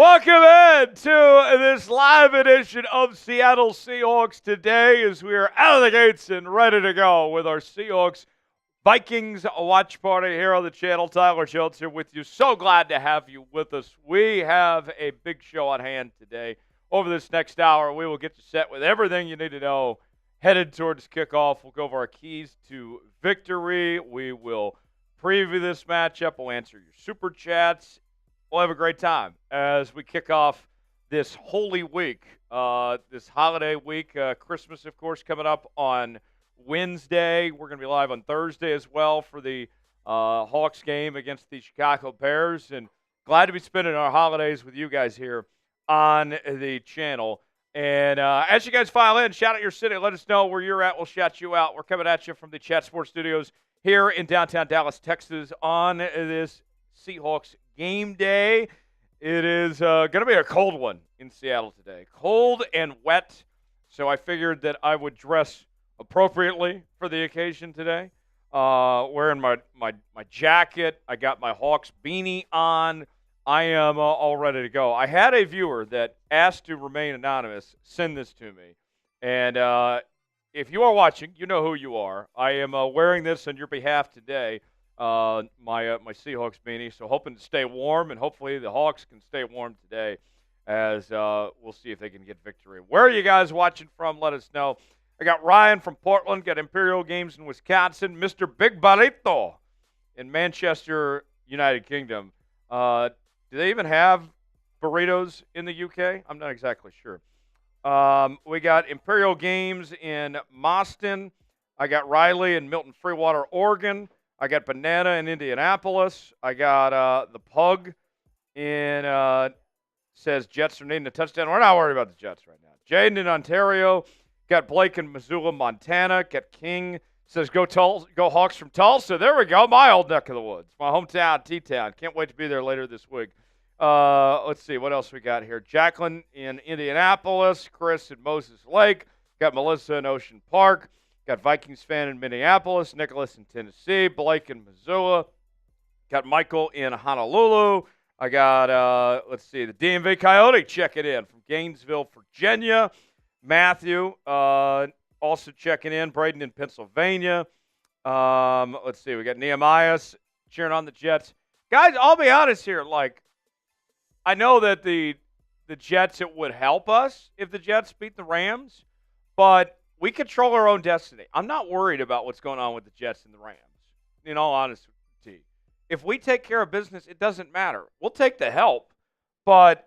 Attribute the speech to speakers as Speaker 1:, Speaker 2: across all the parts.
Speaker 1: Welcome in to this live edition of Seattle Seahawks today as we are out of the gates and ready to go with our Seahawks Vikings watch party here on the channel. Tyler Schultz here with you. So glad to have you with us. We have a big show on hand today. Over this next hour, we will get you set with everything you need to know headed towards kickoff. We'll go over our keys to victory. We will preview this matchup. We'll answer your super chats. We'll have a great time as we kick off this holy week, this holiday week. Christmas, of course, coming up on Wednesday. We're going to be live on Thursday as well for the Hawks game against the Chicago Bears. And glad to be spending our holidays with you guys here on the channel. And as you guys file in, shout out your city. Let us know where you're at. We'll shout you out. We're coming at you from the Chat Sports Studios here in downtown Dallas, Texas on this Seahawks game day. It is going to be a cold one in Seattle today. Cold and wet. So I figured that I would dress appropriately for the occasion today. Wearing my jacket. I got my Hawks beanie on. I am all ready to go. I had a viewer that asked to remain anonymous send this to me. And if you are watching, you know who you are. I am wearing this on your behalf today. My Seahawks beanie, so hoping to stay warm, and hopefully the Hawks can stay warm today as we'll see if they can get victory. Where are you guys watching from? Let us know. I got Ryan from Portland, got Imperial Games in Wisconsin, Mr. Big Burrito in Manchester, United Kingdom. Do they even have burritos in the UK? I'm not exactly sure. We got Imperial Games in Boston. I got Riley in Milton Freewater, Oregon. I got Banana in Indianapolis. I got the Pug in, says Jets are needing a touchdown. We're not worried about the Jets right now. Jaden in Ontario. Got Blake in Missoula, Montana. Got King, says go Hawks from Tulsa. There we go, my old neck of the woods. My hometown, T-Town. Can't wait to be there later this week. Let's see, what else we got here? Jacqueline in Indianapolis. Chris in Moses Lake. Got Melissa in Ocean Park. Got Vikings fan in Minneapolis, Nicholas in Tennessee, Blake in Missoula. Got Michael in Honolulu. I got, let's see, the DMV Coyote checking in from Gainesville, Virginia. Matthew also checking in, Braden in Pennsylvania. Let's see, we got Nehemiah cheering on the Jets. Guys, I'll be honest here. Like, I know that the Jets, it would help us if the Jets beat the Rams, but we control our own destiny. I'm not worried about what's going on with the Jets and the Rams, in all honesty. If we take care of business, it doesn't matter. We'll take the help, but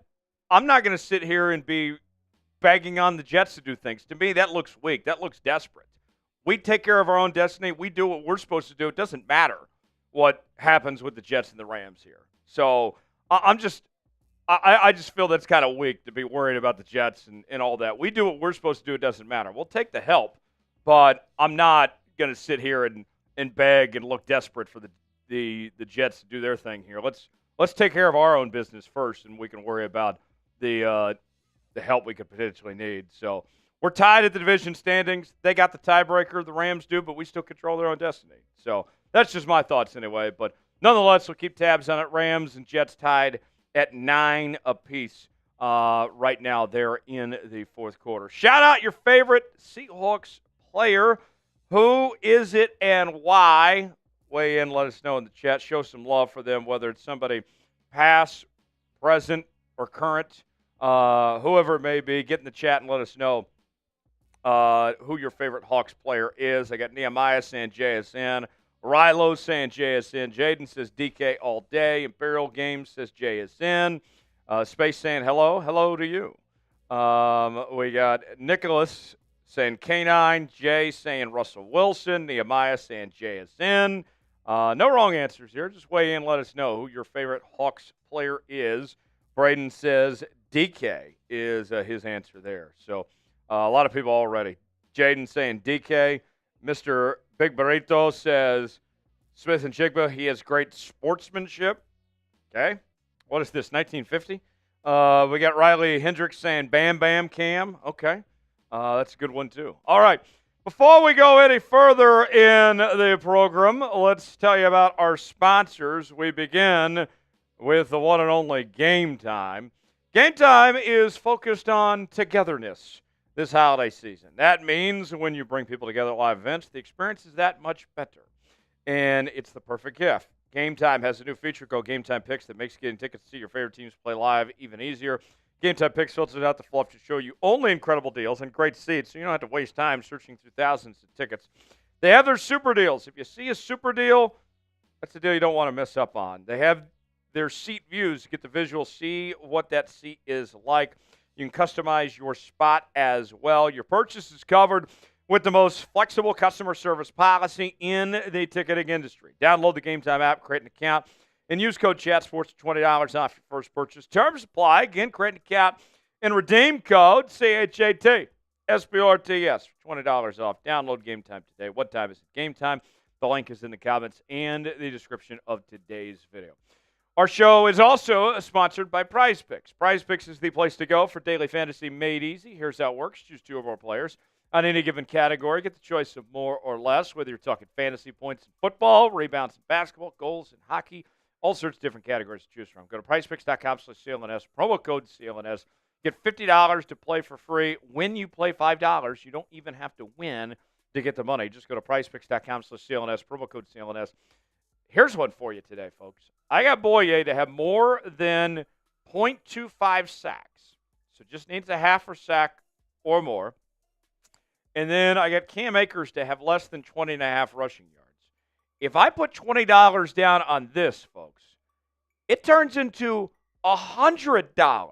Speaker 1: I'm not going to sit here and be begging on the Jets to do things. To me, that looks weak. That looks desperate. We take care of our own destiny. We do what we're supposed to do. It doesn't matter what happens with the Jets and the Rams here. So I just feel that's kind of weak to be worried about the Jets and all that. We do what we're supposed to do. It doesn't matter. We'll take the help, but I'm not going to sit here and beg and look desperate for the Jets to do their thing here. Let's take care of our own business first, and we can worry about the help we could potentially need. So we're tied at the division standings. They got the tiebreaker. The Rams do, but we still control their own destiny. So that's just my thoughts anyway. But nonetheless, we'll keep tabs on it. Rams and Jets tied at 9 apiece right now there in the fourth quarter. Shout out your favorite Seahawks player. Who is it and why? Weigh in, let us know in the chat. Show some love for them, whether it's somebody past, present, or current. Whoever it may be, get in the chat and let us know who your favorite Hawks player is. I got Nehemiah saying JSN. Rilo saying JSN. Jaden says DK all day. Imperial Games says JSN. Space saying hello. Hello to you. We got Nicholas saying K9. Jay saying Russell Wilson. Nehemiah saying JSN. No wrong answers here. Just weigh in. Let us know who your favorite Hawks player is. Braden says DK is his answer there. So a lot of people already. Jaden saying DK. Mr. Big Burrito says Smith-Njigba, he has great sportsmanship. Okay. What is this, 1950? We got Riley Hendricks saying Bam Bam Cam. Okay. That's a good one, too. All right. Before we go any further in the program, let's tell you about our sponsors. We begin with the one and only Game Time. Game Time is focused on togetherness this holiday season. That means when you bring people together at live events, the experience is that much better. And it's the perfect gift. Game Time has a new feature called Game Time Picks that makes getting tickets to see your favorite teams play live even easier. Game Time Picks filters out the fluff to show you only incredible deals and great seats, so you don't have to waste time searching through thousands of tickets. They have their super deals. If you see a super deal, that's a deal you don't want to miss up on. They have their seat views to get the visual, see what that seat is like. You can customize your spot as well. Your purchase is covered with the most flexible customer service policy in the ticketing industry. Download the Game Time app, create an account, and use code ChatSports for $20 off your first purchase. Terms apply. Again, create an account and redeem code CHAT SPRTS for $20 off. Download Game Time today. What time is it? Game Time. The link is in the comments and the description of today's video. Our show is also sponsored by Prize Picks. Prize Picks is the place to go for daily fantasy made easy. Here's how it works. Choose two or more players on any given category. Get the choice of more or less, whether you're talking fantasy points in football, rebounds in basketball, goals in hockey, all sorts of different categories to choose from. Go to prizepicks.com/CLNS, promo code CLNS. Get $50 to play for free. When you play $5, you don't even have to win to get the money. Just go to prizepicks.com/CLNS, promo code CLNS. Here's one for you today, folks. I got Boye to have more than 0.25 sacks. So just needs a half a sack or more. And then I got Cam Akers to have less than 20.5 rushing yards. If I put $20 down on this, folks, it turns into $100.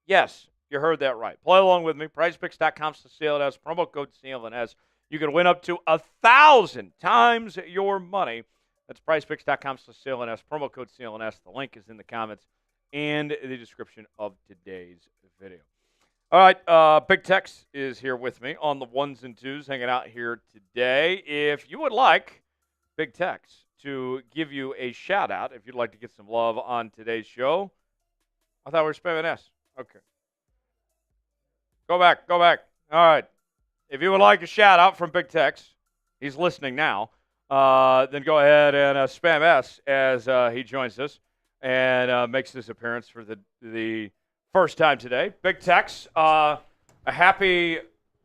Speaker 1: Yes, you heard that right. Play along with me. PrizePicks.com/CLNS, promo code CLNS. You can win up to 1,000 times your money. That's PrizePicks.com/CLNS, promo code CLNS. The link is in the comments and the description of today's video. All right, Big Tex is here with me on the ones and twos, hanging out here today. If you would like Big Tex to give you a shout-out, if you'd like to get some love on today's show, I thought we were spamming S. Okay. Go back. All right. If you would like a shout-out from Big Tex, he's listening now, then go ahead and spam S as he joins us and makes his appearance for the first time today. Big Tex, a happy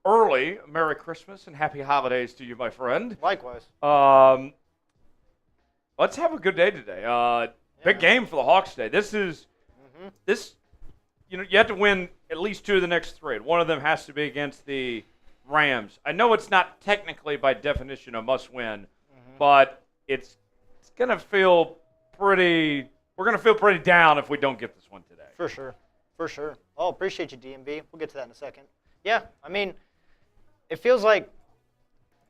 Speaker 1: early Merry Christmas and happy holidays to you, my friend.
Speaker 2: Likewise.
Speaker 1: Let's have a good day today. Big game for the Hawks today. You have to win at least two of the next three. One of them has to be against the Rams. I know it's not technically by definition a must-win, but it's going to feel pretty – we're going to feel pretty down if we don't get this one today.
Speaker 2: For sure. Oh, appreciate you, DMV. We'll get to that in a second. Yeah, I mean, it feels like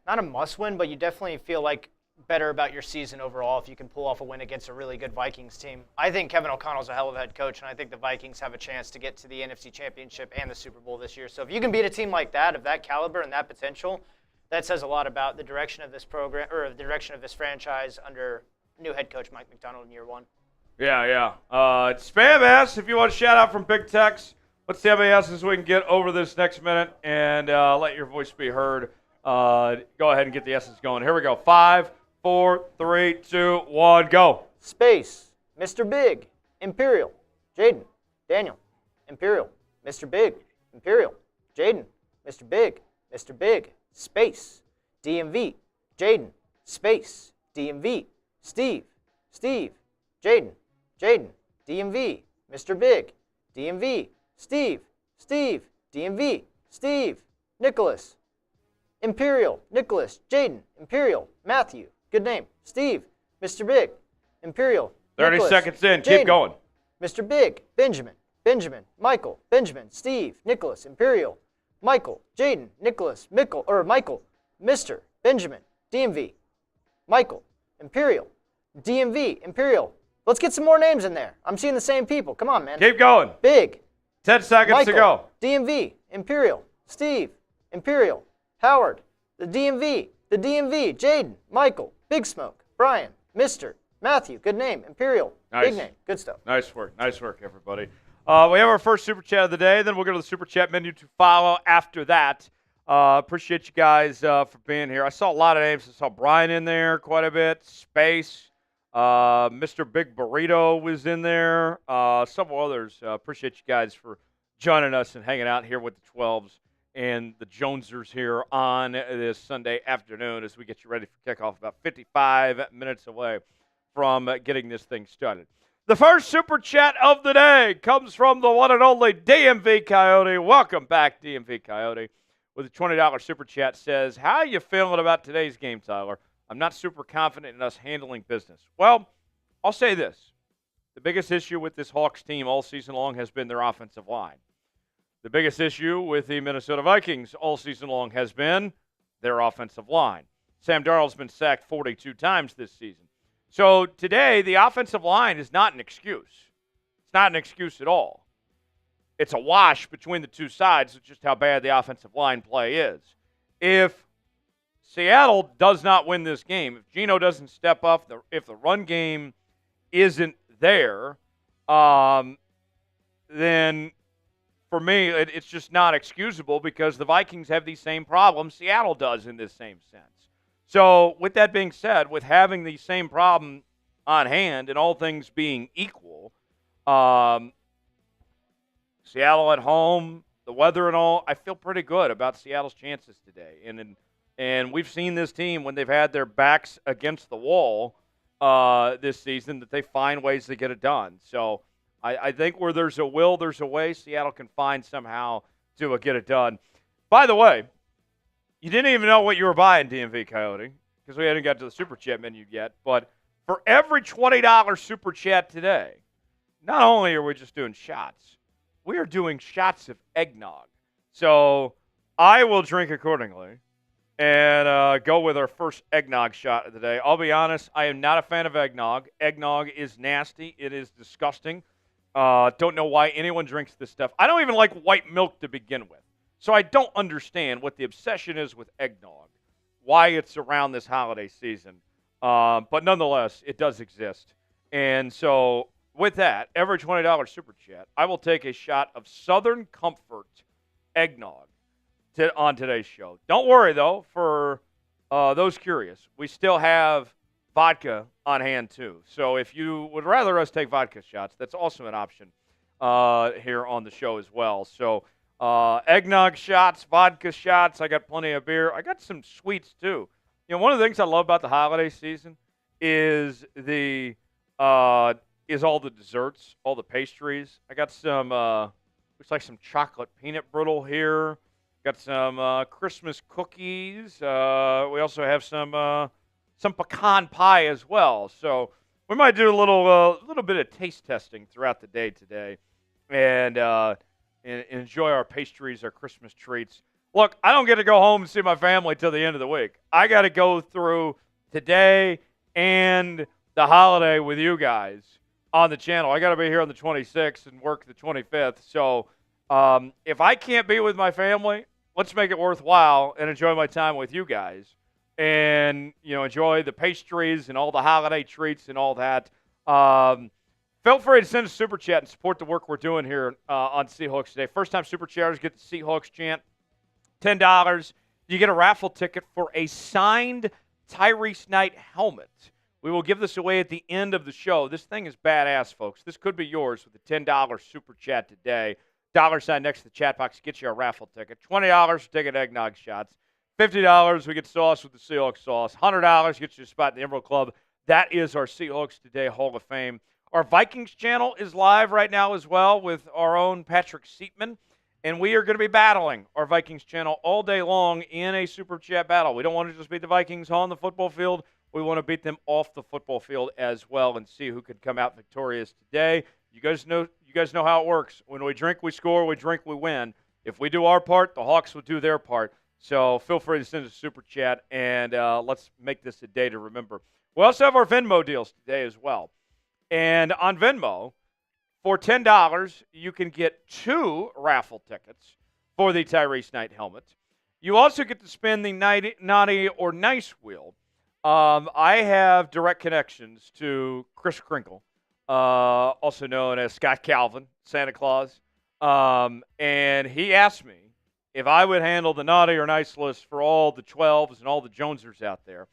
Speaker 2: not a must-win, but you definitely feel like better about your season overall if you can pull off a win against a really good Vikings team. I think Kevin O'Connell's a hell of a head coach, and I think the Vikings have a chance to get to the NFC Championship and the Super Bowl this year. So if you can beat a team like that, of that caliber and that potential, that says a lot about the direction of this program or the direction of this franchise under new head coach Mike Macdonald in year one.
Speaker 1: Yeah. Spam S if you want a shout out from Big Tex. Let's see how many S's we can get over this next minute and let your voice be heard. Go ahead and get the S's going. Here we go. 5, 4, 3, 2, 1, go.
Speaker 2: Space, Mr. Big, Imperial, Jaden, Daniel, Imperial, Mr. Big, Imperial, Jaden, Mr. Big, Space, DMV, Jaden, Space, DMV, Steve, Jaden, DMV, Mr. Big, DMV, Steve, DMV, Steve, Nicholas, Imperial, Nicholas, Jaden, Imperial, Matthew, good name, Steve, Mr. Big, Imperial,
Speaker 1: 30
Speaker 2: Nicholas,
Speaker 1: seconds in,
Speaker 2: Jaden,
Speaker 1: keep going.
Speaker 2: Mr. Big, Benjamin, Michael, Benjamin, Steve, Nicholas, Imperial, Michael, Jaden, Nicholas, Michael, Mr., Benjamin, DMV, Michael, Imperial, DMV, Imperial. Let's get some more names in there. I'm seeing the same people. Come on, man.
Speaker 1: Keep going.
Speaker 2: Big.
Speaker 1: 10 seconds
Speaker 2: Michael,
Speaker 1: to go.
Speaker 2: DMV, Imperial, Steve, Imperial, Howard, the DMV, Jaden, Michael, Big Smoke, Brian, Mr., Matthew, good name, Imperial,
Speaker 1: Nice.
Speaker 2: Big name, good stuff.
Speaker 1: Nice work, everybody. We have our first Super Chat of the day. Then we'll go to the Super Chat menu to follow after that. Appreciate you guys for being here. I saw a lot of names. I saw Brian in there quite a bit. Space. Mr. Big Burrito was in there. Several others. Appreciate you guys for joining us and hanging out here with the 12s and the Jonesers here on this Sunday afternoon as we get you ready for kickoff, about 55 minutes away from getting this thing started. The first Super Chat of the day comes from the one and only DMV Coyote. Welcome back, DMV Coyote, with a $20 Super Chat. Says, how are you feeling about today's game, Tyler? I'm not super confident in us handling business. Well, I'll say this. The biggest issue with this Hawks team all season long has been their offensive line. The biggest issue with the Minnesota Vikings all season long has been their offensive line. Sam Darnold's been sacked 42 times this season. So today, the offensive line is not an excuse. It's not an excuse at all. It's a wash between the two sides of just how bad the offensive line play is. If Seattle does not win this game, if Geno doesn't step up, if the run game isn't there, then for me, it's just not excusable because the Vikings have these same problems Seattle does in this same sense. So with that being said, with having the same problem on hand and all things being equal, Seattle at home, the weather and all, I feel pretty good about Seattle's chances today. And we've seen this team when they've had their backs against the wall this season that they find ways to get it done. So I think where there's a will, there's a way. Seattle can find somehow to get it done. By the way, you didn't even know what you were buying, DMV Coyote, because we hadn't got to the Super Chat menu yet. But for every $20 Super Chat today, not only are we just doing shots, we are doing shots of eggnog. So I will drink accordingly and go with our first eggnog shot of the day. I'll be honest, I am not a fan of eggnog. Eggnog is nasty. It is disgusting. Don't know why anyone drinks this stuff. I don't even like white milk to begin with. So I don't understand what the obsession is with eggnog, why it's around this holiday season. But nonetheless, it does exist. And so with that, every $20 Super Chat, I will take a shot of Southern Comfort eggnog on today's show. Don't worry, though, for those curious. We still have vodka on hand, too. So if you would rather us take vodka shots, that's also an option here on the show as well. So eggnog shots, vodka shots. I got plenty of beer. I got some sweets, too. You know, one of the things I love about the holiday season is all the desserts, all the pastries. I got some, looks like some chocolate peanut brittle here. Got some Christmas cookies. We also have some pecan pie as well. So we might do a little bit of taste testing throughout the day today, and enjoy our pastries, our Christmas treats. Look, I don't get to go home and see my family till the end of the week. I got to go through today and the holiday with you guys on the channel. I got to be here on the 26th and work the 25th. So if I can't be with my family, let's make it worthwhile and enjoy my time with you guys and, you know, enjoy the pastries and all the holiday treats and all that. Feel free to send a Super Chat and support the work we're doing here on Seahawks Today. First-time Super Chatters get the Seahawks chant, $10. You get a raffle ticket for a signed Tyrice Knight helmet. We will give this away at the end of the show. This thing is badass, folks. This could be yours with a $10 Super Chat today. $sign next to the chat box gets you a raffle ticket. $20 for ticket eggnog shots. $50 we get sauce with the Seahawks sauce. $100 gets you a spot in the Emerald Club. That is our Seahawks Today Hall of Fame. Our Vikings channel is live right now as well with our own Patrick Seatman. And we are going to be battling our Vikings channel all day long in a Super Chat battle. We don't want to just beat the Vikings on the football field. We want to beat them off the football field as well and see who could come out victorious today. You guys know how it works. When we drink, we score. We drink, we win. If we do our part, the Hawks will do their part. So feel free to send us a Super Chat, and let's make this a day to remember. We also have our Venmo deals today as well. And on Venmo, for $10, you can get 2 raffle tickets for the Tyrice Knight helmet. You also get to spin the Naughty or Nice wheel. I have direct connections to Chris Crinkle, also known as Scott Calvin, Santa Claus. And he asked me if I would handle the Naughty or Nice list for all the 12s and all the Jonesers out there.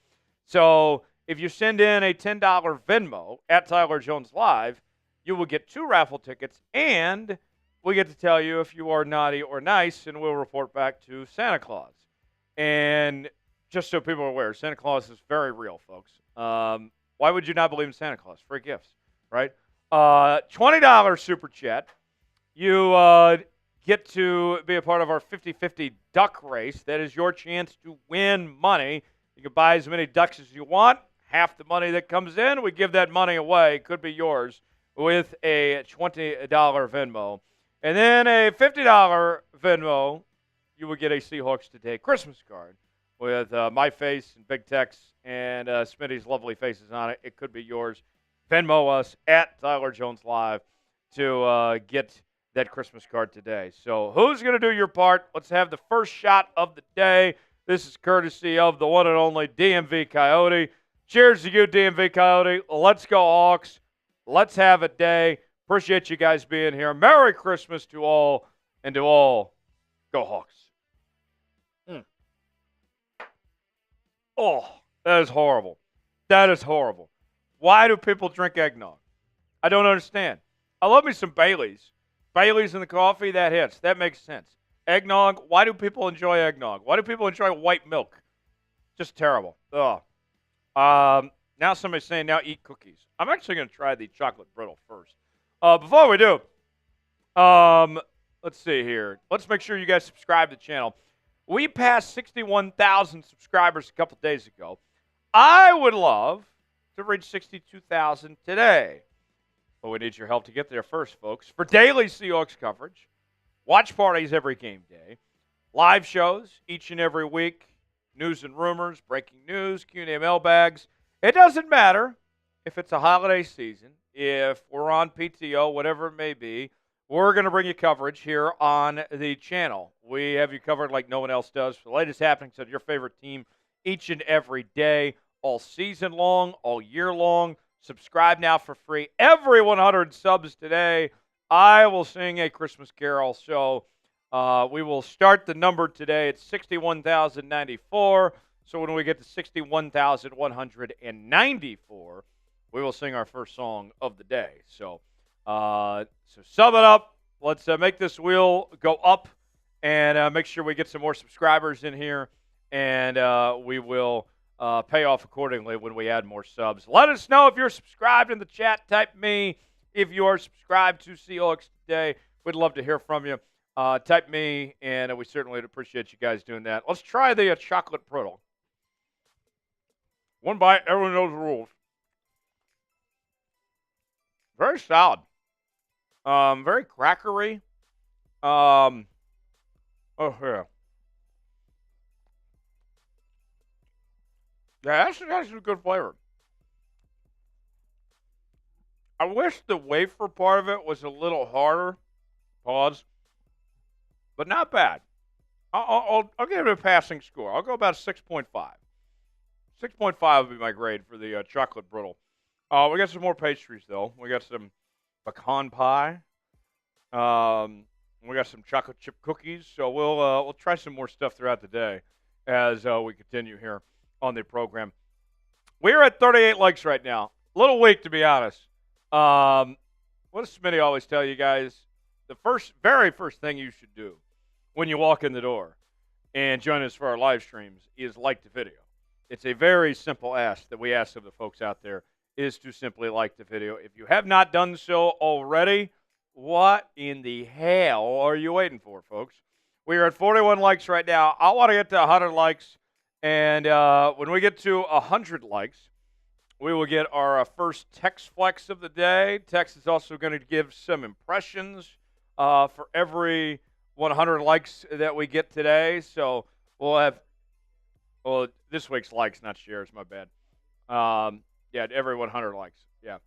Speaker 1: So If you send in a $10 Venmo at Tyler Jones Live, you will get 2 raffle tickets, and we get to tell you if you are naughty or nice, and we'll report back to Santa Claus. And just so people are aware, Santa Claus is very real, folks. Why would you not believe in Santa Claus? Free gifts, right? $20 super chat. You get to be a part of our 50-50 duck race. That is your chance to win money. You can buy as many ducks as you want. Half the money that comes in, we give that money away. Could be yours with a $20 Venmo. And then a $50 Venmo, you will get a Seahawks Today Christmas card with my face and big text and Smitty's lovely faces on it. It could be yours. Venmo us at Tyler Jones Live to get that Christmas card today. So who's going to do your part? Let's have the first shot of the day. This is courtesy of the one and only DMV Coyote. Cheers to you, DMV Coyote. Let's go, Hawks. Let's have a day. Appreciate you guys being here. Merry Christmas to all, and to all, go Hawks. Oh, that is horrible. That is horrible. Why do people drink eggnog? I don't understand. I love me some Baileys. Baileys in the coffee, that hits. That makes sense. Eggnog, why do people enjoy eggnog? Why do people enjoy white milk? Just terrible. Ugh. Now somebody's saying now eat cookies. I'm actually going to try the chocolate brittle first. Before we do, let's see here. Let's make sure you guys subscribe to the channel. We passed 61,000 subscribers a couple days ago. I would love to reach 62,000 today. But we need your help to get there first, folks. For daily Seahawks coverage, watch parties every game day, live shows each and every week, news and rumors, breaking news, Q&A mailbags. It doesn't matter if it's a holiday season, if we're on PTO, whatever it may be. We're going to bring you coverage here on the channel. We have you covered like no one else does for the latest happenings of your favorite team each and every day, all season long, all year long. Subscribe now for free. Every 100 subs today, I will sing a Christmas carol. So we will start the number today at 61,094. So when we get to 61,194, we will sing our first song of the day. So sum it up. Let's make this wheel go up and make sure we get some more subscribers in here. And we will pay off accordingly when we add more subs. Let us know if you're subscribed in the chat. Type me if you are subscribed to Seahawks Today. We'd love to hear from you. Type me, and we certainly would appreciate you guys doing that. Let's try the chocolate brittle. One bite, everyone knows the rules. Very solid. Very crackery. Oh, yeah. Yeah, that's actually a good flavor. I wish the wafer part of it was a little harder. Pause. But not bad. I'll give it a passing score. I'll go about 6.5. 6.5 would be my grade for the chocolate brittle. We got some more pastries, though. We got some pecan pie. We got some chocolate chip cookies. So we'll try some more stuff throughout the day as we continue here on the program. We're at 38 likes right now. A little weak, to be honest. What does Smitty always tell you guys? The very first thing you should do when you walk in the door and join us for our live streams is like the video. It's a very simple ask that we ask of the folks out there, is to simply like the video. If you have not done so already, what in the hell are you waiting for, folks? We are at 41 likes right now. I want to get to 100 likes. And when we get to 100 likes, we will get our first text flex of the day. Text is also going to give some impressions for every 100 likes that we get today. So we'll have, well, this week's likes, not shares, my bad. Yeah, every 100 likes. Yeah.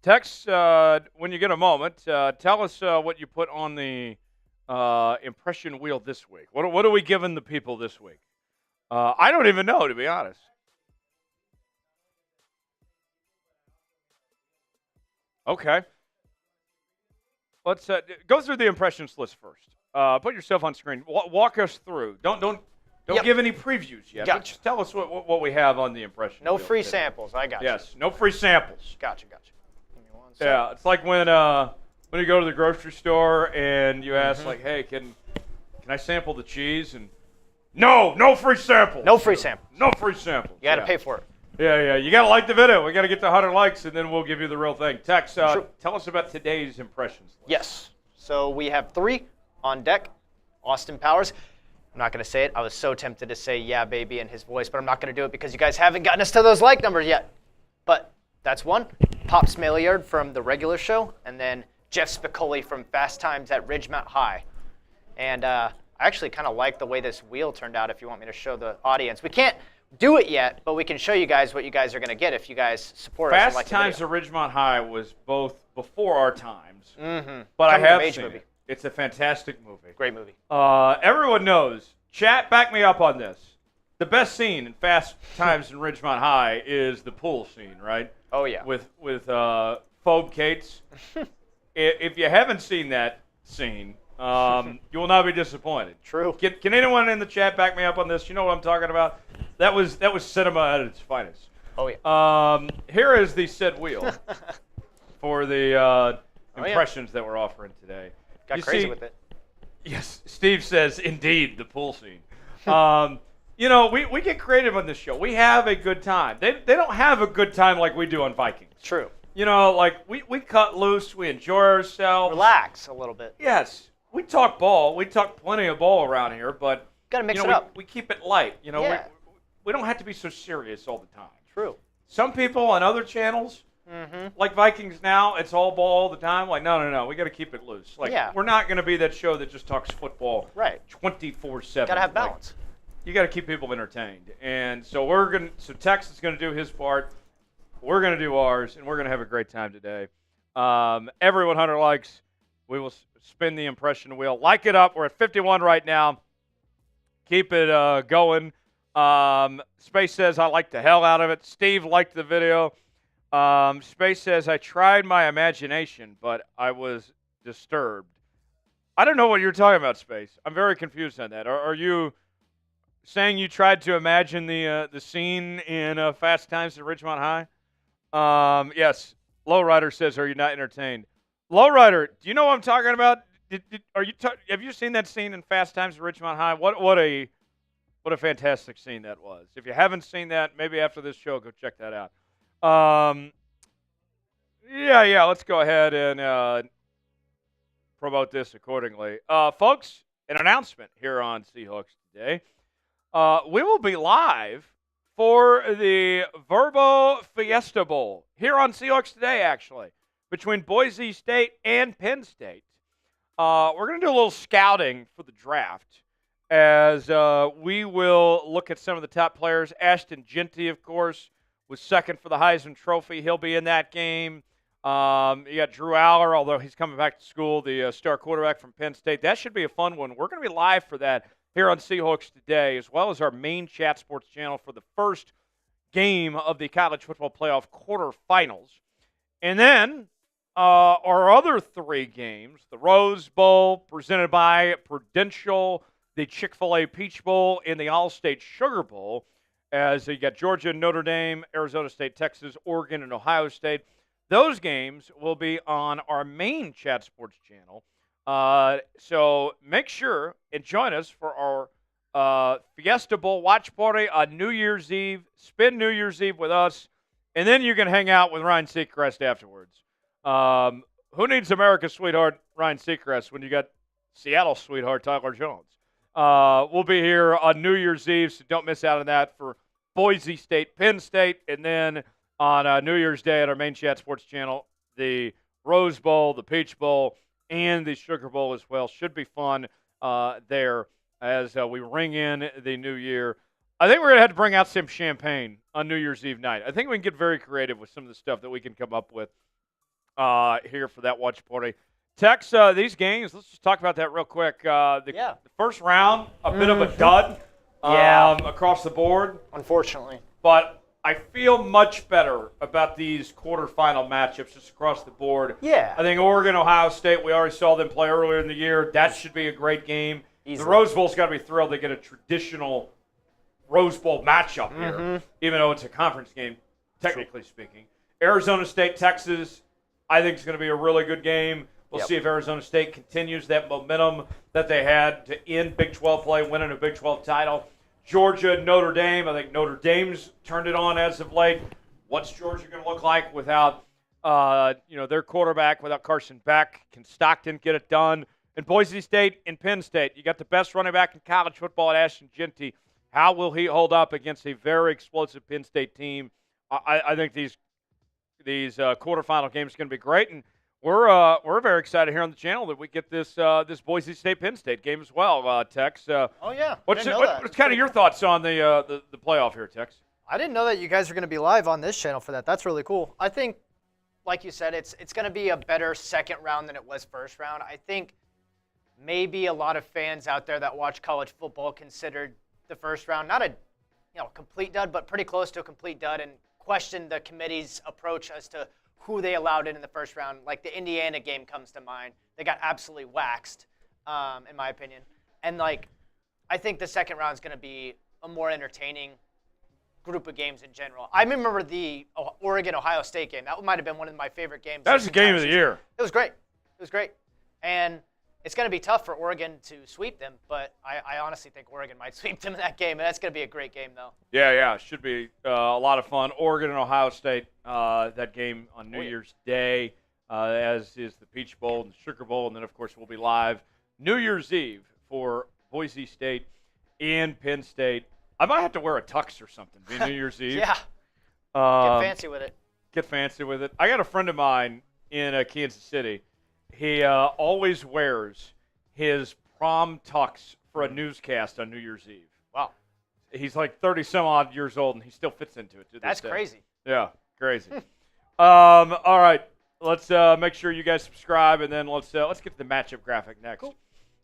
Speaker 1: Text, when you get a moment, tell us what you put on the impression wheel this week. What are we giving the people this week? I don't even know, to be honest. Okay. Let's go through the impressions list first. Put yourself on screen. Walk us through. Don't Don't give any previews yet.
Speaker 2: Gotcha.
Speaker 1: But just tell us what we have on the impression.
Speaker 2: No
Speaker 1: wheel
Speaker 2: free
Speaker 1: today.
Speaker 2: samples. I got you.
Speaker 1: Yes, no free samples.
Speaker 2: Gotcha. Give me one second.
Speaker 1: Yeah, it's like when you go to the grocery store and you ask like, hey, can I sample the cheese? And no free sample.
Speaker 2: No free sample.
Speaker 1: No free sample.
Speaker 2: You got to pay for it.
Speaker 1: Yeah. You got to like the video. We got to get to 100 likes, and then we'll give you the real thing. Tex, tell us about today's impressions list.
Speaker 2: Yes. So we have 3 on deck. Austin Powers. I'm not going to say it. I was so tempted to say yeah, baby in his voice, but I'm not going to do it because you guys haven't gotten us to those like numbers yet. But that's one. Pop Smailiard from the regular show, and then Jeff Spicoli from Fast Times at Ridgemont High. And I actually kind of like the way this wheel turned out if you want me to show the audience. We can't do it yet, but we can show you guys what you guys are going to get if you guys support us.
Speaker 1: Fast
Speaker 2: and like
Speaker 1: Times
Speaker 2: the
Speaker 1: at Ridgemont High was both before our times,
Speaker 2: Coming
Speaker 1: but I
Speaker 2: of
Speaker 1: have
Speaker 2: age
Speaker 1: seen
Speaker 2: movie.
Speaker 1: it. It's a fantastic movie.
Speaker 2: Great movie.
Speaker 1: Everyone knows. Chat, back me up on this. The best scene in Fast Times in Ridgemont High is the pool scene, right?
Speaker 2: Oh, yeah.
Speaker 1: With Phobe Cates. If you haven't seen that scene, you will not be disappointed.
Speaker 2: True.
Speaker 1: Can anyone in the chat back me up on this? You know what I'm talking about? That was cinema at its finest.
Speaker 2: Oh, yeah.
Speaker 1: Here is the said wheel for the
Speaker 2: yeah.
Speaker 1: impressions that we're offering today.
Speaker 2: Got crazy with it.
Speaker 1: Yes, Steve says, indeed, the pool scene. We get creative on this show. We have a good time. They don't have a good time like we do on Vikings.
Speaker 2: True.
Speaker 1: Like we cut loose. We enjoy ourselves.
Speaker 2: Relax a little bit.
Speaker 1: Yes. We talk ball. We talk plenty of ball around here, but
Speaker 2: Got to mix it up.
Speaker 1: We keep it light.
Speaker 2: Yeah.
Speaker 1: We don't have to be so serious all the time.
Speaker 2: True.
Speaker 1: Some people on other channels, like Vikings Now, it's all ball all the time. Like, no. We got to keep it loose. Like, we're not going to be that show that just talks football 24/7.
Speaker 2: Got to have balance.
Speaker 1: You got to keep people entertained. And so Tex is going to do his part. We're going to do ours, and we're going to have a great time today. Every 100 likes, we will spin the impression wheel. Like it up. We're at 51 right now. Keep it going. Space says, I like the hell out of it. Steve liked the video. Space says, I tried my imagination, but I was disturbed. I don't know what you're talking about, Space. I'm very confused on that. Are you saying you tried to imagine the scene in Fast Times at Ridgemont High? Yes. Lowrider says, are you not entertained? Lowrider, do you know what I'm talking about? Have you seen that scene in Fast Times at Ridgemont High? What a fantastic scene that was. If you haven't seen that, maybe after this show, go check that out. Let's go ahead and promote this accordingly. Folks, an announcement here on Seahawks Today. We will be live for the Verbo Fiesta Bowl here on Seahawks Today, actually, between Boise State and Penn State. We're going to do a little scouting for the draft as we will look at some of the top players. Ashton Genty, of course, was second for the Heisman Trophy. He'll be in that game. You got Drew Aller, although he's coming back to school, the star quarterback from Penn State. That should be a fun one. We're going to be live for that here on Seahawks Today, as well as our main chat sports channel for the first game of the college football playoff quarterfinals. And then our other 3 games, the Rose Bowl presented by Prudential, the Chick-fil-A Peach Bowl, and the All-State Sugar Bowl, as you got Georgia, Notre Dame, Arizona State, Texas, Oregon, and Ohio State. Those games will be on our main chat sports channel. So make sure and join us for our Fiesta Bowl watch party on New Year's Eve. Spend New Year's Eve with us, and then you can hang out with Ryan Seacrest afterwards. Who needs America's sweetheart, Ryan Seacrest, when you got Seattle sweetheart, Tyler Jones? We'll be here on New Year's Eve, so don't miss out on that for Boise State, Penn State, and then on New Year's Day at our main chat sports channel, the Rose Bowl, the Peach Bowl, and the Sugar Bowl as well. Should be fun there as we ring in the new year. I think we're going to have to bring out some champagne on New Year's Eve night. I think we can get very creative with some of the stuff that we can come up with here for that watch party. Tex, these games, let's just talk about that real quick. The first round, a bit of a dud across the board.
Speaker 2: Unfortunately.
Speaker 1: But I feel much better about these quarterfinal matchups just across the board.
Speaker 2: Yeah.
Speaker 1: I think Oregon, Ohio State, we already saw them play earlier in the year. That should be a great game.
Speaker 2: Easily.
Speaker 1: The Rose Bowl's got to be thrilled to get a traditional Rose Bowl matchup here, even though it's a conference game, technically speaking. Arizona State, Texas, I think it's going to be a really good game. We'll see if Arizona State continues that momentum that they had to end Big 12 play, winning a Big 12 title. Georgia, Notre Dame. I think Notre Dame's turned it on as of late. What's Georgia going to look like without their quarterback, without Carson Beck? Can Stockton get it done? And Boise State and Penn State. You got the best running back in college football at Ashton Jeanty. How will he hold up against a very explosive Penn State team? I think these quarterfinal games are going to be great, and we're very excited here on the channel that we get this Boise State Penn State game as well, Tex. What's kind of your thoughts on the playoff here, Tex?
Speaker 2: I didn't know that you guys were going to be live on this channel for that. That's really cool. I think, like you said, it's going to be a better second round than it was first round. I think maybe a lot of fans out there that watch college football considered the first round not a complete dud, but pretty close to a complete dud, and questioned the committee's approach as to who they allowed in the first round. Like the Indiana game comes to mind. They got absolutely waxed, in my opinion. And I think the second round is going to be a more entertaining group of games in general. I remember the Oregon-Ohio State game. That might have been one of my favorite games.
Speaker 1: That was the game of the year.
Speaker 2: It was great. And it's going to be tough for Oregon to sweep them, but I honestly think Oregon might sweep them in that game, and that's going to be a great game, though.
Speaker 1: Yeah, it should be a lot of fun. Oregon and Ohio State, that game on New Year's Day, as is the Peach Bowl and the Sugar Bowl, and then, of course, we'll be live New Year's Eve for Boise State and Penn State. I might have to wear a tux or something, be New Year's Eve.
Speaker 2: Yeah, get fancy with it.
Speaker 1: I got a friend of mine in Kansas City. He always wears his prom tux for a newscast on New Year's Eve.
Speaker 2: Wow.
Speaker 1: He's like 30-some-odd years old, and he still fits into it.
Speaker 2: That's crazy.
Speaker 1: Yeah, crazy. All right, let's make sure you guys subscribe, and then let's get to the matchup graphic next. Cool.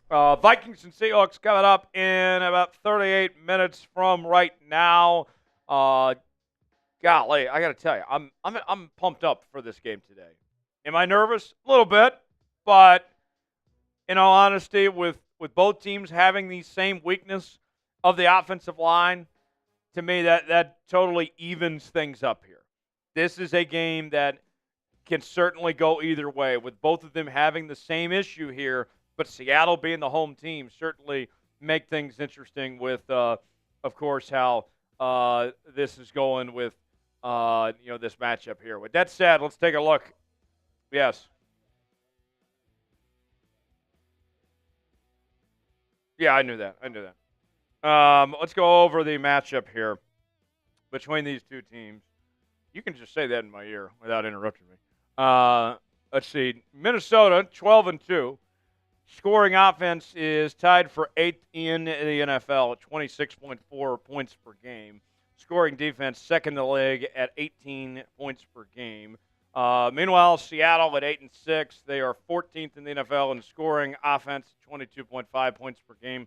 Speaker 1: Vikings and Seahawks coming up in about 38 minutes from right now. Golly, I got to tell you, I'm pumped up for this game today. Am I nervous? A little bit. But in all honesty, with both teams having the same weakness of the offensive line, to me that totally evens things up here. This is a game that can certainly go either way, with both of them having the same issue here, but Seattle being the home team certainly make things interesting with, of course, how this is going with this matchup here. With that said, let's take a look. Yes. Yeah, I knew that. Let's go over the matchup here between these two teams. You can just say that in my ear without interrupting me. Let's see. Minnesota, 12-2. Scoring offense is tied for 8th in the NFL at 26.4 points per game. Scoring defense, second in the league at 18 points per game. Meanwhile, Seattle at 8-6, they are 14th in the NFL in scoring offense, 22.5 points per game.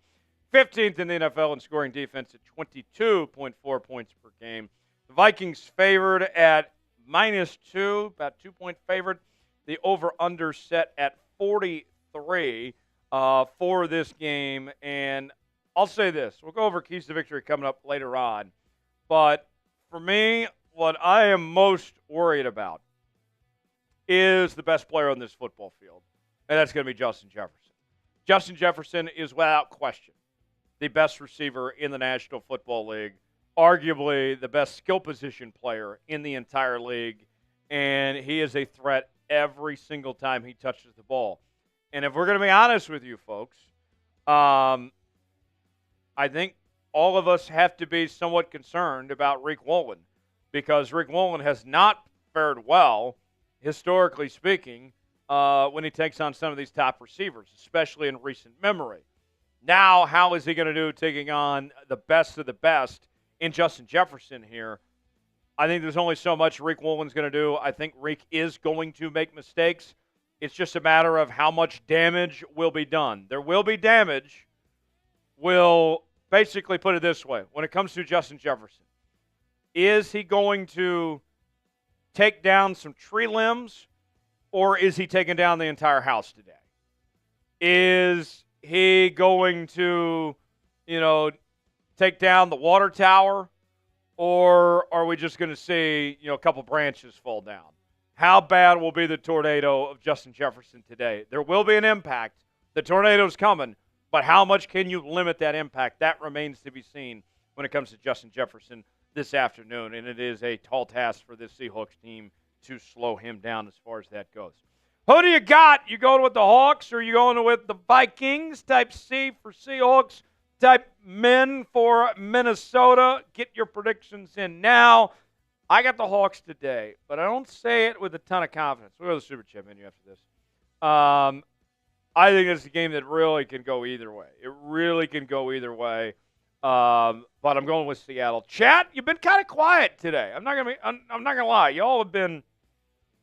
Speaker 1: 15th in the NFL in scoring defense at 22.4 points per game. The Vikings favored at -2, about 2-point favorite. The over/under set at 43 for this game. And I'll say this: we'll go over keys to victory coming up later on. But for me, what I am most worried about is the best player on this football field, and that's going to be Justin Jefferson. Justin Jefferson is without question the best receiver in the National Football League, arguably the best skill position player in the entire league, and he is a threat every single time he touches the ball. And if we're going to be honest with you folks, I think all of us have to be somewhat concerned about Rick Woolen, because Rick Woolen has not fared well, historically speaking, when he takes on some of these top receivers, especially in recent memory. Now, how is he going to do taking on the best of the best in Justin Jefferson here? I think there's only so much Rick Woolen's going to do. I think Rick is going to make mistakes. It's just a matter of how much damage will be done. There will be damage. We'll basically put it this way. When it comes to Justin Jefferson, is he going to take down some tree limbs, or is he taking down the entire house today? Is he going to, take down the water tower, or are we just going to see, a couple branches fall down? How bad will be the tornado of Justin Jefferson today? There will be an impact. The tornado's coming, but how much can you limit that impact? That remains to be seen when it comes to Justin Jefferson this afternoon, and it is a tall task for this Seahawks team to slow him down as far as that goes. Who do you got? You going with the Hawks, or you going with the Vikings? Type C for Seahawks. Type men for Minnesota. Get your predictions in now. I got the Hawks today, but I don't say it with a ton of confidence. We'll go to the Super Chat menu after this. I think it's a game that really can go either way. It really can go either way. But I'm going with Seattle. Chat, you've been kind of quiet today. I'm not gonna lie. Y'all have been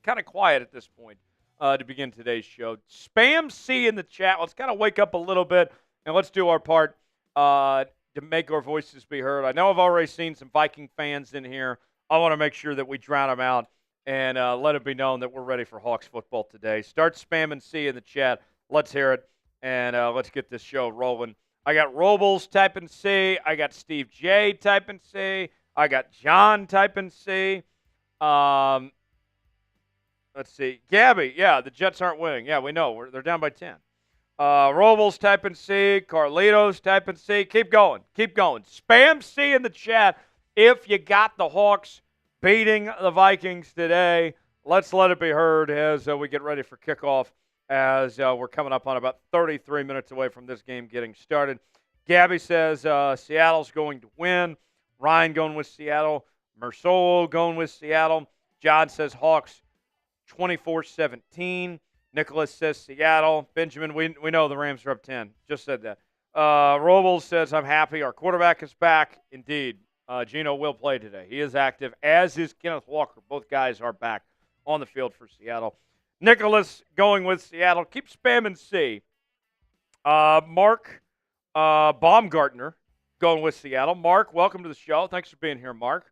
Speaker 1: kind of quiet at this point to begin today's show. Spam C in the chat. Let's kind of wake up a little bit and let's do our part to make our voices be heard. I know I've already seen some Viking fans in here. I want to make sure that we drown them out and let it be known that we're ready for Hawks football today. Start spamming C in the chat. Let's hear it, and let's get this show rolling. I got Robles typing C. I got Steve J typing C. I got John typing C. Let's see. Gabby, yeah, the Jets aren't winning. Yeah, we know. They're down by 10. Robles typing C. Carlitos typing C. Keep going. Keep going. Spam C in the chat if you got the Hawks beating the Vikings today. Let's let it be heard as we get ready for kickoff, as we're coming up on about 33 minutes away from this game getting started. Gabby says Seattle's going to win. Ryan going with Seattle. Mersol going with Seattle. John says Hawks 24-17. Nicholas says Seattle. Benjamin, we know the Rams are up 10. Just said that. Robles says, I'm happy. Our quarterback is back. Indeed. Geno will play today. He is active, as is Kenneth Walker. Both guys are back on the field for Seattle. Nicholas going with Seattle. Keep spamming C. Mark Baumgartner going with Seattle. Mark, welcome to the show. Thanks for being here, Mark.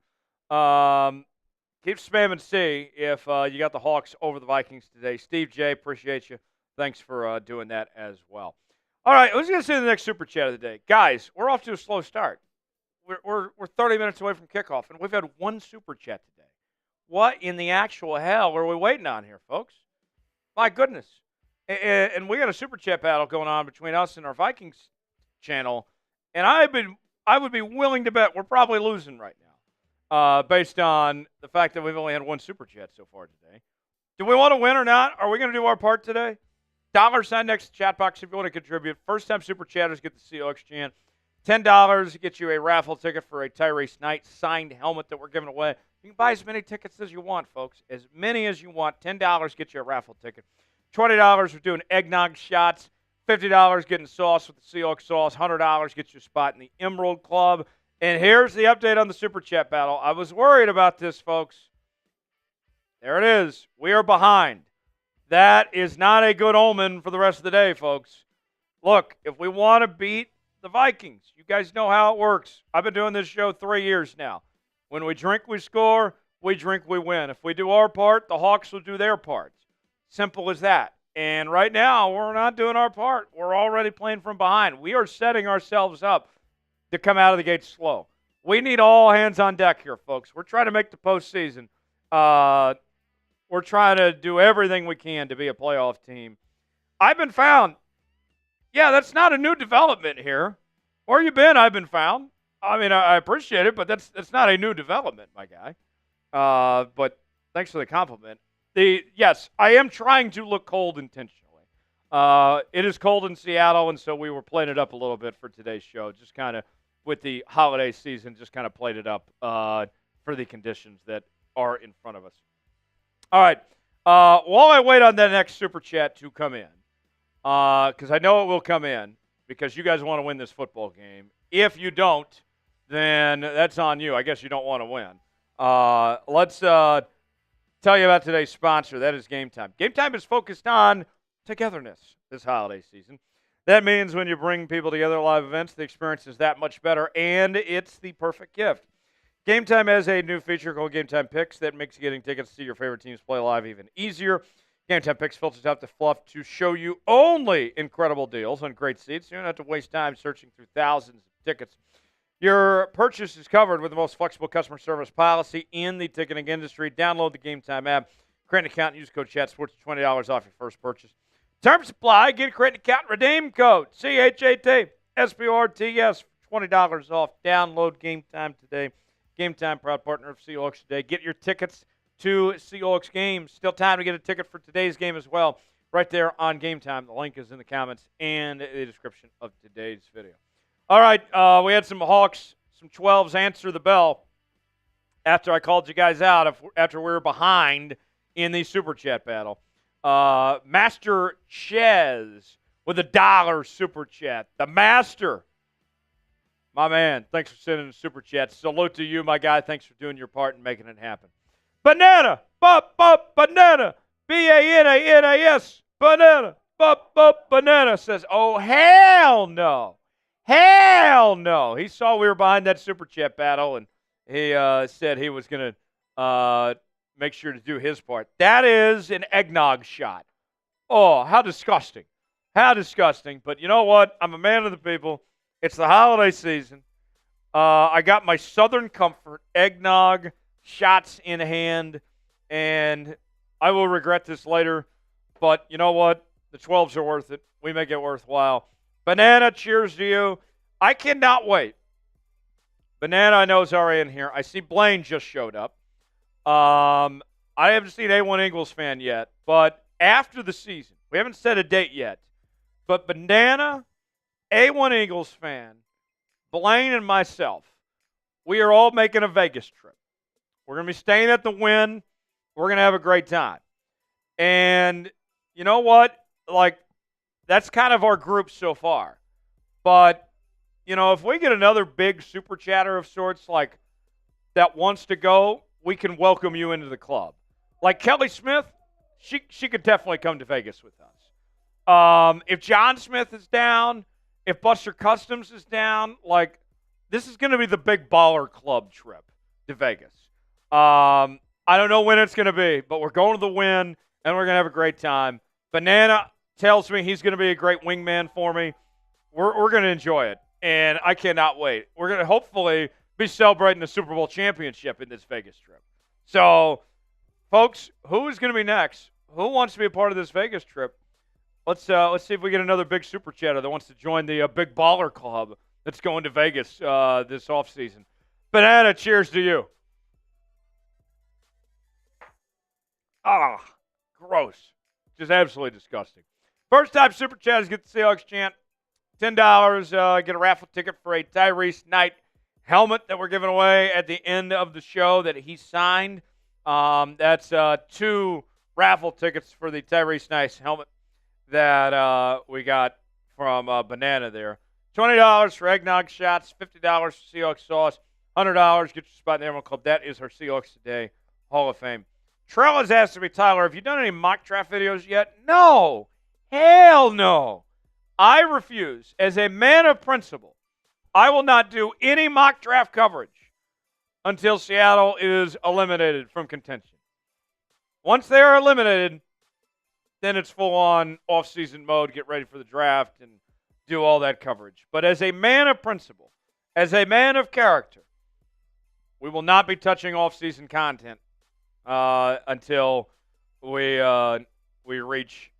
Speaker 1: Keep spamming C if you got the Hawks over the Vikings today. Steve J, appreciate you. Thanks for doing that as well. All right, let's get to the next Super Chat of the day. Guys, we're off to a slow start. We're 30 minutes away from kickoff, and we've had one Super Chat today. What in the actual hell are we waiting on here, folks? My goodness. And we got a Super Chat battle going on between us and our Vikings channel, and I would be willing to bet we're probably losing right now, based on the fact that we've only had one Super Chat so far today. Do we want to win or not? Are we going to do our part today? $sign next to chat box if you want to contribute. First-time Super Chatters get the Seahawks chant. $10 gets you a raffle ticket for a Tyrice Knight signed helmet that we're giving away. You can buy as many tickets as you want, folks. As many as you want. $10 gets you a raffle ticket. $20 we're doing eggnog shots. $50 getting sauce with the Seahawks sauce. $100 gets you a spot in the Emerald Club. And here's the update on the Super Chat battle. I was worried about this, folks. There it is. We are behind. That is not a good omen for the rest of the day, folks. Look, if we want to beat the Vikings, you guys know how it works. I've been doing this show 3 years now. When we drink, we score. We drink, we win. If we do our part, the Hawks will do their part. Simple as that. And right now, we're not doing our part. We're already playing from behind. We are setting ourselves up to come out of the gate slow. We need all hands on deck here, folks. We're trying to make the postseason. We're trying to do everything we can to be a playoff team. I've been found. Yeah, that's not a new development here. Where you been, I've been found. I mean, I appreciate it, but that's not a new development, my guy. But thanks for the compliment. Yes, I am trying to look cold intentionally. It is cold in Seattle, and so we were playing it up a little bit for today's show. Just kind of with the holiday season, just kind of played it up for the conditions that are in front of us. All right. While I wait on that next Super Chat to come in, because I know it will come in, because you guys want to win this football game. If you don't, then that's on you. I guess you don't want to win. Let's tell you about today's sponsor. That is Game Time. Game Time is focused on togetherness this holiday season. That means when you bring people together at live events, the experience is that much better, and it's the perfect gift. Game Time has a new feature called Game Time Picks that makes getting tickets to see your favorite teams play live even easier. Game Time Picks filters out the fluff to show you only incredible deals on great seats. You don't have to waste time searching through thousands of tickets. Your purchase is covered with the most flexible customer service policy in the ticketing industry. Download the Game Time app, create an account, and use code CHATSPORTS for $20 off your first purchase. Terms apply. Get a create an account, redeem code CHATSPORTS for $20 off. Download Game Time today. Game Time, proud partner of Seahawks today. Get your tickets to Seahawks games. Still time to get a ticket for today's game as well. Right there on Game Time. The link is in the comments and the description of today's video. All right, we had some Hawks, some 12s answer the bell after I called you guys out, after we were behind in the Super Chat battle. Master Chez with $1 Super Chat. The Master. My man, thanks for sending a Super Chat. Salute to you, my guy. Thanks for doing your part and making it happen. Banana, banana, B-A-N-A-N-A-S, banana, banana, says, oh, hell no. Hell no. He saw we were behind that Super Chat battle, and he said he was going to make sure to do his part. That is an eggnog shot. Oh, how disgusting. How disgusting. But you know what? I'm a man of the people. It's the holiday season. I got my Southern Comfort eggnog shots in hand, and I will regret this later. But you know what? The 12s are worth it. We make it worthwhile. Banana, cheers to you. I cannot wait. Banana, I know, is already in here. I see Blaine just showed up. I haven't seen A1 Eagles fan yet, but after the season, we haven't set a date yet, but Banana, A1 Eagles fan, Blaine, and myself, we are all making a Vegas trip. We're going to be staying at the Wynn. We're going to have a great time. And you know what? Like, that's kind of our group so far. But, you know, if we get another big super chatter of sorts like that wants to go, we can welcome you into the club. Like Kelly Smith, she could definitely come to Vegas with us. If John Smith is down, if Buster Customs is down, like, this is going to be the big baller club trip to Vegas. I don't know when it's going to be, but we're going to the Wynn, and we're going to have a great time. Banana tells me he's going to be a great wingman for me. We're going to enjoy it, and I cannot wait. We're going to hopefully be celebrating the Super Bowl championship in this Vegas trip. So, folks, who is going to be next? Who wants to be a part of this Vegas trip? Let's see if we get another big super chatter that wants to join the big baller club that's going to Vegas this offseason. Banana, cheers to you. Ah, gross. Just absolutely disgusting. First time super chatters get the Seahawks chant. $10, get a raffle ticket for a Tyrice Knight helmet that we're giving away at the end of the show that he signed. That's 2 raffle tickets for the Tyrice Knight helmet that we got from Banana there. $20 for eggnog shots, $50 for Seahawks sauce, $100 get your spot in the Emerald Club. That is our Seahawks Today Hall of Fame. Trell has asked me, Tyler, have you done any mock draft videos yet? No. Hell no. I refuse. As a man of principle, I will not do any mock draft coverage until Seattle is eliminated from contention. Once they are eliminated, then it's full-on off-season mode, get ready for the draft, and do all that coverage. But as a man of principle, as a man of character, we will not be touching off-season content until we reach,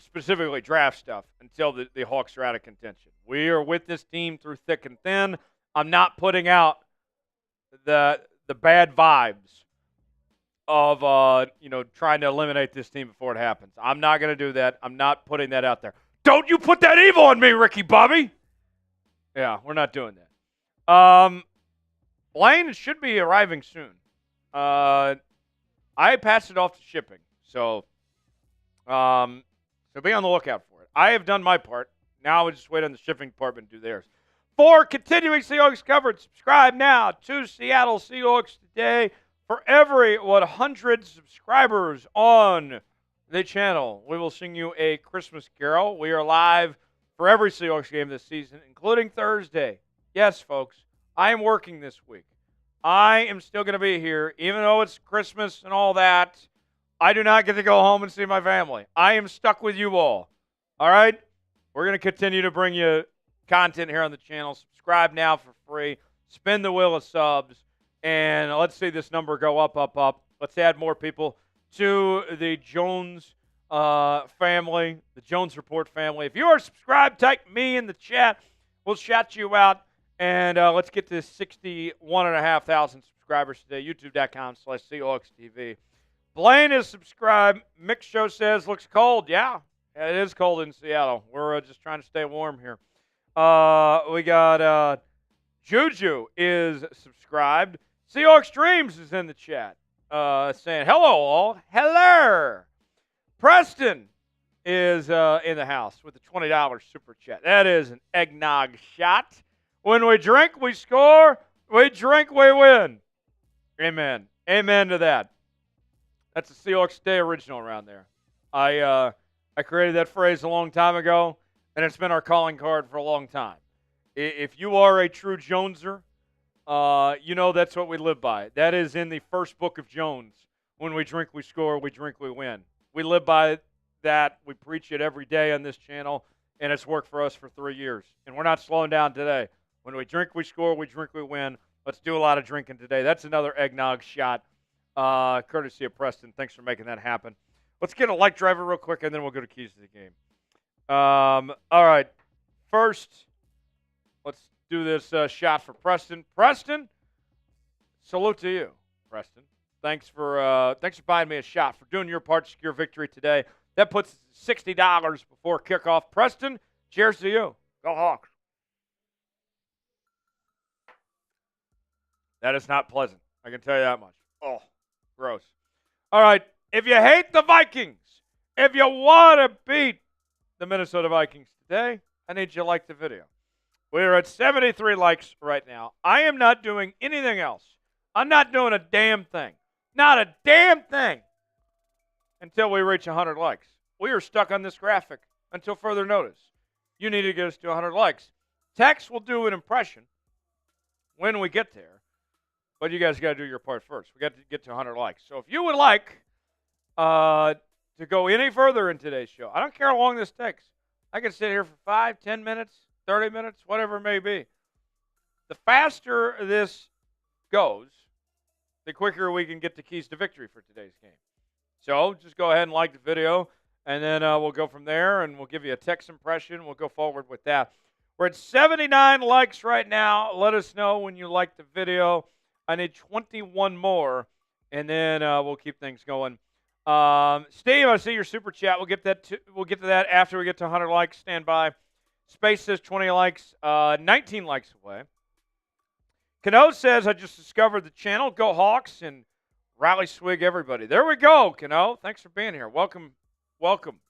Speaker 1: specifically draft stuff, until the Hawks are out of contention. We are with this team through thick and thin. I'm not putting out the bad vibes of trying to eliminate this team before it happens. I'm not going to do that. I'm not putting that out there. Don't you put that evil on me, Ricky Bobby. Yeah, we're not doing that. Blaine should be arriving soon. I passed it off to shipping, so be on the lookout for it. I have done my part. Now I just wait on the shipping department to do theirs. For continuing Seahawks coverage, subscribe now to Seattle Seahawks Today. For every 100 subscribers on the channel, we will sing you a Christmas carol. We are live for every Seahawks game this season, including Thursday. Yes, folks, I am working this week. I am still going to be here, even though it's Christmas and all that. I do not get to go home and see my family. I am stuck with you all. All right? We're going to continue to bring you content here on the channel. Subscribe now for free. spin the wheel of subs, and let's see this number go up, up, up. Let's add more people to the Jones family, the Jones Report family. If you are subscribed, type me in the chat. We'll shout you out, and let's get to 61,500 subscribers today. YouTube.com/SeahawksTV. Blaine is subscribed. Mick Show says, looks cold. Yeah, it is cold in Seattle. We're just trying to stay warm here. We got Juju is subscribed. Seahawks Dreams is in the chat saying, hello all. Hello. Preston is in the house with the $20 super chat. That is an eggnog shot. When we drink, we score. We drink, we win. Amen. Amen to that. That's a Seahawks Day original around there. I created that phrase a long time ago, and it's been our calling card for a long time. If you are a true Joneser, you know that's what we live by. That is in the first book of Jones. When we drink, we score. We drink, we win. We live by that. We preach it every day on this channel, and it's worked for us for 3 years. And we're not slowing down today. When we drink, we score. We drink, we win. Let's do a lot of drinking today. That's another eggnog shot. Courtesy of Preston. Thanks for making that happen. Let's get a light driver real quick, and then we'll go to keys to the game. All right. First, let's do this shot for Preston. Preston, salute to you, Preston. Thanks for buying me a shot, for doing your part to secure victory today. That puts $60 before kickoff. Preston, cheers to you. Go Hawks. That is not pleasant. I can tell you that much. Oh. Gross. All right. If you hate the Vikings, if you want to beat the Minnesota Vikings today, I need you to like the video. We're at 73 likes right now. I am not doing anything else. I'm not doing a damn thing. Not a damn thing until we reach 100 likes. We are stuck on this graphic until further notice. You need to get us to 100 likes. Text will do an impression when we get there. But you guys got to do your part first. We got to get to 100 likes. So if you would like to go any further in today's show, I don't care how long this takes. I can sit here for 5, 10 minutes, 30 minutes, whatever it may be. The faster this goes, the quicker we can get the keys to victory for today's game. So just go ahead and like the video, and then we'll go from there, and we'll give you a text impression. We'll go forward with that. We're at 79 likes right now. Let us know when you like the video. I need 21 more, and then we'll keep things going. Steve, I see your super chat. We'll get to that after we get to 100 likes. Stand by. Space says 20 likes, 19 likes away. Cano says, I just discovered the channel. Go Hawks and rally swig everybody. There we go, Cano. Thanks for being here. Welcome.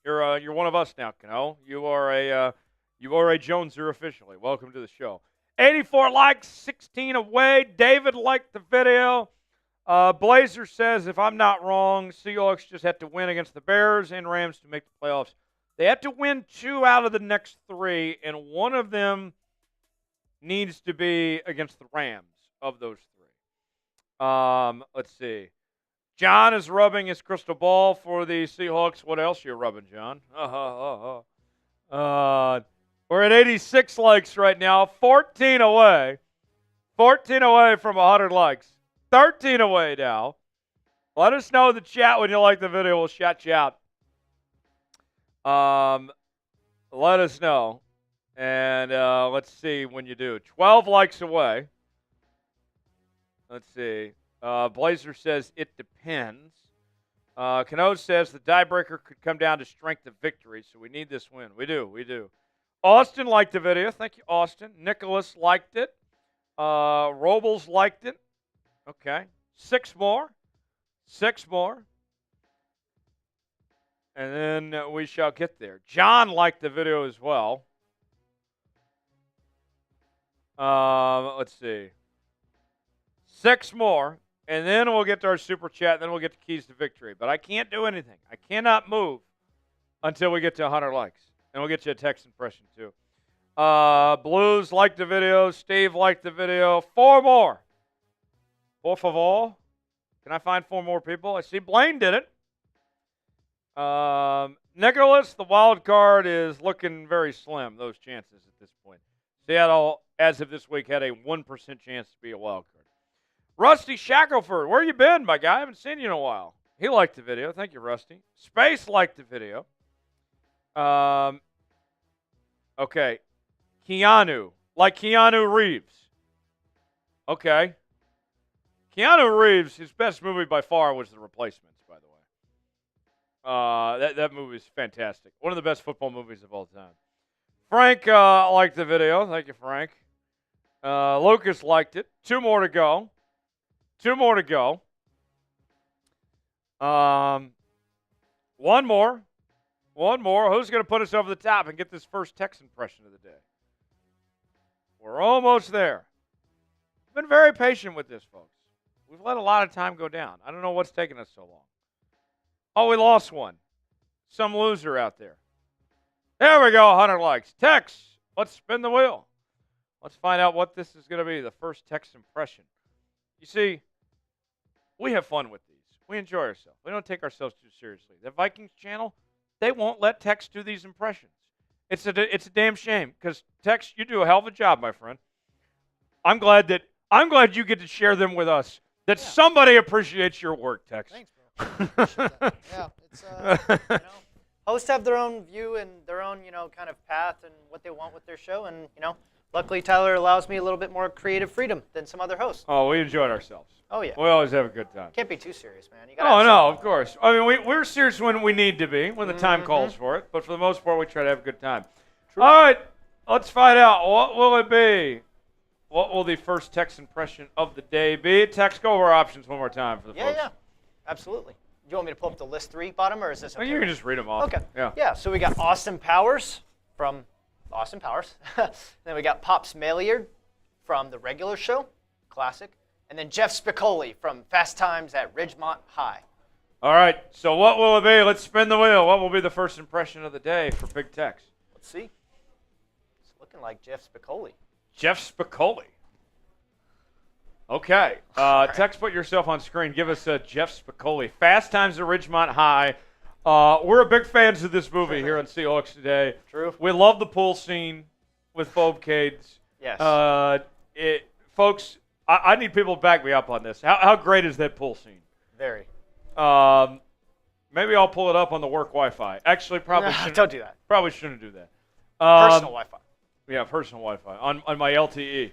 Speaker 1: You're one of us now, Cano. You are a Joneser officially. Welcome to the show. 84 likes, 16 away. David liked the video. Blazer says, if I'm not wrong, Seahawks just had to win against the Bears and Rams to make the playoffs. They had to win 2 out of the next 3, and one of them needs to be against the Rams of those 3. Let's see. John is rubbing his crystal ball for the Seahawks. What else are you rubbing, John? We're at 86 likes right now, 14 away. 14 away from 100 likes. 13 away now. Let us know in the chat when you like the video. We'll shout you out. Let us know. And let's see when you do. 12 likes away. Let's see. Blazer says it depends. Cano says the tiebreaker could come down to strength of victory, so we need this win. We do. Austin liked the video. Thank you, Austin. Nicholas liked it. Robles liked it. Okay. 6 more. 6 more. And then we shall get there. John liked the video as well. Let's see. 6 more. And then we'll get to our super chat. Then we'll get the keys to victory. But I can't do anything. I cannot move until we get to 100 likes. And we'll get you a text impression, too. Blues liked the video. Steve liked the video. 4 more. Por favor. Can I find 4 more people? I see Blaine did it. Nicholas, the wild card is looking very slim, those chances at this point. Seattle as of this week, had a 1% chance to be a wild card. Rusty Shackelford, where you been, my guy? I haven't seen you in a while. He liked the video. Thank you, Rusty. Space liked the video. Okay. Keanu, like Keanu Reeves. Okay. Keanu Reeves, his best movie by far was The Replacements, by the way. That movie is fantastic. One of the best football movies of all time. Frank liked the video. Thank you, Frank. Lucas liked it. Two more to go. One more. Who's going to put us over the top and get this first text impression of the day? We're almost there. Been very patient with this, folks. We've let a lot of time go down. I don't know what's taking us so long. Oh, we lost one. Some loser out there. There we go, 100 likes. Text. Let's spin the wheel. Let's find out what this is going to be, the first text impression. You see, we have fun with these. We enjoy ourselves. We don't take ourselves too seriously. The Vikings channel, they won't let Tex do these impressions. It's a damn shame because Tex, you do a hell of a job, my friend. I'm glad you get to share them with us. That somebody appreciates your work, Tex.
Speaker 2: Thanks, bro. Appreciate that. Yeah, it's hosts have their own view and their own kind of path and what they want with their show, and luckily Tyler allows me a little bit more creative freedom than some other hosts.
Speaker 1: Oh, we enjoyed ourselves.
Speaker 2: Oh yeah.
Speaker 1: We always have a good time.
Speaker 2: Can't be too serious, man. You
Speaker 1: gotta no, of course. I mean, we're serious when we need to be, when the time calls for it. But for the most part, we try to have a good time. True. All right, let's find out. What will it be? What will the first text impression of the day be? Text, go over our options one more time for the folks.
Speaker 2: Yeah, absolutely. Do you want me to pull up the list 3 bottom, or is this okay?
Speaker 1: You can just read them off.
Speaker 2: Okay.
Speaker 1: Yeah,
Speaker 2: so we got Austin Powers from Austin Powers. Then we got Pops Maillard from The Regular Show, classic. And then Jeff Spicoli from Fast Times at Ridgemont High.
Speaker 1: All right, so what will it be? Let's spin the wheel. What will be the first impression of the day for Big Tex?
Speaker 2: Let's see. It's looking like Jeff Spicoli.
Speaker 1: Jeff Spicoli. Okay. Right. Tex, put yourself on screen. Give us Jeff Spicoli. Fast Times at Ridgemont High. We're big fans of this movie here on Seahawks Today.
Speaker 2: True.
Speaker 1: We love the pool scene with Bobcades.
Speaker 2: Yes.
Speaker 1: Folks, I need people to back me up on this. How great is that pool scene?
Speaker 2: Very.
Speaker 1: Maybe I'll pull it up on the work Wi-Fi. Actually, probably shouldn't.
Speaker 2: Don't do that.
Speaker 1: Probably shouldn't do that.
Speaker 2: Personal Wi-Fi.
Speaker 1: Yeah, personal Wi-Fi on my LTE.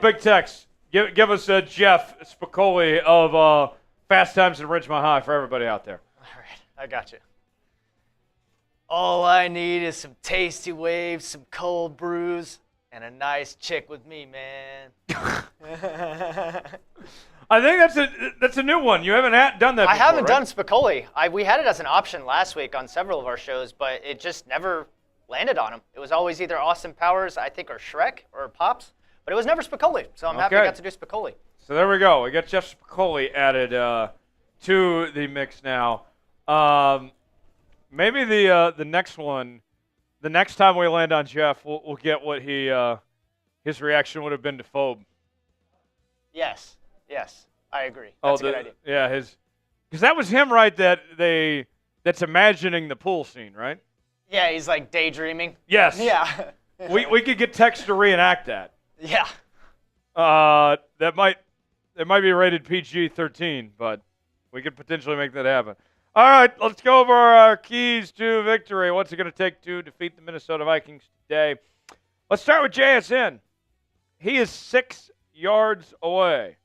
Speaker 1: Big Tex, give us Jeff Spicoli of Fast Times at Ridgemont High for everybody out there.
Speaker 2: All right, I got you. All I need is some tasty waves, some cold brews, and a nice chick with me, man.
Speaker 1: I think that's a new one. You haven't done that before,
Speaker 2: I haven't
Speaker 1: right?
Speaker 2: done Spicoli. We had it as an option last week on several of our shows, but it just never landed on him. It was always either Austin Powers, I think, or Shrek, or Pops, but it was never Spicoli, so I'm happy I got to do Spicoli.
Speaker 1: So there we go. We got Jeff Spicoli added to the mix now. Maybe the next one, the next time we land on Jeff, we'll get what his reaction would have been to Phobe.
Speaker 2: Yes, I agree. That's a good idea.
Speaker 1: Yeah, because that was him, right? That's imagining the pool scene, right?
Speaker 2: Yeah, he's like daydreaming.
Speaker 1: Yes.
Speaker 2: Yeah.
Speaker 1: we could get Tex to reenact that.
Speaker 2: Yeah.
Speaker 1: That might be rated PG-13, but we could potentially make that happen. All right, let's go over our keys to victory. What's it going to take to defeat the Minnesota Vikings today? Let's start with JSN. He is 6 yards away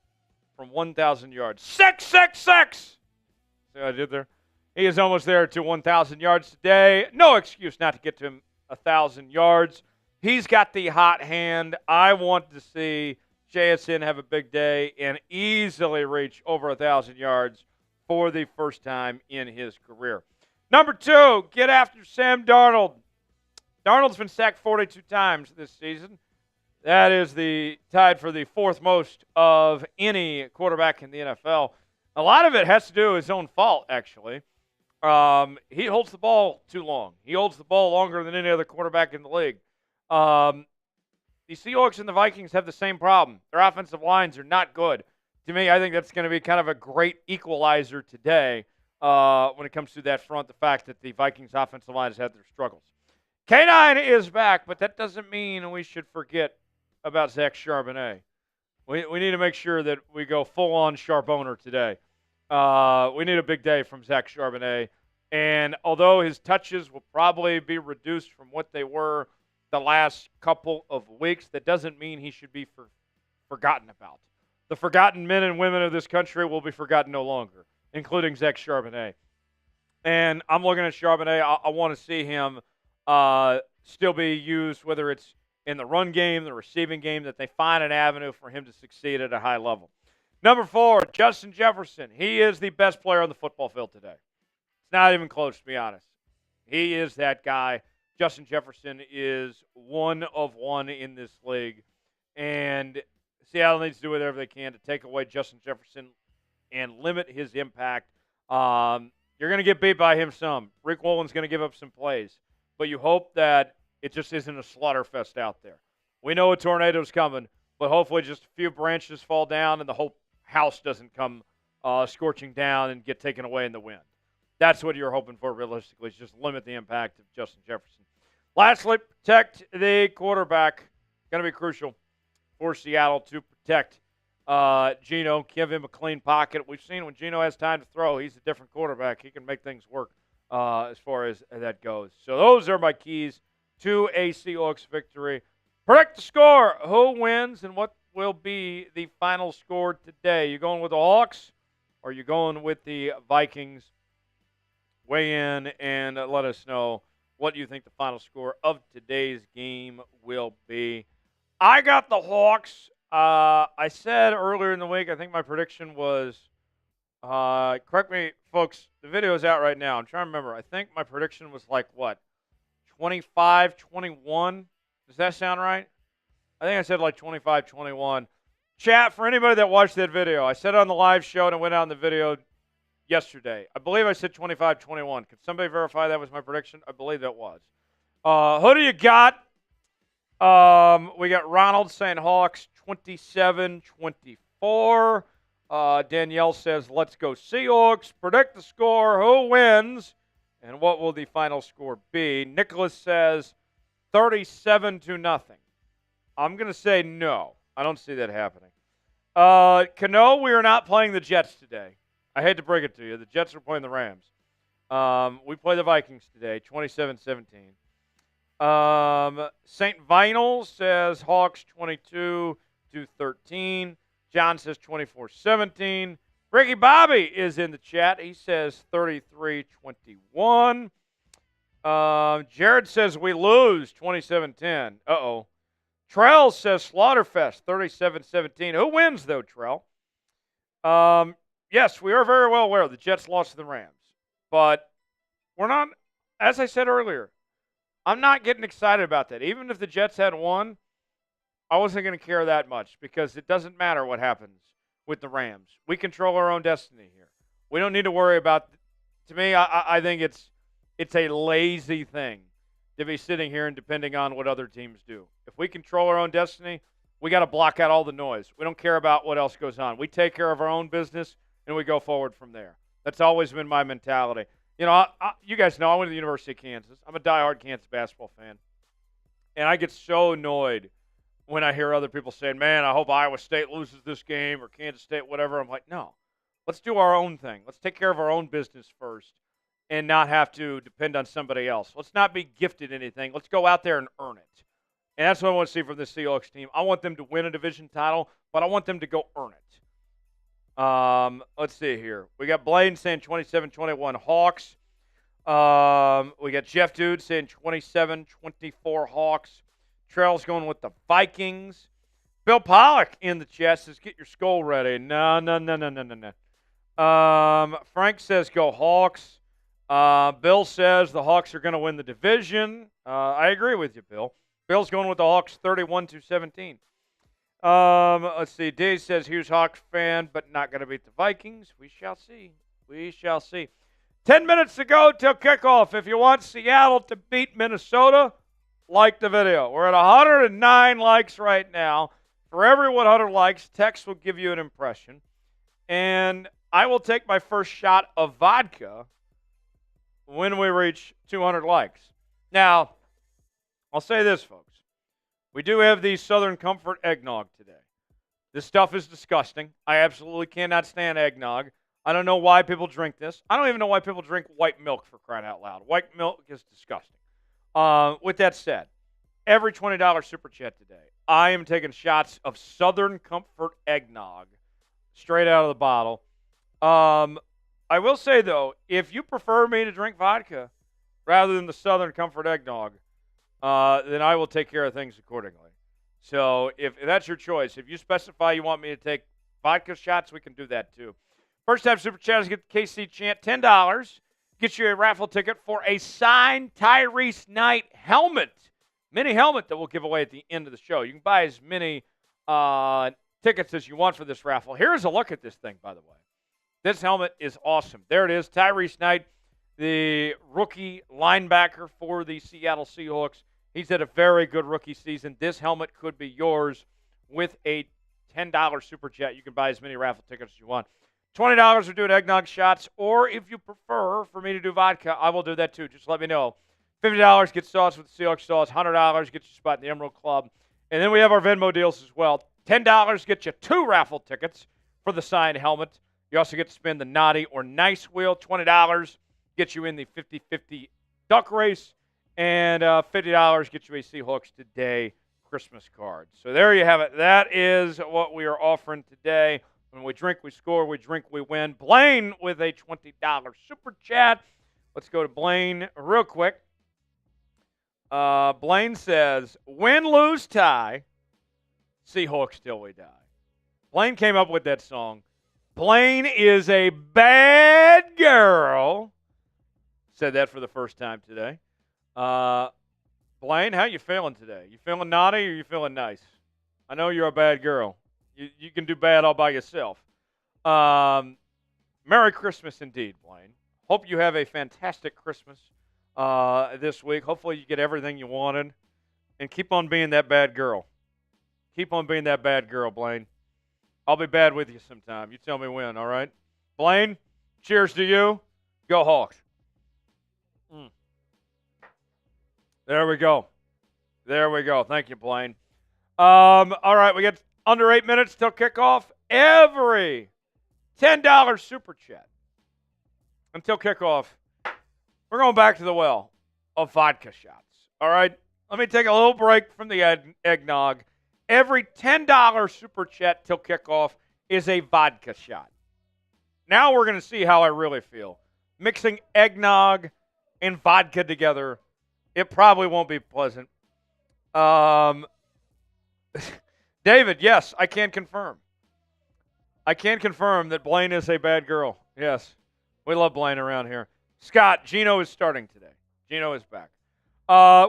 Speaker 1: from 1,000 yards. 666! See what I did there? He is almost there to 1,000 yards today. No excuse not to get to him 1,000 yards. He's got the hot hand. I want to see JSN have a big day and easily reach over 1,000 yards for the first time in his career. Number 2, get after Sam Darnold. Darnold's been sacked 42 times this season. That is tied for the 4th most of any quarterback in the NFL. A lot of it has to do with his own fault, actually. He holds the ball too long. He holds the ball longer than any other quarterback in the league. The Seahawks and the Vikings have the same problem. Their offensive lines are not good. To me, I think that's going to be kind of a great equalizer today when it comes to that front, the fact that the Vikings offensive line has had their struggles. K9 is back, but that doesn't mean we should forget about Zach Charbonnet. We need to make sure that we go full-on Charbonnet today. We need a big day from Zach Charbonnet. And although his touches will probably be reduced from what they were the last couple of weeks, that doesn't mean he should be forgotten about. The forgotten men and women of this country will be forgotten no longer, including Zach Charbonnet. And I'm looking at Charbonnet. I want to see him still be used, whether it's in the run game, the receiving game, that they find an avenue for him to succeed at a high level. Number 4, Justin Jefferson. He is the best player on the football field today. It's not even close, to be honest. He is that guy. Justin Jefferson is one of one in this league. And Seattle needs to do whatever they can to take away Justin Jefferson and limit his impact. You're going to get beat by him some. Rick Woolen's going to give up some plays. But you hope that it just isn't a slaughterfest out there. We know a tornado's coming, but hopefully just a few branches fall down and the whole house doesn't come scorching down and get taken away in the wind. That's what you're hoping for realistically, is just limit the impact of Justin Jefferson. Lastly, protect the quarterback. Going to be crucial for Seattle to protect Geno, give him a clean pocket. We've seen when Geno has time to throw, he's a different quarterback. He can make things work as far as that goes. So those are my keys to a Seahawks victory. Predict the score. Who wins and what will be the final score today? You going with the Hawks or you going with the Vikings? Weigh in and let us know what you think the final score of today's game will be. I got the Hawks. I said earlier in the week, I think my prediction was, correct me, folks, the video is out right now. I'm trying to remember. I think my prediction was like, what, 25-21? Does that sound right? I think I said like 25-21. Chat, for anybody that watched that video, I said it on the live show and it went out in the video yesterday. I believe I said 25-21. Can somebody verify that was my prediction? I believe that was. Who do you got? We got Ronald saying Hawks 27-24. Danielle says, let's go Seahawks. Predict the score. Who wins? And what will the final score be? Nicholas says 37-0. I'm going to say no. I don't see that happening. Cano, we are not playing the Jets today. I hate to break it to you. The Jets are playing the Rams. We play the Vikings today, 27-17. St. Vinyl says Hawks 22-13. John says 24-17. Ricky Bobby is in the chat. He says 33-21. Jared says we lose 27-10. Uh-oh. Trell says Slaughterfest 37-17. Who wins, though, Trell? Yes, we are very well aware the Jets lost to the Rams. But we're not, as I said earlier, I'm not getting excited about that. Even if the Jets had won, I wasn't going to care that much because it doesn't matter what happens with the Rams. We control our own destiny here. We don't need to worry about, to me, I think it's a lazy thing to be sitting here and depending on what other teams do. If we control our own destiny, we got to block out all the noise. We don't care about what else goes on. We take care of our own business, and we go forward from there. That's always been my mentality. You know, you guys know I went to the University of Kansas. I'm a diehard Kansas basketball fan. And I get so annoyed when I hear other people saying, man, I hope Iowa State loses this game or Kansas State, whatever. I'm like, no, let's do our own thing. Let's take care of our own business first and not have to depend on somebody else. Let's not be gifted anything. Let's go out there and earn it. And that's what I want to see from this Seahawks team. I want them to win a division title, but I want them to go earn it. Let's see here. We got Blaine saying 27-21 Hawks. We got Jeff Dude saying 27-24 Hawks. Trail's going with the Vikings. Bill Pollock in the chat says, get your skull ready. No. Frank says, go Hawks. Bill says the Hawks are going to win the division. I agree with you, Bill. Bill's going with the Hawks 31-17. Let's see. Dave says, here's Hawks fan, but not going to beat the Vikings. We shall see. 10 minutes to go till kickoff. If you want Seattle to beat Minnesota, like the video. We're at 109 likes right now. For every 100 likes, text will give you an impression. And I will take my first shot of vodka when we reach 200 likes. Now, I'll say this, folks. We do have the Southern Comfort eggnog today. This stuff is disgusting. I absolutely cannot stand eggnog. I don't know why people drink this. I don't even know why people drink white milk, for crying out loud. White milk is disgusting. With that said, every $20 Super Chat today, I am taking shots of Southern Comfort eggnog straight out of the bottle. I will say, though, if you prefer me to drink vodka rather than the Southern Comfort eggnog, then I will take care of things accordingly. So if that's your choice, if you specify you want me to take vodka shots, we can do that too. First time Super Chatters get the KC chant, $10. Get you a raffle ticket for a signed Tyrice Knight helmet. Mini helmet that we'll give away at the end of the show. You can buy as many tickets as you want for this raffle. Here's a look at this thing, by the way. This helmet is awesome. There it is, Tyrice Knight, the rookie linebacker for the Seattle Seahawks. He's had a very good rookie season. This helmet could be yours with a $10 Super Chat. You can buy as many raffle tickets as you want. $20 we're doing eggnog shots, or if you prefer for me to do vodka, I will do that too. Just let me know. $50 gets sauce with the Seahawks sauce. $100 gets you a spot in the Emerald Club. And then we have our Venmo deals as well. $10 gets you 2 raffle tickets for the signed helmet. You also get to spin the naughty or nice wheel. $20 gets you in the 50-50 duck race. And $50 gets you a Seahawks Today Christmas card. So there you have it. That is what we are offering today. When we drink, we score. We drink, we win. Blaine with a $20 Super Chat. Let's go to Blaine real quick. Blaine says, win, lose, tie, Seahawks till we die. Blaine came up with that song. Blaine is a bad girl. Said that for the first time today. Blaine, how you feeling today? You feeling naughty or you feeling nice? I know you're a bad girl. You can do bad all by yourself. Merry Christmas indeed, Blaine. Hope you have a fantastic Christmas this week. Hopefully you get everything you wanted. And keep on being that bad girl. Keep on being that bad girl, Blaine. I'll be bad with you sometime. You tell me when, all right? Blaine, cheers to you. Go Hawks. There we go. There we go. Thank you, Blaine. All right, we got under 8 minutes till kickoff. Every $10 Super Chat until kickoff, we're going back to the well of vodka shots. All right? Let me take a little break from the eggnog. Every $10 Super Chat till kickoff is a vodka shot. Now we're going to see how I really feel. Mixing eggnog and vodka together, it probably won't be pleasant. David, yes, I can confirm. I can confirm that Blaine is a bad girl. Yes, we love Blaine around here. Scott, Geno is starting today. Geno is back.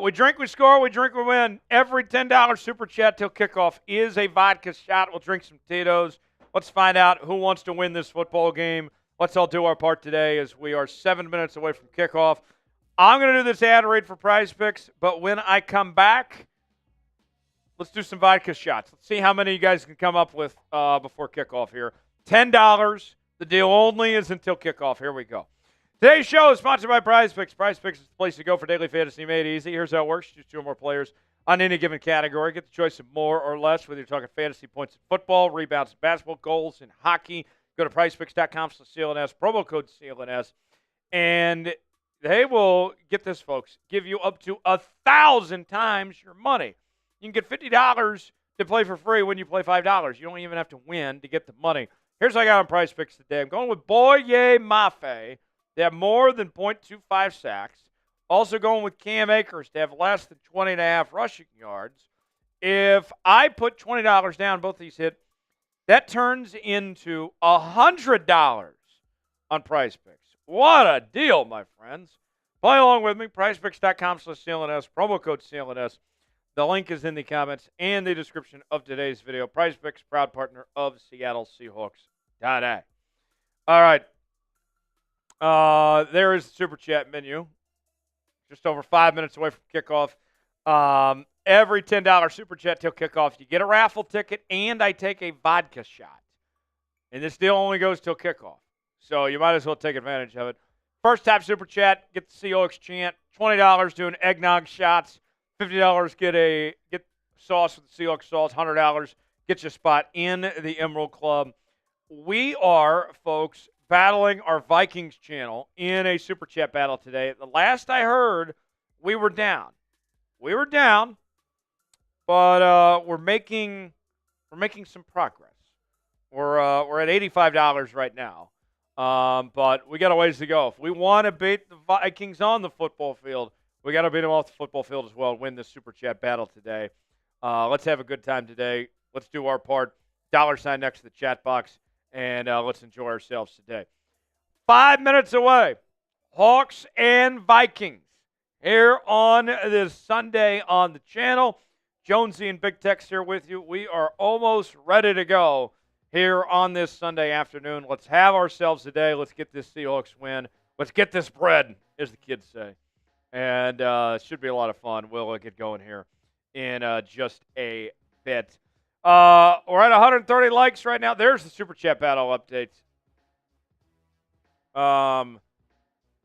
Speaker 1: We drink, we score, we drink, we win. Every $10 Super Chat till kickoff is a vodka shot. We'll drink some Tito's. Let's find out who wants to win this football game. Let's all do our part today as we are 7 minutes away from kickoff. I'm going to do this ad read for Prize Picks, but when I come back, let's do some vodka shots. Let's see how many you guys can come up with before kickoff here. $10. The deal only is until kickoff. Here we go. Today's show is sponsored by Prize Picks. Prize Picks is the place to go for daily fantasy made easy. Here's how it works. Choose 2 or more players on any given category. Get the choice of more or less, whether you're talking fantasy points in football, rebounds in basketball, goals in hockey. Go to prizepicks.com/CLNS, promo code CLNS, and they will, get this, folks, give you up to 1,000 times your money. You can get $50 to play for free when you play $5. You don't even have to win to get the money. Here's what I got on Prize Picks today. I'm going with Boye Mafe. They have more than .25 sacks. Also going with Cam Akers. They have less than 20.5 rushing yards. If I put $20 down, both these hit, that turns into $100 on Prize Picks. What a deal, my friends. Play along with me. PrizePicks.com/CLNS, promo code CLNS. The link is in the comments and the description of today's video. Prize Picks, proud partner of Seattle Seahawks today. All right. There is the Super Chat menu. Just over 5 minutes away from kickoff. Every $10 Super Chat till kickoff, you get a raffle ticket, and I take a vodka shot. And this deal only goes till kickoff. So you might as well take advantage of it. First time Super Chat, get the Seahawks chant. $20 doing eggnog shots. $50 get sauce with the Seahawks sauce, $100. Get you a spot in the Emerald Club. We are, folks, battling our Vikings channel in a Super Chat battle today. The last I heard, we were down. But we're making some progress. We're at $85 right now. But we got a ways to go. If we want to beat the Vikings on the football field, we got to beat them off the football field as well and win this Super Chat battle today. Let's have a good time today. Let's do our part. $sign next to the chat box, and let's enjoy ourselves today. 5 minutes away, Hawks and Vikings here on this Sunday on the channel. Jonesy and Big Tex here with you. We are almost ready to go here on this Sunday afternoon. Let's have ourselves a day. Let's get this Seahawks win. Let's get this bread, as the kids say. And it should be a lot of fun. We'll get going here in just a bit. We're at 130 likes right now. There's the Super Chat battle updates.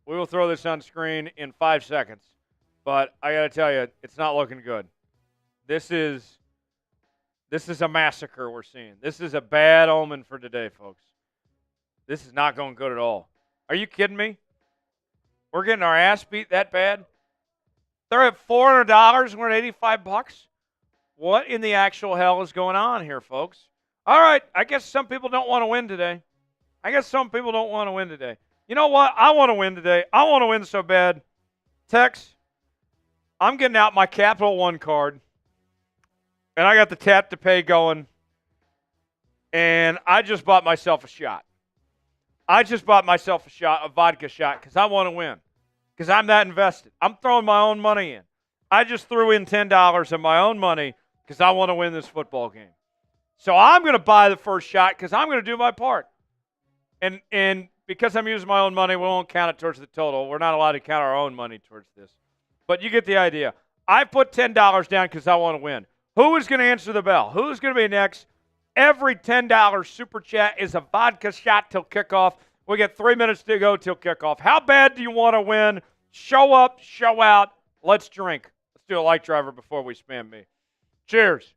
Speaker 1: We will throw this on screen in 5 seconds. But I got to tell you, it's not looking good. This is a massacre we're seeing. This is a bad omen for today, folks. This is not going good at all. Are you kidding me? We're getting our ass beat that bad? They're at $400. We're at $85. What in the actual hell is going on here, folks? All right, I guess some people don't want to win today. You know what? I want to win today. I want to win so bad. Tex, I'm getting out my Capital One card. And I got the tap to pay going. And I just bought myself a shot. A vodka shot, because I want to win. Because I'm that invested. I'm throwing my own money in. I just threw in $10 of my own money because I want to win this football game. So I'm going to buy the first shot because I'm going to do my part. And because I'm using my own money, we won't count it towards the total. We're not allowed to count our own money towards this. But you get the idea. I put $10 down because I want to win. Who is going to answer the bell? Who's going to be next? Every $10 Super Chat is a vodka shot till kickoff. We got 3 minutes to go till kickoff. How bad do you want to win? Show up, show out. Let's drink. Let's do a light driver before we spam me. Cheers.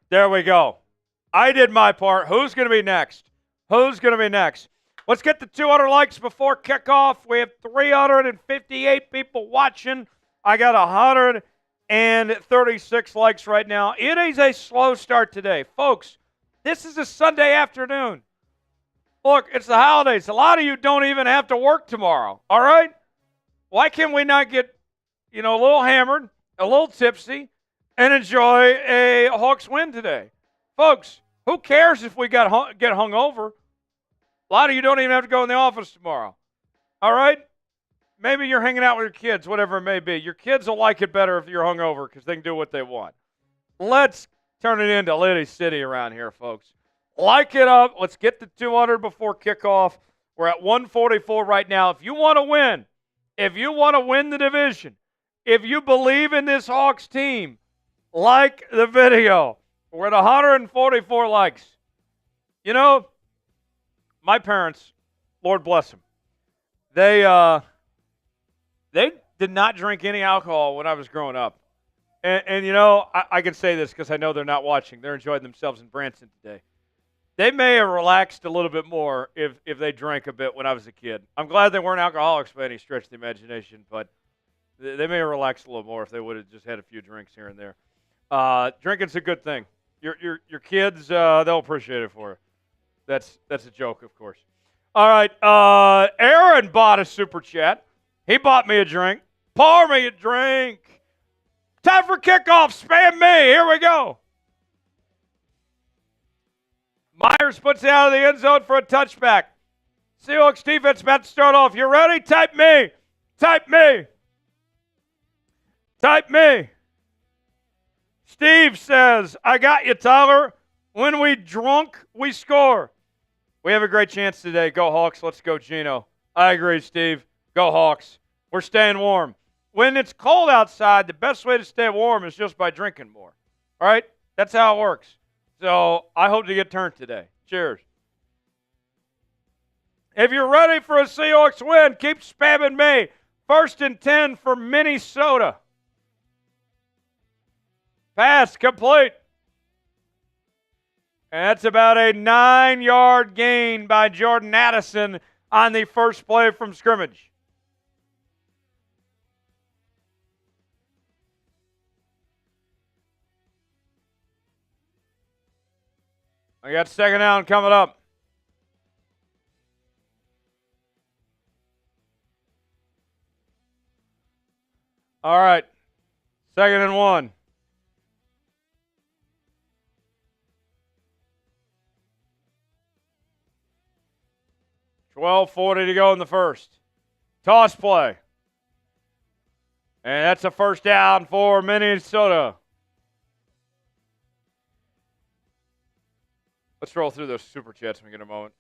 Speaker 1: There we go. I did my part. Who's going to be next? Let's get the 200 likes before kickoff. We have 358 people watching. I got 136 likes right now. It is a slow start today. Folks, this is a Sunday afternoon. Look, it's the holidays. A lot of you don't even have to work tomorrow, all right? Why can't we not get, a little hammered, a little tipsy, and enjoy a Hawks win today? Folks, who cares if we get hungover? A lot of you don't even have to go in the office tomorrow, all right? Maybe you're hanging out with your kids, whatever it may be. Your kids will like it better if you're hungover because they can do what they want. Let's turn it into Liddy City around here, folks. Like it up. Let's get to 200 before kickoff. We're at 144 right now. If you want to win the division, if you believe in this Hawks team, like the video. We're at 144 likes. My parents, Lord bless them, they did not drink any alcohol when I was growing up. And I can say this because I know they're not watching. They're enjoying themselves in Branson today. They may have relaxed a little bit more if they drank a bit when I was a kid. I'm glad they weren't alcoholics by any stretch of the imagination, but they may have relaxed a little more if they would have just had a few drinks here and there. Drinking's a good thing. Your kids, they'll appreciate it for you. That's a joke, of course. All right, Aaron bought a Super Chat. He bought me a drink. Pour me a drink. Time for kickoff. Spam me. Here we go. Myers puts it out of the end zone for a touchback. Seahawks defense about to start off. You ready? Type me. Steve says, I got you, Tyler. When we drunk, we score. We have a great chance today. Go Hawks. Let's go, Geno. I agree, Steve. Go Hawks. We're staying warm. When it's cold outside, the best way to stay warm is just by drinking more. All right? That's how it works. So I hope to get turned today. Cheers. If you're ready for a Seahawks win, keep spamming me. 1st and 10 for Minnesota. Pass complete. And that's about a 9-yard gain by Jordan Addison on the first play from scrimmage. I got second down coming up. All right. 2nd and 1. $12:40 to go in the first. Toss play. And that's a first down for Minnesota. Let's roll through those super chats when we get a moment.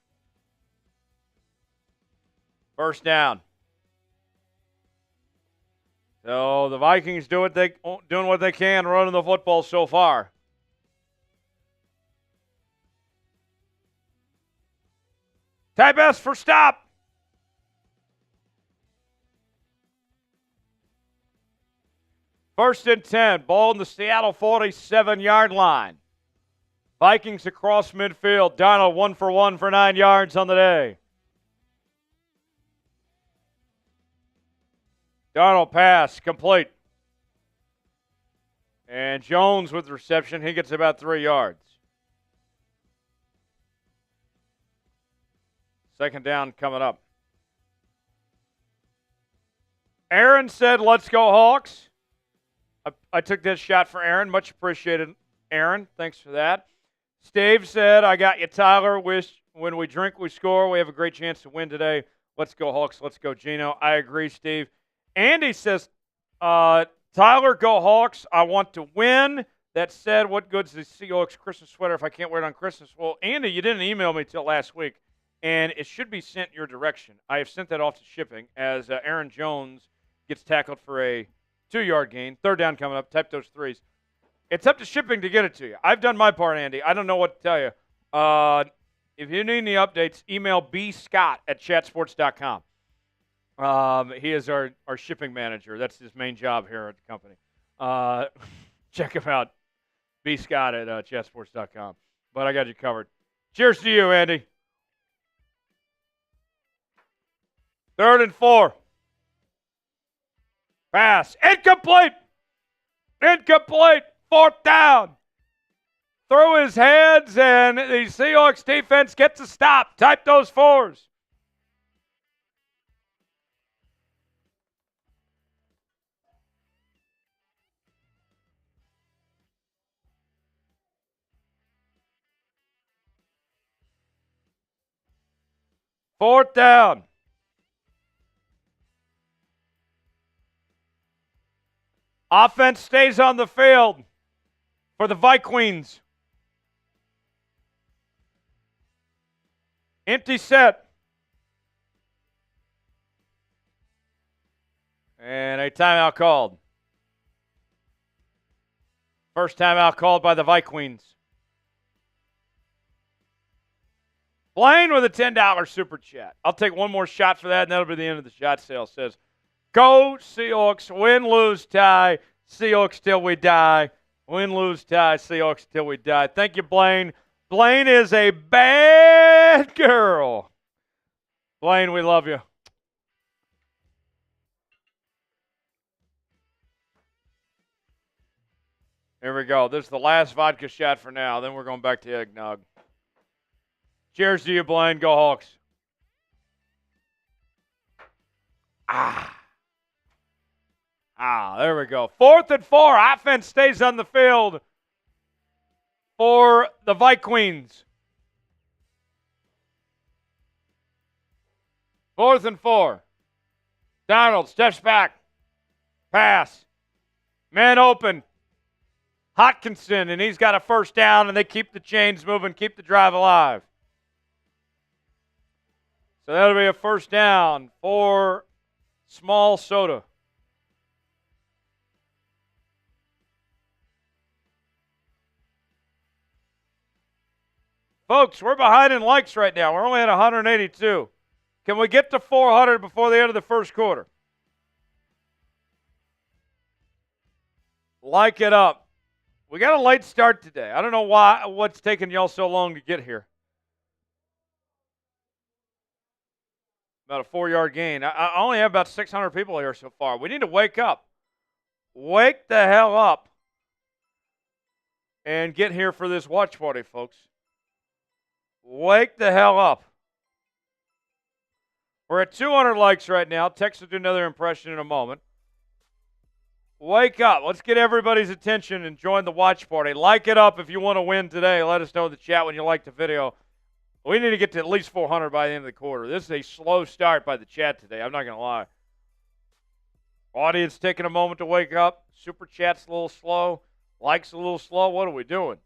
Speaker 1: First down. So the Vikings doing what they can running the football so far. Type S for stop. First and 10. Ball in the Seattle 47-yard line. Vikings across midfield. Darnold 1 for 1 for 9 yards on the day. Darnold pass complete. And Jones with the reception. He gets about 3 yards. Second down coming up. Aaron said, "Let's go Hawks." I took this shot for Aaron. Much appreciated, Aaron. Thanks for that. Steve said, "I got you, Tyler. Wish when we drink, we score. We have a great chance to win today. Let's go Hawks. Let's go Geno." I agree, Steve. Andy says, "Tyler, go Hawks. I want to win." That said, what good's the Seahawks Christmas sweater if I can't wear it on Christmas? Well, Andy, you didn't email me till last week, and it should be sent your direction. I have sent that off to shipping as Aaron Jones gets tackled for a 2-yard gain. Third down coming up. Type those threes. It's up to shipping to get it to you. I've done my part, Andy. I don't know what to tell you. If you need any updates, email bscott@chatsports.com. He is our shipping manager. That's his main job here at the company. Check him out, bscott@chatsports.com. But I got you covered. Cheers to you, Andy. 3rd and 4. Pass. Incomplete. Incomplete. 4th down. Through his heads, and the Seahawks defense gets a stop. Type those 4s. Fourth down. Offense stays on the field for the Vikings. Empty set. And a timeout called. First timeout called by the Vikings. Blaine with a $10 super chat. I'll take one more shot for that, and that'll be the end of the shot sale. Says, "Go Seahawks, win, lose, tie, Seahawks till we die. Win, lose, tie, Seahawks till we die." Thank you, Blaine. Blaine is a bad girl. Blaine, we love you. Here we go. This is the last vodka shot for now. Then we're going back to eggnog. Cheers to you, Blaine. Go Hawks. There we go. 4th and 4. Offense stays on the field for the Vikings. 4th and 4. Darnold steps back. Pass. Man open. Hodkinson, and he's got a first down, and they keep the chains moving, keep the drive alive. So that'll be a first down for Small Soda. Folks, we're behind in likes right now. We're only at 182. Can we get to 400 before the end of the first quarter? Like it up. We got a late start today. I don't know what's taking y'all so long to get here. About a 4-yard gain. I only have about 600 people here so far. We need to wake up. Wake the hell up and get here for this watch party, folks. Wake the hell up. We're at 200 likes right now. Text will do another impression in a moment. Wake up. Let's get everybody's attention and join the watch party. Like it up if you want to win today. Let us know in the chat when you like the video. We need to get to at least 400 by the end of the quarter. This is a slow start by the chat today. I'm not going to lie. Audience taking a moment to wake up. Super chat's a little slow. Likes a little slow. What are we doing?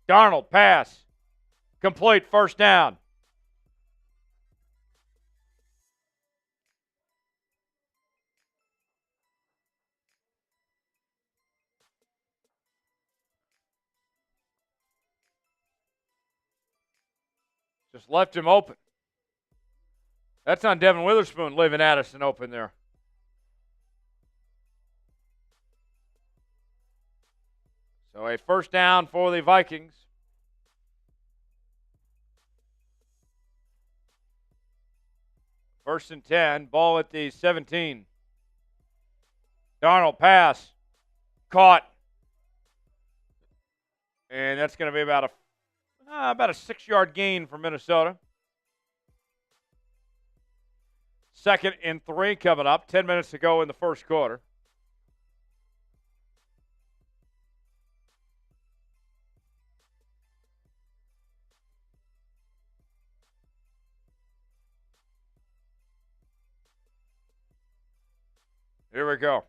Speaker 1: Darnold, pass. Complete, first down. Just left him open. That's on Devon Witherspoon leaving Addison open there. So a first down for the Vikings. First and 10. Ball at the 17. Darnold pass. Caught. And that's going to be about a 6-yard gain for Minnesota. Second and 3 coming up. 10 minutes to go in the first quarter. Here we go.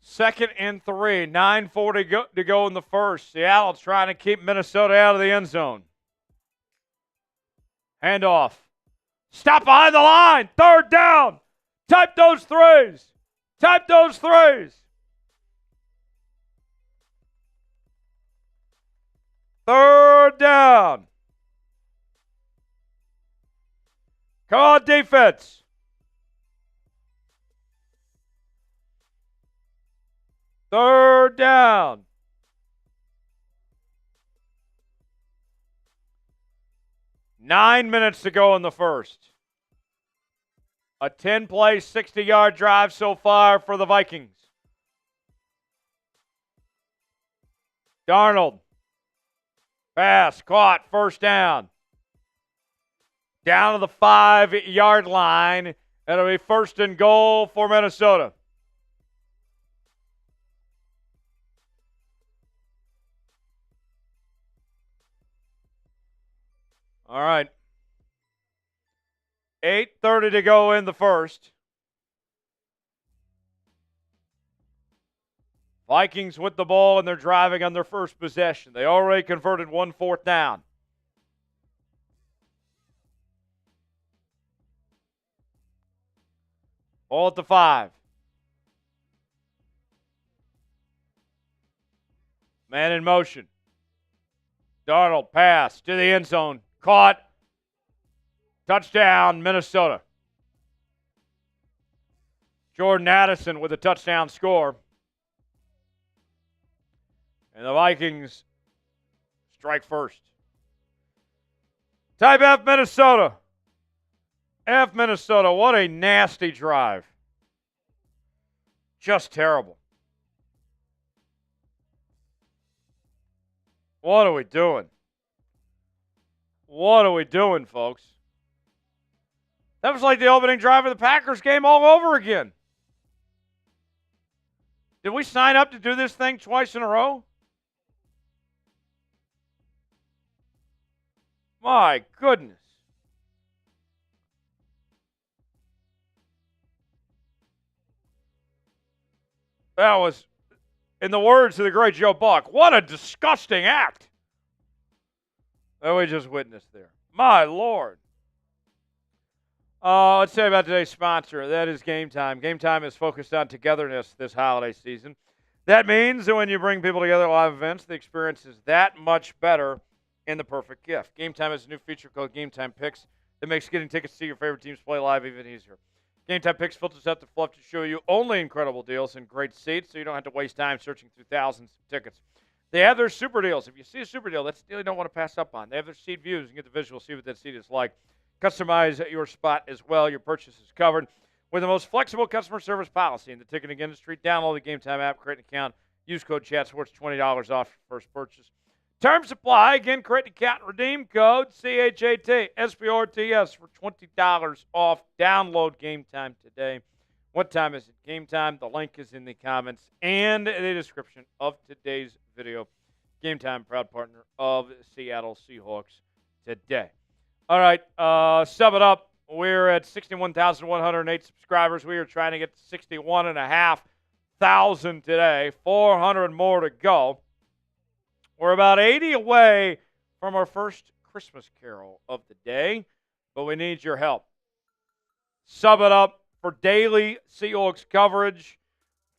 Speaker 1: Second and 3, 9:40 to go in the first. Seattle trying to keep Minnesota out of the end zone. Handoff. Stop behind the line. Third down. Type those threes. Type those threes. Third down. Come on, defense. Third down. Nine minutes to go in the first. A 10-play, 60-yard drive so far for the Vikings. Darnold. Pass, caught, first down. Down to the 5-yard line. It'll be first and goal for Minnesota. All right. 8:30 to go in the first. Vikings with the ball, and they're driving on their first possession. They already converted 1 fourth down. Ball at the 5. Man in motion. Darnold pass to the end zone. Caught. Touchdown, Minnesota. Jordan Addison with a touchdown score. And the Vikings strike first. Type F, Minnesota. F, Minnesota. What a nasty drive. Just terrible. What are we doing? What are we doing, folks? That was like the opening drive of the Packers game all over again. Did we sign up to do this thing twice in a row? My goodness. That was, in the words of the great Joe Buck, what a disgusting act that we just witnessed there. My Lord. Let's say about today's sponsor. That is Game Time. Game Time is focused on togetherness this holiday season. That means that when you bring people together at live events, the experience is that much better and the perfect gift. Game Time has a new feature called Game Time Picks that makes getting tickets to your favorite teams play live even easier. Game Time Picks filters out the fluff to show you only incredible deals and great seats, so you don't have to waste time searching through thousands of tickets. They have their super deals. If you see a super deal, that's a deal you don't want to pass up on. They have their seat views. You get the visual, see what that seat is like. Customize your spot as well. Your purchase is covered with the most flexible customer service policy in the ticketing industry. Download the Game Time app, create an account, use code CHATSPORTS, $20 off your first purchase. Terms apply. Again, create an account and redeem code CHATSPORTS for $20 off. Download Game Time today. What time is it? Game Time. The link is in the comments and the description of today's video. Game Time, proud partner of Seattle Seahawks today. All right, sum it up. We're at 61,108 subscribers. We are trying to get to 61,500 today. 400 more to go. We're about 80 away from our first Christmas carol of the day, but we need your help. Sub it up for daily Seahawks coverage,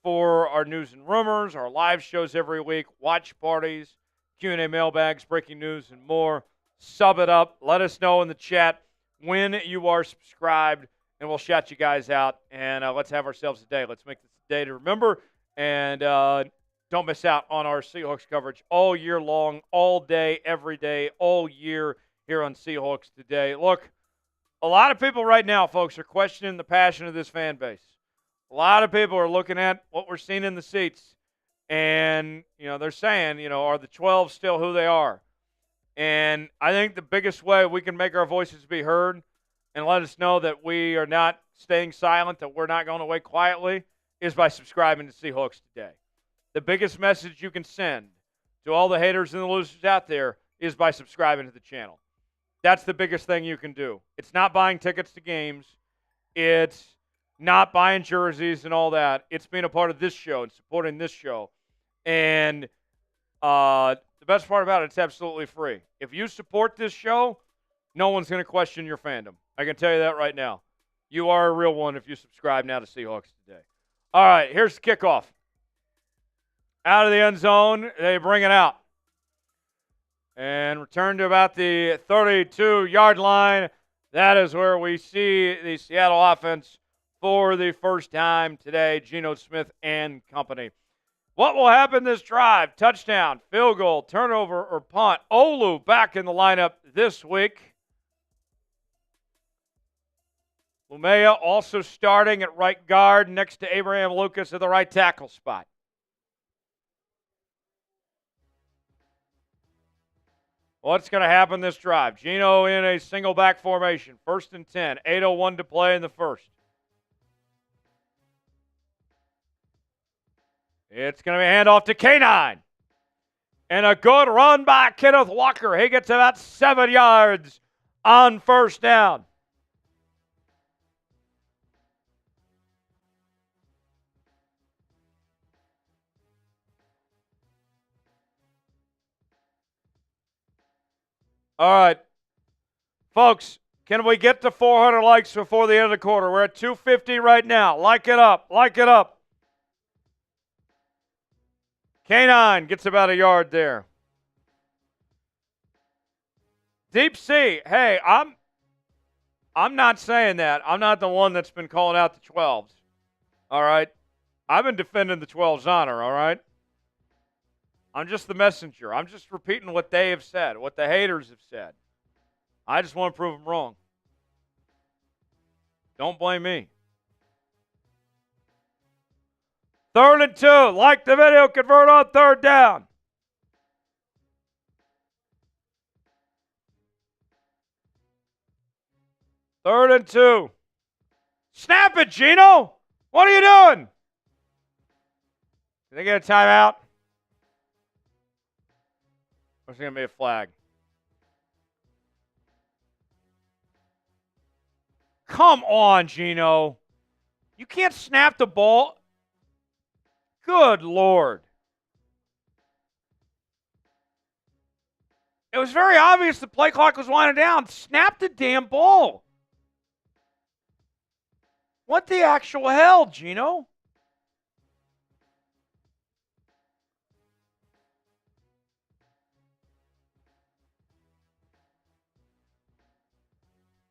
Speaker 1: for our news and rumors, our live shows every week, watch parties, Q&A mailbags, breaking news, and more. Sub it up. Let us know in the chat when you are subscribed, and we'll shout you guys out. And let's have ourselves a day. Let's make this a day to remember. And don't miss out on our Seahawks coverage all year long, all day, every day, all year here on Seahawks Today. Look, a lot of people right now, folks, are questioning the passion of this fan base. A lot of people are looking at what we're seeing in the seats, and, they're saying, are the 12 still who they are? And I think the biggest way we can make our voices be heard and let us know that we are not staying silent, that we're not going away quietly, is by subscribing to Seahawks Today. The biggest message you can send to all the haters and the losers out there is by subscribing to the channel. That's the biggest thing you can do. It's not buying tickets to games. It's not buying jerseys and all that. It's being a part of this show and supporting this show. And the best part about it, it's absolutely free. If you support this show, no one's going to question your fandom. I can tell you that right now. You are a real one if you subscribe now to Seahawks Today. All right, here's the kickoff. Out of the end zone, they bring it out. And return to about the 32-yard line. That is where we see the Seattle offense for the first time today. Geno Smith and company. What will happen this drive? Touchdown, field goal, turnover, or punt? Olu back in the lineup this week. Lumea also starting at right guard next to Abraham Lucas at the right tackle spot. What's going to happen this drive? Geno in a single back formation. 1st and 10. 8:01 to play in the first. It's going to be a handoff to K9. And a good run by Kenneth Walker. He gets about 7 yards on first down. All right. Folks, can we get to 400 likes before the end of the quarter? We're at 250 right now. Like it up. Like it up. K9 gets about a yard there. Deep C. Hey, I'm not saying that. I'm not the one that's been calling out the 12s. All right? I've been defending the 12's honor, all right? I'm just the messenger. I'm just repeating what they have said, what the haters have said. I just want to prove them wrong. Don't blame me. 3rd and 2. Like the video, convert on 3rd down. Third and 2. Snap it, Geno. What are you doing? Did they get a timeout? Or is it going to be a flag? Come on, Geno. You can't snap the ball. Good Lord. It was very obvious the play clock was winding down. Snap the damn ball. What the actual hell, Geno?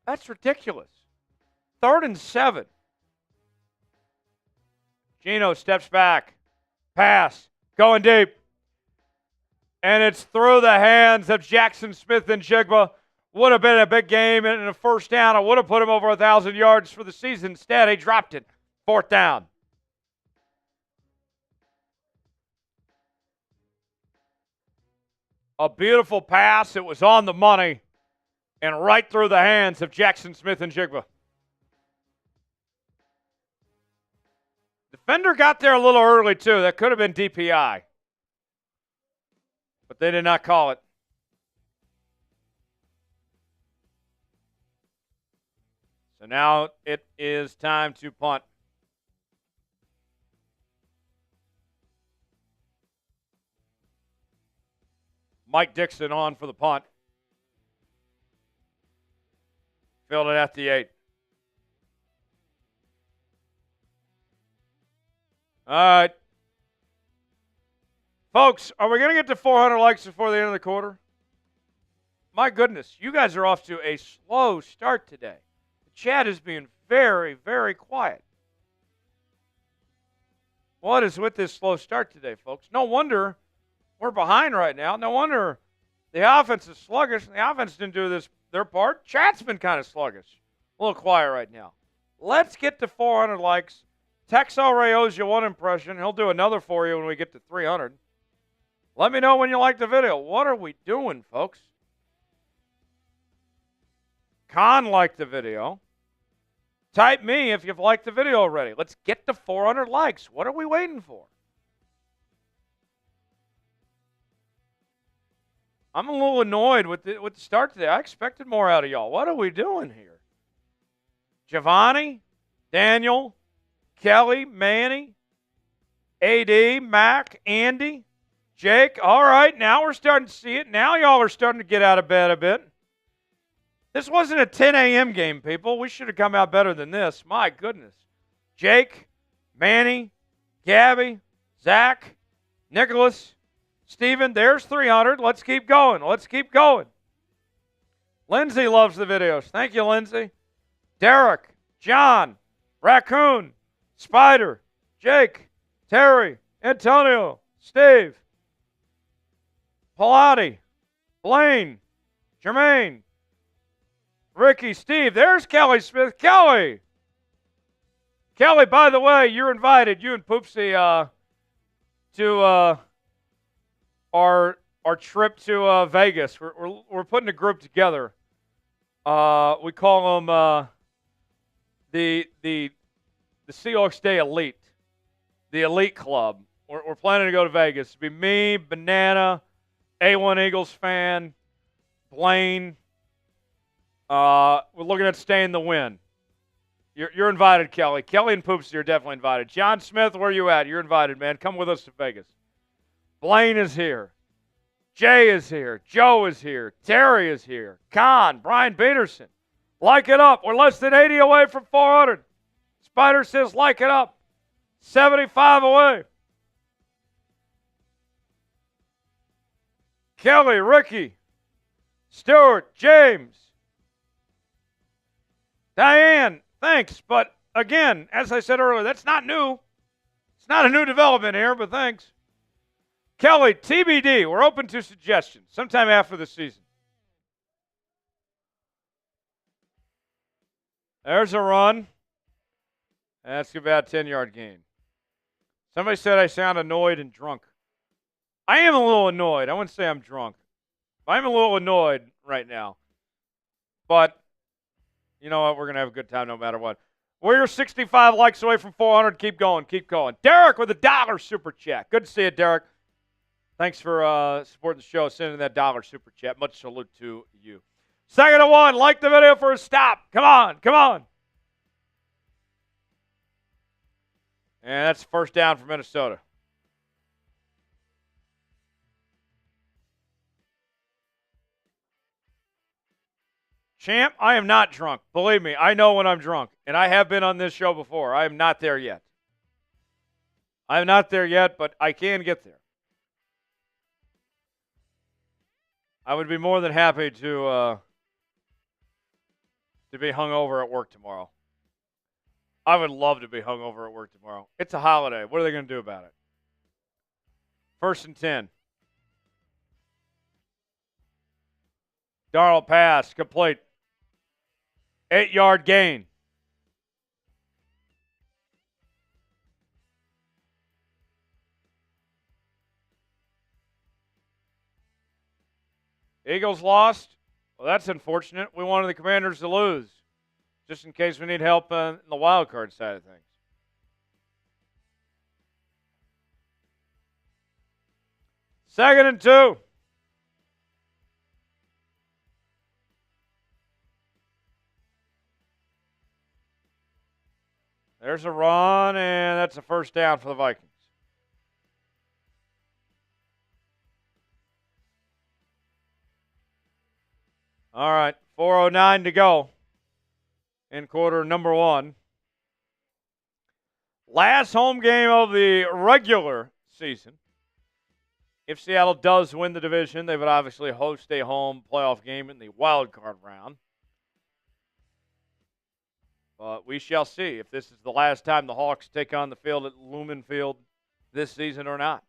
Speaker 1: That's ridiculous. 3rd and 7. Geno steps back. Pass. Going deep. And it's through the hands of Jaxon Smith-Njigba. Would have been a big game and a first down. I would have put him over 1,000 yards for the season. Instead, he dropped it. Fourth down. A beautiful pass. It was on the money and right through the hands of Jaxon Smith-Njigba. Defender got there a little early, too. That could have been DPI. But they did not call it. So now it is time to punt. Mike Dixon on for the punt. Filled it at the 8. All right. Folks, are we going to get to 400 likes before the end of the quarter? My goodness, you guys are off to a slow start today. The chat is being very, very quiet. What is with this slow start today, folks? No wonder we're behind right now. No wonder the offense is sluggish. The offense didn't do their part. Chat's been kind of sluggish. A little quiet right now. Let's get to 400 likes. Tex already owes you one impression. He'll do another for you when we get to 300. Let me know when you like the video. What are we doing, folks? Con liked the video. Type me if you've liked the video already. Let's get to 400 likes. What are we waiting for? I'm a little annoyed with the start today. I expected more out of y'all. What are we doing here? Giovanni, Daniel, Kelly, Manny, AD, Mac, Andy, Jake. All right, now we're starting to see it. Now y'all are starting to get out of bed a bit. This wasn't a 10 a.m. game, people. We should have come out better than this. My goodness. Jake, Manny, Gabby, Zach, Nicholas, Steven, there's 300. Let's keep going. Let's keep going. Lindsay loves the videos. Thank you, Lindsay. Derek, John, Raccoon, Spider, Jake, Terry, Antonio, Steve, Pilati, Blaine, Jermaine, Ricky, Steve. There's Kelly Smith. Kelly, by the way, you're invited, you and Poopsie, to our trip to Vegas. We're putting a group together. We call them the Seahawks Day Elite, the Elite Club. We're planning to go to Vegas. It'll be me, Banana, A1 Eagles fan, Blaine. We're looking at staying the win. You're invited, Kelly. Kelly and Poopsie are definitely invited. John Smith, where you at? You're invited, man. Come with us to Vegas. Blaine is here. Jay is here. Joe is here. Terry is here. Con, Brian Peterson. Like it up. We're less than 80 away from 400. Spider says like it up. 75 away. Kelly, Ricky, Stuart, James, Diane, thanks. But again, as I said earlier, that's not new. It's not a new development here, but thanks. Kelly, TBD. We're open to suggestions sometime after the season. There's a run. That's about a 10-yard gain. Somebody said I sound annoyed and drunk. I am a little annoyed. I wouldn't say I'm drunk. I'm a little annoyed right now. But you know what? We're going to have a good time no matter what. We're 65 likes away from 400. Keep going. Keep going. Derek with $1 super chat. Good to see you, Derek. Thanks for supporting the show, sending that $1 super chat. Much salute to you. 2nd and 1. Like the video for a stop. Come on. Come on. And that's first down for Minnesota. Champ, I am not drunk. Believe me, I know when I'm drunk. And I have been on this show before. I am not there yet. I'm not there yet, but I can get there. I would be more than happy to be hungover at work tomorrow. I would love to be hungover at work tomorrow. It's a holiday. What are they going to do about it? 1st and 10. Darnold pass, complete. 8-yard gain. Eagles lost. Well, that's unfortunate. We wanted the Commanders to lose, just in case we need help on the wild card side of things. Second and 2. There's a run, and that's a first down for the Vikings. All right, 4:09 to go in quarter number 1. Last home game of the regular season. If Seattle does win the division, they would obviously host a home playoff game in the wild card round. But we shall see if this is the last time the Hawks take on the field at Lumen Field this season or not.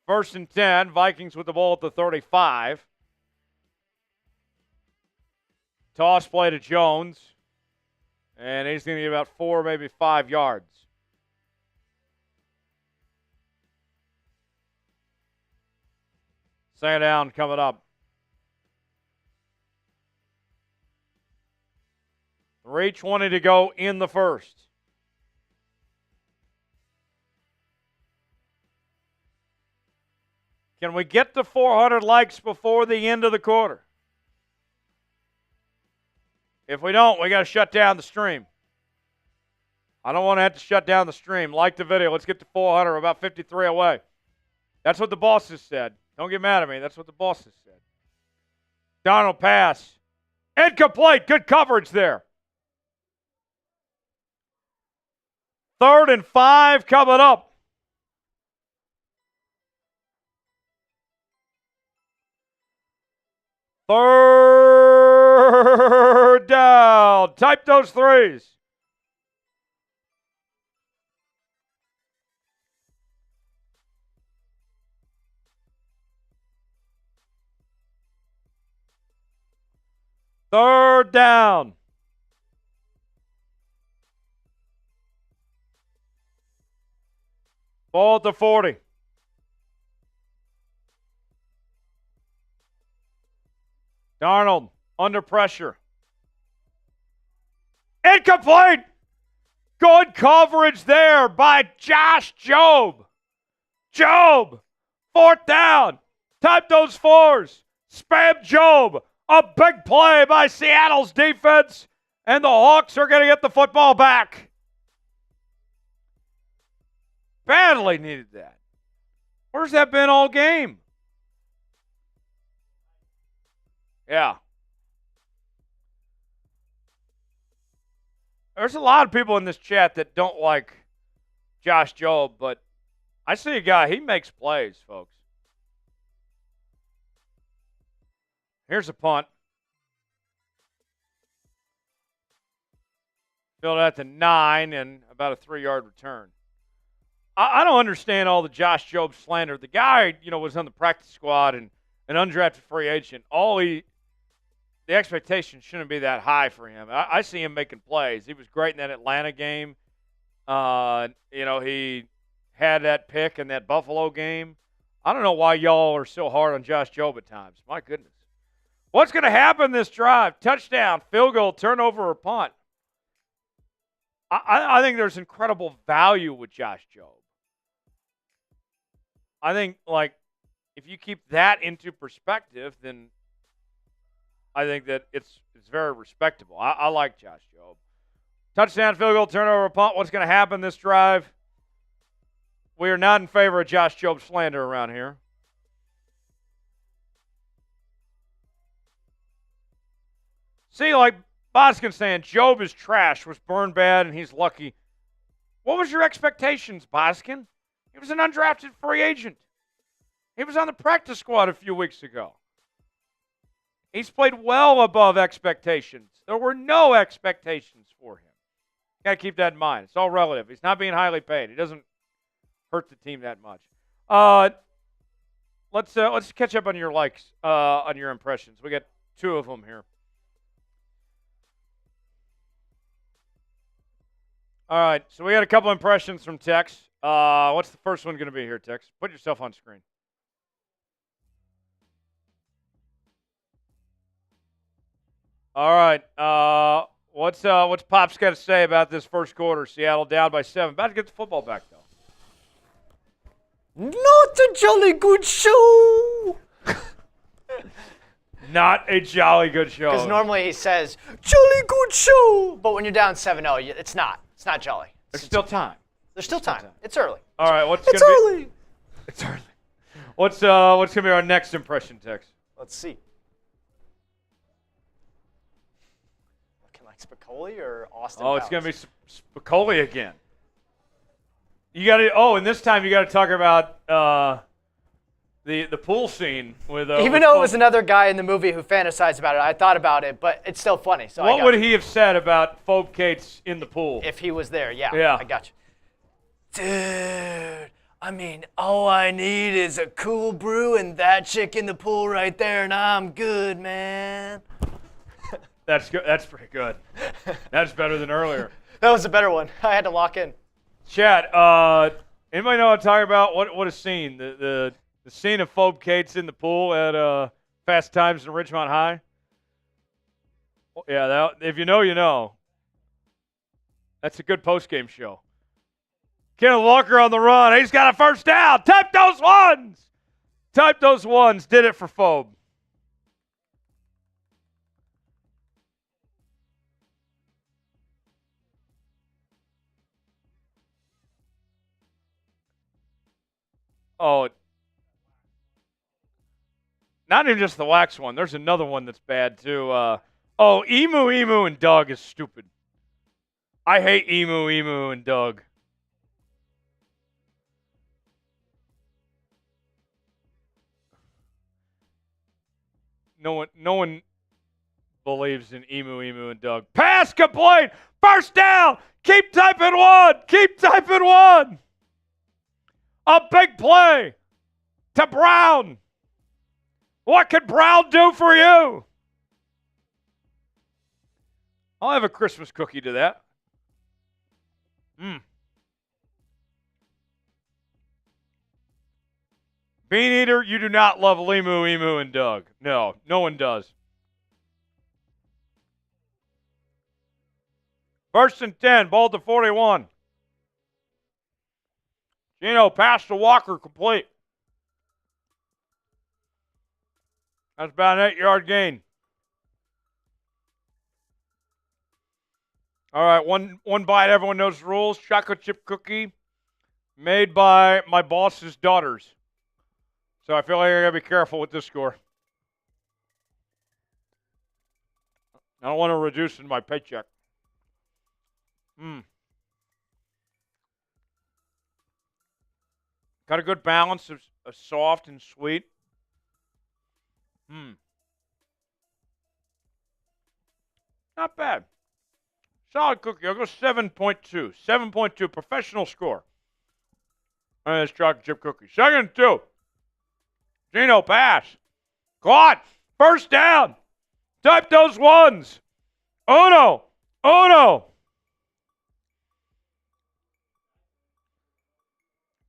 Speaker 1: 1st and 10, Vikings with the ball at the 35. Toss play to Jones, and he's going to get about 4, maybe 5 yards. Second down coming up. 3:20 to go in the first. Can we get to 400 likes before the end of the quarter? If we don't, we got to shut down the stream. I don't want to have to shut down the stream. Like the video. Let's get to 400. We're about 53 away. That's what the bosses said. Don't get mad at me. That's what the bosses said. Darnold pass. Incomplete. Good coverage there. 3rd and 5 coming up. Third down. Type those threes. Third down. Ball at the 40. Darnold under pressure. Incomplete. Good coverage there by Josh Jobe. Jobe. 4th down. Type those 4s. Spam Jobe. A big play by Seattle's defense. And the Hawks are going to get the football back. Badly needed that. Where's that been all game? Yeah. There's a lot of people in this chat that don't like Josh Jobe, but I see a guy, he makes plays, folks. Here's a punt. Filled out to 9 and about a 3-yard return. I don't understand all the Josh Jobe slander. The guy, was on the practice squad and an undrafted free agent. The expectation shouldn't be that high for him. I see him making plays. He was great in that Atlanta game. He had that pick in that Buffalo game. I don't know why y'all are so hard on Josh Jobe at times. My goodness. What's going to happen this drive? Touchdown, field goal, turnover, or punt? I think there's incredible value with Josh Jobe. I think, if you keep that into perspective, then I think that it's very respectable. I like Josh Jobe. Touchdown, field goal, turnover, punt. What's going to happen this drive? We are not in favor of Josh Jobe slander around here. See, like Boskin saying, Jobe is trash, was burned bad, and he's lucky. What was your expectations, Boskin? He was an undrafted free agent. He was on the practice squad a few weeks ago. He's played well above expectations. There were no expectations for him. Got to keep that in mind. It's all relative. He's not being highly paid. He doesn't hurt the team that much. Let's catch up on your likes, on your impressions. We got 2 of them here. All right, so we got a couple impressions from Tex. What's the first one going to be here, Tex? Put yourself on screen. All right, what's Pop's got to say about this first quarter? Seattle down by 7. About to get the football back, though.
Speaker 2: Not a jolly good show.
Speaker 1: Not a jolly good show.
Speaker 2: Because normally he says, jolly good show. But when you're down 7-0, it's not. It's not jolly.
Speaker 1: There's still time.
Speaker 2: There's still time. It's early.
Speaker 1: All right,
Speaker 2: It's early.
Speaker 1: It's early. What's going to be our next impression, Tex?
Speaker 2: Let's see. Looking like Spicoli or Austin
Speaker 1: Oh, it's
Speaker 2: Powers?
Speaker 1: going to be Spicoli again. You got to. Oh, and this time you got to talk about the pool scene with.
Speaker 2: Even though it was another guy in the movie who fantasized about it, I thought about it, but it's still funny. So
Speaker 1: what would he have said about Phobe Cates in the pool
Speaker 2: if he was there? Yeah.
Speaker 1: Yeah.
Speaker 2: I got you. Dude, I mean, all I need is a cool brew and that chick in the pool right there, and I'm good, man.
Speaker 1: That's good. That's pretty good. That's better than earlier.
Speaker 2: That was a better one. I had to lock in.
Speaker 1: Chat. Anybody know what I'm talking about? What a scene. The scene of Phobe Cates in the pool at Fast Times in Ridgemont High. Yeah, if you know, you know. That's a good post-game show. Kenneth Walker on the run. He's got a first down. Type those ones. Type those ones. Did it for Phobe. Oh, not even just the wax one. There's another one that's bad, too. Emu, and Doug is stupid. I hate Emu, and Doug. No one believes in Emu, and Doug. Pass complete. First down. Keep typing one. Keep typing one. A big play to Brown. What could Brown do for you? I'll have a Christmas cookie to that. Bean Eater, you do not love Emu, and Doug. No one does. 1st and 10, ball to 41. Geno pass to Walker, complete. That's about an 8-yard gain. All right, one bite. Everyone knows the rules. Chocolate chip cookie made by my boss's daughters. So I feel like I got to be careful with this score. I don't want to reduce in my paycheck. Got a good balance of soft and sweet. Not bad. Solid cookie. I'll go 7.2. 7.2. Professional score. All right, that's chocolate chip cookie. 2nd and 2. Geno pass. Caught. First down. Type those ones. Oh no.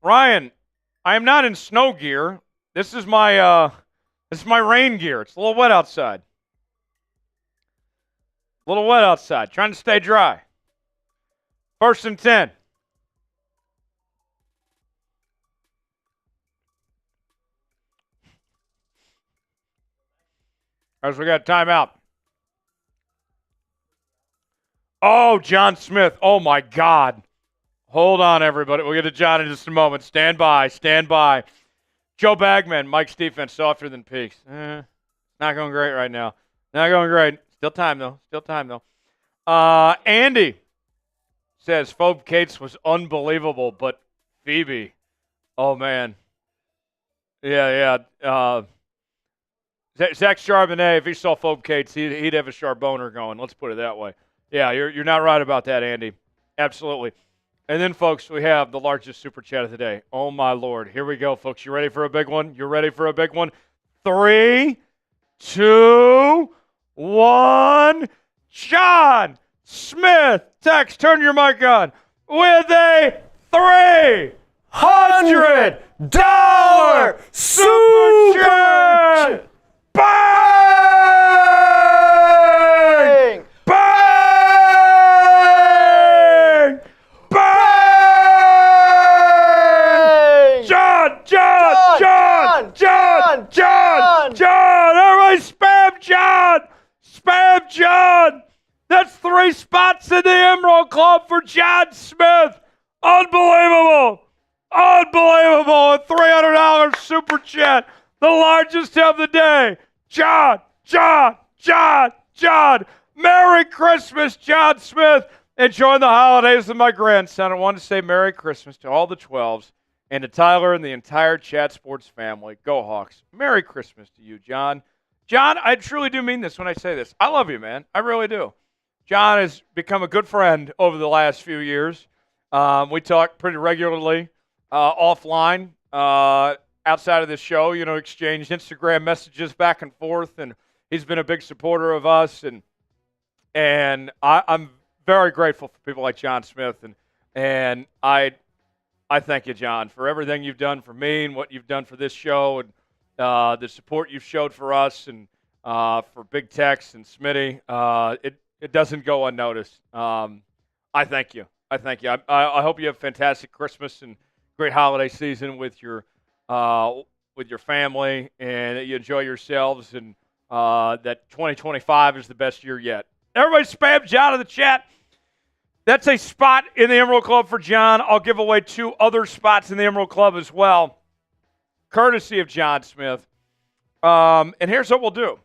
Speaker 1: Ryan, I am not in snow gear. This is my rain gear. It's a little wet outside. Trying to stay dry. 1st and 10. As we got a timeout. Oh, John Smith. Oh, my God. Hold on, everybody. We'll get to John in just a moment. Stand by. Joe Bagman, Mike's defense, softer than Peaks. Not going great right now. Not going great. Still time, though. Andy says Phobe Cates was unbelievable, but Phoebe, oh, man. Yeah. Zach Charbonnet, if he saw Phobe Cates, he'd have a Charbonnet going. Let's put it that way. Yeah, you're not right about that, Andy. Absolutely. And then, folks, we have the largest super chat of the day. Oh, my Lord. Here we go, folks. You ready for a big one? You ready for a big one? 3, 2, 1. John Smith. Text, turn your mic on. With a $300 super chat. Bang! Bang! Bang! John! Everybody spam John! Spam John! That's 3 spots in the Emerald Club for John Smith. Unbelievable! Unbelievable! A $300 super chat. The largest of the day. John! Merry Christmas, John Smith. Enjoying the holidays with my grandson. I want to say Merry Christmas to all the 12s and to Tyler and the entire Chat Sports family. Go Hawks. Merry Christmas to you, John. John, I truly do mean this when I say this. I love you, man. I really do. John has become a good friend over the last few years. We talk pretty regularly offline, outside of this show, exchange Instagram messages back and forth, and he's been a big supporter of us, and I'm very grateful for people like John Smith, and I thank you, John, for everything you've done for me and what you've done for this show, and the support you've showed for us, and for Big Tex and Smitty. It doesn't go unnoticed. I thank you. I hope you have a fantastic Christmas and great holiday season with your family, and that you enjoy yourselves, and that 2025 is the best year yet. Everybody spam John in the chat. That's a spot in the Emerald Club for John. I'll give away 2 other spots in the Emerald Club as well, courtesy of John Smith. And here's what we'll do.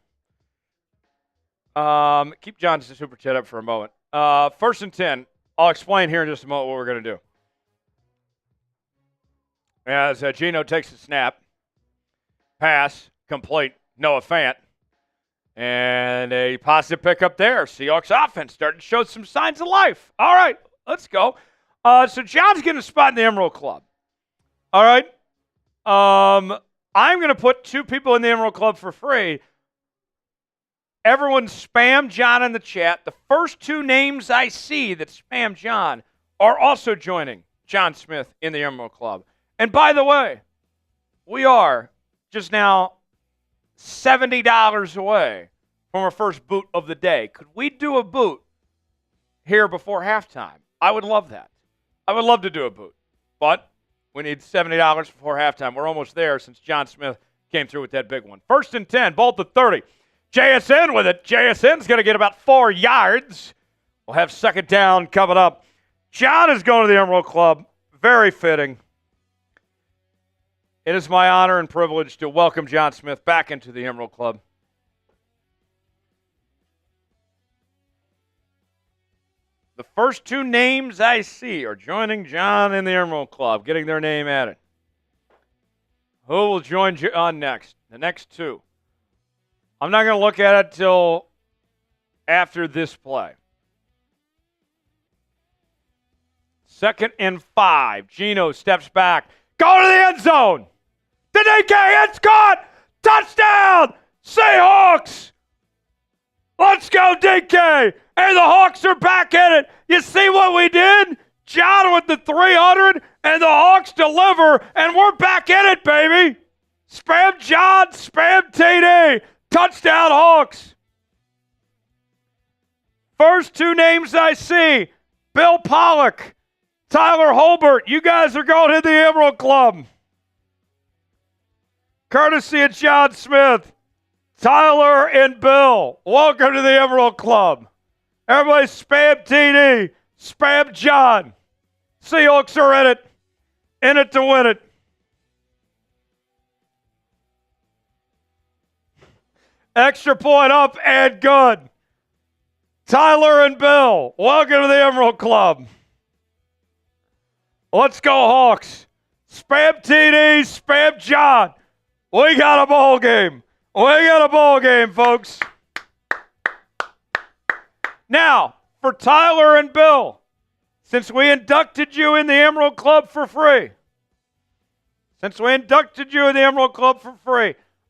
Speaker 1: Keep John's super chat up for a moment. 1st and 10. I'll explain here in just a moment what we're going to do. As Geno takes a snap, pass, complete, Noah Fant, and a positive pickup there. Seahawks offense starting to show some signs of life. All right, let's go. So John's getting a spot in the Emerald Club. All right. I'm going to put 2 people in the Emerald Club for free. Everyone spam John in the chat. The first 2 names I see that spam John are also joining John Smith in the Emerald Club. And by the way, we are just now $70 away from our first boot of the day. Could we do a boot here before halftime? I would love that. I would love to do a boot. But we need $70 before halftime. We're almost there since John Smith came through with that big one. 1st and 10, Bolt at 30. JSN with it. JSN's going to get about 4 yards. We'll have 2nd down coming up. John is going to the Emerald Club. Very fitting. It is my honor and privilege to welcome John Smith back into the Emerald Club. The first 2 names I see are joining John in the Emerald Club, getting their name added. Who will join John next? The next 2. I'm not going to look at it till after this play. 2nd and 5. Geno steps back. Go to the end zone. The DK, it's caught. Touchdown, Seahawks. Let's go, DK. And the Hawks are back in it. You see what we did? John with the 300, and the Hawks deliver, and we're back in it, baby. Spam John, spam TD. Touchdown, Hawks. First 2 names I see, Bill Pollock, Tyler Holbert. You guys are going to the Emerald Club. Courtesy of John Smith, Tyler and Bill. Welcome to the Emerald Club. Everybody spam TD, spam John. Seahawks are in it to win it. Extra point up and good. Tyler and Bill, welcome to the Emerald Club. Let's go, Hawks. Spam TD, spam John. We got a ball game. We got a ball game, folks. Now, for Tyler and Bill, since we inducted you in the Emerald Club for free,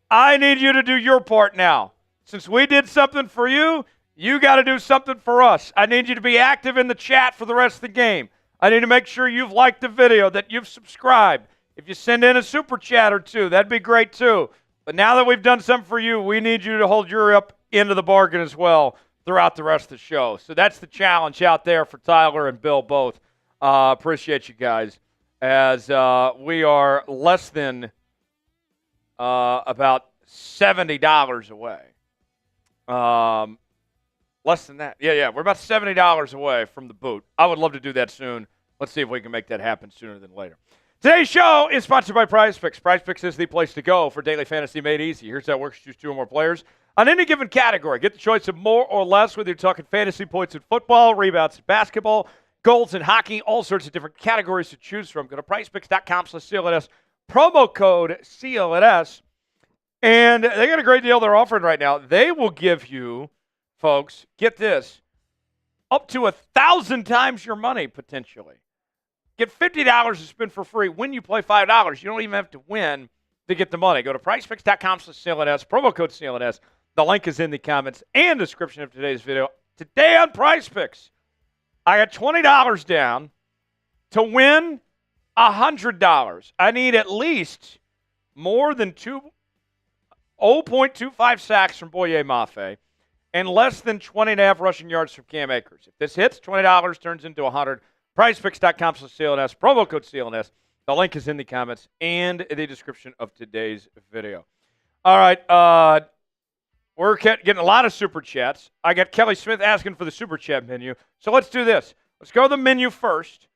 Speaker 1: I need you to do your part now. Since we did something for you, you got to do something for us. I need you to be active in the chat for the rest of the game. I need to make sure you've liked the video, that you've subscribed. If you send in a super chat or two, that'd be great too. But now that we've done something for you, we need you to hold your up into the bargain as well throughout the rest of the show. So that's the challenge out there for Tyler and Bill both. Appreciate you guys, as we are less than about $70 away. Less than that. Yeah. We're about $70 away from the boot. I would love to do that soon. Let's see if we can make that happen sooner than later. Today's show is sponsored by PrizePicks. PrizePicks is the place to go for daily fantasy made easy. Here's how it works. Choose 2 or more players on any given category. Get the choice of more or less, whether you're talking fantasy points in football, rebounds in basketball, goals in hockey, all sorts of different categories to choose from. Go to PrizePicks.com/CLNS, promo code CLNS, and they got a great deal they're offering right now. They will give you, folks, get this, up to 1,000 times your money potentially. Get $50 to spend for free when you play $5. You don't even have to win to get the money. Go to PrizePicks.com/CLNS, promo code CLNS. The link is in the comments and description of today's video. Today on PrizePicks, I got $20 down to win $100. I need at least more than 0.25 sacks from Boye Mafe and less than 20.5 rushing yards from Cam Akers. If this hits, $20 turns into $100. PrizePicks.com/CLNS, promo code CLNS. The link is in the comments and the description of today's video. All right, we're getting a lot of super chats. I got Kelly Smith asking for the super chat menu. So let's do this. Let's go to the menu first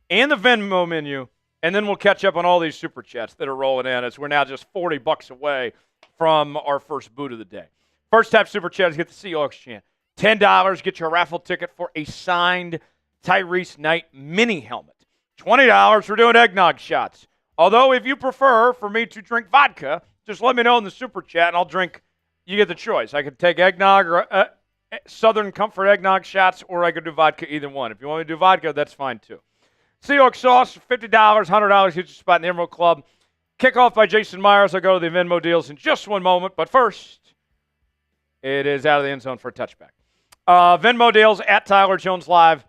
Speaker 1: and the Venmo menu, and then we'll catch up on all these super chats that are rolling in, as we're now just $40 away from our first boot of the day. First type super chat is get the Seahawks chant. $10, get your raffle ticket for a signed Tyrice Knight mini helmet. $20, we're doing eggnog shots. Although if you prefer for me to drink vodka, just let me know in the super chat and I'll drink. You get the choice. I could take eggnog or Southern Comfort eggnog shots, or I could do vodka, either one. If you want me to do vodka, that's fine too. Seahawks sauce, $50, $100, get your spot in the Emerald Club. Kickoff by Jason Myers. I'll go to the Venmo deals in just one moment, but first, it is out of the end zone for a touchback. Venmo deals at Tyler Jones Live.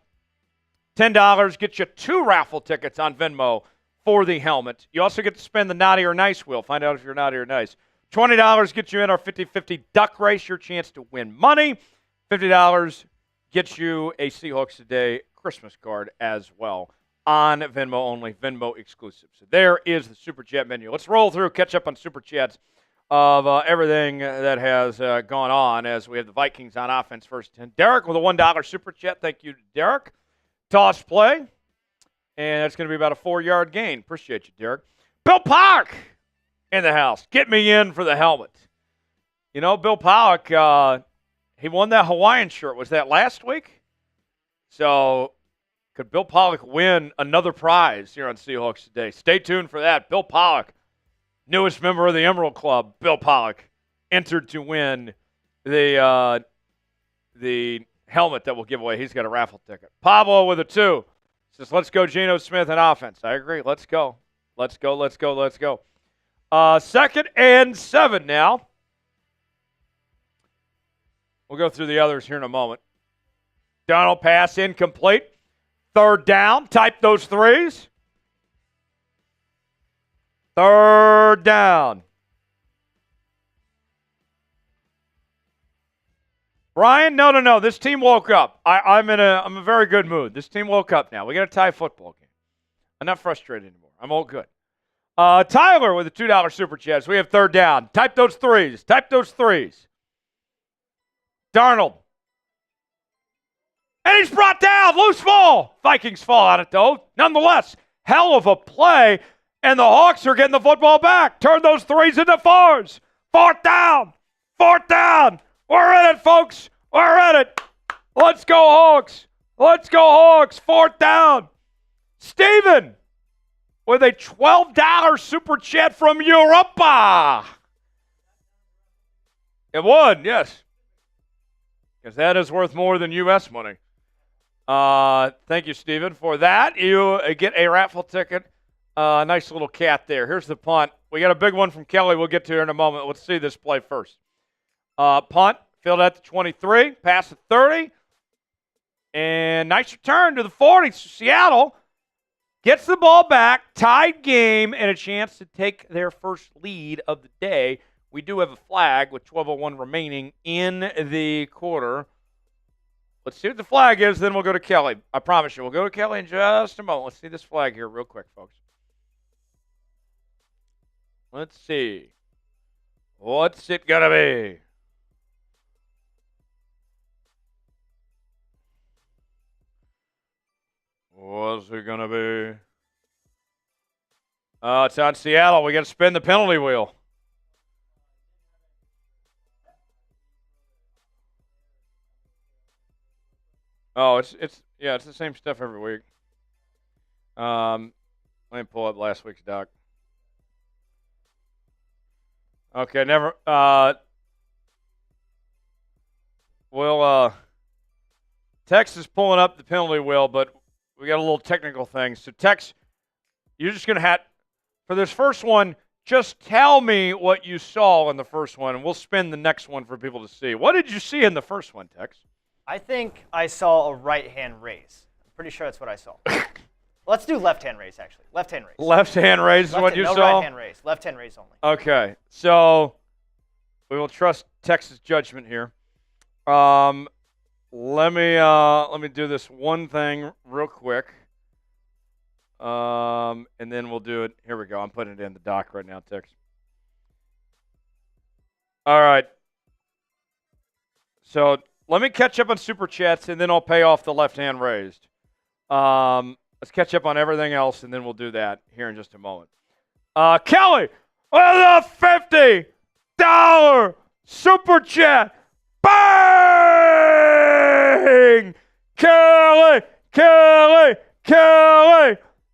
Speaker 1: $10 gets you 2 raffle tickets on Venmo for the helmet. You also get to spin the Naughty or Nice wheel. Find out if you're naughty or nice. $20 gets you in our 50-50 duck race, your chance to win money. $50 gets you a Seahawks Today Christmas card as well on Venmo only, Venmo exclusive. So there is the Super Chat menu. Let's roll through, catch up on Super Chats of everything that has gone on as we have the Vikings on offense first 10. Derek with a $1 Super Chat. Thank you, Derek. Toss play, and that's going to be about a 4-yard gain. Appreciate you, Derek. Bill Pollock in the house. Get me in for the helmet. You know, Bill Pollock, he won that Hawaiian shirt. Was that last week? So could Bill Pollock win another prize here on Seahawks Today? Stay tuned for that. Bill Pollock, newest member of the Emerald Club, Bill Pollock, entered to win the helmet that we'll give away. He's got a raffle ticket. Pablo with a 2 says, let's go Geno Smith in offense. I agree. Let's go. Let's go. 2nd and 7 now. We'll go through the others here in a moment. Donald pass incomplete. 3rd down. Type those 3s. 3rd down. Brian, no. This team woke up. I'm in a very good mood. This team woke up now. We got a tie football game. I'm not frustrated anymore. I'm all good. Tyler with a $2 super chat. So we have 3rd down. Type those 3s. Darnold. And he's brought down. Loose ball. Vikings fall on it, though. Nonetheless, hell of a play. And the Hawks are getting the football back. Turn those 3s into 4s. 4th down. We're in it, folks. We're in it. Let's go, Hawks. 4th down. Steven with a $12 super chat from Europa. It would, yes. Because that is worth more than U.S. money. Thank you, Steven, for that. You get a raffle ticket. Nice little cat there. Here's the punt. We got a big one from Kelly we'll get to in a moment. Let's see this play first. Punt, field at the 23, pass at 30. And nice return to the 40. Seattle gets the ball back, tied game, and a chance to take their first lead of the day. We do have a flag with 12:01 remaining in the quarter. Let's see what the flag is, then we'll go to Kelly. I promise you, we'll go to Kelly in just a moment. Let's see this flag here real quick, folks. Let's see. What's it going to be? What's it going to be? It's on Seattle. We got to spin the penalty wheel. Oh, it's the same stuff every week. Let me pull up last week's doc. Okay, never. Tex is pulling up the penalty wheel, but we got a little technical thing. So, Tex, you're just going to have, for this first one, just tell me what you saw in the first one, and we'll spin the next one for people to see. What did you see in the first one, Tex?
Speaker 2: I think I saw a right-hand raise. I'm pretty sure that's what I saw. Let's do left-hand raise, actually. Left-hand raise.
Speaker 1: Left-hand raise is what you saw?
Speaker 2: No right-hand raise. Left-hand raise only.
Speaker 1: Okay, so we will trust Tex's judgment here. Let me do this one thing real quick, and then we'll do it. Here we go. I'm putting it in the doc right now, Tex. All right. So let me catch up on Super Chats, and then I'll pay off the left-hand raised. Let's catch up on everything else, and then we'll do that here in just a moment. Kelly, with a $50 Super Chat. Bang! Kelly!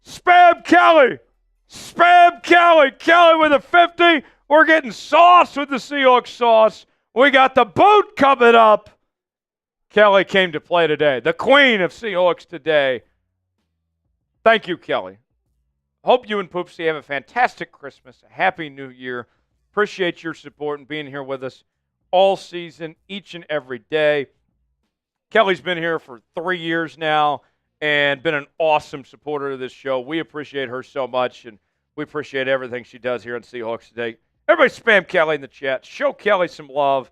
Speaker 1: Spam Kelly! Kelly with a 50. We're getting sauce with the Seahawks sauce. We got the boot coming up. Kelly came to play today. The queen of Seahawks today. Thank you, Kelly. Hope you and Poopsie have a fantastic Christmas, a happy new year. Appreciate your support and being here with us all season, each and every day. Kelly's been here for 3 years now and been an awesome supporter of this show. We appreciate her so much, and we appreciate everything she does here on Seahawks Today. Everybody spam Kelly in the chat. Show Kelly some love,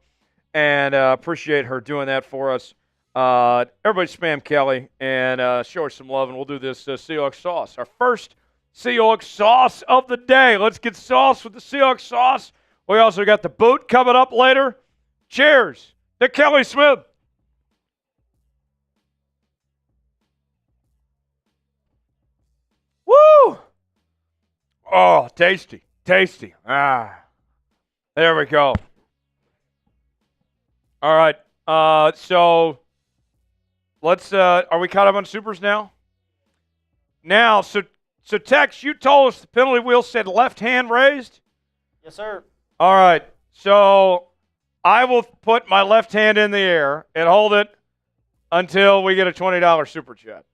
Speaker 1: and appreciate her doing that for us. Everybody spam Kelly and show her some love, and we'll do this Seahawks sauce. Our first Seahawks sauce of the day. Let's get sauce with the Seahawks sauce. We also got the boot coming up later. Cheers to Kelly Smith. Woo! Oh, tasty. There we go. All right. So let's. Are we caught up on supers now? So Tex, you told us the penalty wheel said left hand raised.
Speaker 2: Yes, sir.
Speaker 1: All right. So I will put my left hand in the air and hold it until we get a $20 super chat.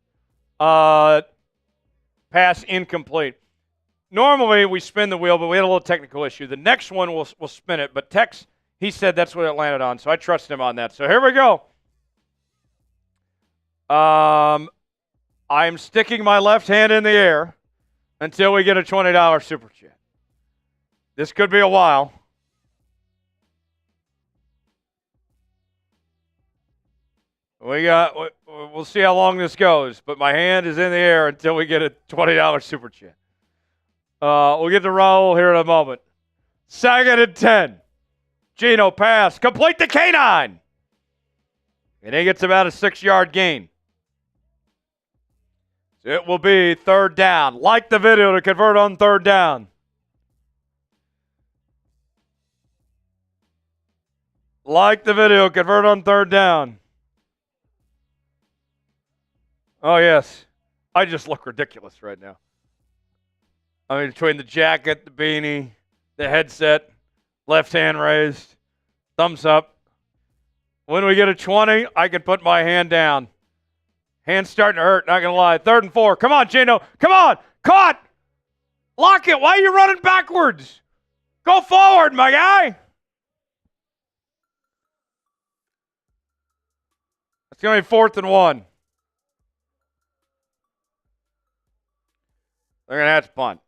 Speaker 1: Pass incomplete. Normally we spin the wheel, but we had a little technical issue. The next one we'll spin it, but Tex, he said that's what it landed on, so I trust him on that. So here we go. I'm sticking my left hand in the air until we get a $20 super chat. This could be a while. We'll see how long this goes, but my hand is in the air until we get a $20 super chat. We'll get to Raul here in a moment. 2nd and 10. Geno pass. Complete the K9. And he gets about a 6-yard gain. So it will be 3rd down. Like the video to convert on 3rd down. Like the video, convert on 3rd down. Oh, yes. I just look ridiculous right now. I mean, between the jacket, the beanie, the headset, left hand raised, thumbs up. When we get a 20, I can put my hand down. Hands starting to hurt, not going to lie. 3rd and 4. Come on, Geno. Come on. Caught. Lockett, why are you running backwards? Go forward, my guy. It's going to be 4th and 1. They're going to have to punt.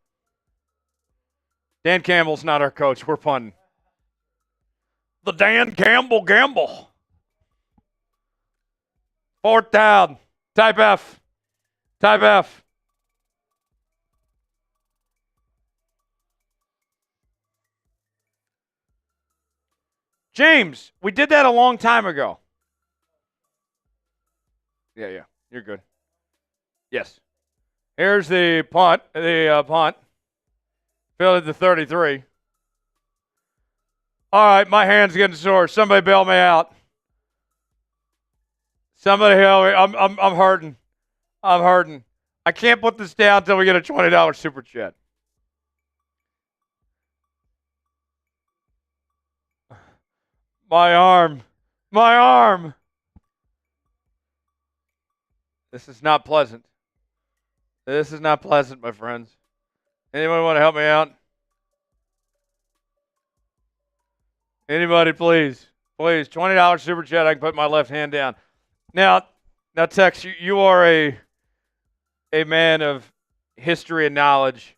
Speaker 1: Dan Campbell's not our coach. We're punting. The Dan Campbell gamble. 4th down. Type F. Type F. James, we did that a long time ago. Yeah. You're good. Yes. Here's the punt. Punt. Field at the 33. All right, my hand's getting sore. Somebody bail me out. Somebody help me. I'm hurting. I'm hurting. I can't put this down until we get a $20 super chat. My arm. My arm. This is not pleasant. This is not pleasant, my friends. Anyone want to help me out? Anybody, please. Please. $20 super chat. I can put my left hand down. Now Tex, you are a man of history and knowledge.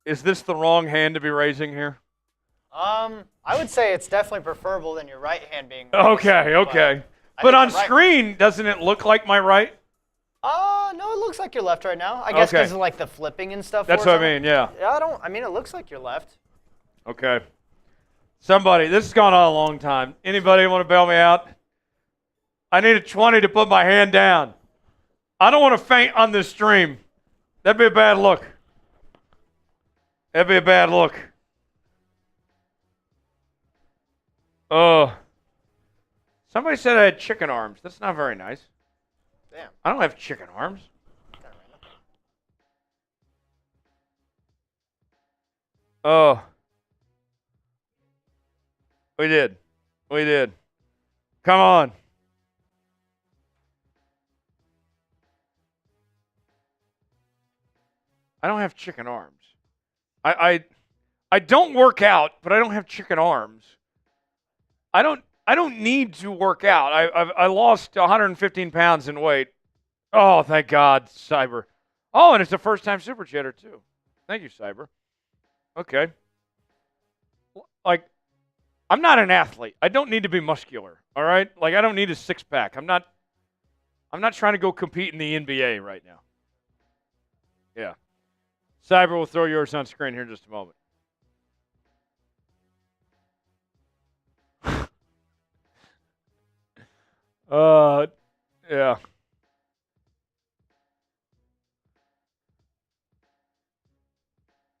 Speaker 1: Is this the wrong hand to be raising here?
Speaker 2: I would say it's definitely preferable than your right hand being raised.
Speaker 1: Okay. But on screen, doesn't it look like my right?
Speaker 2: No, it looks like your left right now. I guess because of like the flipping and stuff.
Speaker 1: That's what I mean, yeah.
Speaker 2: I mean, it looks like your left.
Speaker 1: Okay. Somebody, this has gone on a long time. Anybody want to bail me out? I need a 20 to put my hand down. I don't want to faint on this stream. That'd be a bad look. That'd be a bad look. Oh. Somebody said I had chicken arms. That's not very nice.
Speaker 2: Damn.
Speaker 1: I don't have chicken arms. Oh. We did. Come on. I don't have chicken arms. I don't work out, but I don't have chicken arms. I don't need to work out. I lost 115 pounds in weight. Oh, thank God, Cyber. Oh, and it's a first-time super chatter too. Thank you, Cyber. Okay. Like, I'm not an athlete. I don't need to be muscular. All right. Like, I don't need a six-pack. I'm not trying to go compete in the NBA right now. Yeah. Cyber will throw yours on screen here in just a moment. Yeah.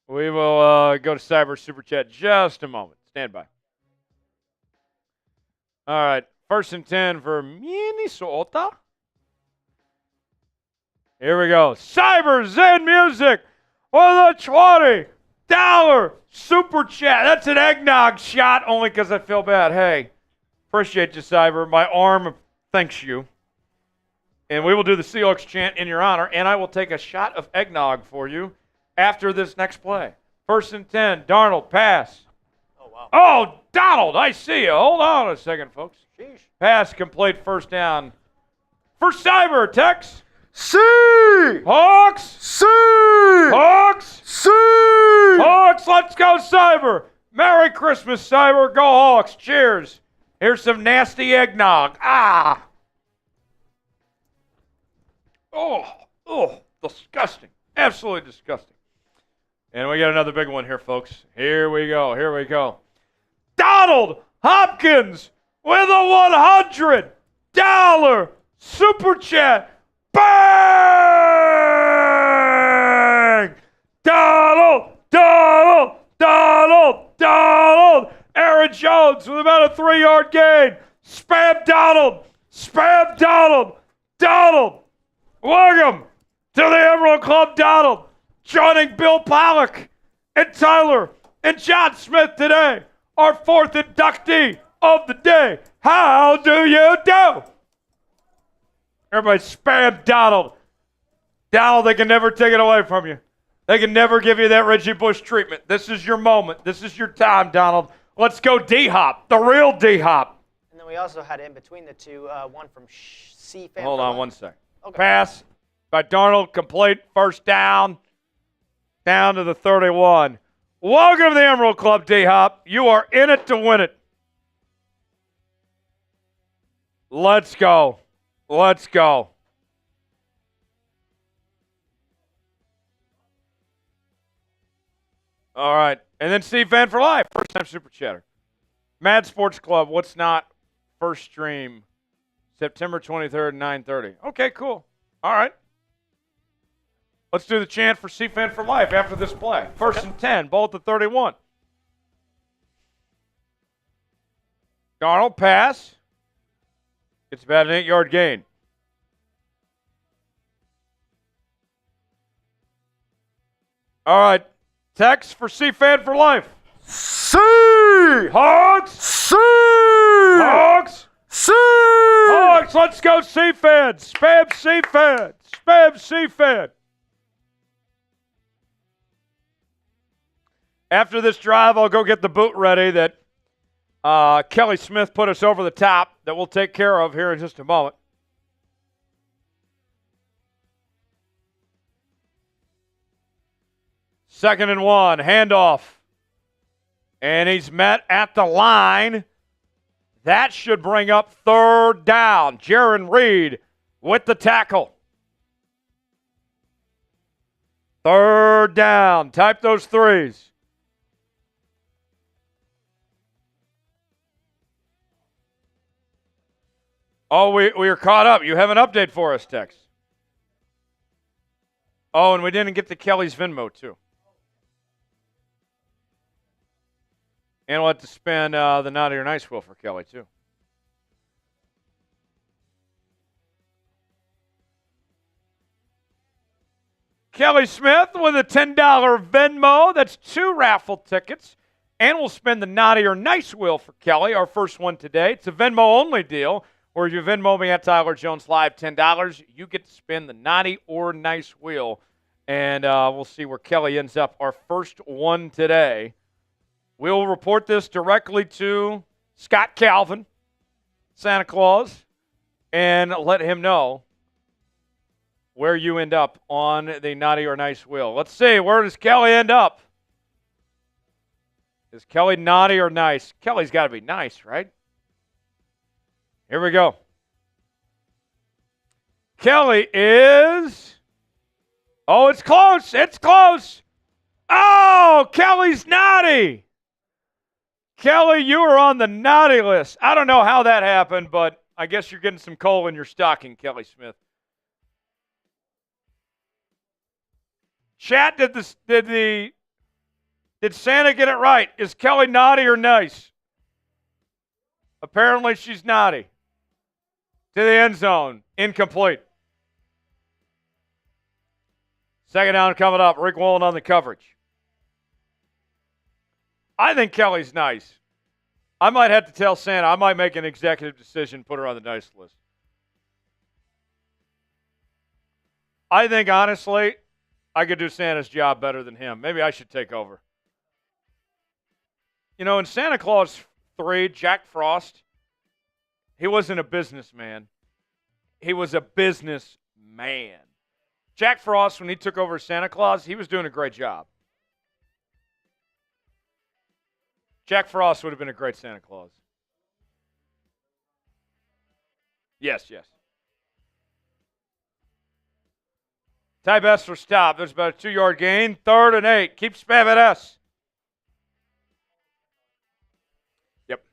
Speaker 1: We will go to Cyber Super Chat just a moment. Stand by. All right. 1st and 10 for Minnesota. Here we go. Cyber Zen Music with a $20 Super Chat. That's an eggnog shot only because I feel bad. Hey, appreciate you, Cyber. My arm thanks you. And we will do the Seahawks chant in your honor, and I will take a shot of eggnog for you after this next play. 1st and 10, Darnold, pass.
Speaker 2: Oh, wow.
Speaker 1: Oh, Donald, I see you. Hold on a second, folks.
Speaker 2: Sheesh.
Speaker 1: Pass, complete, 1st down. For Cyber, Tex.
Speaker 3: Hawks!
Speaker 1: Hawks, let's go, Cyber. Merry Christmas, Cyber. Go Hawks. Cheers. Here's some nasty eggnog. Ah. Oh, disgusting. Absolutely disgusting. And we got another big one here, folks. Here we go. Donald Hopkins with a $100 Super Chat. Bang! Donald! Aaron Jones with about a 3-yard gain. Spam Donald. Welcome to the Emerald Club, Donald. Joining Bill Pollock and Tyler and John Smith today. Our 4th inductee of the day. How do you do? Everybody spam Donald. Donald, they can never take it away from you. They can never give you that Reggie Bush treatment. This is your moment. This is your time, Donald. Let's go D-Hop, the real D-Hop.
Speaker 2: And then we also had in between the two, one from C-Fan.
Speaker 1: Hold on one second.
Speaker 2: Okay.
Speaker 1: Pass by Darnold, complete, first down, down to the 31. Welcome to the Emerald Club, D-Hop. You are in it to win it. Let's go. Let's go. All right. And then Steve Fan for Life. First time Super Chatter. Mad Sports Club, what's not? First stream, September 23rd, 9:30. Okay, cool. All right. Let's do the chant for C-Fan for Life after this play. First and 10, ball at the 31. Darnold pass. It's about an 8-yard gain. All right. Text for C-Fan for Life. Seahawks!
Speaker 3: Seahawks!
Speaker 1: Seahawks! Let's go C-Fan! Spam C-Fan! Spam C-Fan! After this drive, I'll go get the boot ready that Kelly Smith put us over the top that we'll take care of here in just a moment. Second and 1, handoff. And he's met at the line. That should bring up third down. Jarran Reed with the tackle. Third down. Type those threes. Oh, we are caught up. You have an update for us, Tex. Oh, and we didn't get to Kelly's Venmo, too. And we'll have to spin the Naughty or Nice wheel for Kelly, too. Kelly Smith with a $10 Venmo. That's 2 raffle tickets. And we'll spin the Naughty or Nice wheel for Kelly, our first one today. It's a Venmo-only deal. Or if you Venmo me at Tyler Jones Live $10, you get to spin the Naughty or Nice wheel. And we'll see where Kelly ends up. Our first one today. We'll report this directly to Scott Calvin, Santa Claus, and let him know where you end up on the Naughty or Nice wheel. Let's see. Where does Kelly end up? Is Kelly naughty or nice? Kelly's got to be nice, right? Here we go. Kelly is... Oh, it's close. It's close. Oh, Kelly's naughty. Kelly, you are on the naughty list. I don't know how that happened, but I guess you're getting some coal in your stocking, Kelly Smith. Chat, did Santa get it right? Is Kelly naughty or nice? Apparently she's naughty. To the end zone. Incomplete. Second down coming up. Rick Wallen on the coverage. I think Kelly's nice. I might have to tell Santa. I might make an executive decision, put her on the nice list. I think, honestly, I could do Santa's job better than him. Maybe I should take over. You know, in Santa Claus 3, Jack Frost, he wasn't a businessman. He was a businessman. Jack Frost, when he took over Santa Claus, he was doing a great job. Jack Frost would have been a great Santa Claus. Yes, yes. Type S for stop. There's about a 2-yard gain. 3rd and 8. Keep spamming S. Yep.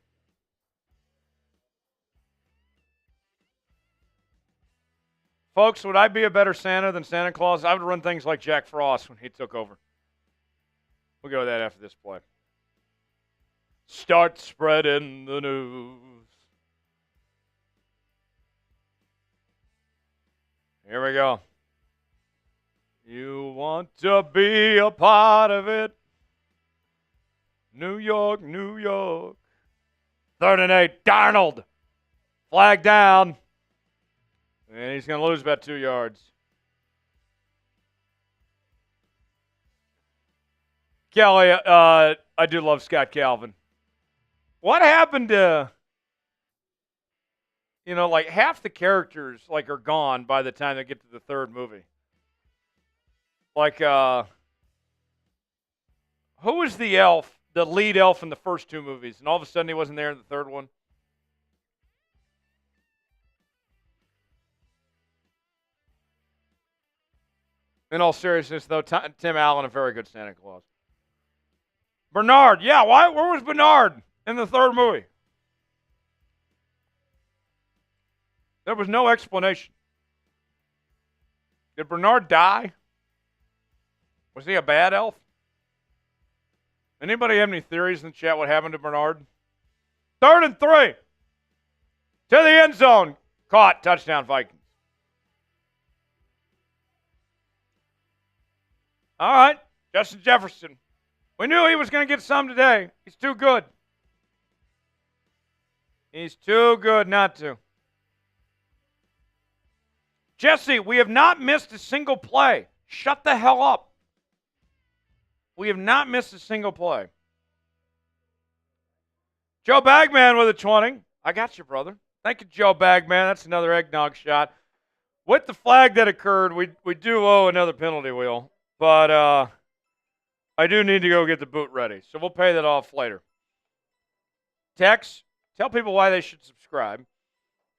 Speaker 1: Folks, would I be a better Santa than Santa Claus? I would run things like Jack Frost when he took over. We'll go with that after this play. Start spreading the news. Here we go. You want to be a part of it. New York, New York. 3rd and 8. Darnold. Flag down. And he's going to lose about 2 yards. Kelly, I do love Scott Calvin. What happened to, like half the characters are gone by the time they get to the third movie? Like, who was the elf, the lead elf in the first 2 movies, and all of a sudden he wasn't there in the third one? In all seriousness, though, Tim Allen, a very good Santa Claus. Bernard, yeah, why? Where was Bernard in the third movie? There was no explanation. Did Bernard die? Was he a bad elf? Anybody have any theories in the chat what happened to Bernard? 3rd and 3. To the end zone. Caught. Touchdown, Vikings. All right. Justin Jefferson. We knew he was going to get some today. He's too good. He's too good not to. Jesse, we have not missed a single play. Shut the hell up. We have not missed a single play. Joe Bagman with a 20. I got you, brother. Thank you, Joe Bagman. That's another eggnog shot. With the flag that occurred, we do owe another penalty wheel. But I do need to go get the boot ready. So we'll pay that off later. Tex, tell people why they should subscribe.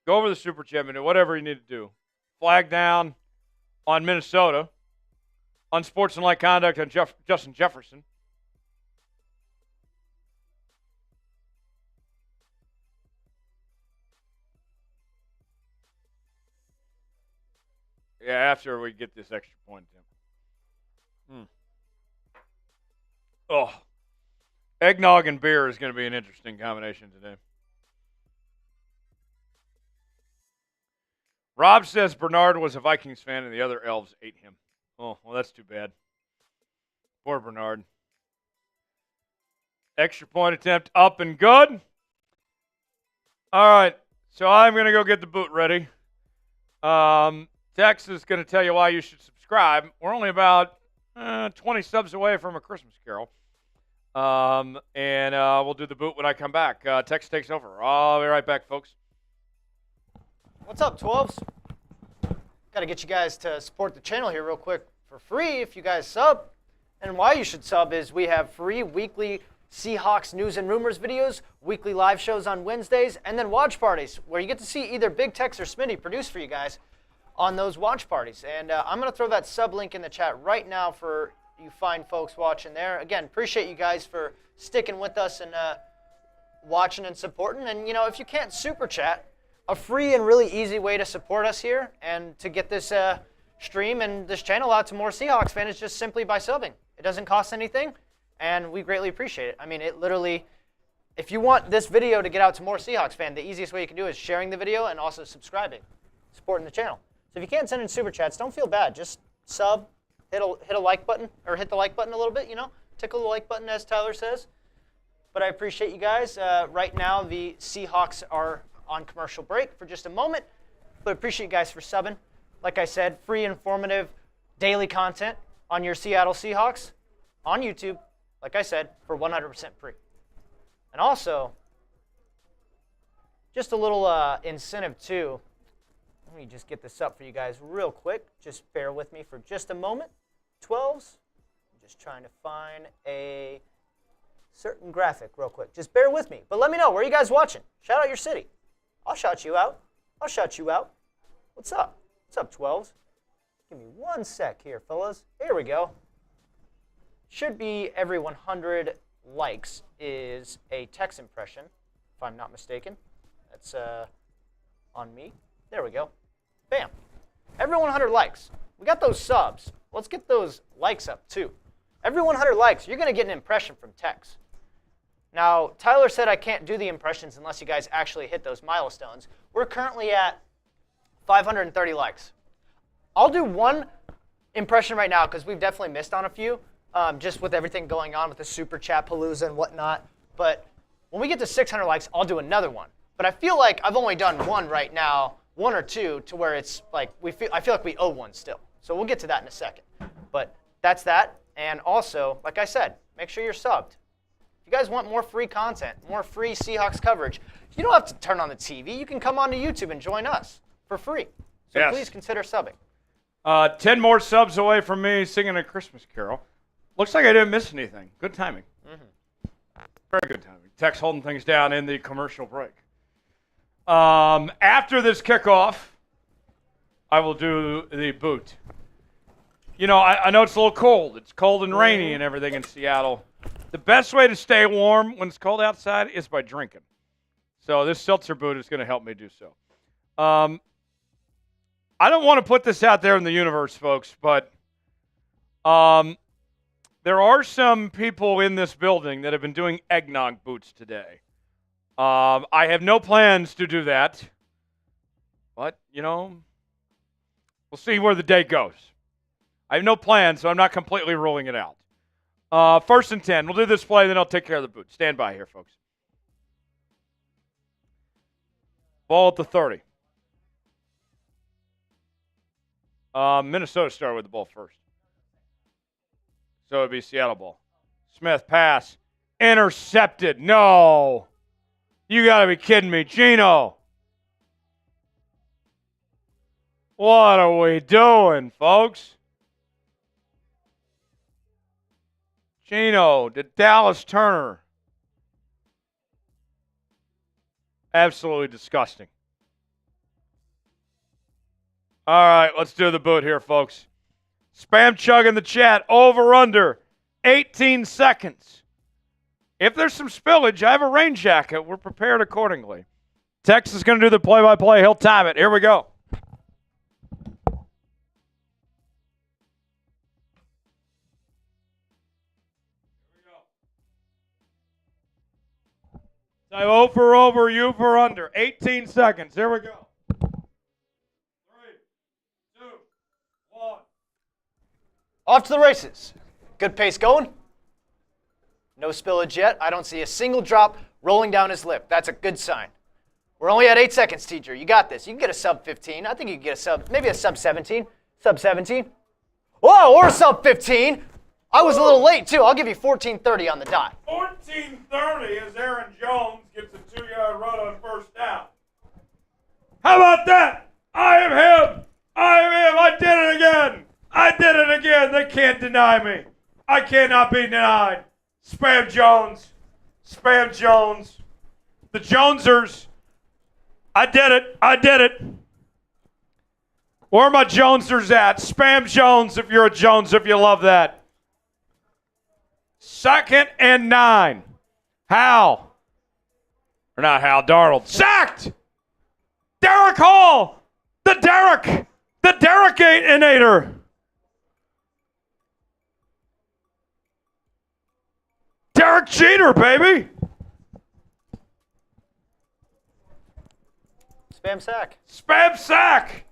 Speaker 1: Go over the Super Chat menu, whatever you need to do. Flag down on Minnesota. Unsportsmanlike conduct on Justin Jefferson. Yeah, after we get this extra point, Tim. Oh. Eggnog and beer is going to be an interesting combination today. Rob says Bernard was a Vikings fan and the other elves ate him. Oh, well, that's too bad. Poor Bernard. Extra point attempt up and good. All right, so I'm going to go get the boot ready. Tex is going to tell you why you should subscribe. We're only about 20 subs away from a Christmas Carol. And we'll do the boot when I come back. Tex takes over. I'll be right back, folks.
Speaker 2: What's up, 12s? Got to get you guys to support the channel here real quick for free if you guys sub. And why you should sub is we have free weekly Seahawks news and rumors videos, weekly live shows on Wednesdays, and then watch parties where you get to see either Big Tex or Smitty produce for you guys on those watch parties. And I'm going to throw that sub link in the chat right now for you fine folks watching there. Again, appreciate you guys for sticking with us and watching and supporting. And, if you can't super chat, a free and really easy way to support us here and to get this stream and this channel out to more Seahawks fans is just simply by subbing. It doesn't cost anything, and we greatly appreciate it. I mean, it literally, if you want this video to get out to more Seahawks fans, the easiest way you can do it is sharing the video and also subscribing, supporting the channel. So if you can't send in super chats, don't feel bad. Just sub, hit a like button, or hit the like button a little bit, tickle the like button, as Tyler says. But I appreciate you guys. Right now, the Seahawks are on commercial break for just a moment, but appreciate you guys for subbing. Like I said, free, informative, daily content on your Seattle Seahawks on YouTube, like I said, for 100% free. And also, just a little incentive too. Let me just get this up for you guys real quick. Just bear with me for just a moment. 12s, I'm just trying to find a certain graphic real quick. Just bear with me, but let me know, where are you guys watching? Shout out your city. I'll shout you out. What's up? What's up, 12s? Give me one sec here, fellas. Here we go. Should be every 100 likes is a Tex impression, if I'm not mistaken. That's on me. There we go. Bam. Every 100 likes. We got those subs. Let's get those likes up, too. Every 100 likes, you're going to get an impression from Tex. Now, Tyler said I can't do the impressions unless you guys actually hit those milestones. We're currently at 530 likes. I'll do one impression right now because we've definitely missed on a few, just with everything going on with the Super Chat Palooza and whatnot. But when we get to 600 likes, I'll do another one. But I feel like I've only done one right now one or two to where it's like I feel like we owe one still. So we'll get to that in a second. But that's that. And also, like I said, make sure you're subbed. If you guys want more free content, more free Seahawks coverage, you don't have to turn on the TV. You can come onto YouTube and join us for free. So
Speaker 1: Yes.
Speaker 2: please consider subbing.
Speaker 1: 10 more subs away from me singing a Christmas carol. Looks like I didn't miss anything. Good timing. Very good timing. Tex holding things down in the commercial break. After this kickoff, I will do the boot. You know, I know it's a little cold. It's cold and rainy and everything in Seattle. The best way to stay warm when it's cold outside is by drinking. So this seltzer boot is going to help me do so. I don't want to put this out there in the universe, folks, but there are some people in this building that have been doing eggnog boots today. I have no plans to do that, but, you know, we'll see where the day goes. I have no plans, so I'm not completely ruling it out. 1st and 10. We'll do this play, then I'll take care of the boot. Stand by here, folks. Ball at the 30. Minnesota started with the ball first. So it would be Seattle ball. Smith pass. Intercepted. No. You got to be kidding me. Geno. What are we doing, folks? Geno to Dallas Turner. Absolutely disgusting. All right, let's do the boot here, folks. Spam chug in the chat. Over under 18 seconds. If there's some spillage, I have a rain jacket. We're prepared accordingly. Tex is going to do the play-by-play. He'll time it. Here we go. So O for over, U for under. 18 seconds. Here we go. 3, 2, 1.
Speaker 2: Off to the races. Good pace going. No spillage yet. I don't see a single drop rolling down his lip. That's a good sign. We're only at 8 seconds, teacher. You got this. You can get a sub 15. I think you can get a sub, maybe a sub 17. Sub 17. Whoa, or a sub 15. I was a little late, too. I'll give you 14:30 on the dot.
Speaker 1: 14:30 as Aaron Jones gets a 2-yard run on 1st down. How about that? I am him. I am him. I did it again. I did it again. They can't deny me. I cannot be denied. Spam Jones. Spam Jones. The Jonesers. I did it. I did it. Where are my Jonesers at? Spam Jones if you're a Jones, if you love that. 2nd and 9. Hal. Or not Hal, Darnold. Sacked! Derek Hall! The Derek-inator. Derek Jeter, baby!
Speaker 2: Spam sack.
Speaker 1: Spam sack!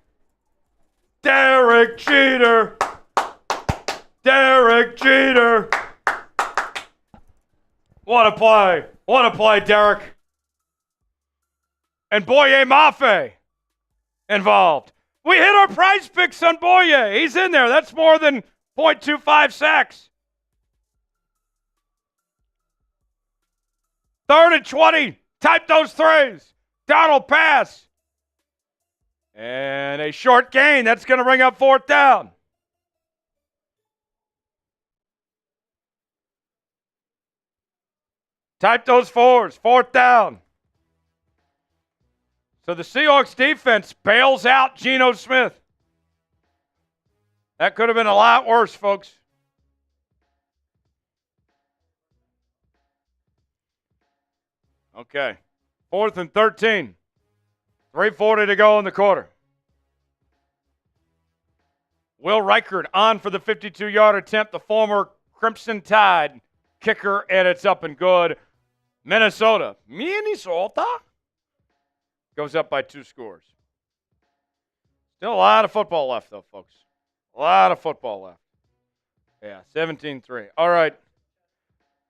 Speaker 1: Derek Jeter! Derek Jeter! What a play. What a play, Derek. And Boye Mafe involved. We hit our prize picks on Boye. He's in there. That's more than 0.25 sacks. 3rd and 20. Type those threes. Darnold pass. And a short gain. That's going to bring up 4th down. Type those 4s. 4th down. So the Seahawks defense bails out Geno Smith. That could have been a lot worse, folks. Okay. 4th and 13. 3:40 to go in the quarter. Will Reichard on for the 52-yard attempt, the former Crimson Tide kicker, and it's up and good. Minnesota goes up by 2 scores. Still a lot of football left, though, folks. A lot of football left. Yeah, 17-3. All right.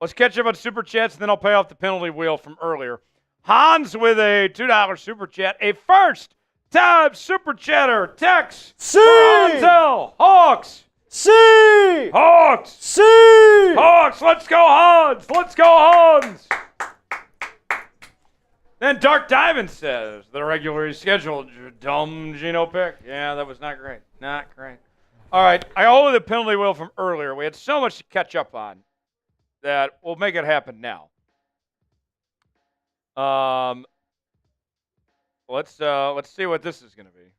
Speaker 1: Let's catch up on Super Chats, and then I'll pay off the penalty wheel from earlier. Hans with a $2 Super Chat. A first time super chatter. Text
Speaker 3: C.
Speaker 1: for Hansel. Hawks.
Speaker 3: C.
Speaker 1: Hawks.
Speaker 3: C.
Speaker 1: Hawks. Let's go, Hans. Let's go, Hans. Then Dark Diamond says, the regularly scheduled dumb Geno pick. Yeah, that was not great. Not great. All right, I owe the penalty wheel from earlier. We had so much to catch up on that we'll make it happen now. Let's see what this is going to be.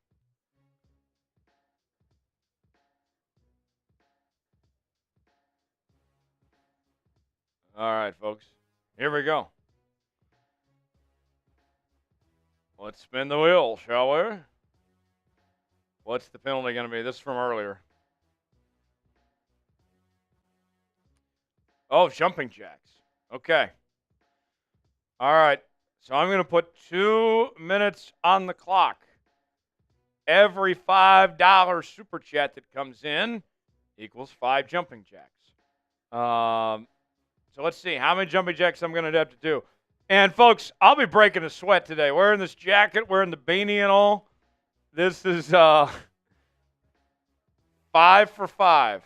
Speaker 1: All right, folks. Here we go. Let's spin the wheel, shall we? What's the penalty going to be? This is from earlier. Oh, jumping jacks. Okay. All right. So I'm going to put 2 minutes on the clock. Every $5 super chat that comes in equals 5 jumping jacks. So let's see how many jumping jacks I'm going to have to do. And, folks, I'll be breaking a sweat today. Wearing this jacket, wearing the beanie and all. This is 5 for 5.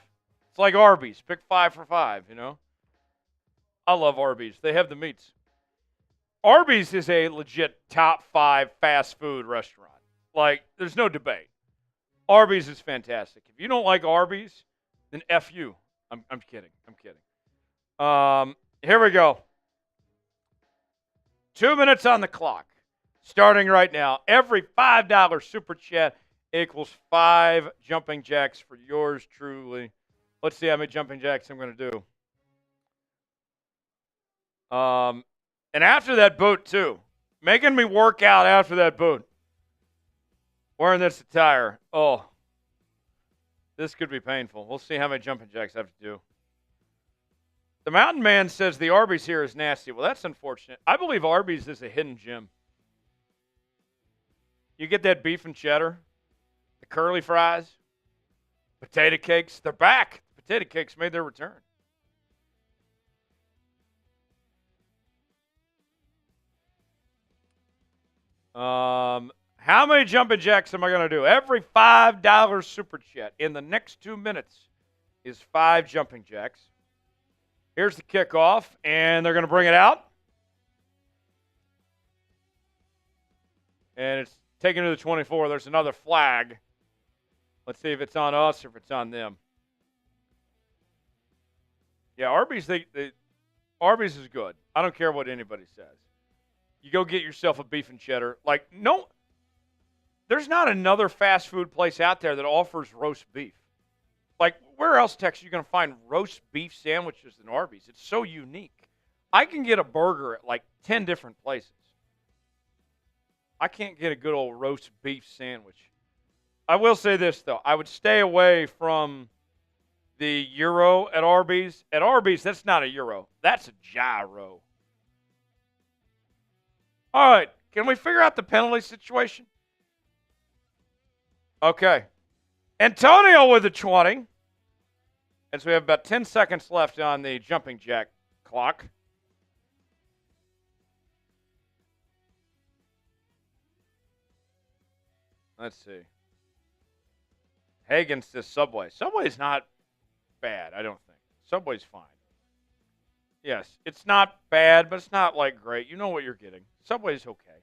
Speaker 1: It's like Arby's. Pick 5 for 5, you know. I love Arby's. They have the meats. Arby's is a legit top 5 fast food restaurant. Like, there's no debate. Arby's is fantastic. If you don't like Arby's, then F you. I'm kidding. I'm kidding. Here we go. 2 minutes on the clock. Starting right now. Every $5 super chat equals 5 jumping jacks for yours truly. Let's see how many jumping jacks I'm going to do. And after that boot, too. Making me work out after that boot. Wearing this attire. Oh. This could be painful. We'll see how many jumping jacks I have to do. The Mountain Man says the Arby's here is nasty. Well, that's unfortunate. I believe Arby's is a hidden gem. You get that beef and cheddar, the curly fries, potato cakes. They're back. Potato cakes made their return. How many jumping jacks am I going to do? Every $5 super chat in the next 2 minutes is 5 jumping jacks. Here's the kickoff, and they're going to bring it out. And it's taken to the 24. There's another flag. Let's see if it's on us or if it's on them. Yeah, Arby's, Arby's is good. I don't care what anybody says. You go get yourself a beef and cheddar. Like, no, there's not another fast food place out there that offers roast beef. Like, where else, Tex, are you going to find roast beef sandwiches than Arby's? It's so unique. I can get a burger at like 10 different places. I can't get a good old roast beef sandwich. I will say this, though. I would stay away from the gyro at Arby's. At Arby's, that's not a gyro. That's a gyro. All right. Can we figure out the penalty situation? Okay. Antonio with the 20. And so we have about 10 seconds left on the jumping jack clock. Let's see. Hagen says Subway. Subway's not bad, I don't think. Subway's fine. Yes, it's not bad, but it's not, like, great. You know what you're getting. Subway's okay.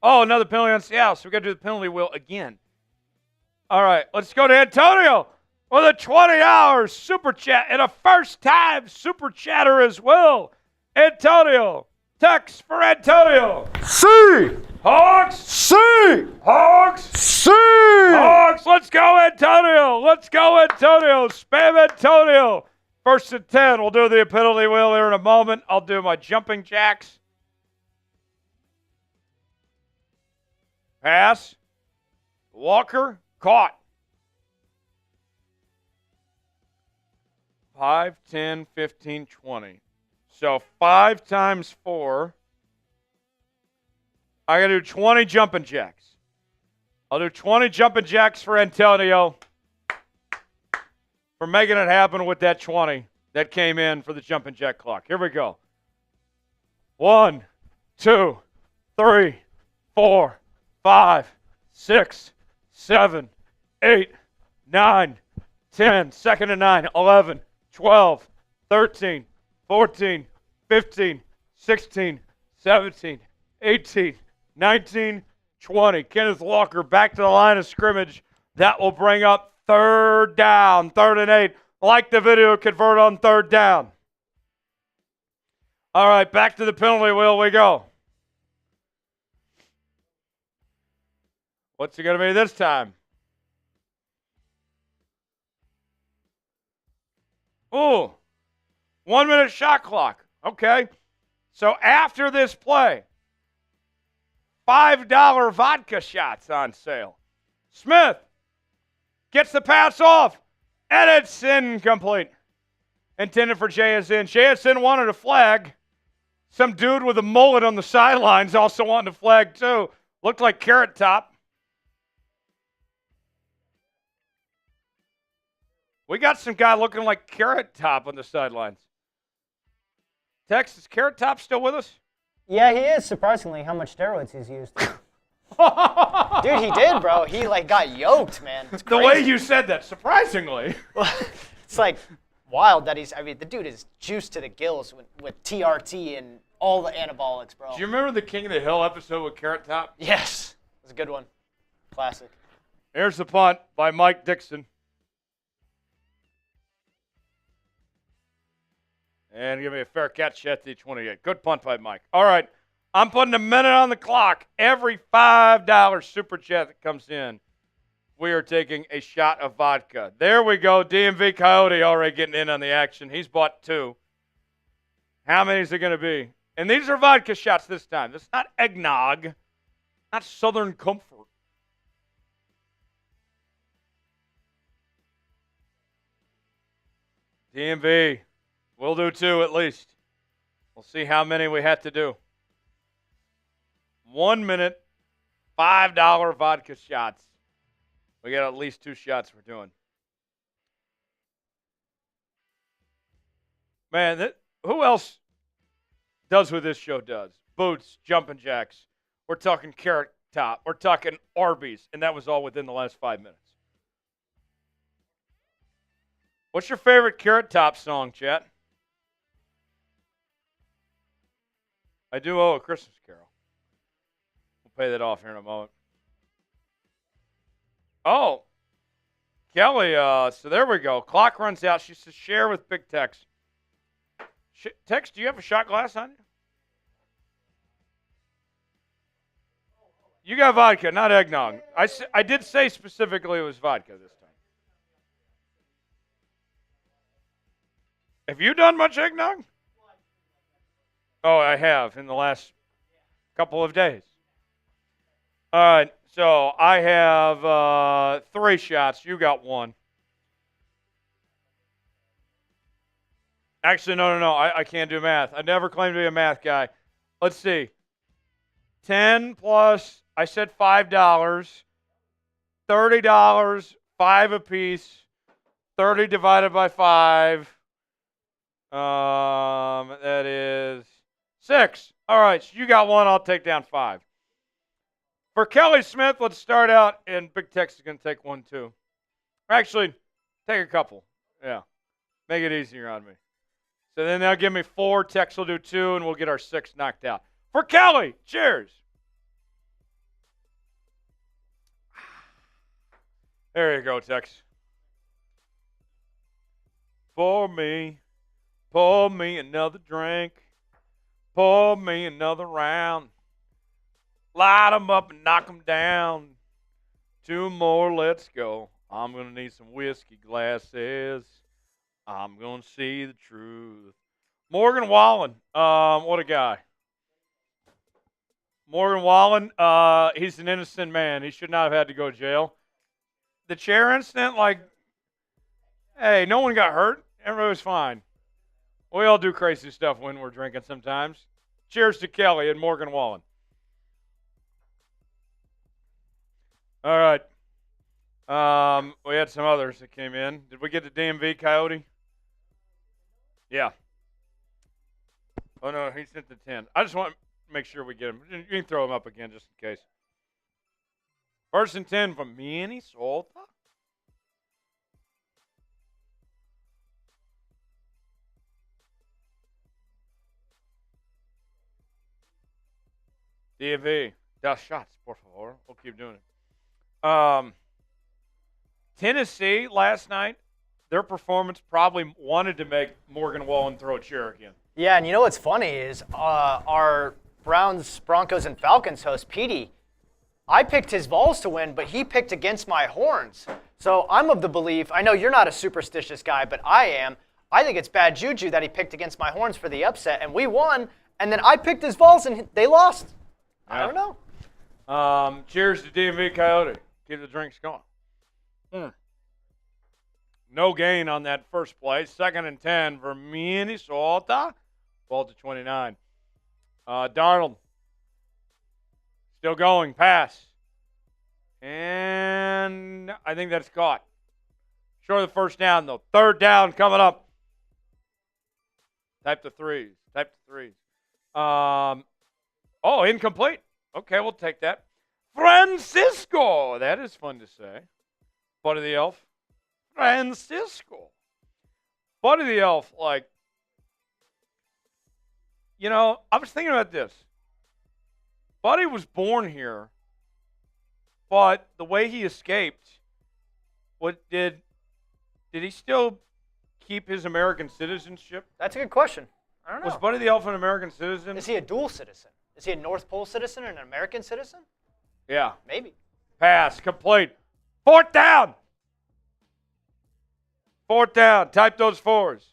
Speaker 1: Oh, another penalty on Seattle, so we got to do the penalty wheel again. All right, let's go to Antonio with a 20-hour super chat and a first-time super chatter as well. Antonio, text for Antonio.
Speaker 3: C.
Speaker 1: Hawks.
Speaker 3: C.
Speaker 1: Hawks.
Speaker 3: C.
Speaker 1: Hawks. Let's go, Antonio. Let's go, Antonio. Spam Antonio. First and 10. We'll do the penalty wheel here in a moment. I'll do my jumping jacks. Pass. Walker. Caught. 5, 10, 15, 20. So 5 times 4. I got to do 20 jumping jacks. I'll do 20 jumping jacks for Antonio for making it happen with that 20 that came in for the jumping jack clock. Here we go. 1, 2, 3, 4, 5, 6, 7, 8, 9, 10. Second and 9, 11, 12, 13, 14, 15, 16, 17, 18, 19, 20. Kenneth Walker back to the line of scrimmage. That will bring up third down, 3rd and 8. Like the video, convert on 3rd down. All right, back to the penalty wheel we go. What's it going to be this time? Ooh, 1 minute shot clock. Okay. So after this play, $5 vodka shots on sale. Smith gets the pass off, and it's incomplete. Intended for JSN. JSN wanted a flag. Some dude with a mullet on the sidelines also wanted a flag too. Looked like Carrot Top. We got some guy looking like Carrot Top on the sidelines. Tex, is Carrot Top still with us?
Speaker 2: Yeah, he is, surprisingly, how much steroids he's used. Dude, he did, bro. He, got yoked, man. It's
Speaker 1: the
Speaker 2: crazy.
Speaker 1: way you said that, surprisingly.
Speaker 2: It's, wild that the dude is juiced to the gills with TRT and all the anabolics, bro.
Speaker 1: Do you remember the King of the Hill episode with Carrot Top?
Speaker 2: Yes. It was a good one. Classic.
Speaker 1: Here's the punt by Mike Dixon. And give me a fair catch at the 28. Good punt by Mike. All right. I'm putting a minute on the clock. Every $5 super chat that comes in, we are taking a shot of vodka. There we go. DMV Coyote already getting in on the action. He's bought 2. How many is it going to be? And these are vodka shots this time. This is not eggnog, not Southern Comfort. DMV. We'll do 2 at least. We'll see how many we have to do. 1 minute, $5 vodka shots. We got at least 2 shots we're doing. Man, who else does what this show does? Boots, jumping jacks. We're talking Carrot Top. We're talking Arby's. And that was all within the last 5 minutes. What's your favorite Carrot Top song, chat? I do owe a Christmas Carol. We'll pay that off here in a moment. Oh, Kelly, so there we go. Clock runs out. She says share with Big Tex. Tex, do you have a shot glass on you? You got vodka, not eggnog. I did say specifically it was vodka this time. Have you done much eggnog? Oh, I have in the last couple of days. All right, so I have 3 shots. You got 1. Actually, no. I can't do math. I never claimed to be a math guy. Let's see. 10 plus, I said $5. $30, 5 apiece. 30 divided by 5. That is 6. All right, so you got 1. I'll take down 5. For Kelly Smith, let's start out, and Big Tex is going to take 1 too. Actually, take a couple. Yeah, make it easier on me. So then they'll give me 4. Tex will do 2, and we'll get our 6 knocked out. For Kelly, cheers. There you go, Tex. Pour me another drink. Pour me another round. Light 'em up and knock 'em down. 2 more, let's go. I'm going to need some whiskey glasses. I'm going to see the truth. Morgan Wallen, what a guy. Morgan Wallen, he's an innocent man. He should not have had to go to jail. The chair incident, hey, no one got hurt. Everybody was fine. We all do crazy stuff when we're drinking sometimes. Cheers to Kelly and Morgan Wallen. All right. We had some others that came in. Did we get the DMV Coyote? Yeah. Oh, no, he sent the 10. I just want to make sure we get him. You can throw him up again just in case. First and 10 from Minnesota. DV, das shots, por favor. We'll keep doing it. Tennessee last night, their performance probably wanted to make Morgan Wallen throw a chair again.
Speaker 2: Yeah, and you know what's funny is our Browns, Broncos, and Falcons host, Petey, I picked his Vols to win, but he picked against my Horns. So I'm of the belief, I know you're not a superstitious guy, but I am. I think it's bad juju that he picked against my Horns for the upset, and we won, and then I picked his Vols, and they lost. I don't know.
Speaker 1: Cheers to DMV Coyote. Keep the drinks going. No gain on that first play. Second and 10 for Minnesota. Ball to 29. Darnold. Still going. Pass. And I think that's caught. Short of the first down, though. Third down coming up. Type the threes. Incomplete. Okay, we'll take that. Francisco. That is fun to say. Buddy the Elf. Francisco. Buddy the Elf, I was thinking about this. Buddy was born here, but the way he escaped, did he still keep his American citizenship?
Speaker 2: That's a good question. I don't know.
Speaker 1: Was Buddy the Elf an American citizen?
Speaker 2: Is he a dual citizen? Is he a North Pole citizen and an American citizen?
Speaker 1: Yeah.
Speaker 2: Maybe.
Speaker 1: Pass, complete. Fourth down. Type those fours.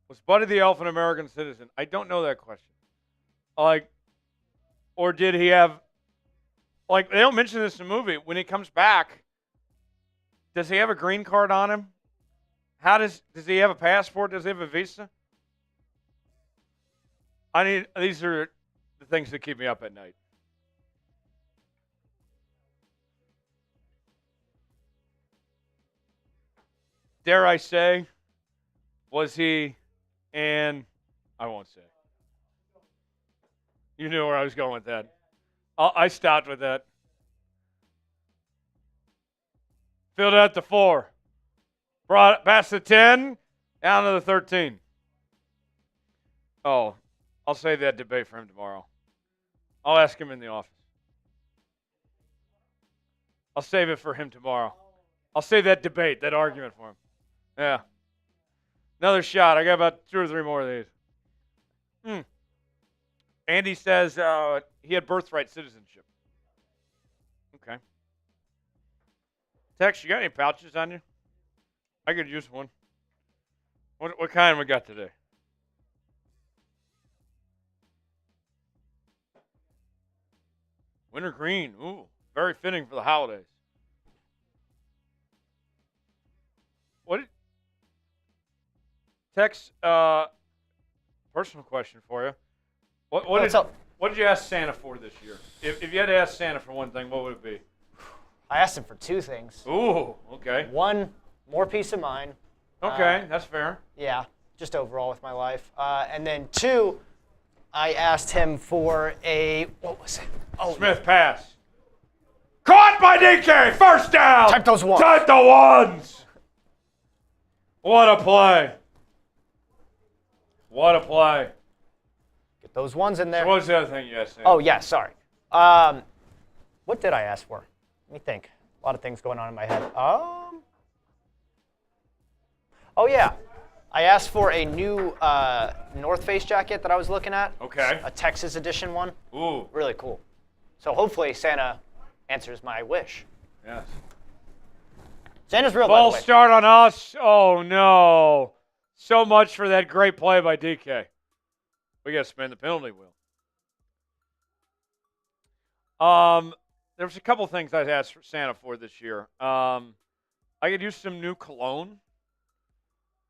Speaker 1: Was Buddy the Elf an American citizen? I don't know that question. Or did he have, they don't mention this in the movie. When he comes back, does he have a green card on him? Does he have a passport? Does he have a visa? These are the things that keep me up at night. Dare I say, was he, and I won't say. You knew where I was going with that. I stopped with that. Filled out the 4. Brought it past the 10, down to the 13. Oh, I'll save that debate for him tomorrow. I'll ask him in the office. I'll save it for him tomorrow. I'll save that debate, that argument for him. Yeah. Another shot. I got about 2 or 3 more of these. Andy says he had birthright citizenship. Okay. Tex, you got any pouches on you? I could use one. What kind we got today? Winter green. Ooh, very fitting for the holidays. Tex, personal question for you. What did you ask Santa for this year? If you had to ask Santa for one thing, what would it be?
Speaker 2: I asked him for 2 things.
Speaker 1: Ooh, okay.
Speaker 2: 1, more peace of mind.
Speaker 1: Okay, that's fair.
Speaker 2: Yeah, just overall with my life. And then 2, I asked him for what was it? Oh,
Speaker 1: Smith pass. Caught by DK, first down.
Speaker 2: Type those ones.
Speaker 1: Type the ones. What a play. What a play.
Speaker 2: Get those ones in there.
Speaker 1: So what was the other thing you asked?
Speaker 2: Oh, yeah, sorry. What did I ask for? Let me think. A lot of things going on in my head. Oh, yeah. I asked for a new North Face jacket that I was looking at.
Speaker 1: Okay.
Speaker 2: A Texas edition one.
Speaker 1: Ooh.
Speaker 2: Really cool. So hopefully Santa answers my wish.
Speaker 1: Yes.
Speaker 2: Santa's real, by the
Speaker 1: False
Speaker 2: way.
Speaker 1: start on us. Oh, no. So much for that great play by DK. We got to spin the penalty wheel. There was a couple things I asked for Santa for this year. I could use some new cologne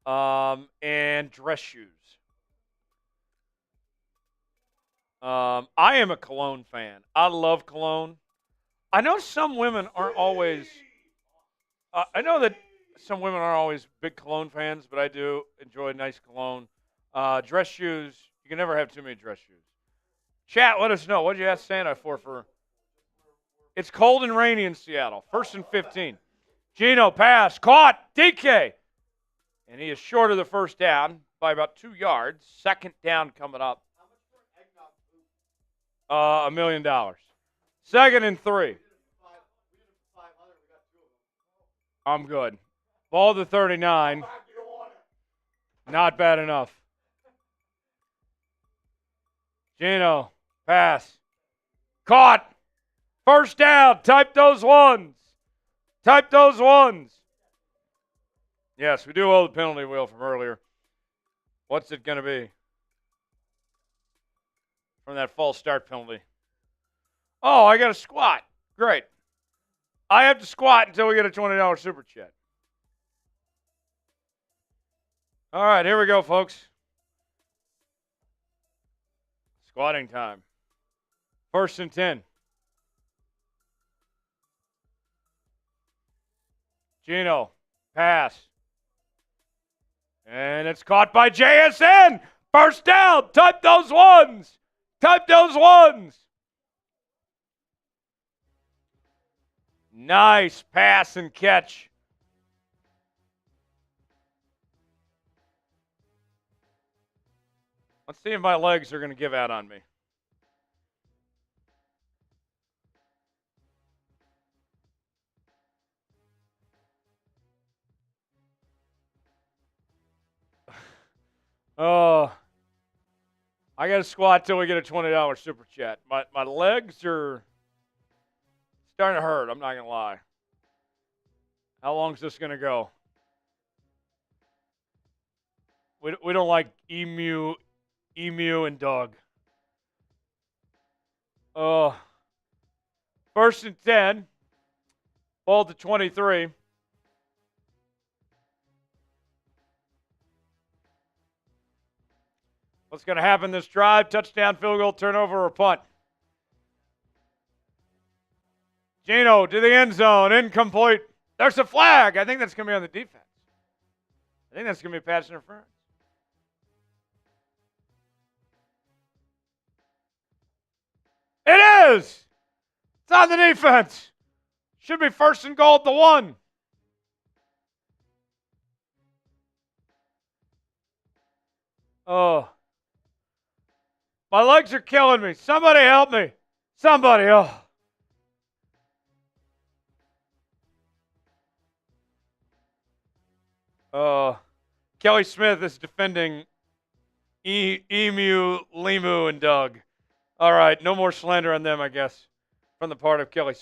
Speaker 1: and dress shoes. I am a cologne fan. I love cologne. I know some women aren't always I know that some women aren't always big cologne fans, but I do enjoy nice cologne. Dress shoes, you can never have too many dress shoes. Chat, let us know. What did you ask Santa for It's cold and rainy in Seattle. 1st and 15. Geno pass, caught, DK. And he is short of the first down by about 2 yards. 2nd down coming up. $1 million. 2nd and 3. I'm good. Ball to 39. Not bad enough. Geno, pass. Caught. First down. Type those ones. Type those ones. Yes, we do owe the penalty wheel from earlier. What's it going to be? From that false start penalty. Oh, I got to squat. Great. I have to squat until we get a $20 super chat. All right, here we go, folks. Squatting time. 1st and 10. Geno, pass. And it's caught by JSN. First down. Type those ones. Type those ones. Nice pass and catch. Let's see if my legs are going to give out on me. Oh, I got to squat till we get a $20 super chat. My legs are starting to hurt. I'm not going to lie. How long is this going to go? We don't like emu and dog. Oh, 1st and 10. Ball to 23. What's going to happen this drive? Touchdown, field goal, turnover, or punt? Geno to the end zone. Incomplete. There's a flag. I think that's going to be on the defense. I think that's going to be pass interference. It is. It's on the defense. Should be 1st and goal at the 1. Oh. My legs are killing me. Somebody help me. Somebody. Kelly Smith is defending Emu, Limu, and Doug. All right, no more slander on them, I guess, from the part of Kelly.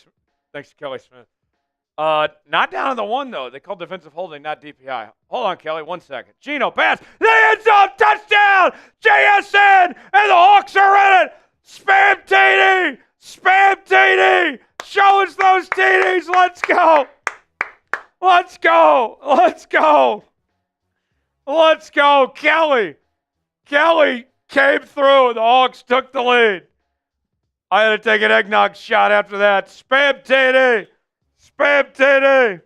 Speaker 1: Thanks to Kelly Smith. Not down on the 1, though. They called defensive holding, not DPI. Hold on, Kelly, 1 second. Geno, pass. The end zone, touchdown! JSN, and the Hawks are in it! Spam TD! Spam TD! Show us those TDs! Let's go! Let's go! Let's go! Let's go, Kelly! Kelly came through. The Hawks took the lead. I had to take an eggnog shot after that. Spam TD! Spam TD!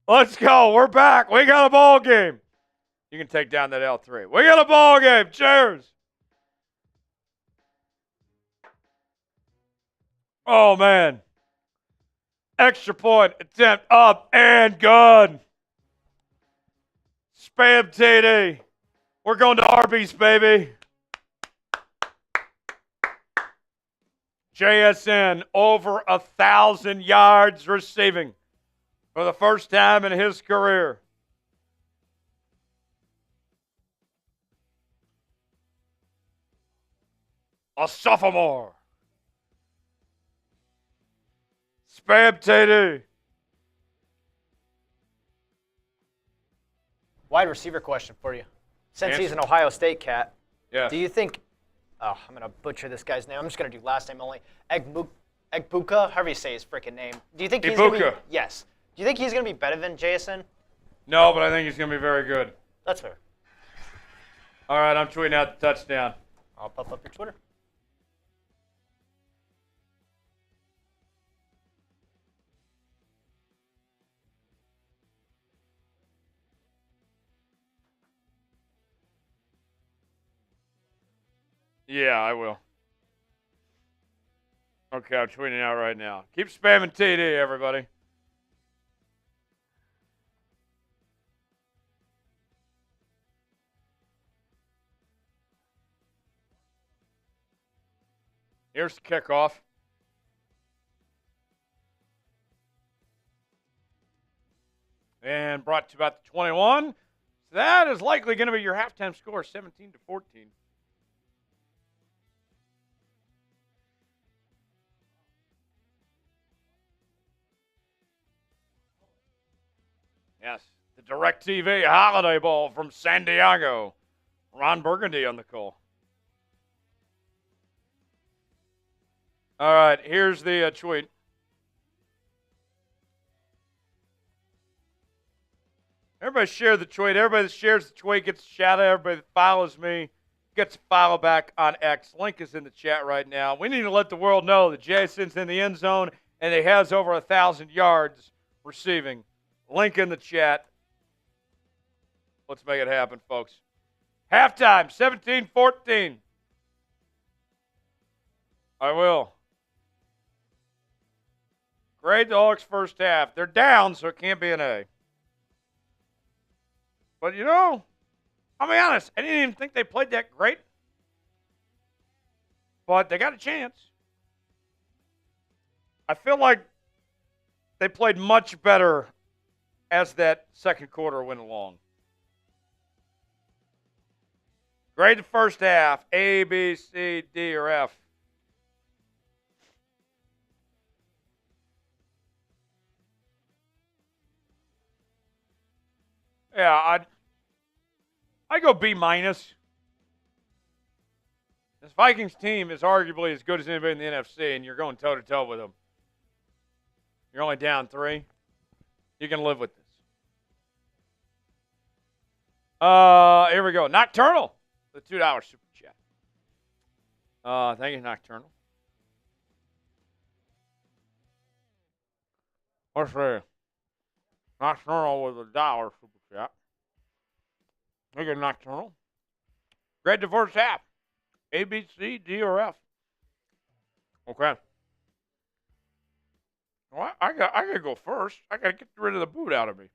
Speaker 1: Let's go. We're back. We got a ball game. You can take down that L3. We got a ball game. Cheers. Oh, man. Extra point attempt up and good. Spam TD. We're going to Arby's, baby. JSN over 1,000 yards receiving for the first time in his career. A sophomore. Spam TD.
Speaker 2: Wide receiver question for you. Since
Speaker 1: Answer.
Speaker 2: he's an Ohio State cat,
Speaker 1: Yeah.
Speaker 2: do you think, I'm going to butcher this guy's name. I'm just going to do last name only. Egbuka, however you say his freaking name. Do you think he's going to be, yes. Do you think he's going to be better than JSN?
Speaker 1: No, but I think he's going to be very good.
Speaker 2: That's fair.
Speaker 1: All right, I'm tweeting out the touchdown.
Speaker 2: I'll pop up your Twitter.
Speaker 1: Yeah, I will. Okay, I'm tweeting out right now. Keep spamming TD, everybody. Here's the kickoff. And brought to about the 21. So that is likely going to be your halftime score, 17-14. Yes, the DirecTV Holiday Bowl from San Diego. Ron Burgundy on the call. All right, here's the tweet. Everybody share the tweet. Everybody that shares the tweet gets a shout out. Everybody that follows me gets a follow back on X. Link is in the chat right now. We need to let the world know that Jason's in the end zone and he has over 1,000 yards receiving. Link in the chat. Let's make it happen, folks. Halftime, 17-14. I will. Grade the Hawks first half. They're down, so it can't be an A. But, you know, I'll be honest, I didn't even think they played that great. But they got a chance. I feel like they played much better as that second quarter went along. Grade the first half, A, B, C, D, or F. Yeah, I go B minus. This Vikings team is arguably as good as anybody in the NFC, and you're going toe-to-toe with them. You're only down 3. You can live with this. Here we go. Nocturnal, the $2 super chat. Thank you, Nocturnal. Let's see. Nocturnal with $1 super chat. Thank you, Nocturnal. Grade the first half. A, B, C, D, or F. Okay. Well, I gotta go first. I gotta get rid of the boot out of me.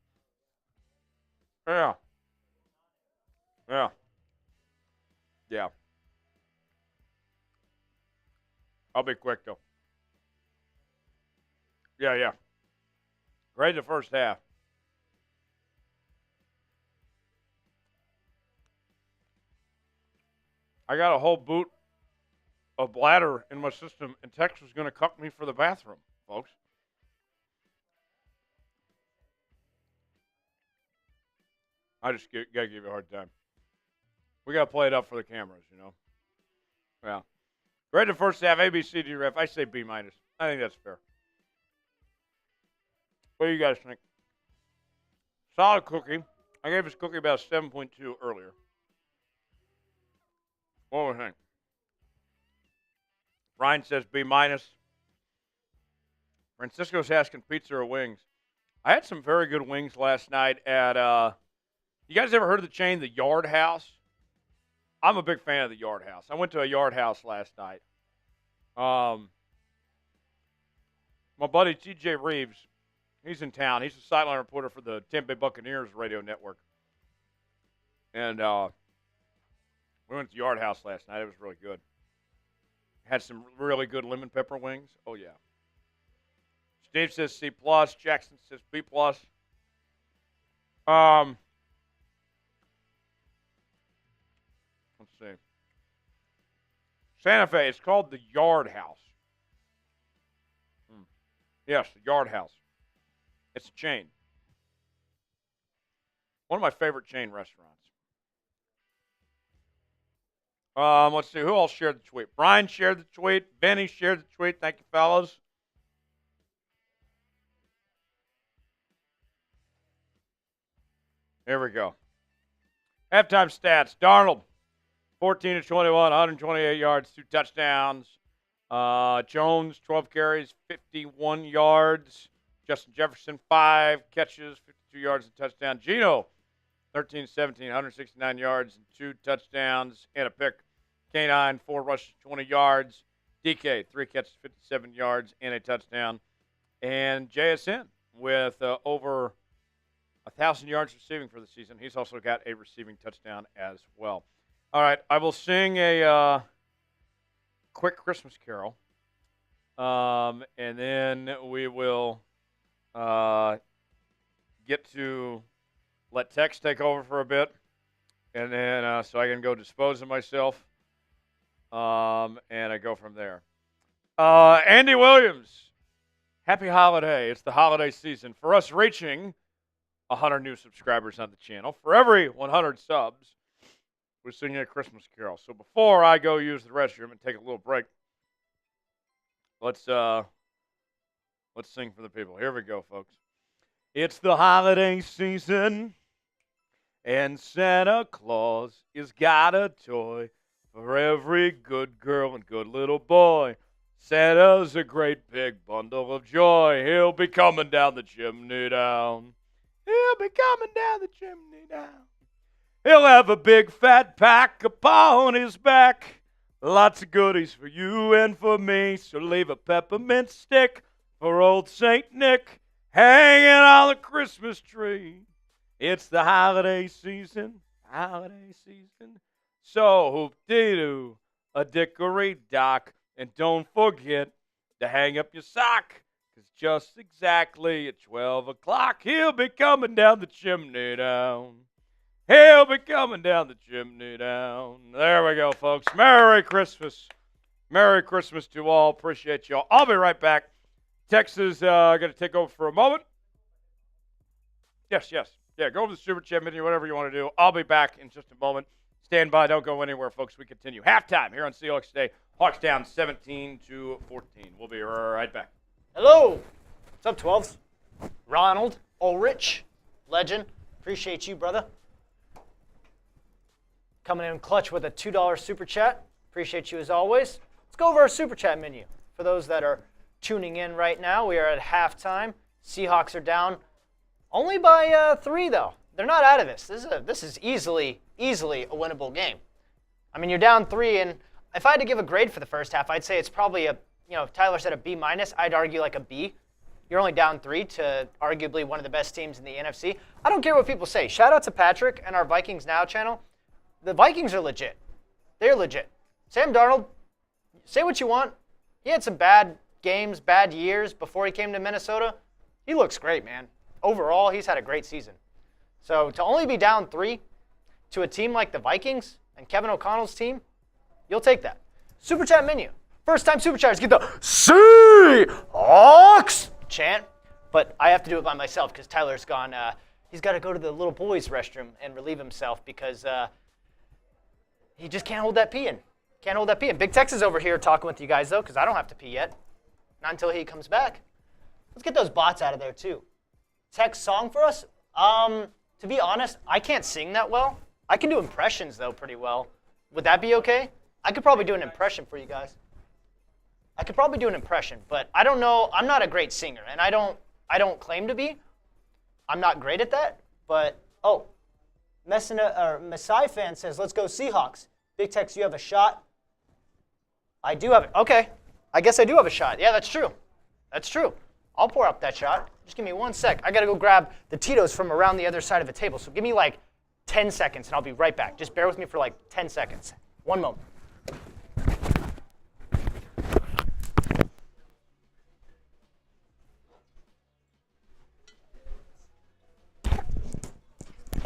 Speaker 1: Yeah. Yeah. Yeah. I'll be quick though. Yeah. Grade the first half. I got a whole boot of bladder in my system, and Tex was going to cuck me for the bathroom, folks. I just got to give you a hard time. We got to play it up for the cameras, you know. Yeah. Grade the first half, A, B, C, D, or F. I say B minus. I think that's fair. What do you guys think? Solid cookie. I gave this cookie about a 7.2 earlier. What do we think? Brian says B minus. Francisco's asking pizza or wings. I had some very good wings last night at, you guys ever heard of the chain, the Yard House? I'm a big fan of the Yard House. I went to a Yard House last night. My buddy C.J. Reeves, he's in town. He's a sideline reporter for the Tampa Bay Buccaneers radio network. And we went to Yard House last night. It was really good. Had some really good lemon pepper wings. Oh, yeah. Steve says C+. Jackson says B+. Let's see. Santa Fe, it's called the Yard House. Yes, the Yard House. It's a chain. One of my favorite chain restaurants. Let's see. Who else shared the tweet? Brian shared the tweet. Benny shared the tweet. Thank you, fellas. Here we go. Halftime stats. Darnold, 14 of 21, 128 yards, 2 touchdowns. Jones, 12 carries, 51 yards. Justin Jefferson, 5 catches, 52 yards and touchdown. Geno, 13-17, 169 yards and 2 touchdowns and a pick. K9, 4 rushes, 20 yards. DK, 3 catches, 57 yards, and a touchdown. And JSN with over 1,000 yards receiving for the season. He's also got a receiving touchdown as well. All right, I will sing a quick Christmas carol. And then we will get to let Tex take over for a bit. And then so I can go dispose of myself. And I go from there. Andy Williams, happy holiday. It's the holiday season. For us reaching 100 new subscribers on the channel, for every 100 subs, we're singing a Christmas carol. So before I go use the restroom and take a little break, let's sing for the people. Here we go, folks. It's the holiday season, and Santa Claus has got a toy for every good girl and good little boy. Santa's a great big bundle of joy. He'll be coming down the chimney down. He'll be coming down the chimney down. He'll have a big fat pack upon his back. Lots of goodies for you and for me. So leave a peppermint stick for old Saint Nick hanging on the Christmas tree. It's the holiday season, So hoop-dee-doo, a dickory-dock. And don't forget to hang up your sock, because just exactly at 12 o'clock, he'll be coming down the chimney down. He'll be coming down the chimney down. There we go, folks. Merry Christmas. Merry Christmas to all. Appreciate y'all. I'll be right back. Tex is going to take over for a moment. Yes. Yeah, go over to the Super Chat menu, whatever you want to do. I'll be back in just a moment. Stand by. Don't go anywhere, folks. We continue. Halftime here on Seahawks Day. Hawks down 17-14. We'll be right back.
Speaker 2: Hello. What's up, 12s? Ronald Ulrich, legend. Appreciate you, brother. Coming in clutch with a $2 Super Chat. Appreciate you as always. Let's go over our Super Chat menu. For those that are tuning in right now, we are at halftime. Seahawks are down only by 3, though. They're not out of this. This is easily a winnable game. I mean, you're down 3, and if I had to give a grade for the first half, I'd say it's probably Tyler said a B-. I'd argue like a B. You're only down 3 to arguably one of the best teams in the NFC. I don't care what people say. Shout out to Patrick and our Vikings Now channel. The Vikings are legit. They're legit. Sam Darnold, say what you want. He had some bad games, bad years before he came to Minnesota. He looks great, man. Overall, he's had a great season. So to only be down 3 to a team like the Vikings and Kevin O'Connell's team, you'll take that. Super Chat menu. First time Super Chatters get the Seahawks chant, but I have to do it by myself because Tyler's gone. He's got to go to the little boys' restroom and relieve himself because he just can't hold that pee in. Big Tex is over here talking with you guys, though, because I don't have to pee yet. Not until he comes back. Let's get those bots out of there, too. Tex song for us? To be honest, I can't sing that well. I can do impressions, though, pretty well. Would that be okay? I could probably do an impression for you guys. But I don't know. I'm not a great singer, and I don't claim to be. I'm not great at that. But, Masai fan says, let's go Seahawks. Big Tex, you have a shot? I do have it. Okay. I guess I do have a shot. Yeah, that's true. I'll pour up that shot. Just give me 1 sec. I got to go grab the Tito's from around the other side of the table. So give me like 10 seconds, and I'll be right back. Just bear with me for like 10 seconds. 1 moment.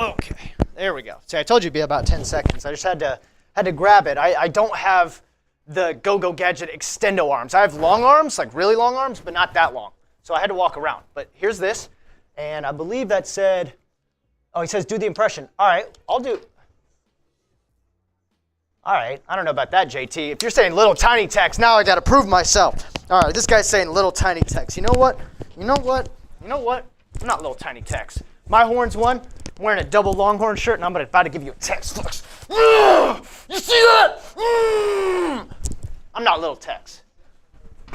Speaker 2: Okay, there we go. See, I told you it'd be about 10 seconds. I just had to grab it. I don't have the Go-Go Gadget extendo arms. I have long arms, like really long arms, but not that long. So I had to walk around. But here's this, and I believe that said, he says do the impression. All right, I'll do. All right, I don't know about that, JT. If you're saying little tiny Tex, now I got to prove myself. All right, this guy's saying little tiny Tex. You know what? I'm not little tiny Tex. My horn's one. I'm wearing a double Longhorn shirt, and I'm about to give you a Tex. Look. You see that? I'm not little Tex.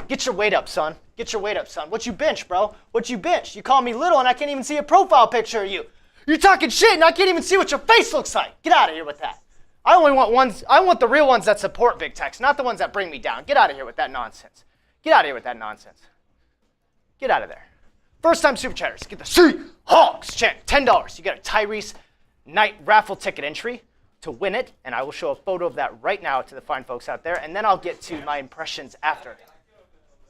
Speaker 2: Get your weight up, son. What you bench, bro? You call me little, and I can't even see a profile picture of you. You're talking shit, and I can't even see what your face looks like. Get out of here with that. I only want ones. I want the real ones that support Big Tex, not the ones that bring me down. Get out of here with that nonsense. Get out of here with that nonsense. Get out of there. First time Super Chatters, get the Seahawks chant. $10. You get a Tyrice Knight raffle ticket entry to win it, and I will show a photo of that right now to the fine folks out there, and then I'll get to my impressions after.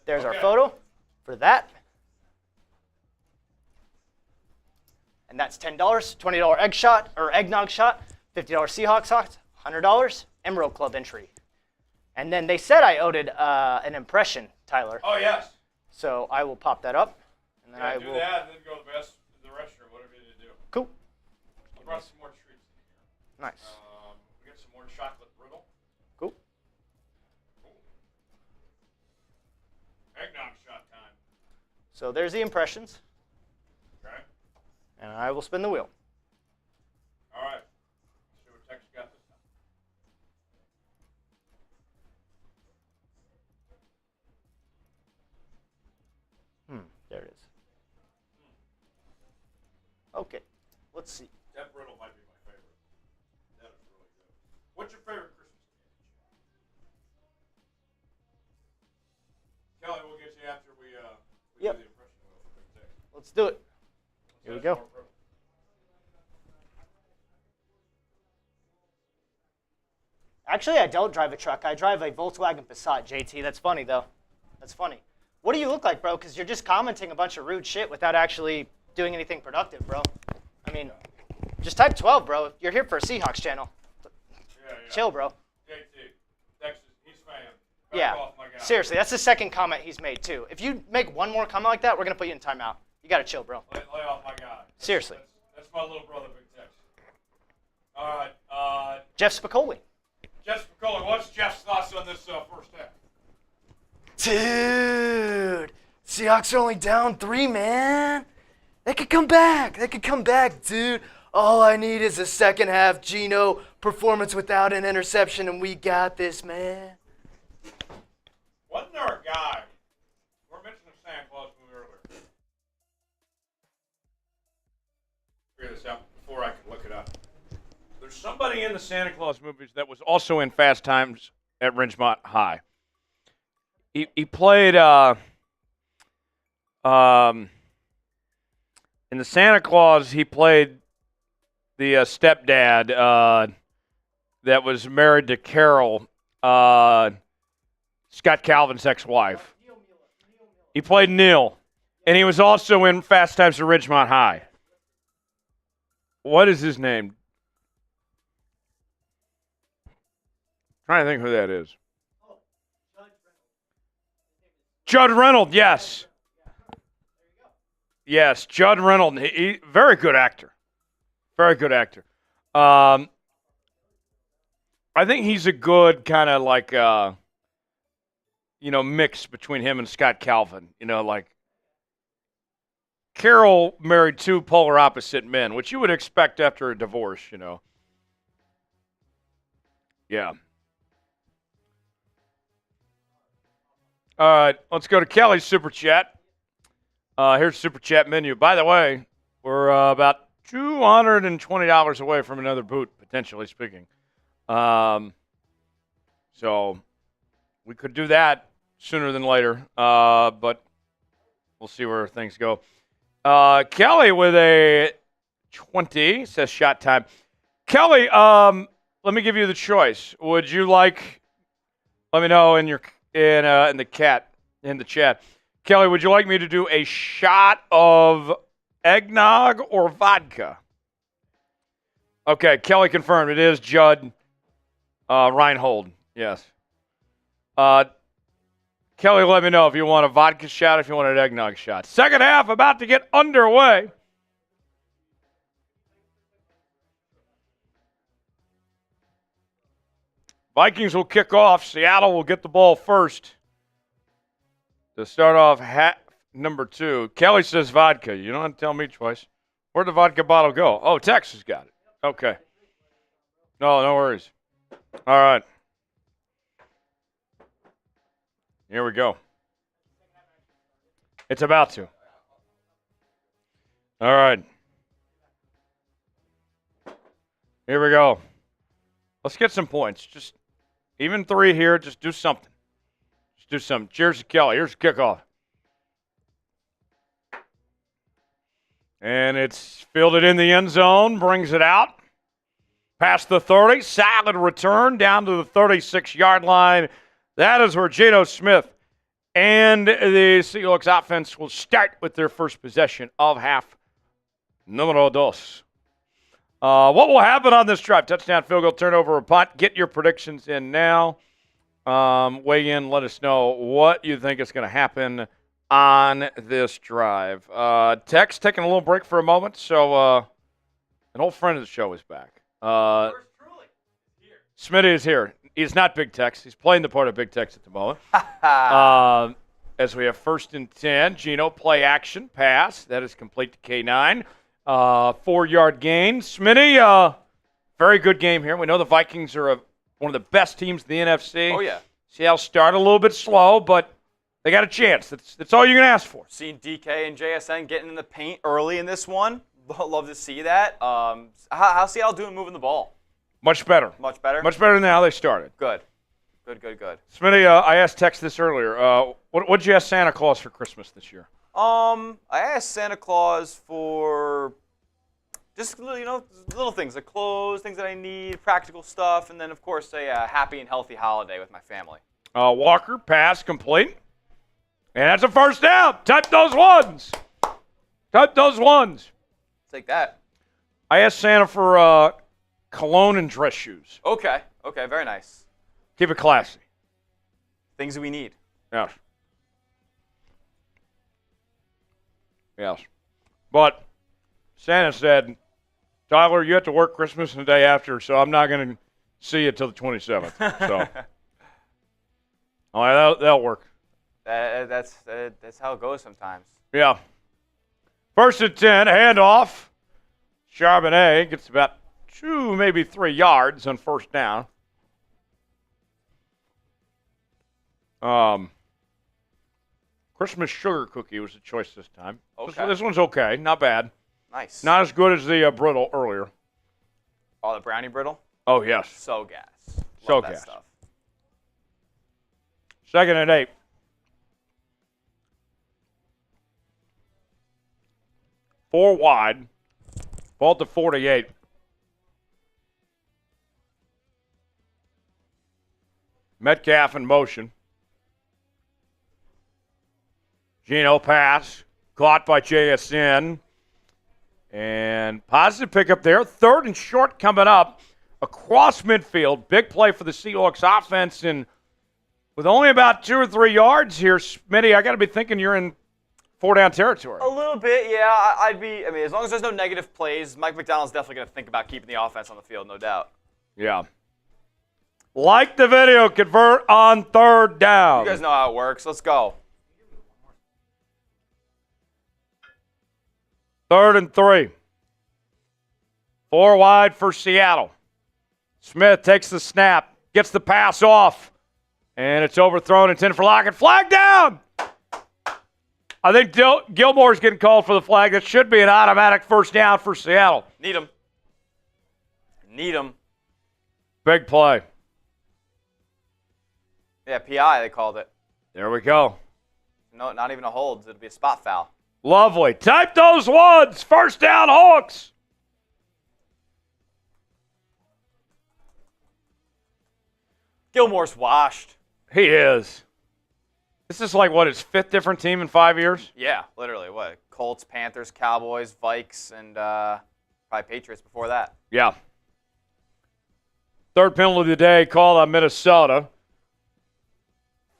Speaker 2: There's our photo for that. And that's $10, $20 egg shot or eggnog shot, $50 Seahawks shot, $100 Emerald Club entry. And then they said I owed it an impression, Tyler.
Speaker 1: Oh, yes.
Speaker 2: So I will pop that up. And then I
Speaker 1: do
Speaker 2: will
Speaker 1: that and then go to the restroom, whatever you need to do.
Speaker 2: Cool.
Speaker 1: I brought some more treats in here.
Speaker 2: Nice.
Speaker 1: We got some more chocolate brittle.
Speaker 2: Cool.
Speaker 1: Eggnog shot time.
Speaker 2: So there's the impressions.
Speaker 1: Okay.
Speaker 2: And I will spin the wheel.
Speaker 1: All right. Let's see what Tex got this time.
Speaker 2: There it is. Okay. Let's see.
Speaker 1: That brittle might be my favorite. That is really good. What's your favorite Christmas candy? Kelly, we'll get you after we
Speaker 2: Yep.
Speaker 1: do the impression wheel for Big Tex.
Speaker 2: Let's do it. Here we go. Actually, I don't drive a truck. I drive a Volkswagen Passat, JT. That's funny, though. That's funny. What do you look like, bro? Because you're just commenting a bunch of rude shit without actually doing anything productive, bro. I mean, just type 12, bro. You're here for a Seahawks channel.
Speaker 1: Yeah.
Speaker 2: Chill, bro.
Speaker 1: JT, Texas, he's fan.
Speaker 2: Yeah.
Speaker 1: Off, my guy.
Speaker 2: Seriously, that's the second comment he's made, too. If you make one more comment like that, we're going to put you in timeout. You got to chill, bro.
Speaker 1: Lay off my guy.
Speaker 2: Seriously.
Speaker 1: That's my little brother, Big Tex. All right.
Speaker 2: Jeff Spicoli.
Speaker 1: Jeff Spicoli, what's Jeff's thoughts on this first half?
Speaker 4: Dude, Seahawks are only down 3, man. They could come back. Dude. All I need is a second half Geno performance without an interception, and we got this, man.
Speaker 1: Wasn't there a guy? We're mentioning Santa Claus movie earlier. Figure this out before I can look it up. There's somebody in the Santa Claus movies that was also in Fast Times at Ridgemont High. He played in the Santa Claus. He played the stepdad that was married to Carroll, Scott Calvin's ex-wife. He played Neil, and he was also in Fast Times at Ridgemont High. What is his name? Trying to think who that is. Judd Reynolds, yes. Yes, Judd Reynolds. He very good actor. Very good actor. I think he's a good kind of like, mix between him and Scott Calvin. Like Carroll married two polar opposite men, which you would expect after a divorce, Yeah. All right, let's go to Kelly's Super Chat. Here's Super Chat menu. By the way, we're about $220 away from another boot, potentially speaking. So we could do that sooner than later, but we'll see where things go. Kelly with a 20 says shot time. Kelly, let me give you the choice. Would you like? Let me know in the chat. Kelly, would you like me to do a shot of eggnog or vodka? Okay, Kelly confirmed. It is Judd Reinhold. Yes. Kelly, let me know if you want a vodka shot, if you want an eggnog shot. Second half about to get underway. Vikings will kick off. Seattle will get the ball first to start off half number 2. Kelly says vodka. You don't have to tell me twice. Where'd the vodka bottle go? Oh, Texas got it. Okay. No worries. All right. Here we go. It's about to. All right. Here we go. Let's get some points. Just even 3 here. Just do something. Just do something. Cheers to Kelly. Here's the kickoff. And it's fielded in the end zone. Brings it out. Past the 30. Solid return down to the 36-yard line. That is where Geno Smith and the Seahawks offense will start with their first possession of half numero dos. What will happen on this drive? Touchdown, field goal, turnover, or punt. Get your predictions in now. Weigh in. Let us know what you think is going to happen on this drive. Tex taking a little break for a moment, so an old friend of the show is back. Smitty is here. He's not Big Tex. He's playing the part of Big Tex at the moment. As we have 1st and 10, Geno, play action, pass. That is complete to K9. 4-yard gain. Smitty, very good game here. We know the Vikings are one of the best teams in the NFC.
Speaker 5: Oh, yeah.
Speaker 1: Seattle started a little bit slow, but they got a chance. That's all you can ask for.
Speaker 5: Seeing DK and JSN getting in the paint early in this one. Love to see that. How's Seattle doing moving the ball?
Speaker 1: Much better.
Speaker 5: Much better?
Speaker 1: Much better than how they started.
Speaker 5: Good.
Speaker 1: Smitty, I asked Tex this earlier. What did you ask Santa Claus for Christmas this year?
Speaker 5: I asked Santa Claus for just little things, like clothes, things that I need, practical stuff, and then of course a happy and healthy holiday with my family.
Speaker 1: Walker, pass complete, and that's a first down. Type those ones.
Speaker 5: Take that.
Speaker 1: I asked Santa for cologne and dress shoes.
Speaker 5: Okay, very nice.
Speaker 1: Keep it classy.
Speaker 5: Things that we need.
Speaker 1: Yes. But Santa said, Tyler, you have to work Christmas and the day after, so I'm not going to see you till the 27th. So, all right, that'll work.
Speaker 5: That's how it goes sometimes.
Speaker 1: Yeah. 1st and 10, handoff. Charbonnet gets about 2, maybe 3 yards on first down. Christmas sugar cookie was the choice this time.
Speaker 5: Okay.
Speaker 1: This one's okay, not bad.
Speaker 5: Nice.
Speaker 1: Not as good as the brittle earlier.
Speaker 5: Oh, the brownie brittle?
Speaker 1: Oh, yes.
Speaker 5: So gas.
Speaker 1: So
Speaker 5: Love that
Speaker 1: gas.
Speaker 5: stuff.
Speaker 1: 2nd and 8. Four wide. Ball to 48. Metcalf in motion. Geno pass. Caught by JSN. And positive pickup there. 3rd and short coming up. Across midfield. Big play for the Seahawks offense. And with only about 2 or 3 yards here, Smitty, I got to be thinking you're in 4-down territory.
Speaker 5: A little bit, yeah. As long as there's no negative plays, Mike Macdonald's definitely going to think about keeping the offense on the field, no doubt.
Speaker 1: Yeah. Like the video, convert on 3rd down.
Speaker 5: You guys know how it works. Let's go.
Speaker 1: 3rd and 3. 4 wide for Seattle. Smith takes the snap, gets the pass off, and it's overthrown. Intended for Lockett. Flag down! I think Gilmore's getting called for the flag. That should be an automatic first down for Seattle.
Speaker 5: Need him.
Speaker 1: Big play.
Speaker 5: Yeah, PI, they called it.
Speaker 1: There we go.
Speaker 5: No, not even a hold. It'll be a spot foul.
Speaker 1: Lovely. Type those ones. First down, Hawks.
Speaker 5: Gilmore's washed.
Speaker 1: He is. This is like, what, his 5th different team in 5 years?
Speaker 5: Yeah, literally. What? Colts, Panthers, Cowboys, Vikes, and probably Patriots before that.
Speaker 1: Yeah. 3rd penalty of the day called on Minnesota.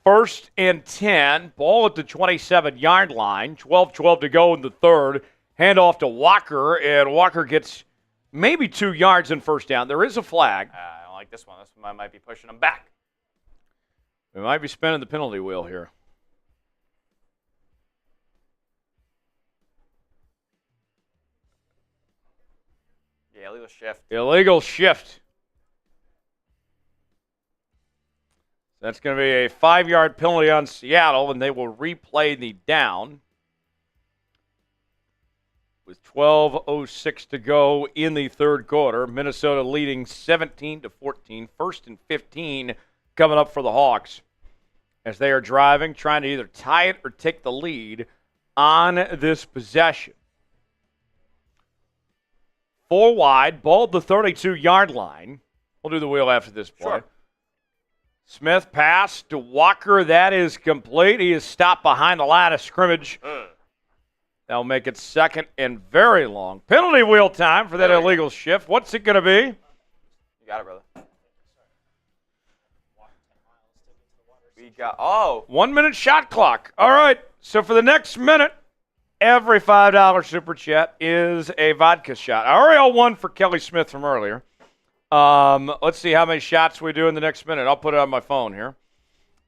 Speaker 1: 1st and 10. Ball at the 27-yard line. 12-12 to go in the 3rd. Handoff to Walker, and Walker gets maybe 2 yards in first down. There is a flag.
Speaker 5: I don't like this one. This one might be pushing him back.
Speaker 1: We might be spinning the penalty wheel here.
Speaker 5: Yeah, illegal shift.
Speaker 1: Illegal shift. That's going to be a 5-yard penalty on Seattle, and they will replay the down. It with 12:06 to go in the third quarter. Minnesota leading 17-14. First and 15 coming up for the Hawks as they are driving, trying to either tie it or take the lead on this possession. 4 wide, ball at the 32-yard line. We'll do the wheel after this play.
Speaker 5: Sure.
Speaker 1: Smith pass to Walker. That is complete. He is stopped behind the line of scrimmage. That'll make it second and very long. Penalty wheel time for that illegal shift. What's it going to be?
Speaker 5: You got it, brother. We got
Speaker 1: 1 minute shot clock. All right. So for the next minute, every $5 super chat is a vodka shot. I already owe one for Kelly Smith from earlier. Let's see how many shots we do in the next minute. I'll put it on my phone here.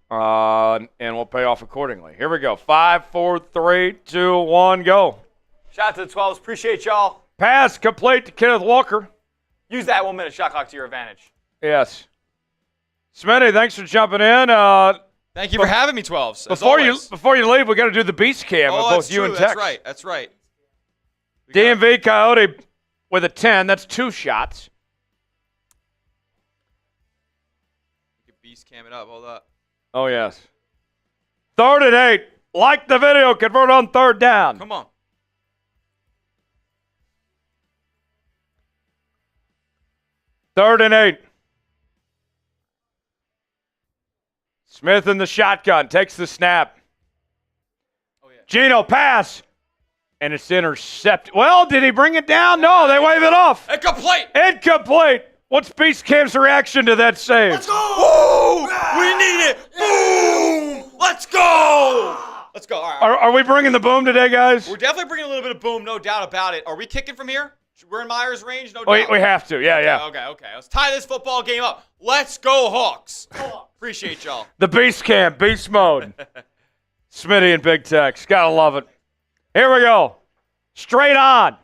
Speaker 1: And we'll pay off accordingly. Here we go. 5, 4, 3, 2, 1, go.
Speaker 5: Shout out to the 12s. Appreciate y'all.
Speaker 1: Pass complete to Kenneth Walker.
Speaker 5: Use that 1 minute shot clock to your advantage.
Speaker 1: Yes. Smitty, thanks for jumping in.
Speaker 6: Thank you for having me, 12s.
Speaker 1: Before you leave, we got to do the Beast Cam with both you and Tex.
Speaker 6: That's right.
Speaker 1: DMV Coyote with a 10. That's 2 shots.
Speaker 6: We can Beast Cam it up. Hold up.
Speaker 1: Oh, yes. 3rd and 8. Like the video. Convert on 3rd down.
Speaker 6: Come on.
Speaker 1: Third and 8. Smith in the shotgun. Takes the snap.
Speaker 6: Oh, yeah.
Speaker 1: Geno pass. And it's intercepted. Well, did he bring it down? No, they wave it off.
Speaker 6: Incomplete.
Speaker 1: Incomplete. What's Beast Cam's reaction to that save?
Speaker 6: Let's go. Boom. We need it. Boom. Let's go. Let's go. All right.
Speaker 1: Are we bringing the boom today, guys?
Speaker 6: We're definitely bringing a little bit of boom, no doubt about it. Are we kicking from here? We're in Myers range, no doubt.
Speaker 1: We have to. Yeah.
Speaker 6: Okay. Let's tie this football game up. Let's go, Hawks. Appreciate y'all.
Speaker 1: The Beast Cam, beast mode. Smitty and Big Tex. Gotta love it. Here we go. Straight on.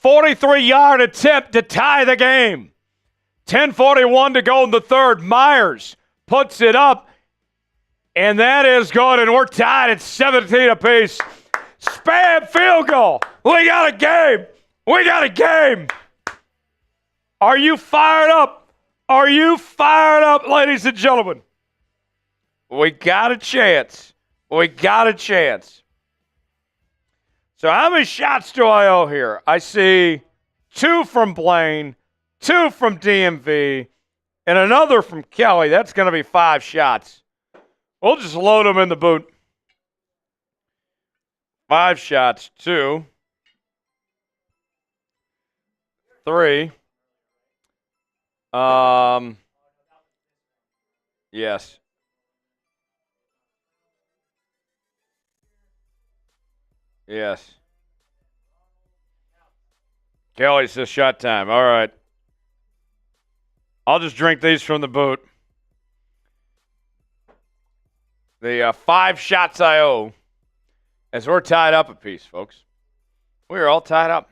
Speaker 1: 43-yard attempt to tie the game. 10:41 to go in the third. Myers puts it up, and that is good, and we're tied at 17 apiece. Spam field goal. We got a game. We got a game. Are you fired up? Are you fired up, ladies and gentlemen? We got a chance. We got a chance. So how many shots do I owe here? I see 2 from Blaine, 2 from DMV, and another from Kelly. That's going to be 5 shots. We'll just load them in the boot. 5 shots. 2, 3. Yes. Yes. Kelly says shot time. All right. I'll just drink these from the boot. The 5 shots I owe as we're tied up a piece, folks. We're all tied up.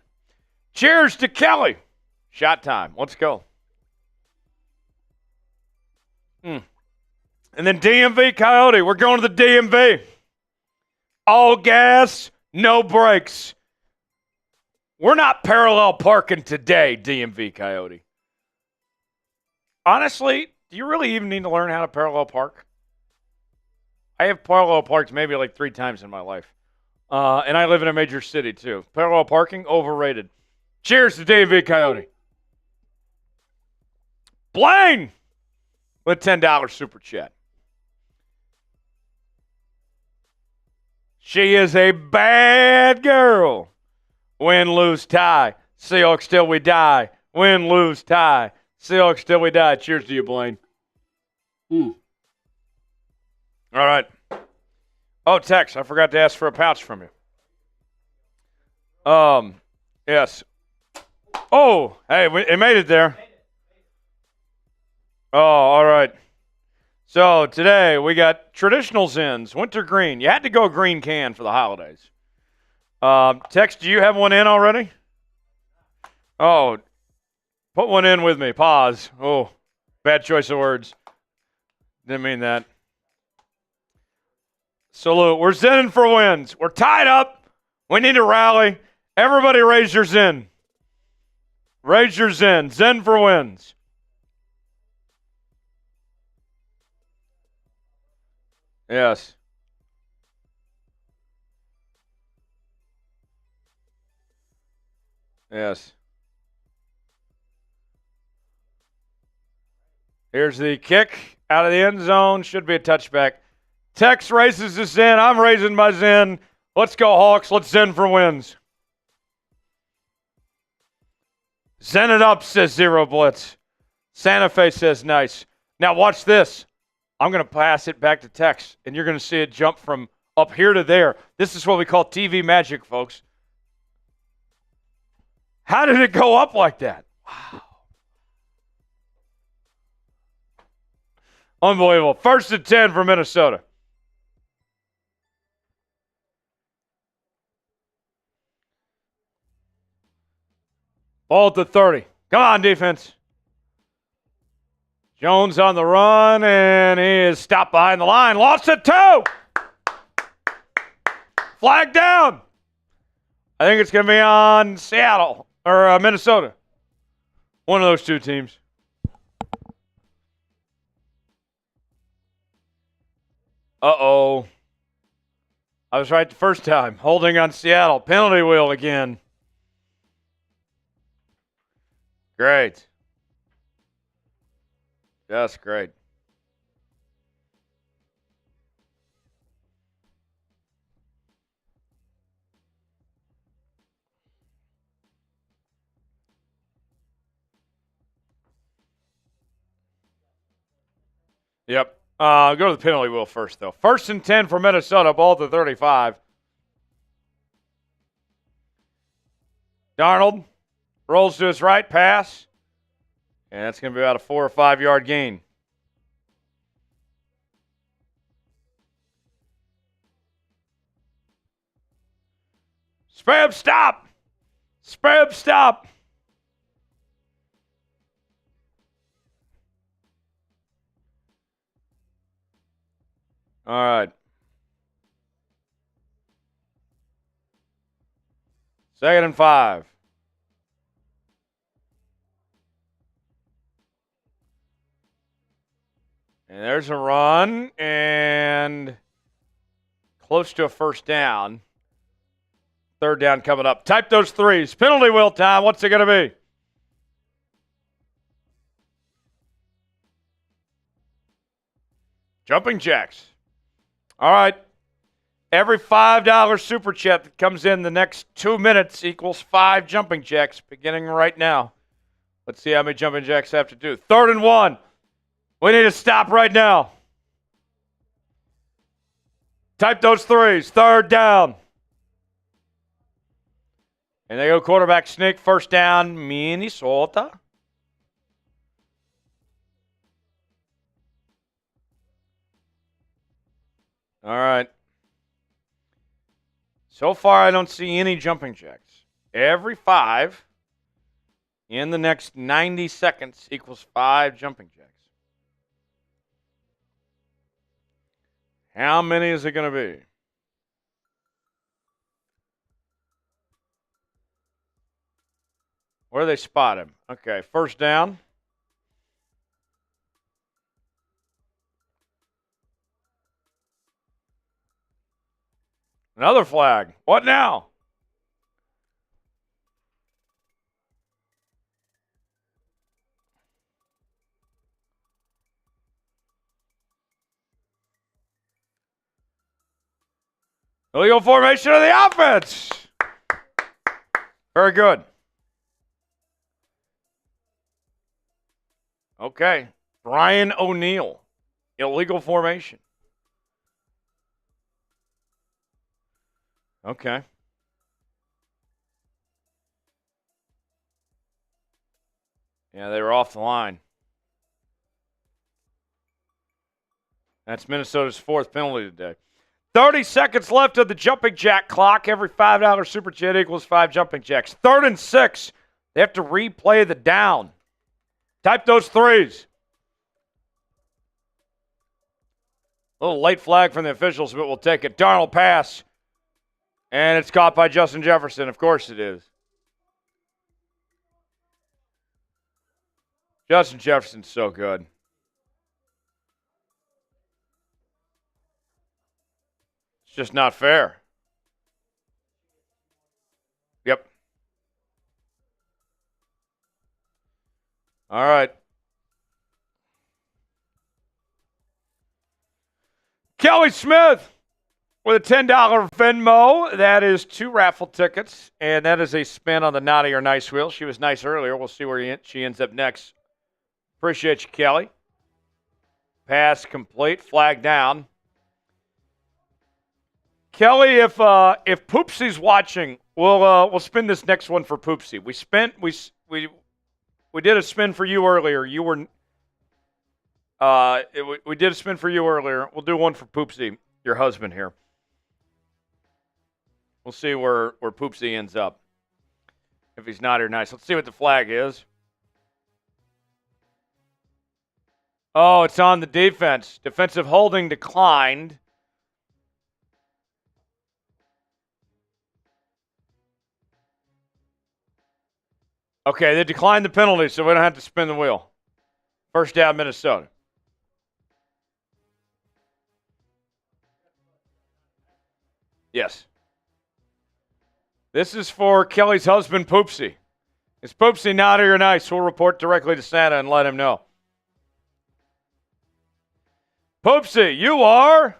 Speaker 1: Cheers to Kelly. Shot time. Let's go. And then DMV Coyote. We're going to the DMV. All gas, no brakes. We're not parallel parking today, DMV Coyote. Honestly, do you really even need to learn how to parallel park? I have parallel parked maybe like 3 times in my life. And I live in a major city, too. Parallel parking, overrated. Cheers to DMV Coyote. Blaine with $10 super chat. She is a bad girl. Win, lose, tie. Seahawks till we die. Win, lose, tie. Seahawks till we die. Cheers to you, Blaine. All right. Oh, Tex, I forgot to ask for a pouch from you. Yes. Oh, hey, it made it there. Oh, all right. So today we got traditional Zins, winter green. You had to go green can for the holidays. Tex, do you have one in already? Oh, put one in with me. Pause. Oh, bad choice of words. Didn't mean that. Salute. We're zinning for wins. We're tied up. We need to rally. Everybody raise your Zen. Raise your Zen. Zen for wins. Yes. Yes. Here's the kick out of the end zone. Should be a touchback. Tex raises his Zen. I'm raising my Zen. Let's go, Hawks. Let's Zen for wins. Zen it up, says Zero Blitz. Santa Fe says nice. Now watch this. I'm going to pass it back to Tex, and you're going to see it jump from up here to there. This is what we call TV magic, folks. How did it go up like that? Wow. Unbelievable. 1st and 10 for Minnesota. Ball at the 30. Come on, defense. Jones on the run, and he is stopped behind the line. Lost it, 2. Flag down. I think it's going to be on Seattle or Minnesota. One of those two teams. Uh-oh. I was right the first time. Holding on Seattle. Penalty wheel again. Great. Just great. Yep. Go to the penalty wheel first, though. 1st and 10 for Minnesota. Ball at the 35. Darnold rolls to his right, pass. And that's going to be about a 4 or 5 yard gain. Spam stop! Spam stop! All right. 2nd and 5. And there's a run, and close to a 1st down. 3rd down coming up. Type those 3s. Penalty wheel time. What's it going to be? Jumping jacks. All right. Every $5 super chat that comes in the next 2 minutes equals 5 jumping jacks beginning right now. Let's see how many jumping jacks I have to do. 3rd and 1. We need to stop right now. Type those 3s. 3rd down. And they go quarterback sneak. 1st down, Minnesota. All right. So far, I don't see any jumping jacks. Every 5 in the next 90 seconds equals 5 jumping jacks. How many is it going to be? Where do they spot him? Okay, 1st down. Another flag. What now? Illegal formation of the offense. Very good. Okay. Brian O'Neill. Illegal formation. Okay. Yeah, they were off the line. That's Minnesota's 4th penalty today. 30 seconds left of the jumping jack clock. Every $5 super chat equals 5 jumping jacks. 3rd and 6. They have to replay the down. Type those 3s. A little late flag from the officials, but we'll take it. Darnold pass. And it's caught by Justin Jefferson. Of course it is. Justin Jefferson's so good. It's just not fair. Yep. All right. Kelly Smith with a $10 Venmo. That is 2 raffle tickets, and that is a spin on the naughty or nice wheel. She was nice earlier. We'll see where she ends up next. Appreciate you, Kelly. Pass complete. Flag down. Kelly, if Poopsie's watching, we'll spin this next one for Poopsie. We did a spin for you earlier. You were we did a spin for you earlier. We'll do one for Poopsie, your husband here. We'll see where Poopsie ends up. If he's not here, nice. Let's see what the flag is. Oh, it's on the defense. Defensive holding declined. Okay, they declined the penalty, so we don't have to spin the wheel. First down, Minnesota. Yes. This is for Kelly's husband, Poopsie. Is Poopsie naughty or nice? We'll report directly to Santa and let him know. Poopsie, you are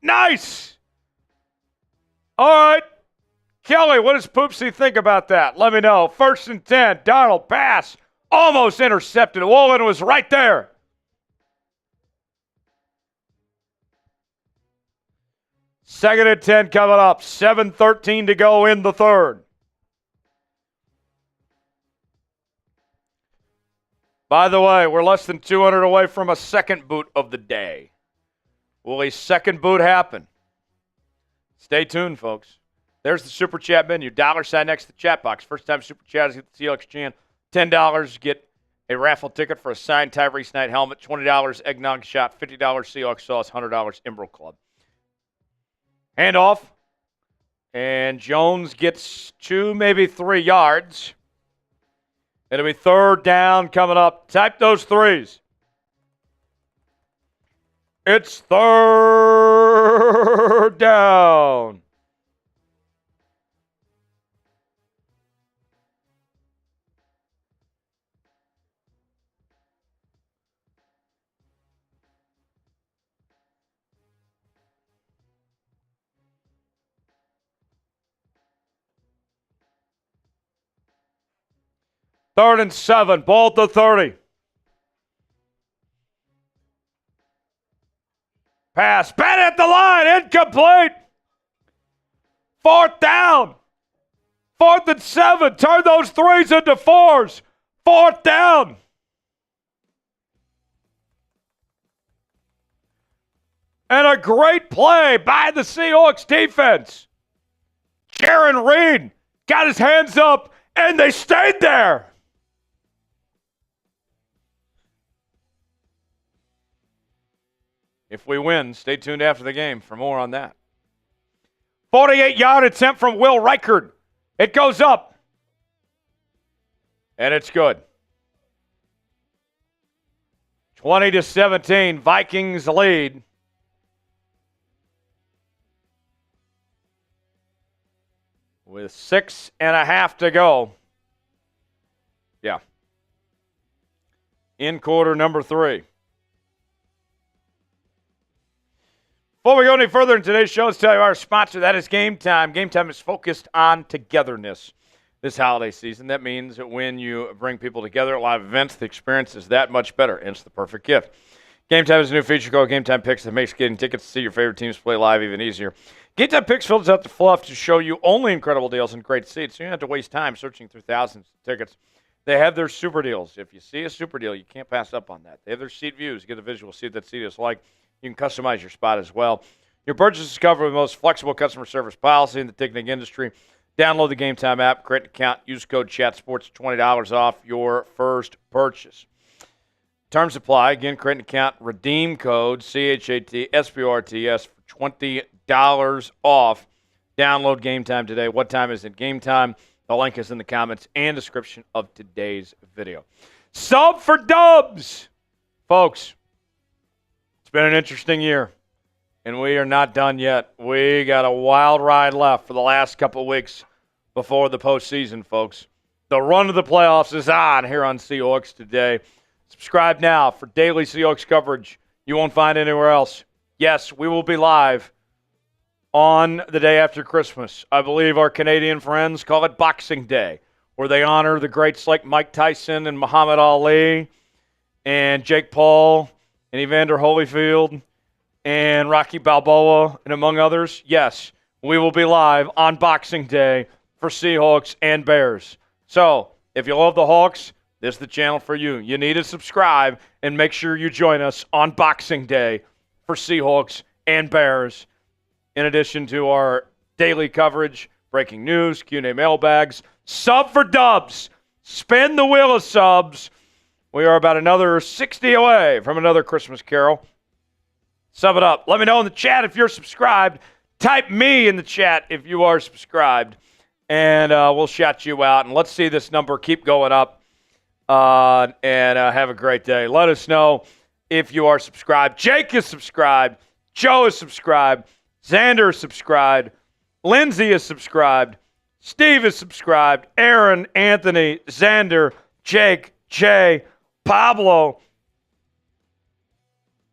Speaker 1: nice. All right. Kelly, what does Poopsie think about that? Let me know. 1st and 10. Darnold pass. Almost intercepted. Wallen was right there. Second and 10 coming up. 7:13 to go in the third. By the way, we're less than 200 away from a second boot of the day. Will a second boot happen? Stay tuned, folks. There's the Super Chat menu. $sign next to the chat box. First time Super Chat is get the Seahawks chant. $10 get a raffle ticket for a signed Tyrice Knight helmet. $20 eggnog shot. $50 Seahawks sauce. $100 Emerald Club. Handoff. And Jones gets 2, maybe 3 yards. It'll be 3rd down coming up. Type those 3s. It's 3rd down. Third and 7. Ball at the 30. Pass. Bennett at the line. Incomplete. 4th down. 4th and 7. Turn those 3s into 4s. 4th down. And a great play by the Seahawks defense. Jarran Reed got his hands up, and they stayed there. If we win, stay tuned after the game for more on that. 48-yard attempt from Will Reichard. It goes up. And it's good. 20-17, Vikings lead. With 6.5 to go. Yeah. In quarter number 3. Before we go any further in today's show, let's tell you our sponsor. That is Game Time. Game Time is focused on togetherness this holiday season. That means that when you bring people together at live events, the experience is that much better, and it's the perfect gift. Game Time is a new feature called Game Time Picks that makes getting tickets to see your favorite teams play live even easier. Game Time Picks fills out the fluff to show you only incredible deals and great seats, so you don't have to waste time searching through thousands of tickets. They have their super deals. If you see a super deal, you can't pass up on that. They have their seat views. Get a visual, see what that seat is like. You can customize your spot as well. Your purchase is covered with the most flexible customer service policy in the ticketing industry. Download the Game Time app, create an account, use code ChatSports, $20 off your first purchase. Terms apply. Again, create an account, redeem code CHATSPORTS for $20 off. Download Game Time today. What time is it? Game Time. The link is in the comments and description of today's video. Sub for Dubs! Folks, it's been an interesting year, and we are not done yet. We got a wild ride left for the last couple weeks before the postseason, folks. The run of the playoffs is on here on Seahawks Today. Subscribe now for daily Seahawks coverage you won't find anywhere else. Yes, we will be live on the day after Christmas. I believe our Canadian friends call it Boxing Day, where they honor the greats like Mike Tyson and Muhammad Ali and Jake Paul and Evander Holyfield and Rocky Balboa, and among others. Yes, we will be live on Boxing Day for Seahawks and Bears. So, if you love the Hawks, this is the channel for you. You need to subscribe and make sure you join us on Boxing Day for Seahawks and Bears. In addition to our daily coverage, breaking news, Q&A mailbags, sub for Dubs. Spin the wheel of subs. We are about another 60 away from another Christmas Carol. Sub it up. Let me know in the chat if you're subscribed. Type me in the chat if you are subscribed. And we'll shout you out. And let's see this number keep going up. And have a great day. Let us know if you are subscribed. Jake is subscribed. Joe is subscribed. Xander is subscribed. Lindsay is subscribed. Steve is subscribed. Aaron, Anthony, Xander, Jake, Jay, Pablo,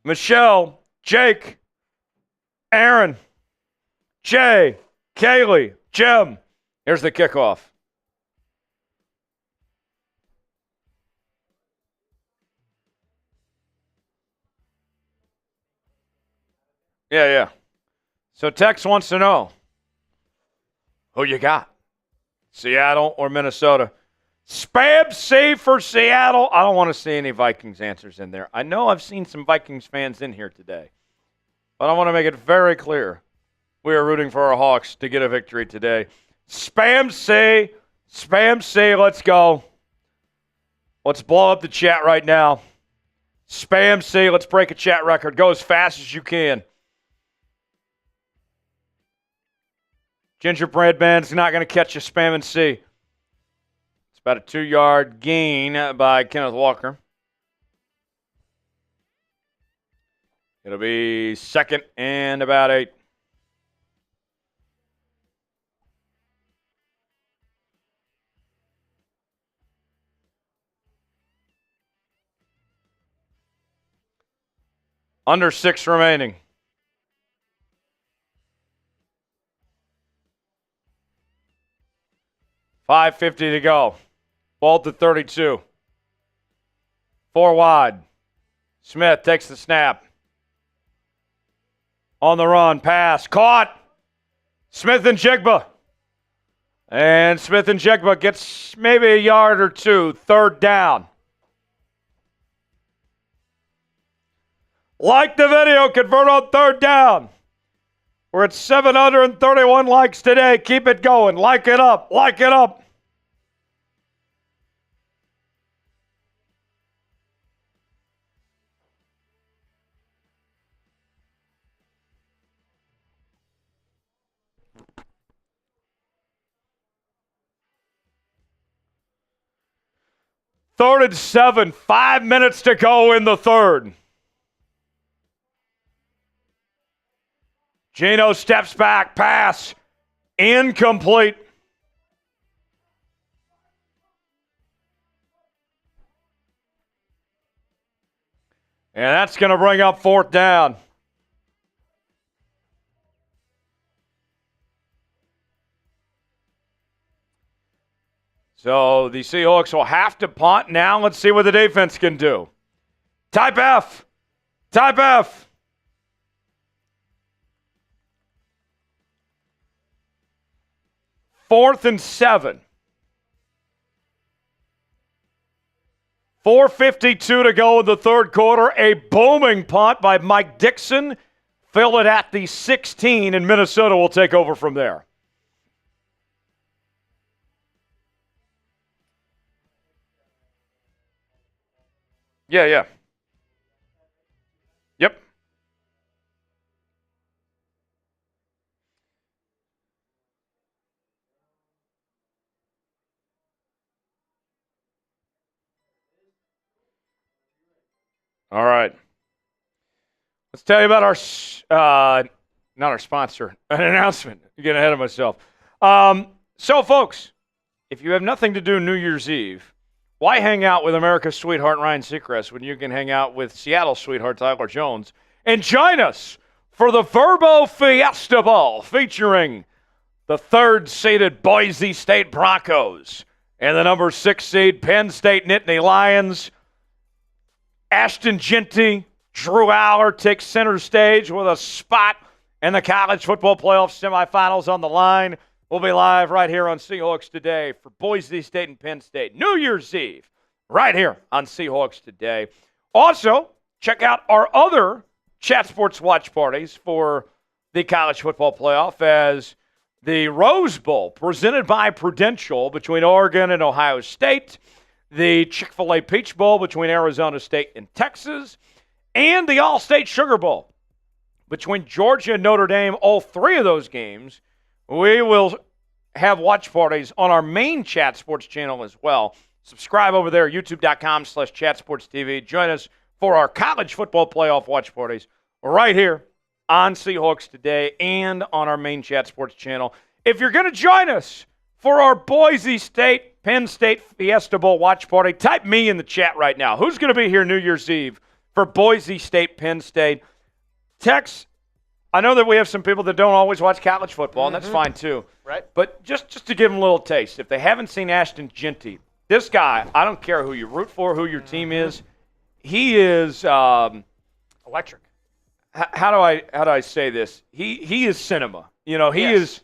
Speaker 1: Michelle, Jake, Aaron, Jay, Kaylee, Jim. Here's the kickoff. Yeah. So Tex wants to know, who you got? Seattle or Minnesota? Spam C for Seattle. I don't want to see any Vikings answers in there. I know I've seen some Vikings fans in here today, but I want to make it very clear. We are rooting for our Hawks to get a victory today. Spam C. Spam C. Let's go. Let's blow up the chat right now. Spam C. Let's break a chat record. Go as fast as you can. Gingerbread Man's not going to catch you spamming C. It's about a 2-yard gain by Kenneth Walker. It'll be 2nd and about 8. Under 6 remaining. $5:50 to go. Ball to 32. 4 wide. Smith takes the snap. On the run. Pass. Caught. Smith-Njigba. And Smith-Njigba gets maybe a yard or 2. 3rd down. Like the video. Convert on 3rd down. We're at 731 likes today. Keep it going. Like it up. Like it up. Third and 7. 5 minutes to go in the third. Geno steps back, pass, incomplete. And that's going to bring up 4th down. So the Seahawks will have to punt now. Let's see what the defense can do. Type F. Type F. 4th and 7. 4:52 to go in the third quarter. A booming punt by Mike Dixon. Fill it at the 16, and Minnesota will take over from there. Yeah. Yep. All right. Let's tell you about not our sponsor, an announcement. I'm getting ahead of myself. So, folks, if you have nothing to do New Year's Eve, why hang out with America's sweetheart Ryan Seacrest when you can hang out with Seattle sweetheart Tyler Jones and join us for the Verbo Fiesta Bowl featuring the third-seeded Boise State Broncos and the number 6 seed Penn State Nittany Lions. Ashton Jeanty, Drew Aller takes center stage with a spot in the college football playoff semifinals on the line. We'll be live right here on Seahawks Today for Boise State and Penn State. New Year's Eve, right here on Seahawks Today. Also, check out our other Chat Sports watch parties for the college football playoff as the Rose Bowl presented by Prudential between Oregon and Ohio State, the Chick-fil-A Peach Bowl between Arizona State and Texas, and the All-State Sugar Bowl between Georgia and Notre Dame. All three of those games, we will have watch parties on our main Chat Sports channel as well. Subscribe over there, youtube.com/chatsportstv. Join us for our college football playoff watch parties right here on Seahawks Today and on our main Chat Sports channel. If you're going to join us for our Boise State, Penn State Fiesta Bowl watch party, type me in the chat right now. Who's going to be here New Year's Eve for Boise State, Penn State? Text. I know that we have some people that don't always watch college football, and that's fine too.
Speaker 2: Right.
Speaker 1: But just to give them a little taste, if they haven't seen Ashton Jeanty, this guy, I don't care who you root for, who your team is, he is
Speaker 2: Electric.
Speaker 1: How do I say this? He is cinema. You know, he
Speaker 2: Yes.
Speaker 1: is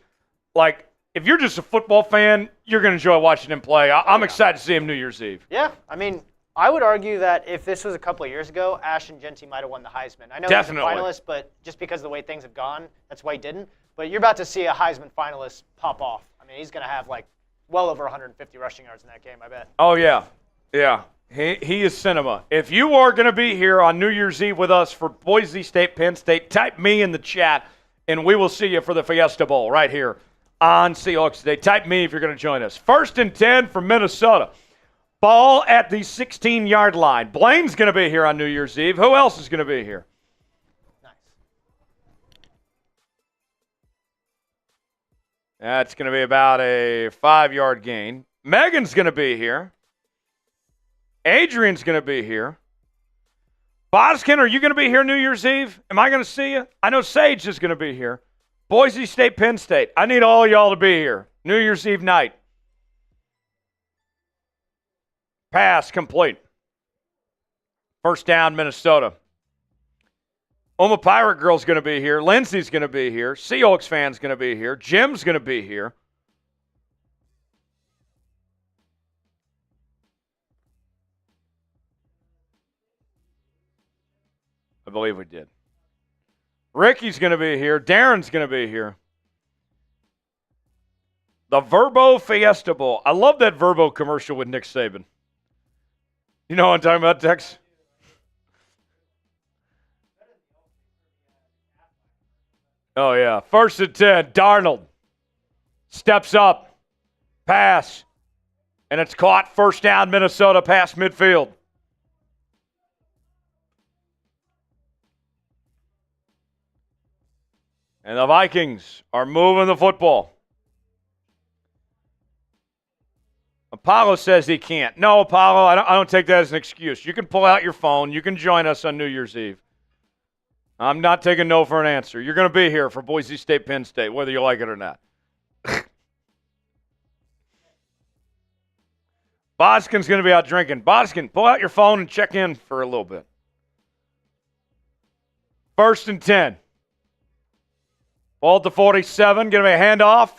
Speaker 1: like, if you're just a football fan, you're going to enjoy watching him play. I'm excited to see him New Year's Eve.
Speaker 2: Yeah, I mean, I would argue that if this was a couple of years ago, Ashton Jeanty might have won the Heisman. I know
Speaker 1: Definitely.
Speaker 2: he's a finalist, but just because of the way things have gone, that's why he didn't. But you're about to see a Heisman finalist pop off. I mean, he's going to have like well over 150 rushing yards in that game, I bet.
Speaker 1: Oh, yeah. Yeah. He is cinema. If you are going to be here on New Year's Eve with us for Boise State, Penn State, type me in the chat, and we will see you for the Fiesta Bowl right here on Seahawks Today. Type me if you're going to join us. 1st and 10 from Minnesota. Ball at the 16-yard line. Blaine's going to be here on New Year's Eve. Who else is going to be here?
Speaker 2: Nice.
Speaker 1: That's going to be about a 5-yard gain. Megan's going to be here. Adrian's going to be here. Boskin, are you going to be here New Year's Eve? Am I going to see you? I know Sage is going to be here. Boise State, Penn State. I need all y'all to be here. New Year's Eve night. Pass complete. First down, Minnesota. Oma Pirate Girl's going to be here. Lindsay's going to be here. Seahawks fan's going to be here. Jim's going to be here. I believe we did. Ricky's going to be here. Darren's going to be here. The Verbo Fiesta Bowl. I love that Verbo commercial with Nick Saban. You know what I'm talking about, Tex? Oh, yeah. 1st and 10. Darnold steps up. Pass. And it's caught. First down, Minnesota, past midfield. And the Vikings are moving the football. Apollo says he can't. No, Apollo, I don't take that as an excuse. You can pull out your phone. You can join us on New Year's Eve. I'm not taking no for an answer. You're going to be here for Boise State, Penn State, whether you like it or not. Boskin's going to be out drinking. Boskin, pull out your phone and check in for a little bit. 1st and 10. Ball at the 47. Going to be a handoff.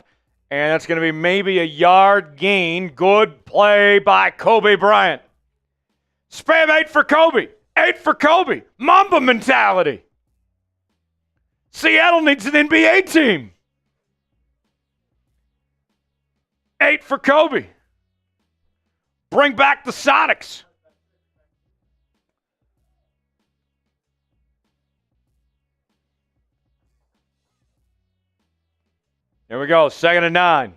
Speaker 1: And that's going to be maybe a yard gain. Good play by Kobe Bryant. Spam 8 for Kobe. 8 for Kobe. Mamba mentality. Seattle needs an NBA team. 8 for Kobe. Bring back the Sonics. Here we go, 2nd and 9.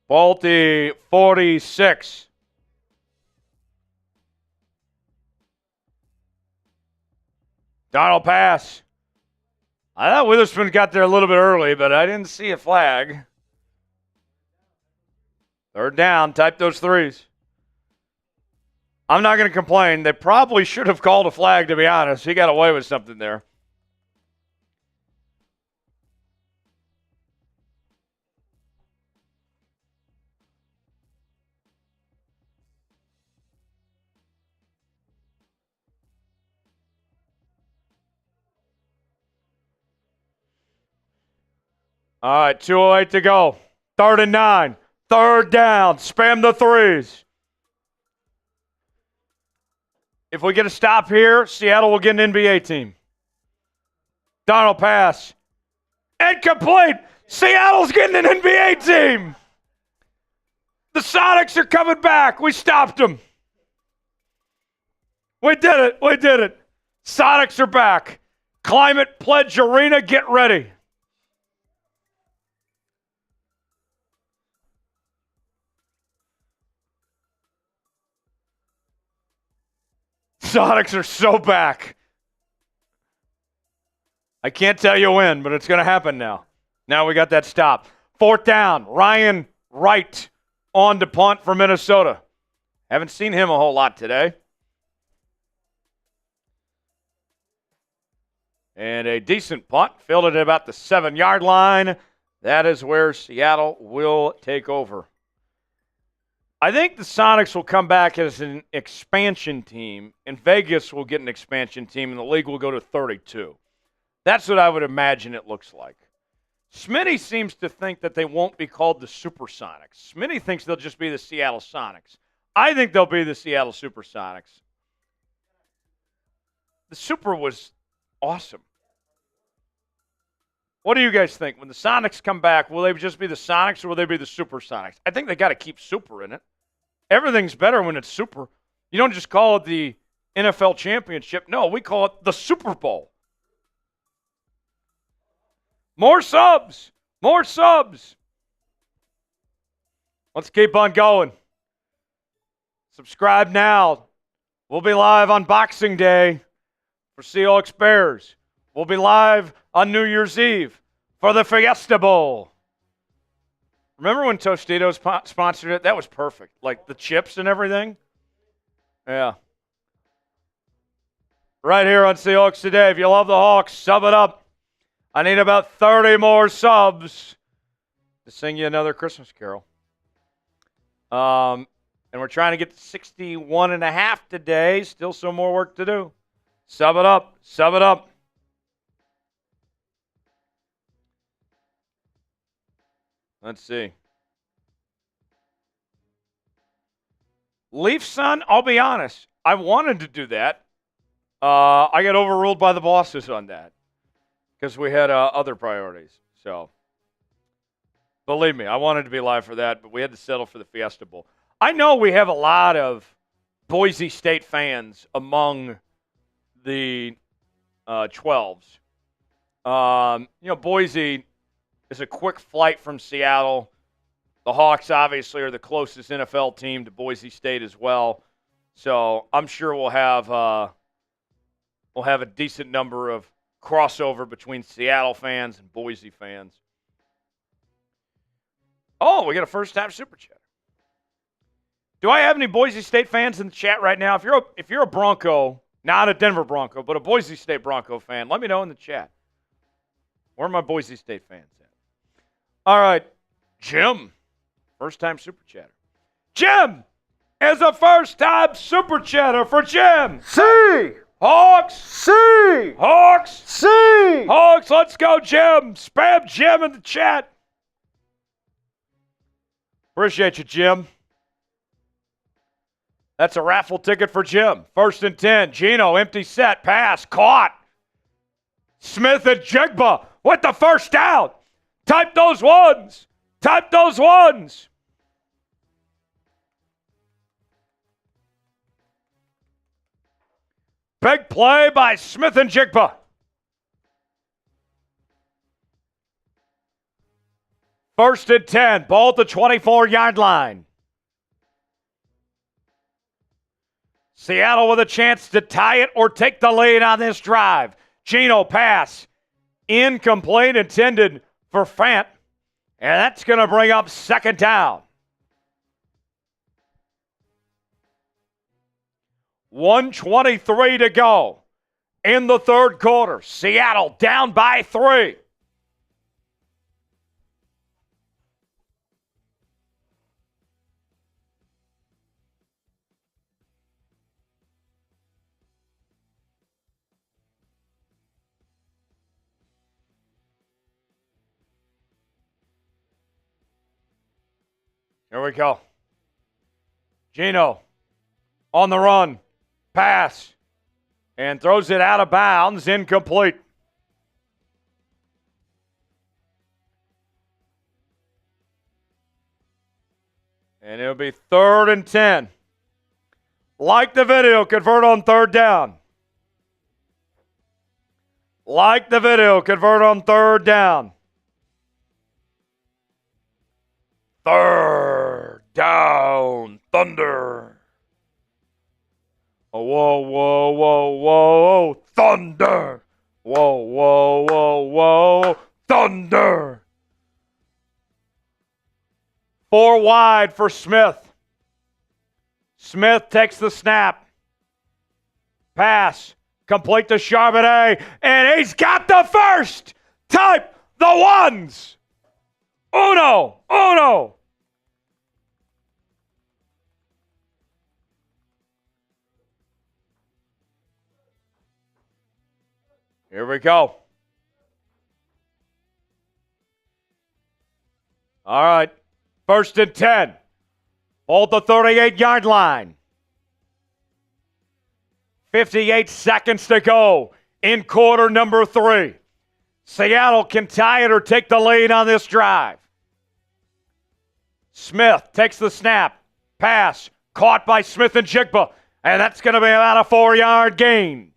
Speaker 1: Ball at the 46. Darnold pass. I thought Witherspoon got there a little bit early, but I didn't see a flag. Third down. Type those threes. I'm not going to complain. They probably should have called a flag, to be honest. He got away with something there. All right, 2:08 to go. 3rd and 9. Third down. Spam the threes. If we get a stop here, Seattle will get an NBA team. Darnold pass. Incomplete. Seattle's getting an NBA team. The Sonics are coming back. We stopped them. We did it. We did it. Sonics are back. Climate Pledge Arena, get ready. Sonics are so back. I can't tell you when, but it's going to happen now. Now we got that stop. 4th down. Ryan Wright on to punt for Minnesota. Haven't seen him a whole lot today. And a decent punt. Fielded at about the 7-yard line. That is where Seattle will take over. I think the Sonics will come back as an expansion team, and Vegas will get an expansion team, and the league will go to 32. That's what I would imagine it looks like. Smitty seems to think that they won't be called the Supersonics. Smitty thinks they'll just be the Seattle Sonics. I think they'll be the Seattle Supersonics. The Super was awesome. What do you guys think? When the Sonics come back, will they just be the Sonics or will they be the Supersonics? I think they got to keep Super in it. Everything's better when it's Super. You don't just call it the NFL Championship. No, we call it the Super Bowl. More subs. More subs. Let's keep on going. Subscribe now. We'll be live on Boxing Day for Seahawks Bears. We'll be live on New Year's Eve for the Fiesta Bowl. Remember when Tostitos sponsored it? That was perfect. Like the chips and everything. Yeah. Right here on Seahawks Today. If you love the Hawks, sub it up. I need about 30 more subs to sing you another Christmas carol. And we're trying to get to 61.5 today. Still some more work to do. Sub it up. Sub it up. Let's see. Leaf Son, I'll be honest. I wanted to do that. I got overruled by the bosses on that because we had other priorities. So, believe me, I wanted to be live for that, but we had to settle for the Fiesta Bowl. I know we have a lot of Boise State fans among the 12s. Boise is a quick flight from Seattle. The Hawks obviously are the closest NFL team to Boise State as well. So I'm sure we'll have a decent number of crossover between Seattle fans and Boise fans. Oh, we got a first-time super chat. Do I have any Boise State fans in the chat right now? If you're a Bronco, not a Denver Bronco, but a Boise State Bronco fan, let me know in the chat. Where are my Boise State fans at? All right, Jim, first-time super chatter. Jim is a first-time super chatter for Jim.
Speaker 3: C.
Speaker 1: Hawks.
Speaker 3: C.
Speaker 1: Hawks.
Speaker 3: C.
Speaker 1: Hawks, let's go, Jim. Spam Jim in the chat. Appreciate you, Jim. That's a raffle ticket for Jim. 1st and 10. Geno, empty set, pass, caught. Smith-Njigba with the first down. Type those ones. Type those ones. Big play by Smith-Njigba. First and 10. Ball at the 24-yard line. Seattle with a chance to tie it or take the lead on this drive. Geno pass. Incomplete, intended for Fant. And that's going to bring up second down. 1:23 to go in the third quarter. Seattle down by 3. Here we go. Geno on the run. Pass. And throws it out of bounds. Incomplete. And it'll be 3rd and 10. Like the video, convert on 3rd down. Like the video, convert on 3rd down. 3rd down, Thunder. Oh, whoa, whoa, whoa, whoa, Thunder. Whoa, whoa, whoa, whoa, Thunder. 4 wide for Smith. Smith takes the snap. Pass. Complete to Charbonnet. And he's got the first. Type the ones. Uno. Here we go. All right. 1st and 10. Hold the 38-yard line. 58 seconds to go in quarter number 3. Seattle can tie it or take the lead on this drive. Smith takes the snap. Pass. Caught by Smith-Njigba. And that's going to be about a 4-yard gain.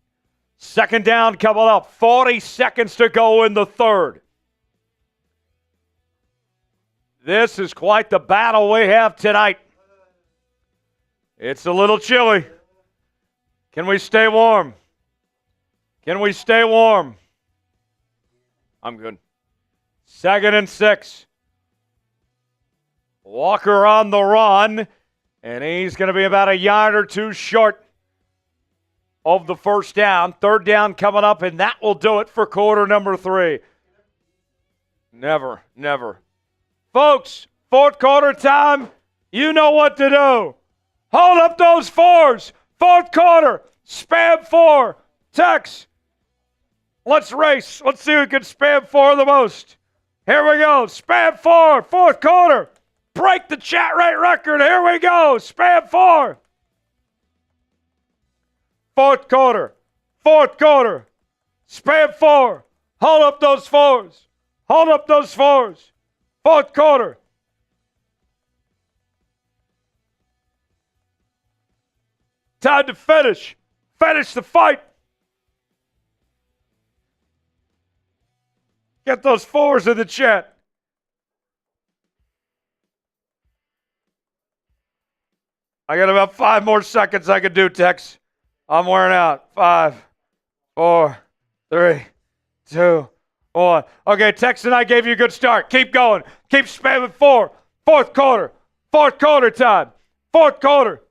Speaker 1: 2nd down coming up. 40 seconds to go in the 3rd. This is quite the battle we have tonight. It's a little chilly. Can we stay warm? Can we stay warm? I'm good. 2nd and 6. Walker on the run, and he's going to be about a yard or 2 short of the 1st down. 3rd down coming up, and that will do it for quarter number 3. Never. Folks, 4th quarter time, you know what to do. Hold up those 4s. 4th quarter, spam 4. Text. Let's race. Let's see who can spam 4 the most. Here we go. Spam 4, 4th quarter. Break the chat rate record. Here we go. Spam 4. 4th quarter. 4th quarter. Spam 4. Hold up those 4s. Hold up those 4s. 4th quarter. Time to finish. Finish the fight. Get those 4s in the chat. I got about 5 more seconds I can do, Tex. I'm wearing out. 5, 4, 3, 2, 1. Okay, Tex and I gave you a good start. Keep going. Keep spamming 4. 4th quarter. 4th quarter time. 4th quarter.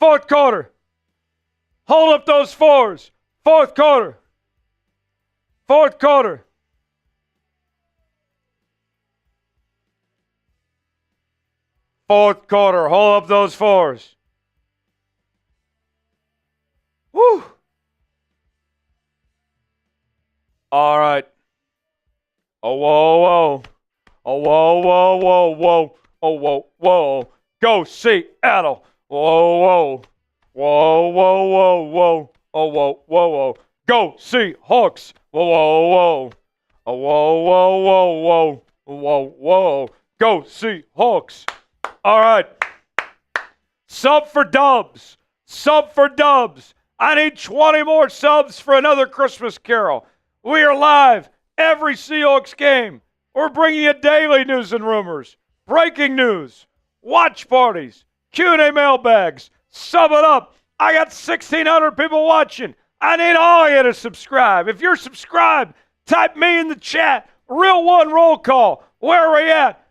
Speaker 1: 4th quarter. Hold up those 4s. 4th quarter. 4th quarter. 4th quarter. Hold up those 4s. Woo. All right. Oh, whoa, whoa. Oh, whoa, whoa, whoa, whoa. Oh, whoa, whoa. Go Seattle. Whoa, whoa. Whoa, whoa, whoa, whoa. Oh, whoa, whoa, whoa. Go Seahawks. Whoa, whoa, whoa. Oh, whoa, whoa, whoa, whoa. Whoa, whoa. Go Seahawks. All right. Sub for dubs. Sub for dubs. I need 20 more subs for another Christmas Carol. We are live every Seahawks game. We're bringing you daily news and rumors, breaking news, watch parties, Q&A mailbags. Sub it up. I got 1,600 people watching. I need all of you to subscribe. If you're subscribed, type me in the chat. Real One roll call. Where are we at?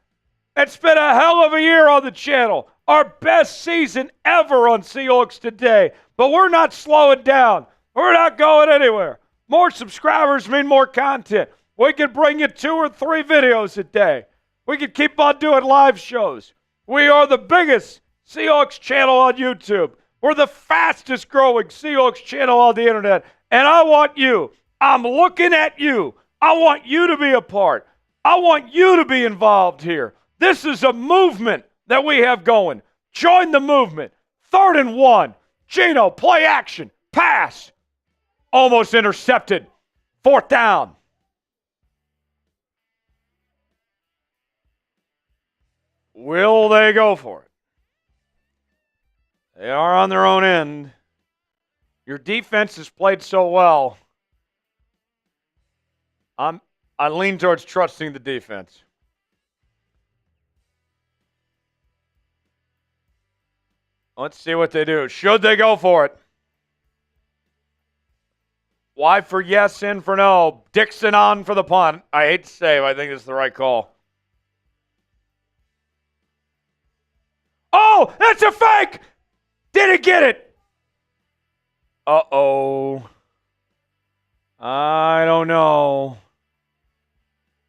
Speaker 1: It's been a hell of a year on the channel. Our best season ever on Seahawks Today. But we're not slowing down. We're not going anywhere. More subscribers mean more content. We can bring you 2 or 3 videos a day. We can keep on doing live shows. We are the biggest Seahawks channel on YouTube. We're the fastest growing Seahawks channel on the internet. And I want you. I'm looking at you. I want you to be a part. I want you to be involved here. This is a movement that we have going. Join the movement. 3rd and 1. Geno, play action. Pass. Almost intercepted. 4th down. Will they go for it? They are on their own end. Your defense has played so well. I lean towards trusting the defense. Let's see what they do. Should they go for it? Y for yes, in for no. Dixon on for the punt. I hate to say, but I think it's the right call. Oh, that's a fake! Didn't get it. Uh-oh. I don't know.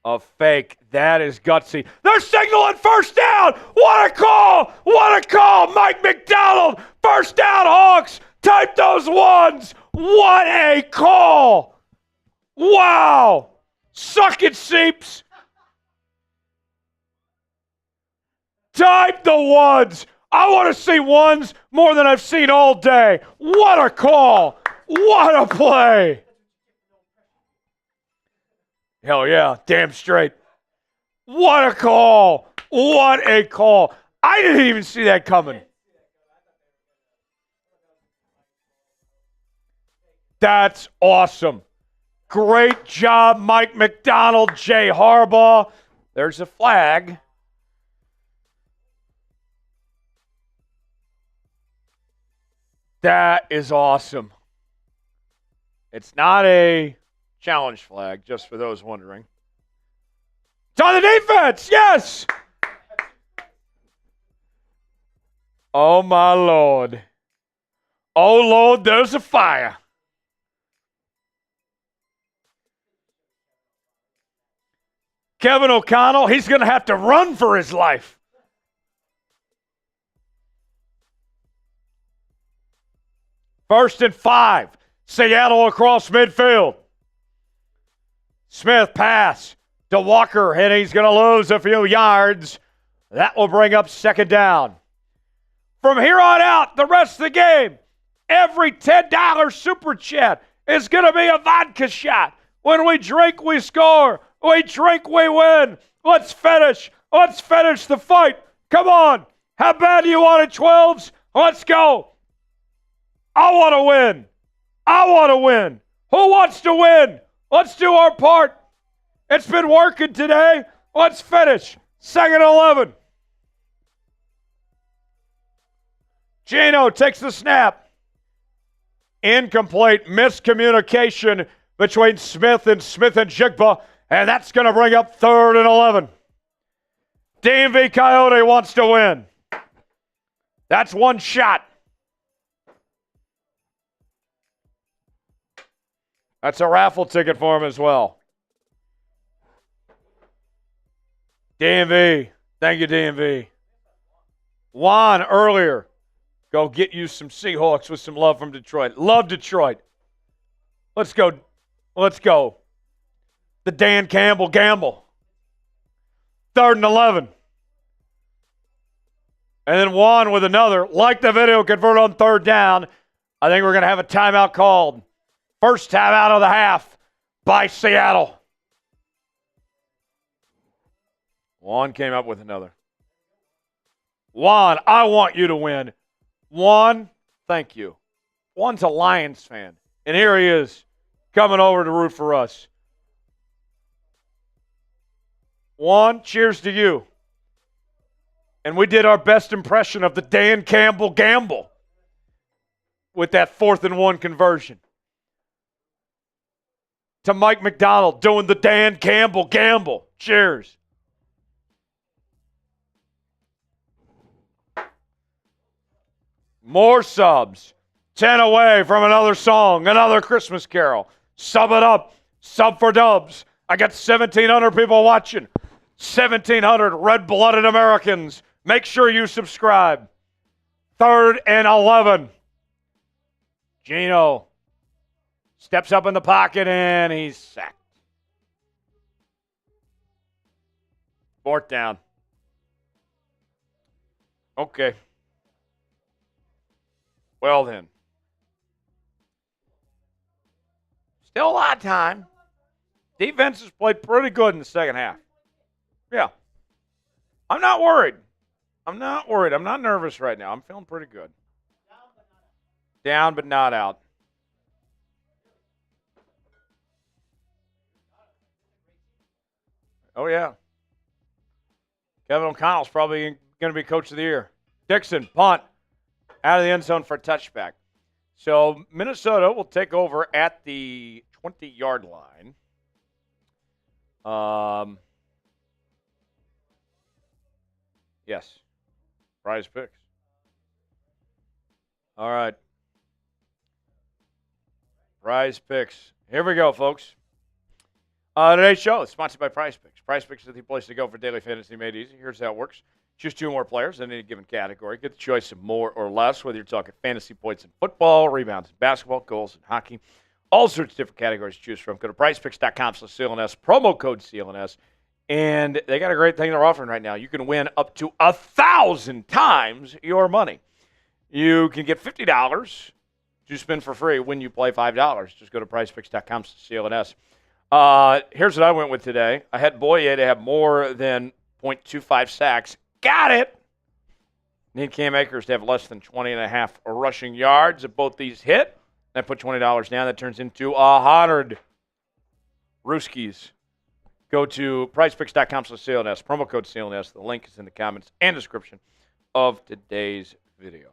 Speaker 1: A fake. That is gutsy. They're signaling 1st down. What a call. What a call. Mike Macdonald. 1st down, Hawks. Type those ones. What a call. Wow. Suck it, Seeps. Type the ones. I want to see ones more than I've seen all day. What a call. What a play. Hell yeah, damn straight. What a call. What a call. I didn't even see that coming. That's awesome. Great job, Mike Macdonald, Jay Harbaugh. There's a flag. That is awesome. It's not a challenge flag, just for those wondering. It's on the defense, yes! Oh, my Lord. Oh, Lord, there's a fire. Kevin O'Connell, he's going to have to run for his life. First and 5. Seattle across midfield. Smith pass to Walker, and he's going to lose a few yards. That will bring up 2nd down. From here on out, the rest of the game, every $10 super chat is going to be a vodka shot. When we drink, we score. We drink, we win. Let's finish. Let's finish the fight. Come on. How bad do you want it, 12s? Let's go. I want to win. I want to win. Who wants to win? Let's do our part. It's been working today. Let's finish. 2nd and 11. Geno takes the snap. Incomplete. Miscommunication between Smith and Smith-Njigba, and that's going to bring up 3rd and 11. DMV Coyote wants to win. That's one shot. That's a raffle ticket for him as well. DMV. Thank you, DMV. Juan earlier. Go get you some Seahawks with some love from Detroit. Love Detroit. Let's go. Let's go. The Dan Campbell gamble. 3rd and 11. And then Juan with another. Like the video, convert on 3rd down. I think we're going to have a timeout called. First timeout of the half by Seattle. Juan came up with another. Juan, I want you to win. Juan, thank you. Juan's a Lions fan. And here he is coming over to root for us. Juan, cheers to you. And we did our best impression of the Dan Campbell gamble. with that 4th and 1 conversion. To Mike Macdonald doing the Dan Campbell gamble. Cheers. More subs. 10 away from another song, another Christmas carol. Sub it up. Sub for dubs. I got 1,700 people watching. 1,700 red-blooded Americans. Make sure you subscribe. 3rd and 11. Geno steps up in the pocket, and he's sacked. 4th down. Okay. Well, then. Still a lot of time. Defense has played pretty good in the second half. Yeah. I'm not worried. I'm not nervous right now. I'm feeling pretty good. Down but not out. Oh, yeah. Kevin O'Connell's probably going to be coach of the year. Dixon, punt. Out of the end zone for a touchback. So Minnesota will take over at the 20-yard line. Yes. Prize picks. All right. Prize picks. Here we go, folks. Today's show is sponsored by Prize Picks. Prize Picks is the place to go for daily fantasy made easy. Here's how it works. Choose 2 or more players in any given category. Get the choice of more or less, whether you're talking fantasy points in football, rebounds in basketball, goals in hockey. All sorts of different categories to choose from. Go to prizepicks.com/CLNS, promo code CLNS, and they got a great thing they're offering right now. You can win up to 1,000 times your money. You can get $50 to spend for free when you play $5. Just go to prizepicks.com/CLNS. Here's what I went with today. I had Boye to have more than 0.25 sacks. Got it. Need Cam Akers to have less than 20.5 rushing yards. If both these hit, I put $20 down. That turns into 100 Rooskies. Go to prizepicks.com/CLNS. Promo code CLNS. The link is in the comments and description of today's video.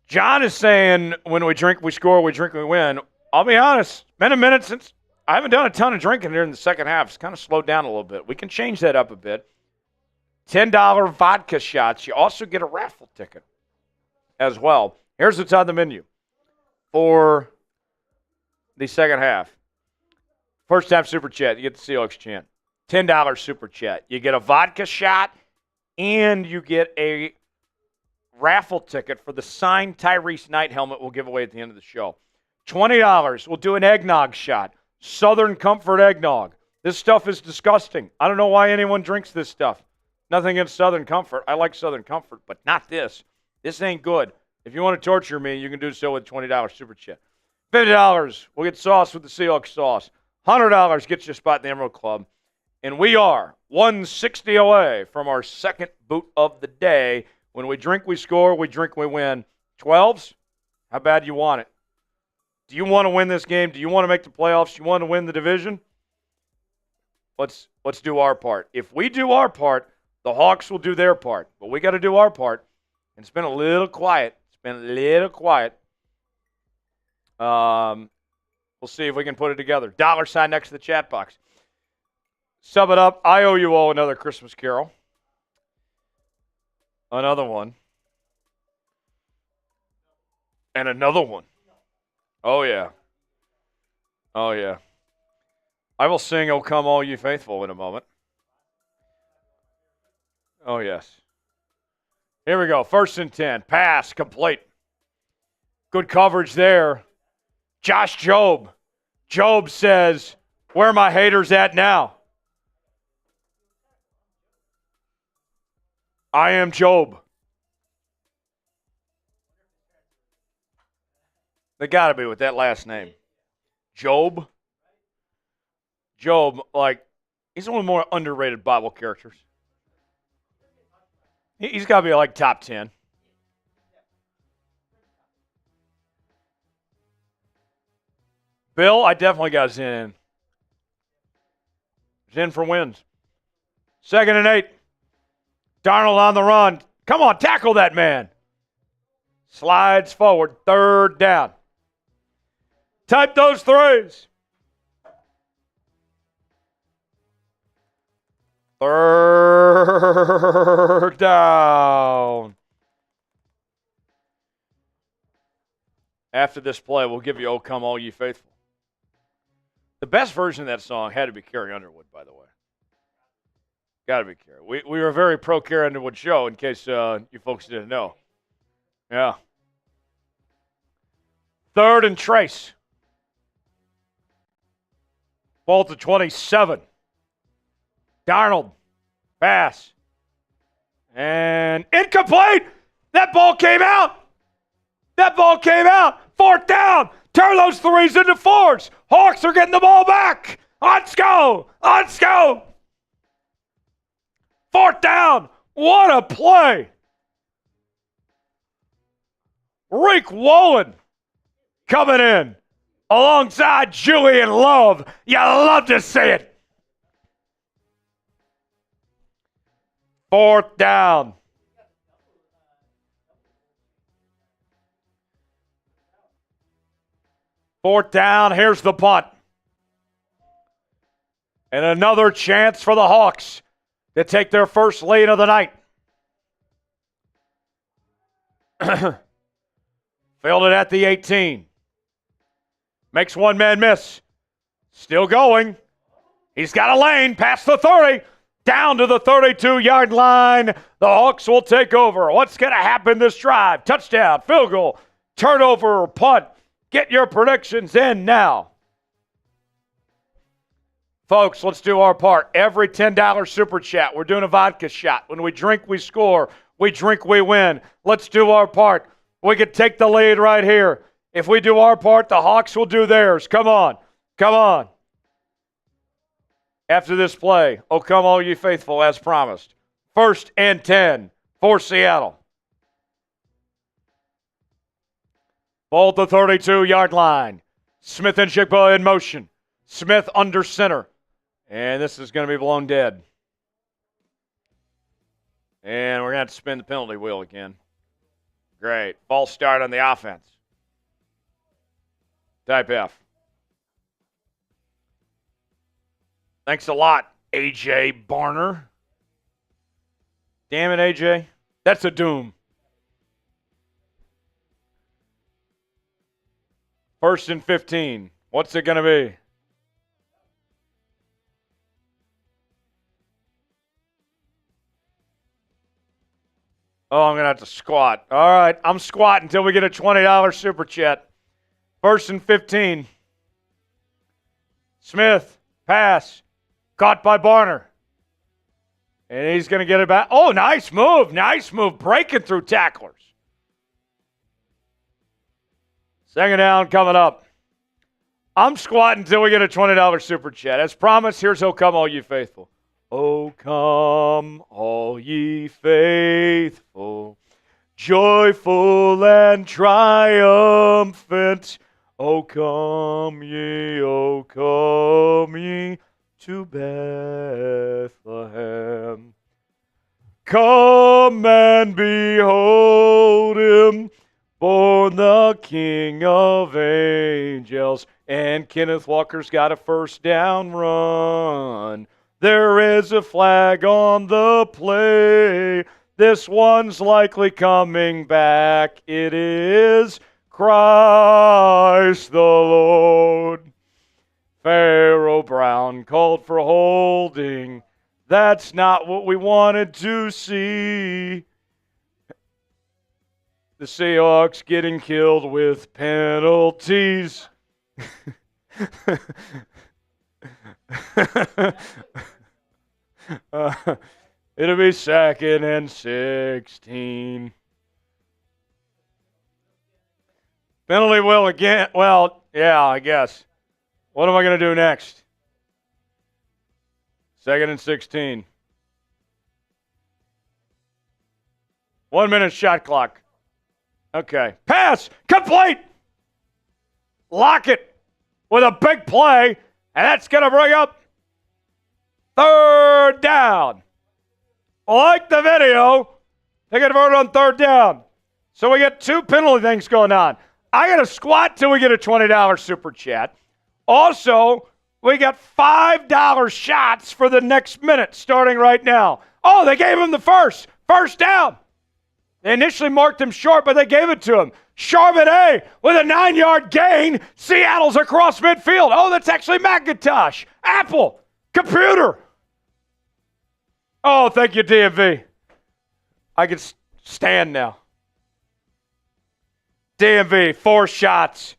Speaker 1: John is saying, when we drink, we score, we drink, we win. I'll be honest, it's been a minute since I haven't done a ton of drinking here in the second half. It's kind of slowed down a little bit. We can change that up a bit. $10 vodka shots. You also get a raffle ticket as well. Here's what's on the menu for the second half. First time super chat, you get the Seahawks chant. $10 super chat. You get a vodka shot, and you get a raffle ticket for the signed Tyrice Knight helmet we'll give away at the end of the show. $20, we'll do an eggnog shot. Southern Comfort eggnog. This stuff is disgusting. I don't know why anyone drinks this stuff. Nothing against Southern Comfort. I like Southern Comfort, but not this. This ain't good. If you want to torture me, you can do so with $20 super chat. $50, we'll get sauce with the Seahawks sauce. $100 gets you a spot in the Emerald Club. And we are 160 away from our second boot of the day. When we drink, we score. We drink, we win. 12s, how bad do you want it? Do you want to win this game? Do you want to make the playoffs? Do you want to win the division? Let's do our part. If we do our part, the Hawks will do their part. But we got to do our part. And it's been a little quiet. We'll see if we can put it together. $sign next to the chat box. Sub it up. I owe you all another Christmas carol. Another one. And another one. Oh, yeah. Oh, yeah. I will sing, "O Come All Ye Faithful" in a moment. Oh, yes. Here we go. 1st and 10. Pass complete. Good coverage there. Josh Jobe. Jobe says, "Where are my haters at now?" I am Jobe. They got to be with that last name. Jobe. Jobe, like, he's one of the more underrated Bible characters. He's got to be like top 10. Bill, I definitely got Zen in. Zen for wins. 2nd and 8. Darnold on the run. Come on, tackle that man. Slides forward. 3rd down. Type those threes. 3rd down. After this play, we'll give you "Oh Come All Ye Faithful." The best version of that song had to be Carrie Underwood, by the way. Got to be Carrie. We were a very pro Carrie Underwood show, in case you folks didn't know. Yeah. 3rd and trace. Ball to 27. Darnold. Pass. And incomplete. That ball came out. 4th down. Turn those 3s into 4s. Hawks are getting the ball back. Let's go. 4th down. What a play. Reek Wallen coming in alongside Julian Love. You love to see it. 4th down. Here's the punt. And another chance for the Hawks to take their first lead of the night. Fielded at the 18. Makes one man miss. Still going. He's got a lane past the 30. Down to the 32-yard line. The Hawks will take over. What's going to happen this drive? Touchdown, field goal, turnover, punt. Get your predictions in now. Folks, let's do our part. Every $10 super chat, we're doing a vodka shot. When we drink, we score. We drink, we win. Let's do our part. We could take the lead right here. If we do our part, the Hawks will do theirs. Come on. After this play, "Oh Come All Ye Faithful," as promised. 1st and 10 for Seattle. Ball at the 32-yard line. Smith-Njigba in motion. Smith under center. And this is going to be blown dead. And we're going to have to spin the penalty wheel again. Great. False start on the offense. Type F. Thanks a lot, A.J. Barner. Damn it, A.J. That's a doom. 1st and 15. What's it going to be? Oh, I'm going to have to squat. All right, I'm squatting until we get a $20 super chat. 1st and 15. Smith, pass. Caught by Barner. And he's going to get it back. Oh, nice move. Breaking through tacklers. 2nd down coming up. I'm squatting until we get a $20 super chat. As promised, here's "Oh Come All Ye Faithful." Oh, come, all ye faithful, joyful and triumphant. Oh, come ye to Bethlehem. Come and behold him, born the King of angels. And Kenneth Walker's got a 1st down run. There is a flag on the play. This one's likely coming back. It is Christ the Lord. Pharaoh Brown called for holding. That's not what we wanted to see. The Seahawks getting killed with penalties. It'll be 2nd and 16. Penalty will again. Well, yeah, I guess. What am I going to do next? 2nd and 16. 1 minute shot clock. Okay. Pass. Complete. Lockett with a big play. And that's going to bring up 3rd down. Like the video, they convert on 3rd down. So we got two penalty things going on. I got to squat till we get a $20 super chat. Also, we got $5 shots for the next minute starting right now. Oh, they gave him the first down. They initially marked him short, but they gave it to him. Charbonnet with a 9-yard gain. Seattle's across midfield. Oh, that's actually Macintosh. Apple. Computer. Oh, thank you, DMV. I can stand now. DMV, 4 shots.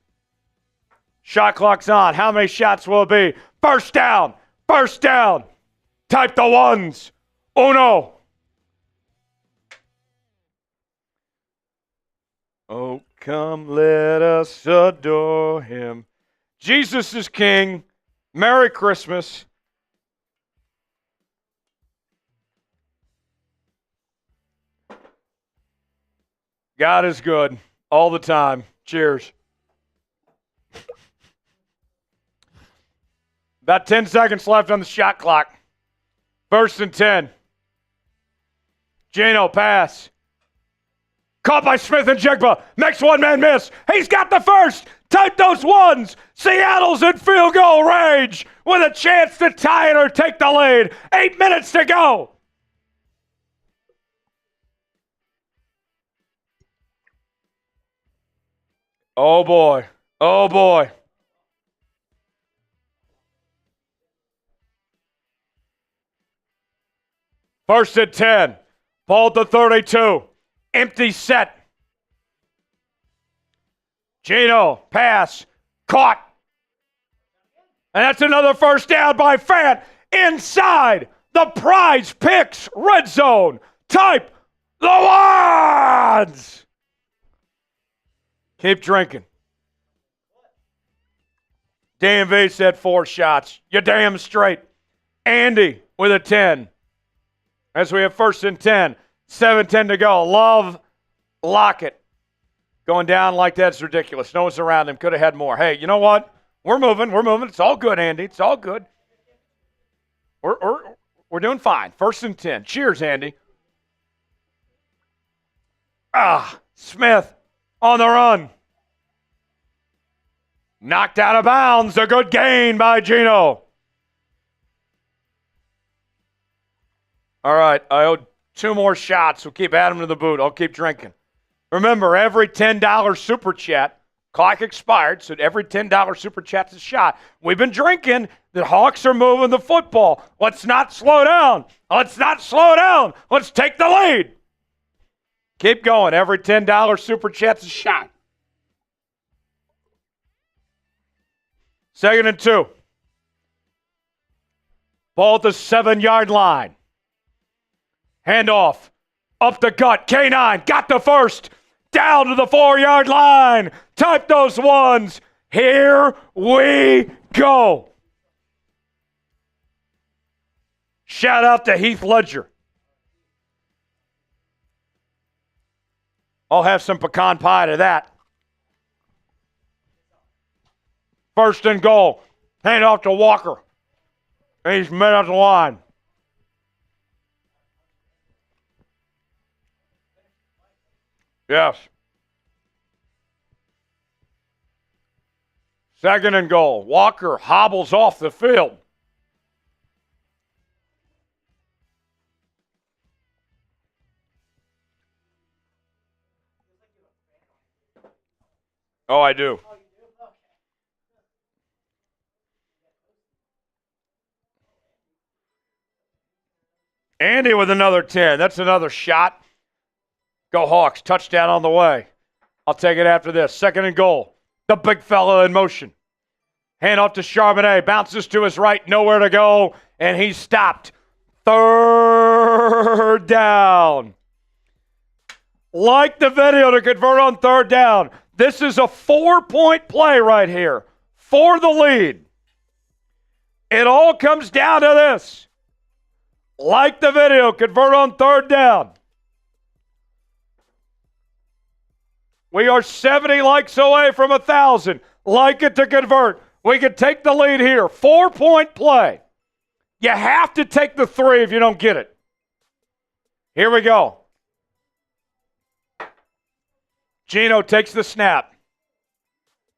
Speaker 1: Shot clock's on. How many shots will it be? First down. Type the ones. Uno. Oh, come let us adore him. Jesus is King. Merry Christmas. God is good all the time. Cheers. About 10 seconds left on the shot clock. 1st and 10. Geno pass. Caught by Smith-Njigba. Makes one man miss. He's got the first. Type those ones. Seattle's in field goal range with a chance to tie it or take the lead. 8 minutes to go. Oh, boy. 1st and 10. Ball at the 32. Empty set. Geno, pass, caught. And that's another first down by Fant. Inside the Prize Picks red zone. Type the ones. Keep drinking. DMV said 4 shots. You're damn straight. Andy with a 10. As we have 1st and 10. 7:10 to go. Love, Lockett. Going down like that's ridiculous. No one's around him. Could have had more. Hey, you know what? We're moving. It's all good, Andy. It's all good. We're doing fine. 1st and 10. Cheers, Andy. Smith on the run. Knocked out of bounds. A good gain by Geno. All right, I owe 2 more shots. We'll keep adding them to the boot. I'll keep drinking. Remember, every $10 super chat, clock expired, so every $10 super chat's a shot. We've been drinking. The Hawks are moving the football. Let's not slow down. Let's take the lead. Keep going. Every $10 super chat's a shot. 2nd and 2. Ball at the 7-yard line. Handoff. Up the gut. K9 got the first. Down to the 4-yard line. Type those ones. Here we go. Shout out to Heath Ledger. I'll have some pecan pie to that. 1st and goal. Hand off to Walker. He's mid at the line. Yes. 2nd and goal. Walker hobbles off the field. Oh, I do. Andy with another 10. That's another shot. Go Hawks. Touchdown on the way. I'll take it after this. 2nd and goal. The big fella in motion. Hand off to Charbonnet. Bounces to his right. Nowhere to go. And he's stopped. 3rd down. Like the video to convert on 3rd down. This is a 4-point play right here for the lead. It all comes down to this. Like the video, convert on 3rd down. We are 70 likes away from 1,000. Like it to convert. We can take the lead here. 4-point play. You have to take the 3 if you don't get it. Here we go. Geno takes the snap.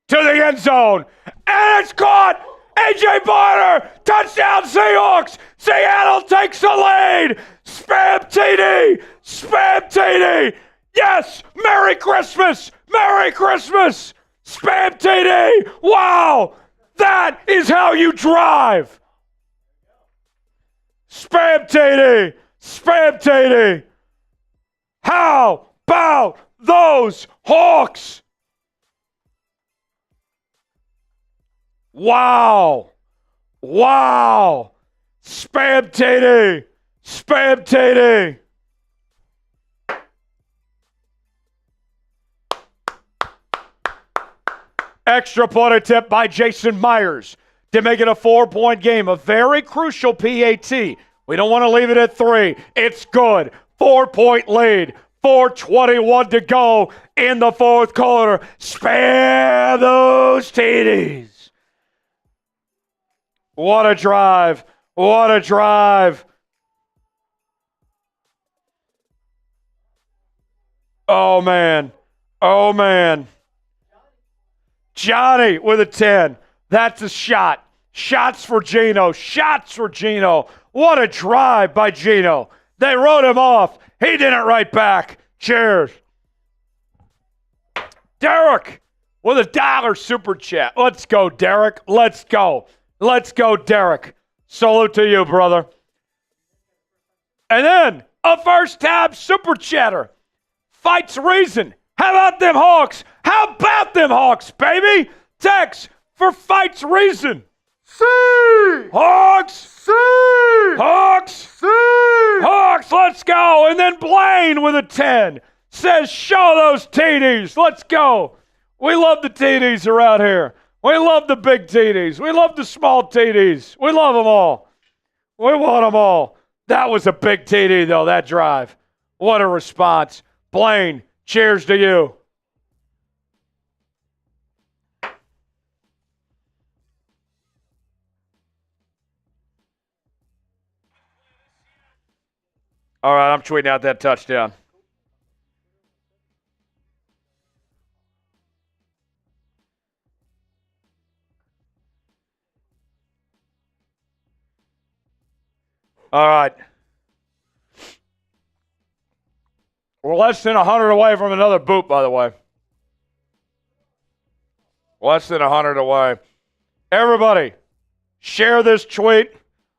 Speaker 1: To the end zone. And it's caught. A.J. Barner. Touchdown Seahawks. Seattle takes the lead. Spam TD. Spam TD. Yes. Merry Christmas. Merry Christmas. Spam TD. Wow. That is how you drive. Spam TD. Spam TD. How about those Hawks? Wow. Wow. Spam TD. Spam TD. Extra point attempt by Jason Myers to make it a 4-point game. A very crucial PAT. We don't want to leave it at 3. It's good. 4-point lead. 4:21 to go in the fourth quarter. Spare those TDs. What a drive. What a drive. Oh, man. Oh, man. Johnny with a 10. That's a shot. Shots for Geno. Shots for Geno. What a drive by Geno. They wrote him off. He did it right back. Cheers. Derek with a $1 super chat. Let's go, Derek. Let's go. Let's go, Derek. Salute to you, brother. And then a first tab super chatter. Fights reason. How about them Hawks? How about them Hawks, baby? Text for fights reason.
Speaker 3: C.
Speaker 1: Hawks.
Speaker 3: C.
Speaker 1: Hawks.
Speaker 3: C.
Speaker 1: Hawks, let's go. And then Blaine with a 10 says, show those TDs. Let's go. We love the TDs around here. We love the big TDs. We love the small TDs. We love them all. We want them all. That was a big TD, though, that drive. What a response. Blaine, cheers to you. All right, I'm tweeting out that touchdown. All right. We're less than 100 away from another boot, by the way. Less than 100 away. Everybody, share this tweet.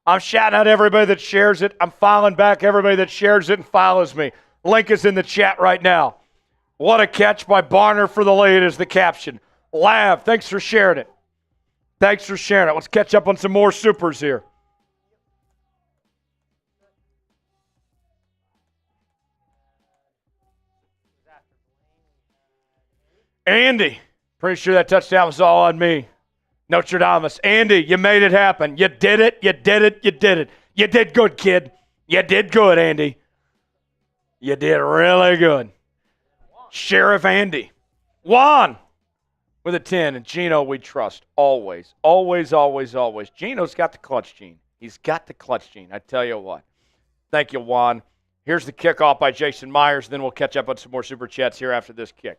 Speaker 1: I'm shouting out everybody that shares it. I'm following back everybody that shares it and follows me. Link is in the chat right now. What a catch by Barner for the lead is the caption. Lav, thanks for sharing it. Thanks for sharing it. Let's catch up on some more supers here. Andy, pretty sure that touchdown was all on me. Notre Dame. Andy, you made it happen. You did it. You did it. You did it. You did good, kid. You did good, Andy. You did really good. Sheriff Andy. Juan with a 10. And Geno, we trust. Always. Always, always, always. Geno's got the clutch gene. He's got the clutch gene. I tell you what. Thank you, Juan. Here's the kickoff by Jason Myers. Then we'll catch up on some more super chats here after this kick.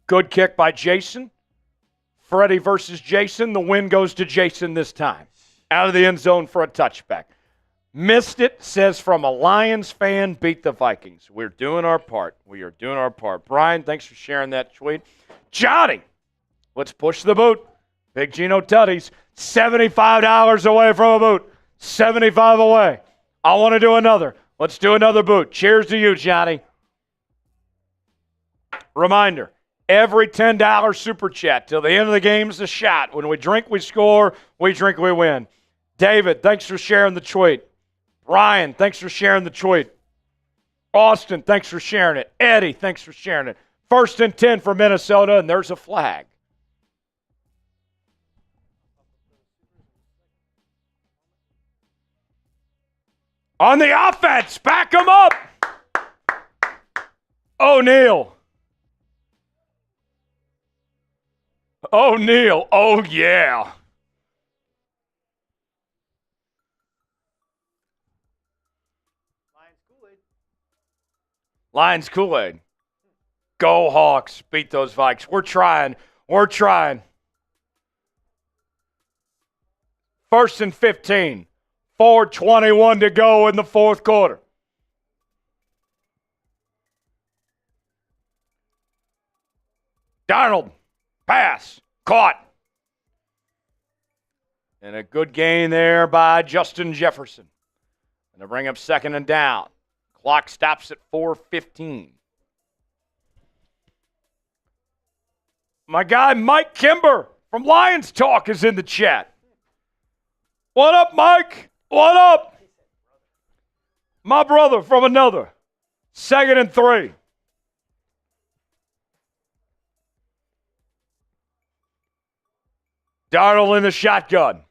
Speaker 1: Good kick by Jason. Freddie versus Jason. The win goes to Jason this time. Out of the end zone for a touchback. Missed it, says from a Lions fan, beat the Vikings. We're doing our part. We are doing our part. Brian, thanks for sharing that tweet. Johnny, let's push the boot. Big Geno Tutties, $75 away from a boot. 75 away. I want to do another. Let's do another boot. Cheers to you, Johnny. Reminder. Every $10 super chat till the end of the game is a shot. When we drink, we score. We drink, we win. David, thanks for sharing the tweet. Brian, thanks for sharing the tweet. Austin, thanks for sharing it. Eddie, thanks for sharing it. 1st and 10 for Minnesota, and there's a flag. On the offense, back them up. O'Neal. O'Neal, oh yeah. Lions Kool-Aid. Go Hawks. Beat those Vikes. We're trying. We're trying. 1st and 15. 4:21 to go in the fourth quarter. Darnold. Pass. Caught. And a good gain there by Justin Jefferson. And to bring up 2nd and down. Clock stops at 4:15. My guy Mike Kimber from Lions Talk is in the chat. What up, Mike? What up? My brother from another. 2nd and 3. Darnold in the shotgun.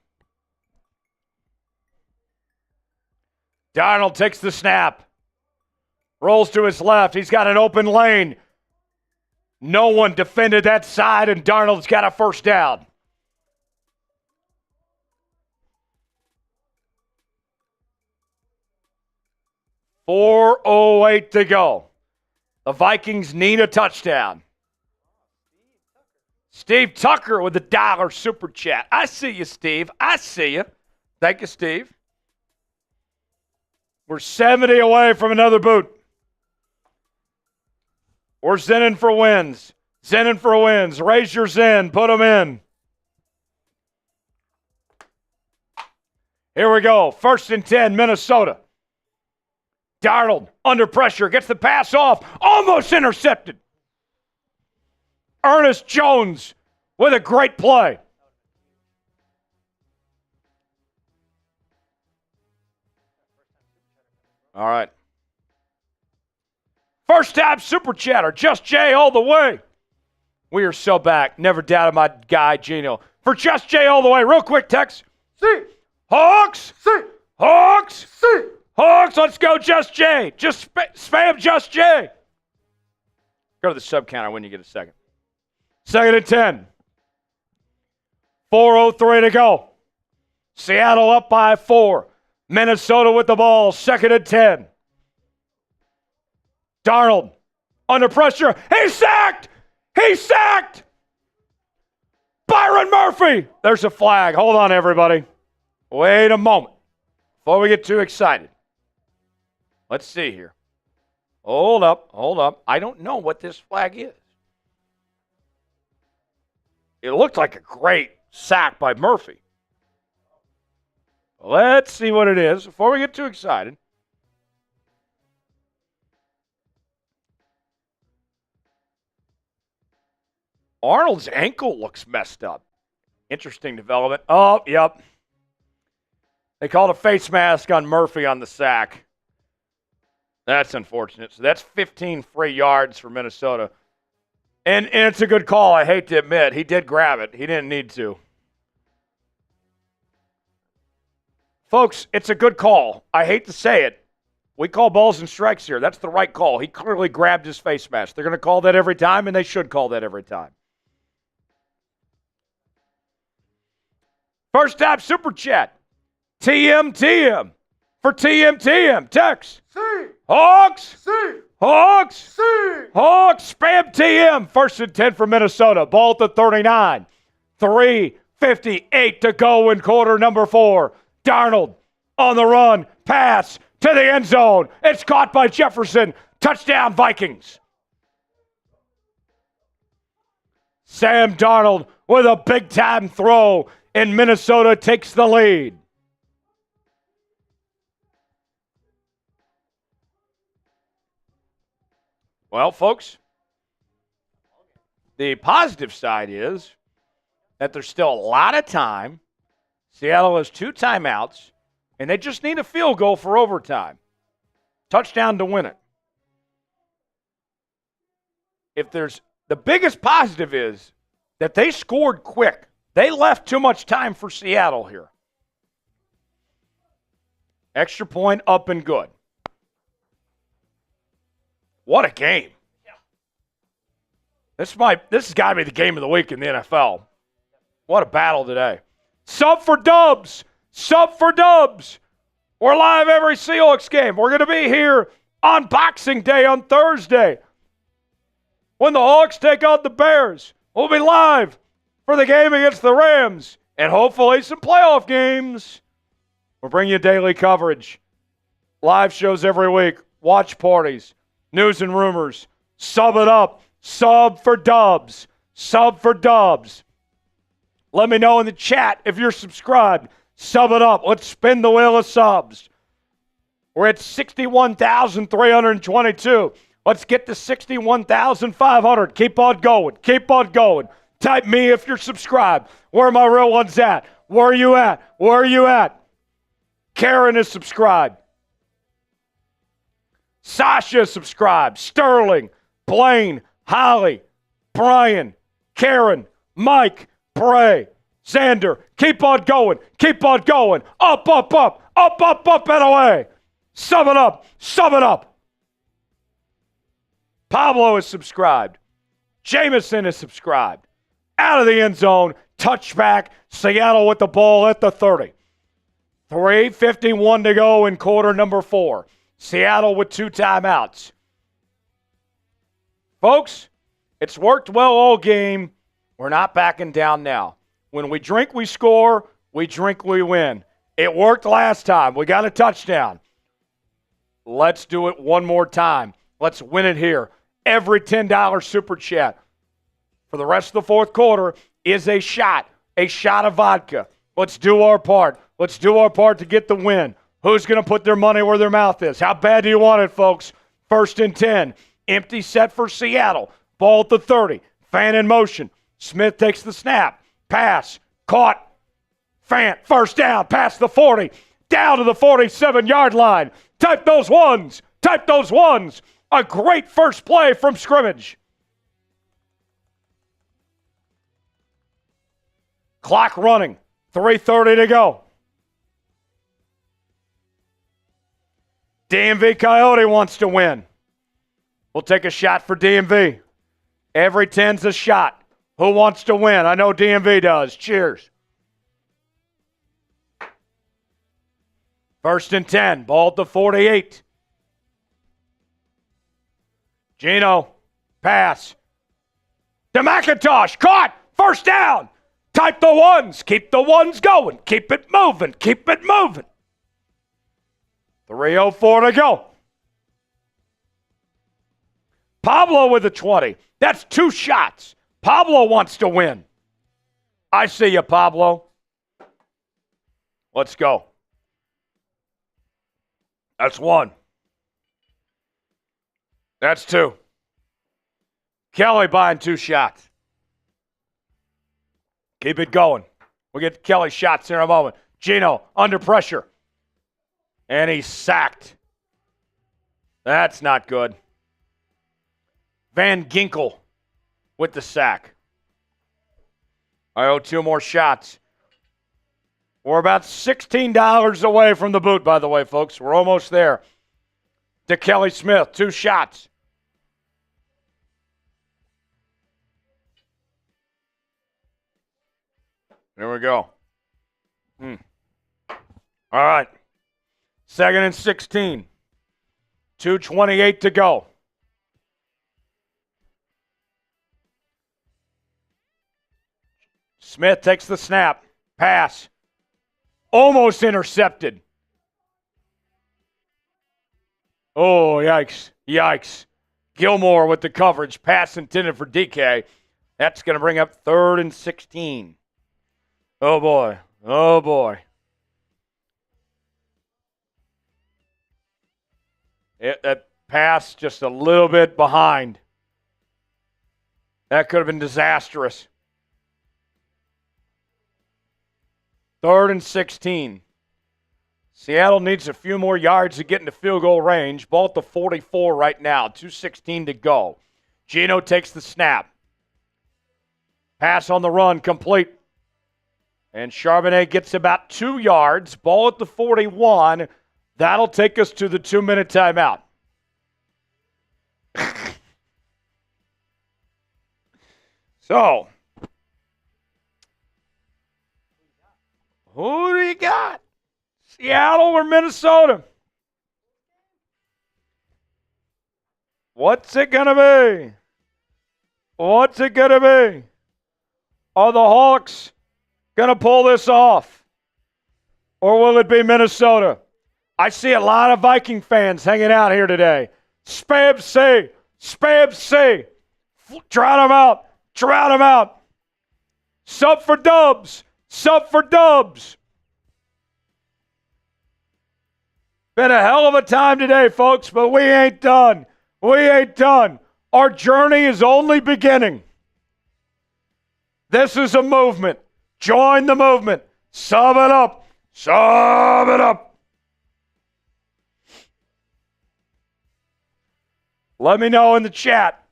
Speaker 1: Darnold takes the snap. Rolls to his left. He's got an open lane. No one defended that side, and Darnold's got a first down. .408 to go. The Vikings need a touchdown. Steve Tucker with the $1 super chat. I see you, Steve. I see you. Thank you, Steve. We're 70 away from another boot. We're zenning for wins. Zenning for wins. Raise your zen. Put them in. Here we go. 1st and 10, Minnesota. Darnold under pressure. Gets the pass off. Almost intercepted. Ernest Jones with a great play. All right. First time super chatter. Just Jay all the way. We are so back. Never doubted my guy, Geno. For Just Jay all the way. Real quick text. See. Hawks. See. Hawks. See. Hawks. Let's go, Just Jay. Just spam Just Jay. Go to the sub counter when you get a second. 2nd and 10. 4:03 to go. Seattle up by 4. Minnesota with the ball. 2nd and 10. Darnold under pressure. He's sacked! He's sacked! Byron Murphy! There's a flag. Hold on, everybody. Wait a moment before we get too excited. Let's see here. Hold up, hold up. I don't know what this flag is. It looked like a great sack by Murphy. Let's see what it is before we get too excited. Arnold's ankle looks messed up. Interesting development. Oh, yep. They called a face mask on Murphy on the sack. That's unfortunate. So that's 15 free yards for Minnesota. And it's a good call, I hate to admit. He did grab it. He didn't need to. Folks, it's a good call. I hate to say it. We call balls and strikes here. That's the right call. He clearly grabbed his face mask. They're going to call that every time, and they should call that every time. First time super chat. TM. For TM. Text. C. Hawks. C. Hawks. C. Hawks. Spam TM. 1st and 10 for Minnesota. Ball at the 39. 3:58 to go in quarter number 4. Darnold on the run. Pass to the end zone. It's caught by Jefferson. Touchdown, Vikings. Sam Darnold with a big-time throw, and Minnesota takes the lead. Well, folks, the positive side is that there's still a lot of time. Seattle has 2 timeouts, and they just need a field goal for overtime. Touchdown to win it. The biggest positive is that they scored quick. They left too much time for Seattle here. Extra point up and good. What a game. This has got to be the game of the week in the NFL. What a battle today. Sub for dubs. We're live every Seahawks game. We're going to be here on Boxing Day on Thursday. when the Hawks take on the Bears. We'll be live for the game against the Rams and hopefully some playoff games. We'll bring you daily coverage, live shows every week, watch parties, news and rumors. Sub it up. Sub for dubs. Sub for dubs. Let me know in the chat if you're subscribed. Sub it up. Let's spin the wheel of subs. We're at 61,322. Let's get to 61,500. Keep on going. Keep on going. Type me if you're subscribed. Where are my real ones at? Where are you at? Where are you at? Karen is subscribed. Sasha is subscribed. Sterling, Blaine, Holly, Brian, Karen, Mike, Bray, Xander. Keep on going. Keep on going. Up, up, up. Up, up, up, and away. Sum it up. Sum it up. Pablo is subscribed. Jameson is subscribed. Out of the end zone. Touchback. Seattle with the ball at the 30. 3:51 to go in quarter number 4. Seattle with 2 timeouts. Folks, it's worked well all game. We're not backing down now. When we drink, we score. We drink, we win. It worked last time. We got a touchdown. Let's do it one more time. Let's win it here. Every $10 super chat for the rest of the fourth quarter is a shot of vodka. Let's do our part. Let's do our part to get the win. Who's going to put their money where their mouth is? How bad do you want it, folks? 1st and 10. Empty set for Seattle. Ball at the 30. Fant in motion. Smith takes the snap. Pass. Caught. Fant. First down. Past the 40. Down to the 47-yard line. Type those ones. Type those ones. A great first play from scrimmage. Clock running. 3:30 to go. DMV Coyote wants to win. We'll take a shot for DMV. Every 10's a shot. Who wants to win? I know DMV does. Cheers. 1st and 10. Ball at the 48. Geno. Pass. To McIntosh. Caught. First down. Type the ones. Keep the ones going. Keep it moving. Keep it moving. 3:04 to go. Pablo with the 20. That's 2 shots. Pablo wants to win. I see you, Pablo. Let's go. That's 1. That's 2. Kelly buying 2 shots. Keep it going. We'll get Kelly shots in a moment. Geno under pressure. And he's sacked. That's not good. Van Ginkel with the sack. I owe 2 more shots. We're about $16 away from the boot, by the way, folks. We're almost there. To Kelly Smith, 2 shots. There we go. All right. 2nd and 16. 2:28 to go. Smith takes the snap. Pass. Almost intercepted. Oh, yikes. Yikes. Gilmore with the coverage. Pass intended for DK. That's going to bring up 3rd and 16. Oh, boy. Oh, boy. That pass just a little bit behind. That could have been disastrous. 3rd and 16. Seattle needs a few more yards to get into field goal range. Ball at the 44 right now. 2:16 to go. Geno takes the snap. Pass on the run, complete. And Charbonnet gets about 2 yards. Ball at the 41. That'll take us to the 2-minute timeout. So, who do you got? Seattle or Minnesota? What's it going to be? What's it going to be? Are the Hawks going to pull this off? Or will it be Minnesota? I see a lot of Viking fans hanging out here today. Spam C. Spam C. Drown them out. Drown them out. Sub for dubs. Sub for dubs. Been a hell of a time today, folks, but we ain't done. We ain't done. Our journey is only beginning. This is a movement. Join the movement. Sub it up. Sub it up. Let me know in the chat.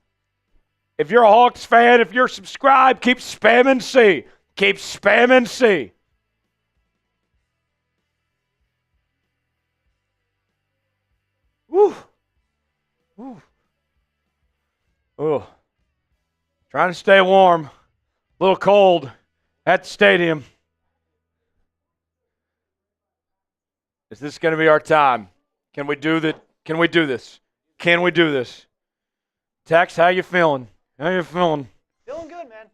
Speaker 1: If you're a Hawks fan, if you're subscribed, keep spamming C. Keep spamming C. Woo. Woo. Oh. Trying to stay warm. A little cold at the stadium. Is this going to be our time? Can we do that? Can we do this? Can we do this? Tex, how you feeling? How you feeling?
Speaker 2: Feeling good, man.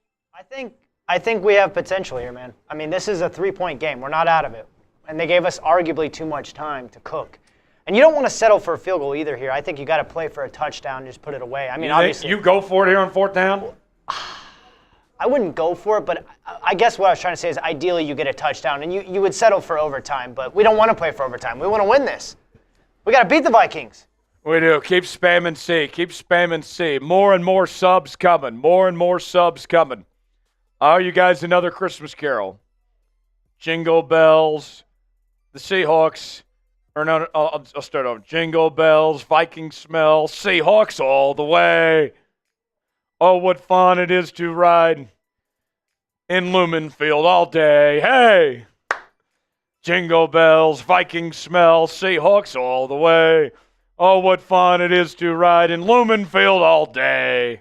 Speaker 2: I think we have potential here, man. I mean, this is a 3-point game. We're not out of it. And they gave us arguably too much time to cook. And you don't want to settle for a field goal either here. I think you got to play for a touchdown and just put it away. I mean, obviously.
Speaker 1: You go for it here on 4th down?
Speaker 2: I wouldn't go for it, but I guess what I was trying to say is ideally you get a touchdown and you would settle for overtime, but we don't want to play for overtime. We want to win this. We got to beat the Vikings.
Speaker 1: We do. Keep spamming C. Keep spamming C. More and more subs coming. More and more subs coming. Oh, you guys, another Christmas carol. Jingle bells. The Seahawks. Or no, I'll start over. Jingle bells, Viking smell, Seahawks all the way. Oh, what fun it is to ride in Lumen Field all day. Hey! Jingle bells, Viking smell, Seahawks all the way. Oh, what fun it is to ride in Lumen Field all day.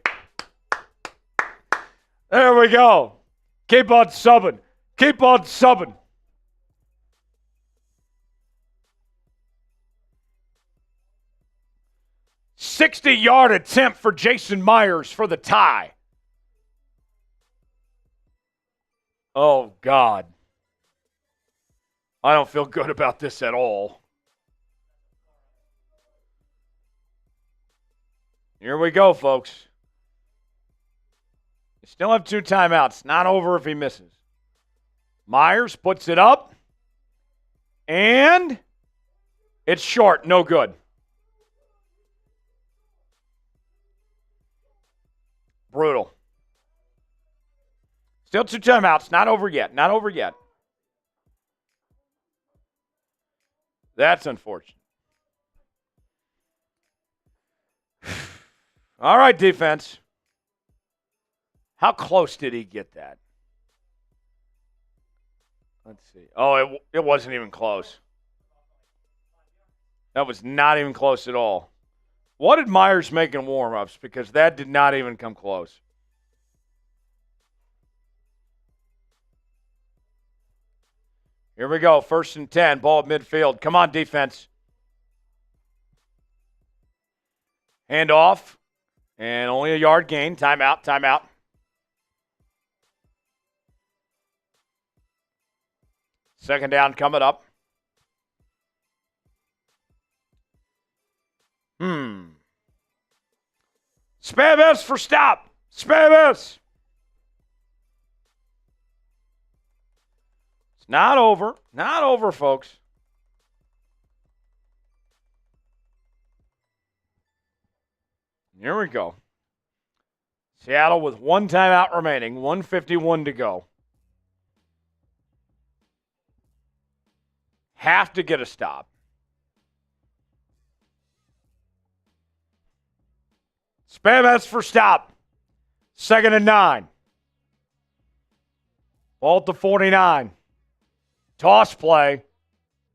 Speaker 1: There we go. Keep on subbing. Keep on subbing. "60-yard attempt for Jason Myers for the tie." Oh, God. I don't feel good about this at all. Here we go, folks. You still have 2 timeouts. Not over if he misses. Myers puts it up. And it's short. No good. Brutal. Still 2 timeouts. Not over yet. Not over yet. That's unfortunate. All right, defense. How close did he get that? Let's see. Oh, it wasn't even close. That was not even close at all. What did Myers make in warm-ups? Because that did not even come close. Here we go. 1st and 10. Ball at midfield. Come on, defense. Hand off. And only a yard gain. Timeout. Timeout. Second down coming up. Spam S for stop. Spam S. It's not over. Not over, folks. Here we go. Seattle with 1 timeout remaining. 1:51 to go. Have to get a stop. Spam S for stop. 2nd and 9. Ball at the 49. Toss play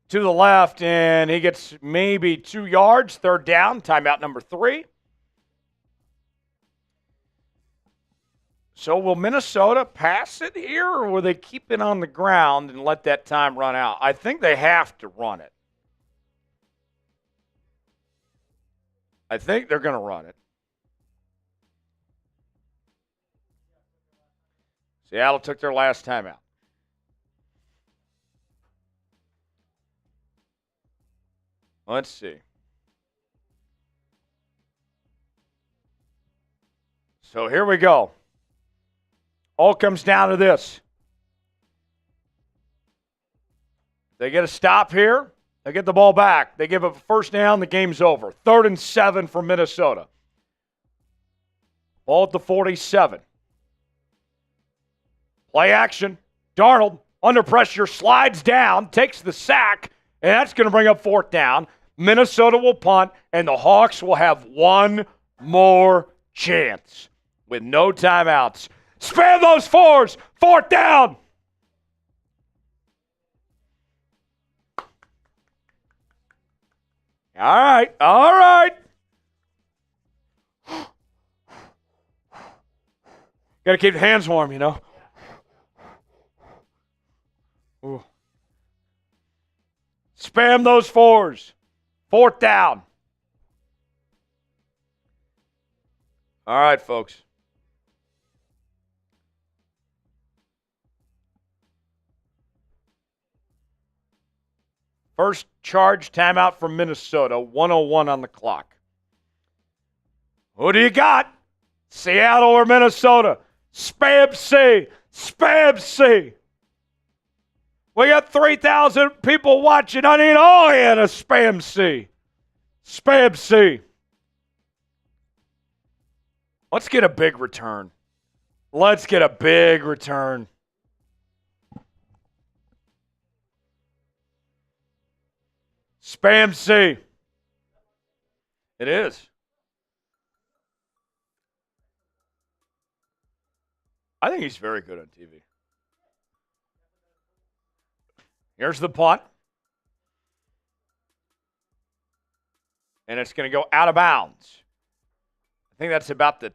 Speaker 1: to the left, and he gets maybe 2 yards. 3rd down. Timeout number 3. So will Minnesota pass it here, or will they keep it on the ground and let that time run out? I think they have to run it. I think they're going to run it. Seattle took their last timeout. Let's see. So here we go. All comes down to this. They get a stop here. They get the ball back. They give up a first down. The game's over. 3rd and 7 for Minnesota. Ball at the 47. Play action. Darnold, under pressure, slides down, takes the sack, and that's going to bring up 4th down. Minnesota will punt, and the Hawks will have one more chance with no timeouts. Spam those 4s. 4th down. All right. All right. Got to keep the hands warm, you know. Ooh. Spam those 4s. 4th down. All right, folks. First charge timeout from Minnesota. 1:01 on the clock. Who do you got? Seattle or Minnesota? Spam C. Spam C. We got 3,000 people watching. I need all in a Spam C. Spam C. Let's get a big return. Let's get a big return. Spam C. It is. I think he's very good on TV. Here's the punt. And it's going to go out of bounds. I think that's about the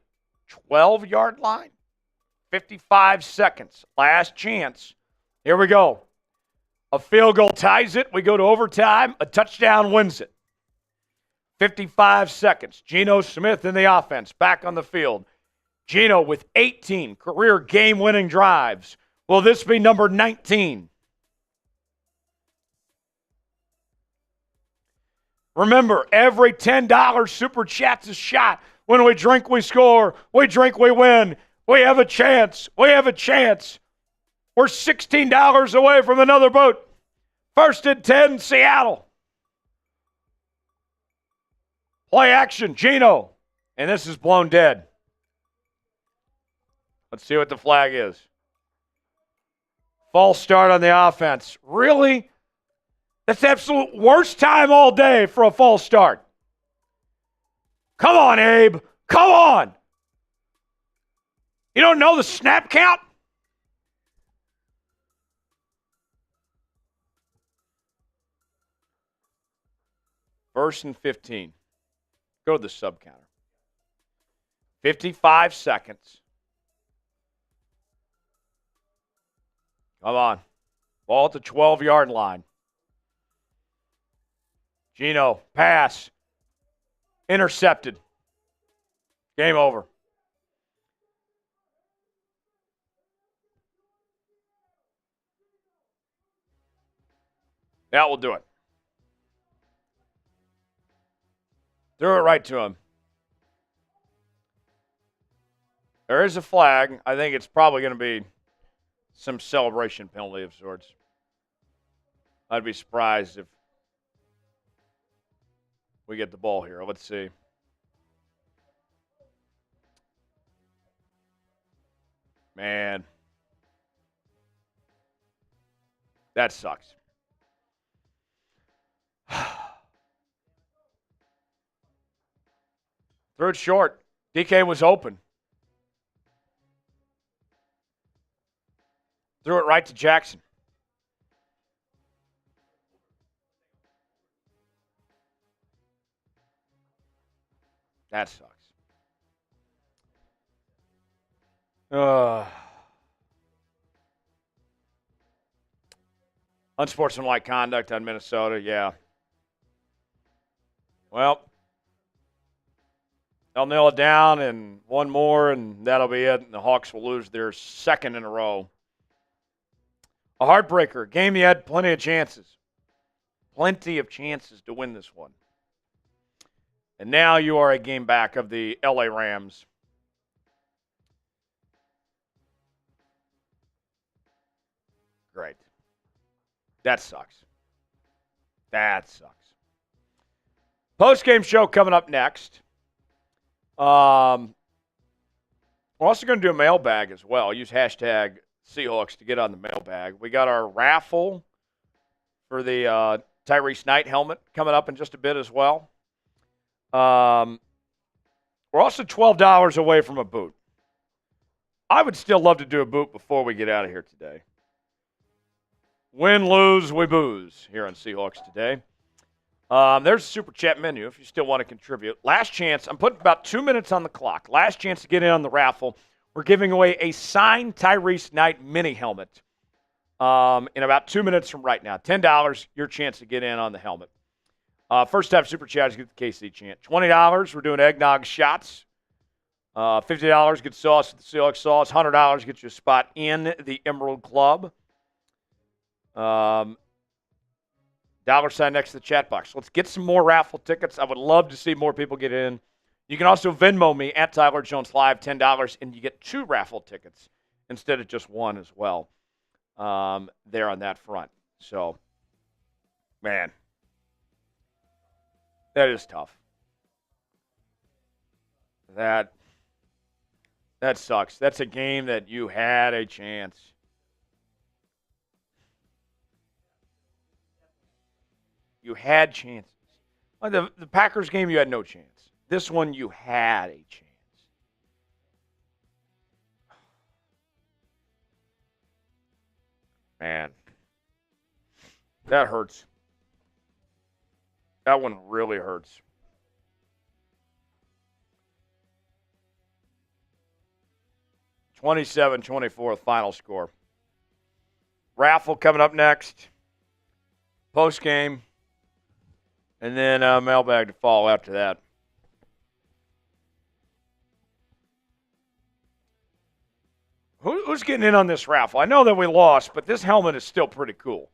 Speaker 1: 12-yard line. 55 seconds. Last chance. Here we go. A field goal ties it. We go to overtime. A touchdown wins it. 55 seconds. Geno Smith in the offense. Back on the field. Geno with 18 career game-winning drives. Will this be number 19? Remember, every $10 super chat's a shot. When we drink, we score. We drink, we win. We have a chance. We have a chance. We're $16 away from another boat. 1st and 10, Seattle. Play action, Geno. And this is blown dead. Let's see what the flag is. False start on the offense. Really? That's the absolute worst time all day for a false start. Come on, Abe. Come on. You don't know the snap count? First and 15. Go to the sub counter. 55 seconds. Come on. Ball at the 12-yard line. Geno, pass. Intercepted. Game over. That will do it. Threw it right to him. There is a flag. I think it's probably going to be some celebration penalty of sorts. I'd be surprised if we get the ball here. Let's see. Man. That sucks. Threw it short. DK was open. Threw it right to Jaxon. That sucks. Unsportsmanlike conduct on Minnesota, yeah. Well, They'll nail it down, and one more, and that'll be it. And the Hawks will lose their second in a row. A heartbreaker. A game you had plenty of chances. Plenty of chances to win this one. And now you are a game back of the LA Rams. Great. That sucks. That sucks. Post-game show coming up next. We're also going to do a mailbag as well. Use hashtag Seahawks to get on the mailbag. We got our raffle for the Tyrice Knight helmet coming up in just a bit as well. We're also $12 away from a boot. I would still love to do a boot before we get out of here today. Win, lose, we booze here on Seahawks Today. There's a super chat menu if you still want to contribute. Last chance. I'm putting about 2 minutes on the clock. Last chance to get in on the raffle. We're giving away a signed Tyrice Knight mini helmet in about 2 minutes from right now. $10, your chance to get in on the helmet. First time super chatters get the KC chant. $20, we're doing eggnog shots. $50 get sauce with the Seahawks sauce. $100 gets you a spot in the Emerald Club. $sign next to the chat box. Let's get some more raffle tickets. I would love to see more people get in. You can also Venmo me at Tyler Jones Live, $10, and you get 2 raffle tickets instead of just 1 as well there on that front. So, man, that is tough. That sucks. That's a game that you had a chance. You had chances. The Packers game, you had no chance. This one, you had a chance. Man, that hurts. That one really hurts. (27-24) final score. Raffle coming up next. Post game. And then mailbag to follow after that. Who's getting in on this raffle? I know that we lost, but this helmet is still pretty cool.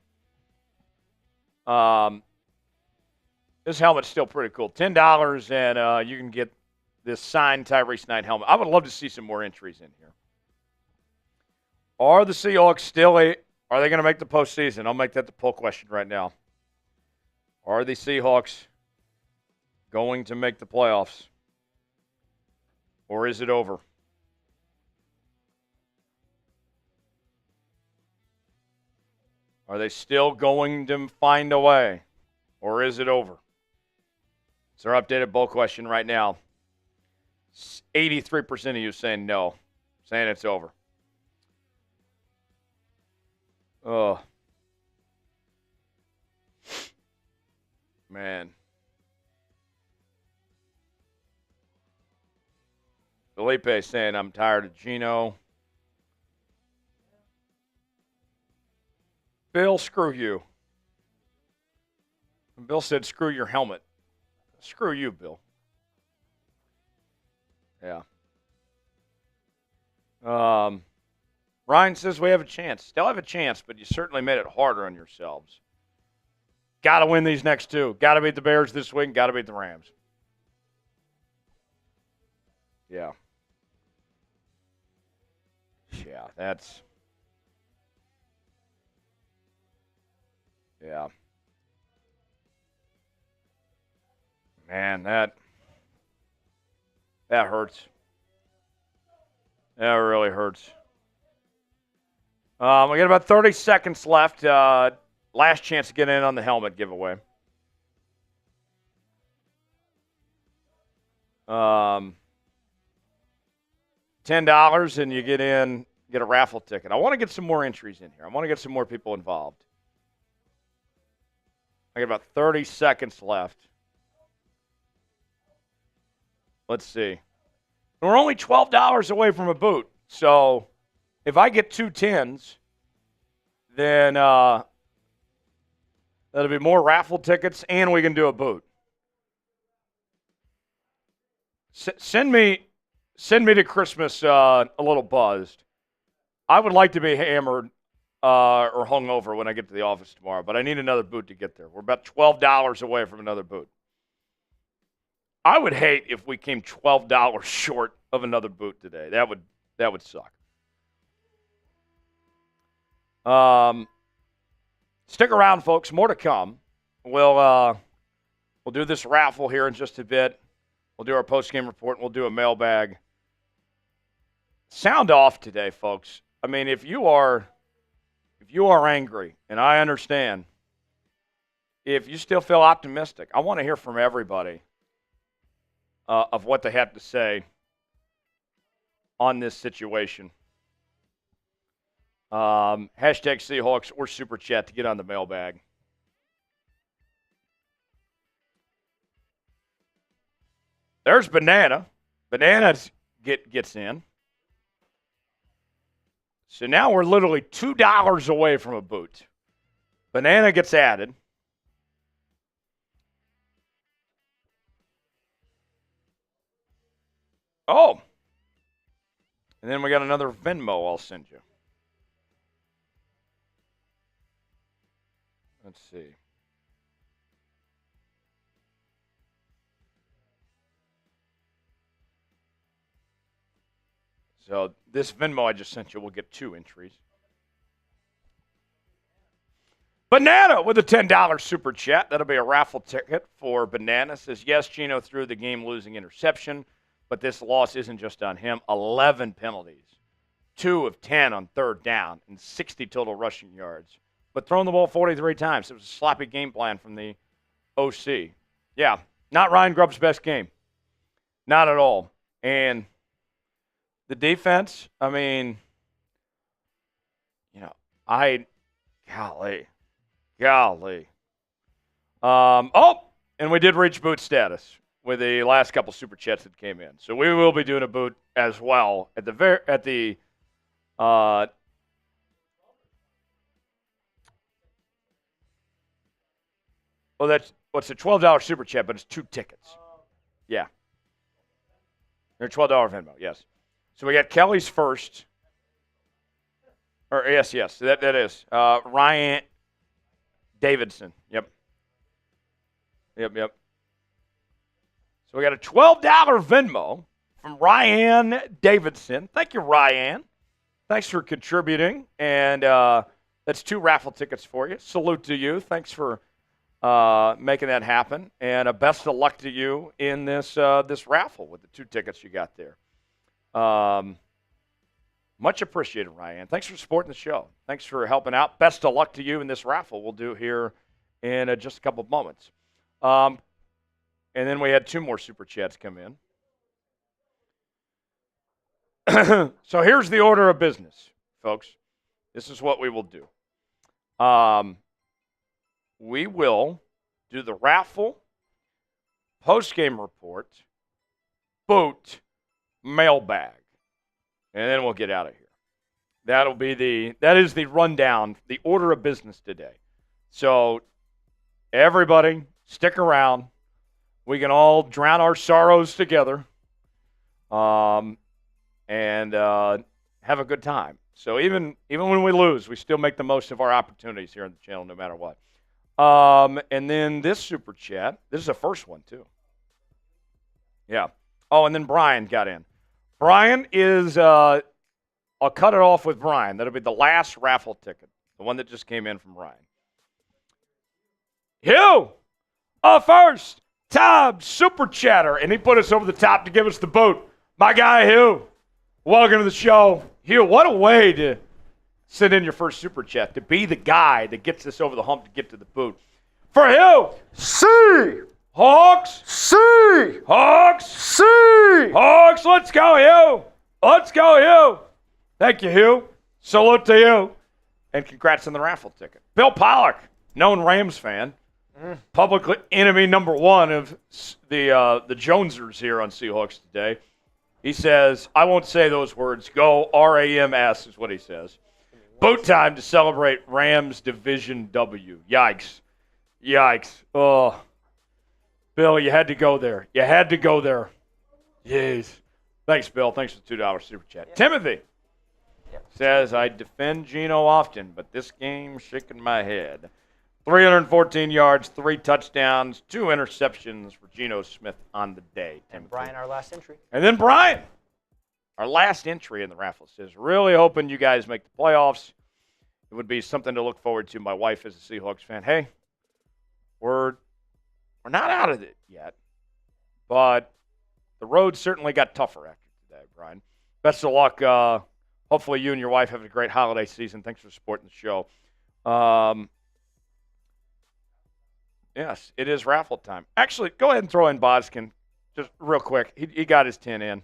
Speaker 1: This helmet's still pretty cool. $10, and you can get this signed Tyrice Knight helmet. I would love to see some more entries in here. Are the Seahawks still are they going to make the postseason? I'll make that the poll question right now. Are the Seahawks going to make the playoffs? Or is it over? Are they still going to find a way? Or is it over? It's our updated poll question right now. 83% of you saying no, saying it's over. Oh. Man. Felipe saying, I'm tired of Geno. Bill, screw you. And Bill said, screw your helmet. Screw you, Bill. Yeah. Ryan says we have a chance. Still have a chance, but you certainly made it harder on yourselves. Got to win these next 2. Got to beat the Bears this week. Got to beat the Rams. Yeah. Yeah, that's... Yeah. Man, that hurts. That really hurts. We got about 30 seconds left. Last chance to get in on the helmet giveaway. $10 and you get a raffle ticket. I want to get some more entries in here. I want to get some more people involved. I got about 30 seconds left. Let's see. We're only $12 away from a boot. So if I get 2 10s, then that'll be more raffle tickets and we can do a boot. Send me to Christmas a little buzzed. I would like to be hammered or hungover when I get to the office tomorrow, but I need another boot to get there. We're about $12 away from another boot. I would hate if we came $12 short of another boot today. That would suck. Stick around, folks. More to come. We'll do this raffle here in just a bit. We'll do our post-game report, and we'll do a mailbag. Sound off today, folks. I mean, if you are angry, and I understand, if you still feel optimistic, I want to hear from everybody of what they have to say on this situation. Hashtag Seahawks or Super Chat to get on the mailbag. There's Banana. Banana gets in. So now we're literally $2 away from a boot. Banana gets added. Oh. And then we got another Venmo I'll send you. Let's see. So this Venmo I just sent you will get 2 entries. Banana with a $10 super chat. That'll be a raffle ticket for Banana. Says, yes, Geno threw the game-losing interception, but this loss isn't just on him. 11 penalties, 2 of 10 on third down, and 60 total rushing yards. But throwing the ball 43 times. It was a sloppy game plan from the OC. Yeah, not Ryan Grubb's best game. Not at all. And the defense, I mean, golly. And we did reach boot status with the last couple super chats that came in. So we will be doing a boot as well at the it's a $12 super chat, but it's 2 tickets. Yeah. They're $12 Venmo, yes. So we got Kelly's first. Or yes, that is. Ryan Davidson. Yep. So we got a $12 Venmo from Ryan Davidson. Thank you, Ryan. Thanks for contributing. And that's 2 raffle tickets for you. Salute to you. Thanks for making that happen. And best of luck to you in this raffle with the 2 tickets you got there. Much appreciated, Ryan. Thanks for supporting the show. Thanks for helping out. Best of luck to you in this raffle we'll do here in just a couple of moments. And then we had 2 more super chats come in. So here's the order of business, folks. This is what we will do. We will do the raffle, post-game report, boot, mailbag, and then we'll get out of here. That is the rundown, the order of business today. So everybody, stick around. We can all drown our sorrows together, and have a good time. So even when we lose, we still make the most of our opportunities here on the channel, no matter what. And then this super chat, this is the first one too. Yeah. Oh, and then Brian got in. Brian is, I'll cut it off with Brian. That'll be the last raffle ticket, the one that just came in from Ryan. Hugh, a first-time super chatter, and he put us over the top to give us the boot. My guy, Hugh, welcome to the show. Hugh, what a way to send in your first super chat, to be the guy that gets us over the hump to get to the boot. For Hugh, Hawks, let's go, Hugh. Let's go, Hugh. Thank you, Hugh. Salute to you. And congrats on the raffle ticket. Bill Pollock, known Rams fan, public enemy number 1 of the Jonesers here on Seahawks Today. He says, I won't say those words. Go RAMS is what he says. Boot time to celebrate Rams Division W. Yikes. Oh. Bill, you had to go there. Jeez. Thanks, Bill. Thanks for the $2 super chat. Yeah. Timothy says, I defend Geno often, but this game shaking my head. 314 yards, 3 touchdowns, 2 interceptions for Geno Smith on the day.
Speaker 2: And Brian, our last entry.
Speaker 1: And then Brian, our last entry in the raffle, says, really hoping you guys make the playoffs. It would be something to look forward to. My wife is a Seahawks fan. Hey, we're not out of it yet, but the road certainly got tougher after today, Brian. Best of luck. Hopefully you and your wife have a great holiday season. Thanks for supporting the show. Yes, it is raffle time. Actually, go ahead and throw in Boskin just real quick. He got his 10 in.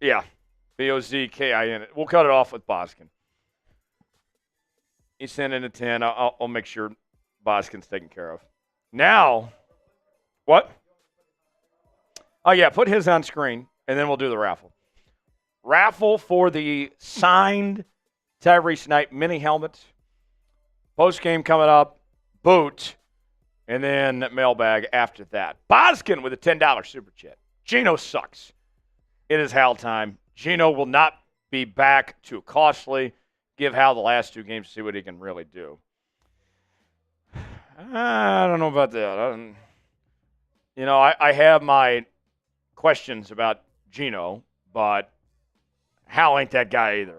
Speaker 1: Yeah, Bozkin. We'll cut it off with Boskin. He sent in a 10. I'll make sure Boskin's taken care of. Now, what? Oh, yeah, put his on screen, and then we'll do the raffle. Raffle for the signed Tyrice Knight mini helmet. Post-game coming up. Boot. And then mailbag after that. Boskin with a $10 super chat. Geno sucks. It is Hal time. Geno will not be back too costly. Give Hal the last 2 games to see what he can really do. I don't know about that. I have my questions about Geno, but Hal ain't that guy either.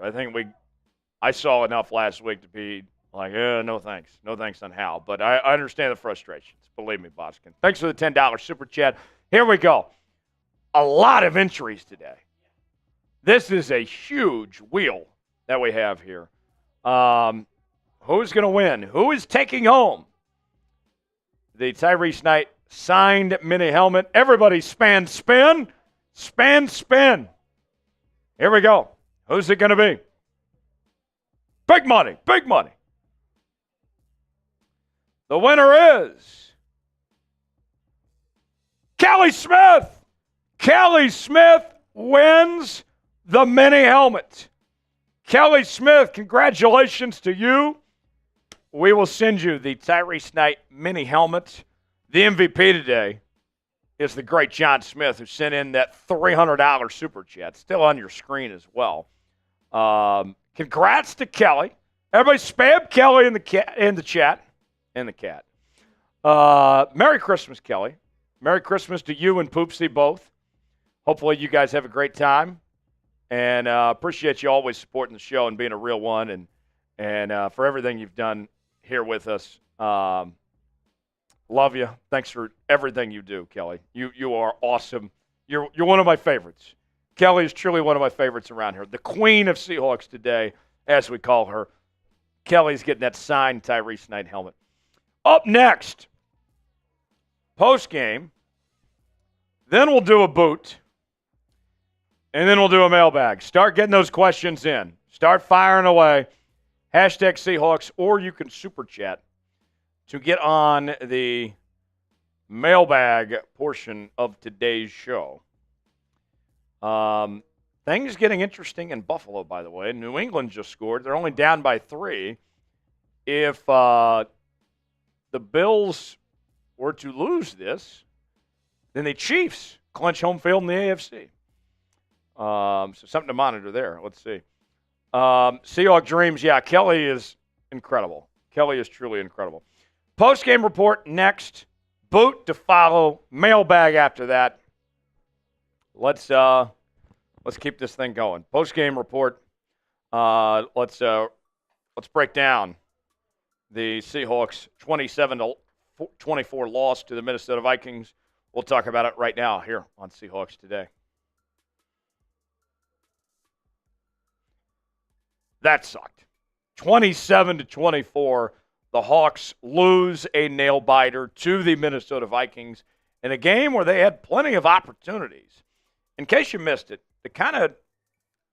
Speaker 1: I saw enough last week to be like, no thanks. No thanks on Hal. But I understand the frustrations. Believe me, Boskin. Thanks for the $10 super chat. Here we go. A lot of entries today. This is a huge wheel that we have here. Who's going to win? Who is taking home the Tyrice Knight signed mini helmet? Everybody spin. Spin. Here we go. Who's it going to be? Big money. The winner is Kelly Smith. Kelly Smith wins the mini helmet. Kelly Smith, congratulations to you. We will send you the Tyrice Knight mini helmet. The MVP today is the great John Smith, who sent in that $300 super chat. Still on your screen as well. Congrats to Kelly. Everybody spam Kelly in the chat. In the cat. Merry Christmas, Kelly. Merry Christmas to you and Poopsie both. Hopefully you guys have a great time. And appreciate you always supporting the show and being a real one. And for everything you've done here with us. Love you. Thanks for everything you do, Kelly. You are awesome. You're one of my favorites. Kelly is truly one of my favorites around here. The queen of Seahawks today, as we call her. Kelly's getting that signed Tyrice Knight helmet. Up next, post-game, then we'll do a boot, and then we'll do a mailbag. Start getting those questions in. Start firing away. Hashtag Seahawks, or you can super chat to get on the mailbag portion of today's show. Things getting interesting in Buffalo, by the way. New England just scored. They're only down by 3. If the Bills were to lose this, then the Chiefs clinch home field in the AFC. So something to monitor there. Let's see. Seahawk Dreams, yeah, Kelly is incredible. Kelly is truly incredible. Post-game report next. Boot to follow. Mailbag after that. Let's keep this thing going. Post-game report. Let's break down the Seahawks 27-24 loss to the Minnesota Vikings. We'll talk about it right now here on Seahawks Today. That sucked. 27-24. The Hawks lose a nail-biter to the Minnesota Vikings in a game where they had plenty of opportunities. In case you missed it, to kind of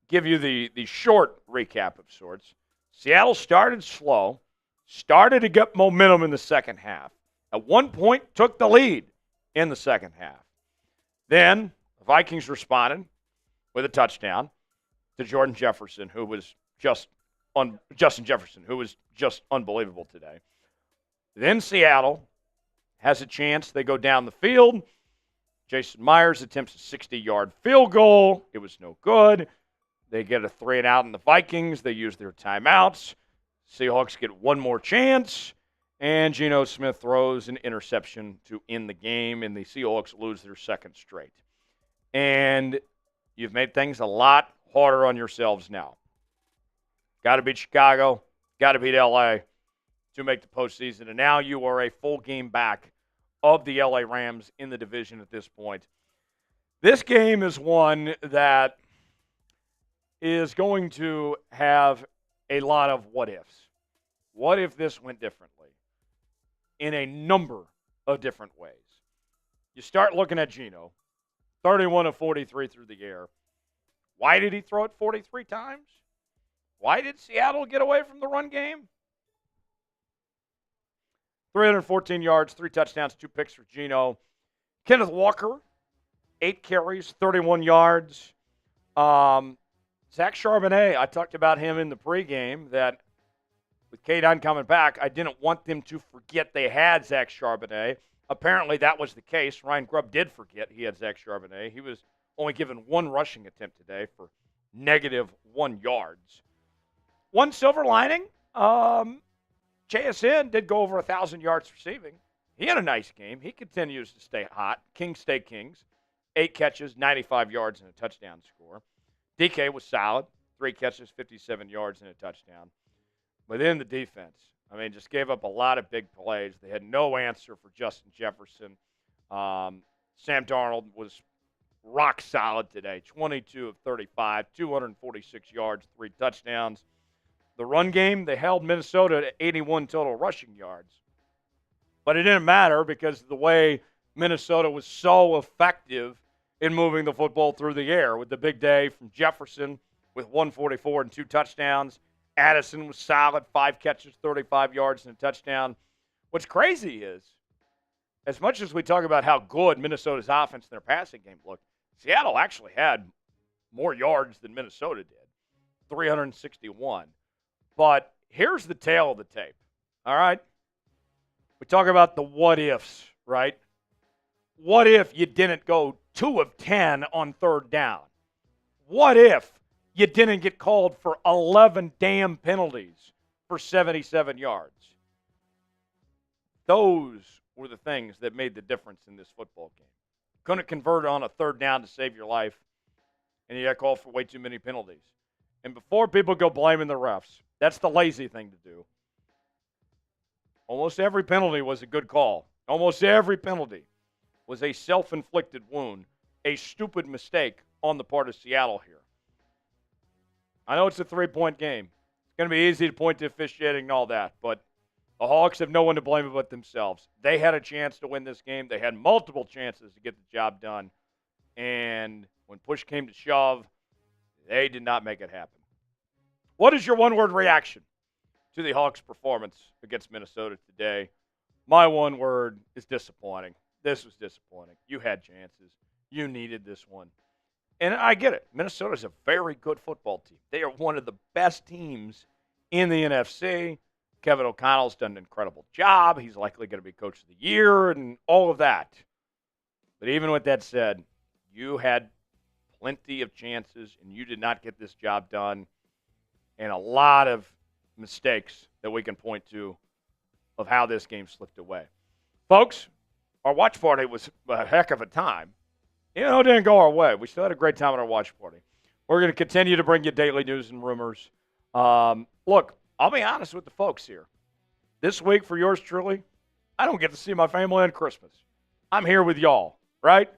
Speaker 1: give you the short recap of sorts, Seattle started slow, started to get momentum in the second half. At one point, took the lead in the second half. Then the Vikings responded with a touchdown to Justin Jefferson, who was just unbelievable today. Then Seattle has a chance. They go down the field. Jason Myers attempts a 60-yard field goal. It was no good. They get a 3-and-out in the Vikings. They use their timeouts. Seahawks get one more chance, and Geno Smith throws an interception to end the game, and the Seahawks lose their second straight. And you've made things a lot harder on yourselves now. Got to beat Chicago, got to beat L.A. to make the postseason, and now you are a full game back of the L.A. Rams in the division at this point. This game is one that is going to have a lot of what-ifs. What if this went differently? In a number of different ways. You start looking at Geno, 31 of 43 through the air. Why did he throw it 43 times? Why did Seattle get away from the run game? 314 yards, 3 touchdowns, 2 picks for Geno. Kenneth Walker, 8 carries, 31 yards. Zach Charbonnet, I talked about him in the pregame that with K-Don coming back, I didn't want them to forget they had Zach Charbonnet. Apparently that was the case. Ryan Grubb did forget he had Zach Charbonnet. He was only given 1 rushing attempt today for -1 yards. One silver lining, JSN did go over 1,000 yards receiving. He had a nice game. He continues to stay hot. Kings stay kings. 8 catches, 95 yards, and a touchdown score. DK was solid. 3 catches, 57 yards, and a touchdown. But then the defense, just gave up a lot of big plays. They had no answer for Justin Jefferson. Sam Darnold was rock solid today. 22 of 35, 246 yards, 3 touchdowns. The run game, they held Minnesota to 81 total rushing yards. But it didn't matter because of the way Minnesota was so effective in moving the football through the air with the big day from Jefferson with 144 and 2 touchdowns. Addison was solid, 5 catches, 35 yards, and a touchdown. What's crazy is, as much as we talk about how good Minnesota's offense and their passing game looked, Seattle actually had more yards than Minnesota did, 361. But here's the tale of the tape, all right? We talk about the what-ifs, right? What if you didn't go 2 of 10 on 3rd down? What if you didn't get called for 11 damn penalties for 77 yards? Those were the things that made the difference in this football game. Couldn't convert on a 3rd down to save your life, and you got called for way too many penalties. And before people go blaming the refs, that's the lazy thing to do. Almost every penalty was a good call. Almost every penalty was a self-inflicted wound, a stupid mistake on the part of Seattle here. I know it's a 3-point game. It's going to be easy to point to officiating and all that, but the Hawks have no one to blame but themselves. They had a chance to win this game. They had multiple chances to get the job done, and when push came to shove, they did not make it happen. What is your one-word reaction to the Hawks' performance against Minnesota today? My one word is disappointing. This was disappointing. You had chances. You needed this one. And I get it. Minnesota's a very good football team. They are one of the best teams in the NFC. Kevin O'Connell's done an incredible job. He's likely going to be Coach of the Year and all of that. But even with that said, you had plenty of chances, and you did not get this job done. And a lot of mistakes that we can point to of how this game slipped away. Folks, our watch party was a heck of a time. It didn't go our way. We still had a great time at our watch party. We're going to continue to bring you daily news and rumors. Look, I'll be honest with the folks here. This week, for yours truly, I don't get to see my family on Christmas. I'm here with y'all, right?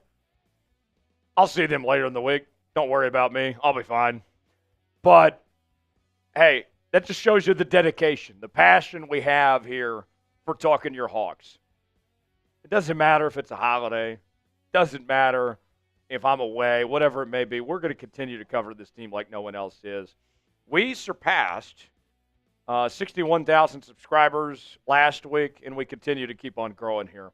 Speaker 1: I'll see them later in the week. Don't worry about me. I'll be fine. But, hey, that just shows you the dedication, the passion we have here for talking your Hawks. It doesn't matter if it's a holiday. It doesn't matter if I'm away, whatever it may be. We're going to continue to cover this team like no one else is. We surpassed 61,000 subscribers last week, and we continue to keep on growing here.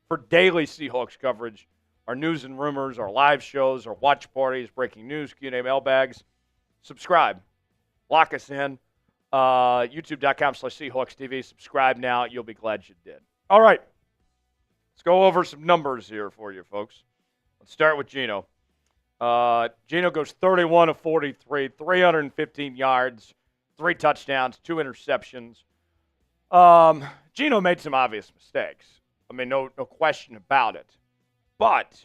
Speaker 1: For daily Seahawks coverage, our news and rumors, our live shows, our watch parties, breaking news, Q&A mailbags, subscribe. Lock us in. YouTube.com/Seahawks TV. Subscribe now. You'll be glad you did. All right. Let's go over some numbers here for you, folks. start with Geno. Geno goes 31 of 43, 315 yards, 3 touchdowns, 2 interceptions. Geno made some obvious mistakes. I mean, no question about it. But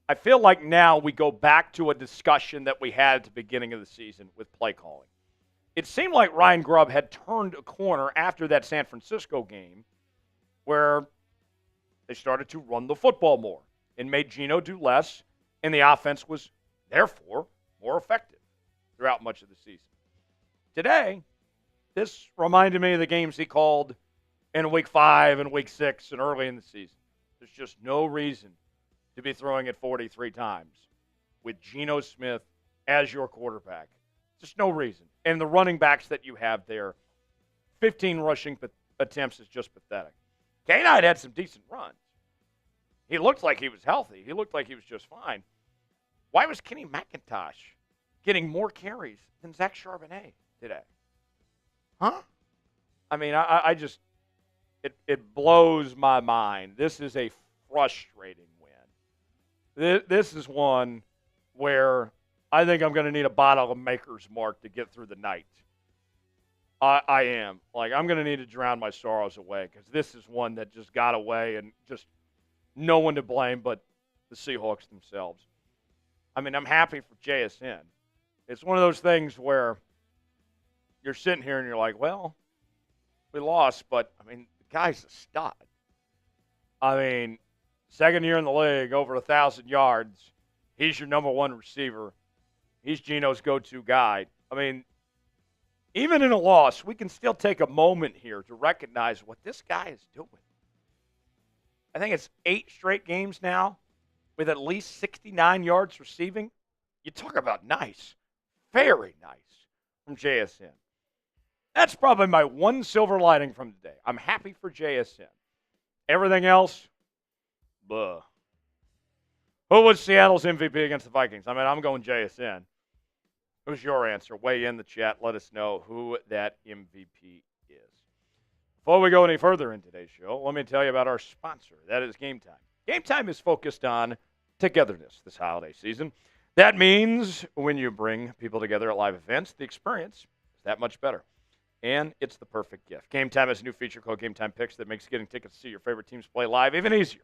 Speaker 1: I feel like now we go back to a discussion that we had at the beginning of the season with play calling. It seemed like Ryan Grubb had turned a corner after that San Francisco game where they started to run the football more and made Geno do less, and the offense was, therefore, more effective throughout much of the season. Today, this reminded me of the games he called in Week 5 and Week 6 and early in the season. There's just no reason to be throwing it 43 times with Geno Smith as your quarterback. Just no reason. And the running backs that you have there, 15 rushing attempts is just pathetic. K-Knight had some decent runs. He looked like he was healthy. He looked like he was just fine. Why was Kenny McIntosh getting more carries than Zach Charbonnet today? Huh? I mean, I just, it blows my mind. This is a frustrating win. This is one where I think I'm going to need a bottle of Maker's Mark to get through the night. I am. Like, I'm going to need to drown my sorrows away because this is one that just got away and just no one to blame but the Seahawks themselves. I mean, I'm happy for JSN. It's one of those things where you're sitting here and you're like, well, we lost, but, I mean, the guy's a stud. I mean, second year in the league, over 1,000 yards. He's your number one receiver. He's Geno's go-to guy. I mean, even in a loss, we can still take a moment here to recognize what this guy is doing. I think it's 8 straight games now with at least 69 yards receiving. You talk about nice. Very nice from JSN. That's probably my one silver lining from today. I'm happy for JSN. Everything else, blah. Who was Seattle's MVP against the Vikings? I mean, I'm going JSN. Who's your answer? Weigh in the chat. Let us know who that MVP is. Before we go any further in today's show, let me tell you about our sponsor. That is Game Time. Game Time is focused on togetherness this holiday season. That means when you bring people together at live events, the experience is that much better. And it's the perfect gift. Game Time has a new feature called Game Time Picks that makes getting tickets to see your favorite teams play live even easier.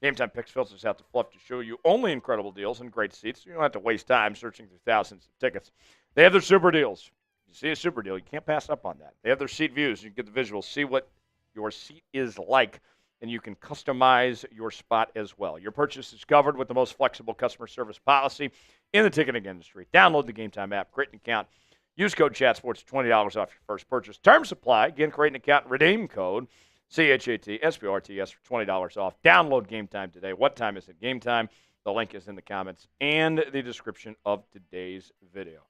Speaker 1: Game Time Picks filters out the fluff to show you only incredible deals and great seats, so you don't have to waste time searching through thousands of tickets. They have their super deals. You see a super deal, you can't pass up on that. They have their seat views. You can get the visuals, see what your seat is like, and you can customize your spot as well. Your purchase is covered with the most flexible customer service policy in the ticketing industry. Download the Game Time app, create an account. Use code ChatSports, $20 off your first purchase. Terms apply. Again, create an account and redeem code CHATSPORTS for $20 off. Download Game Time today. What time is it? Game Time. The link is in the comments and the description of today's video.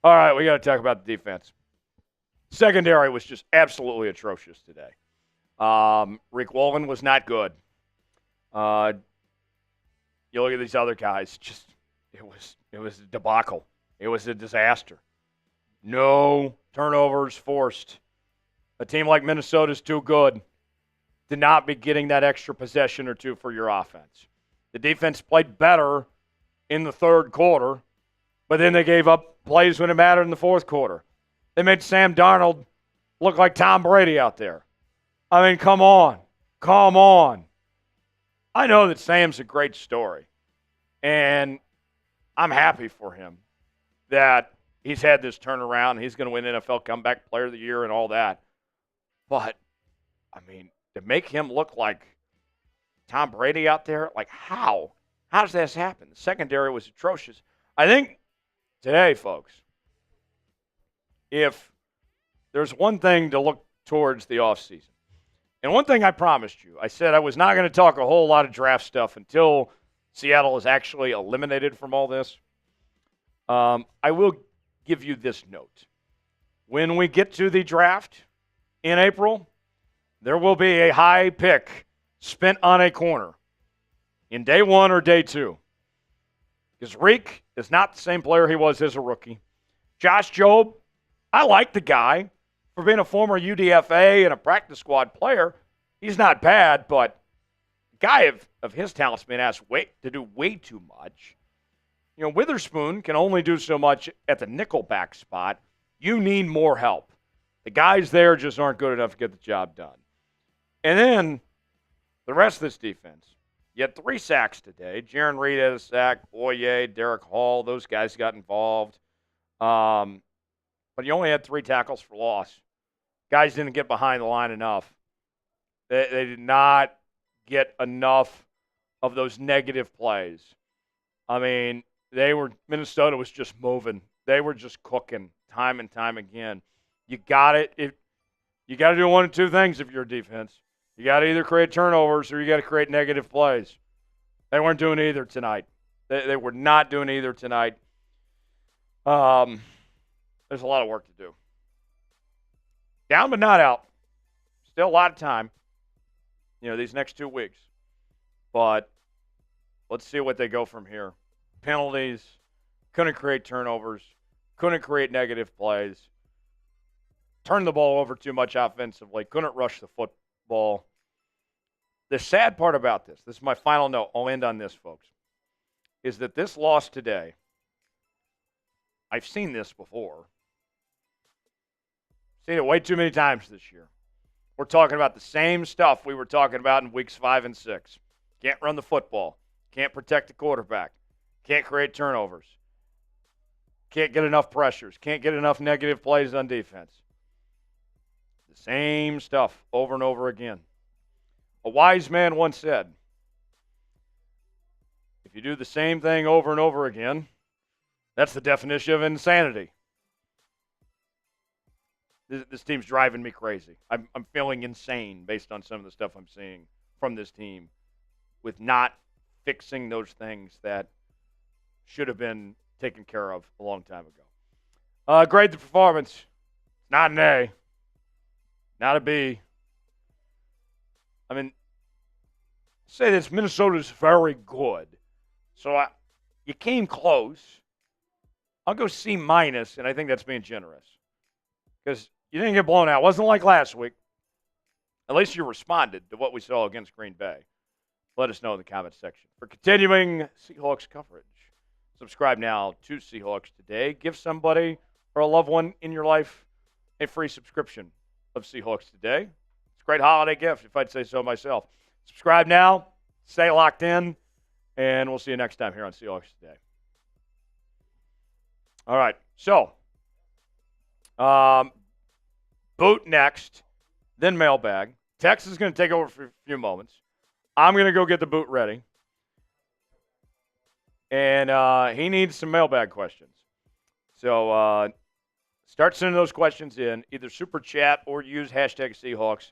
Speaker 1: All right, we got to talk about the defense. Secondary was just absolutely atrocious today. Rick Wallen was not good. You look at these other guys, just it was a debacle. It was a disaster. No turnovers forced. A team like Minnesota is too good to not be getting that extra possession or two for your offense. The defense played better in the third quarter, but then they gave up plays when it mattered in the fourth quarter. They made Sam Darnold look like Tom Brady out there. I mean, come on. Come on. I know that Sam's a great story, and I'm happy for him that he's had this turnaround. He's going to win NFL Comeback Player of the Year and all that. But, I mean, to make him look like Tom Brady out there, like how? How does this happen? The secondary was atrocious. I think today, folks, if there's one thing to look towards the offseason, and one thing I promised you, I said I was not going to talk a whole lot of draft stuff until Seattle is actually eliminated from all this. I will give you this note. When we get to the draft in April, there will be a high pick spent on a corner in day 1 or day 2. Because Reek is not the same player he was as a rookie. Josh Jobe, I like the guy. For being a former UDFA and a practice squad player, he's not bad, but guy of his talent's been asked to do way too much. You know, Witherspoon can only do so much at the nickelback spot. You need more help. The guys there just aren't good enough to get the job done. And then the rest of this defense. You had 3 sacks today. Jarran Reed had a sack. Boye, Derek Hall, those guys got involved. But you only had 3 tackles for loss. Guys didn't get behind the line enough. They did not get enough of those negative plays. I mean, Minnesota was just moving. They were just cooking time and time again. You got it. You got to do one of 2 things if you're a defense. You got to either create turnovers or you got to create negative plays. They weren't doing either tonight. They were not doing either tonight. There's a lot of work to do. Down but not out. Still a lot of time. You know, these next 2 weeks. But let's see what they go from here. Penalties. Couldn't create turnovers. Couldn't create negative plays. Turned the ball over too much offensively. Couldn't rush the football. The sad part about this is my final note. I'll end on this, folks, is that this loss today, I've seen this before. Seen it way too many times this year. We're talking about the same stuff we were talking about in weeks 5 and 6. Can't run the football. Can't protect the quarterback. Can't create turnovers. Can't get enough pressures. Can't get enough negative plays on defense. The same stuff over and over again. A wise man once said, if you do the same thing over and over again, that's the definition of insanity. This team's driving me crazy. I'm feeling insane based on some of the stuff I'm seeing from this team with not fixing those things that should have been taken care of a long time ago. Grade the performance. Not an A. Not a B. I mean, say this, Minnesota's very good. So you came close. I'll go C-, and I think that's being generous. Because you didn't get blown out. It wasn't like last week. At least you responded to what we saw against Green Bay. Let us know in the comments section. For continuing Seahawks coverage, subscribe now to Seahawks Today. Give somebody or a loved one in your life a free subscription of Seahawks Today. It's a great holiday gift, if I'd say so myself. Subscribe now. Stay locked in. And we'll see you next time here on Seahawks Today. All right. So, boot next, then mailbag. Tex is going to take over for a few moments. I'm going to go get the boot ready. And he needs some mailbag questions. So start sending those questions in, either Super Chat or use hashtag Seahawks.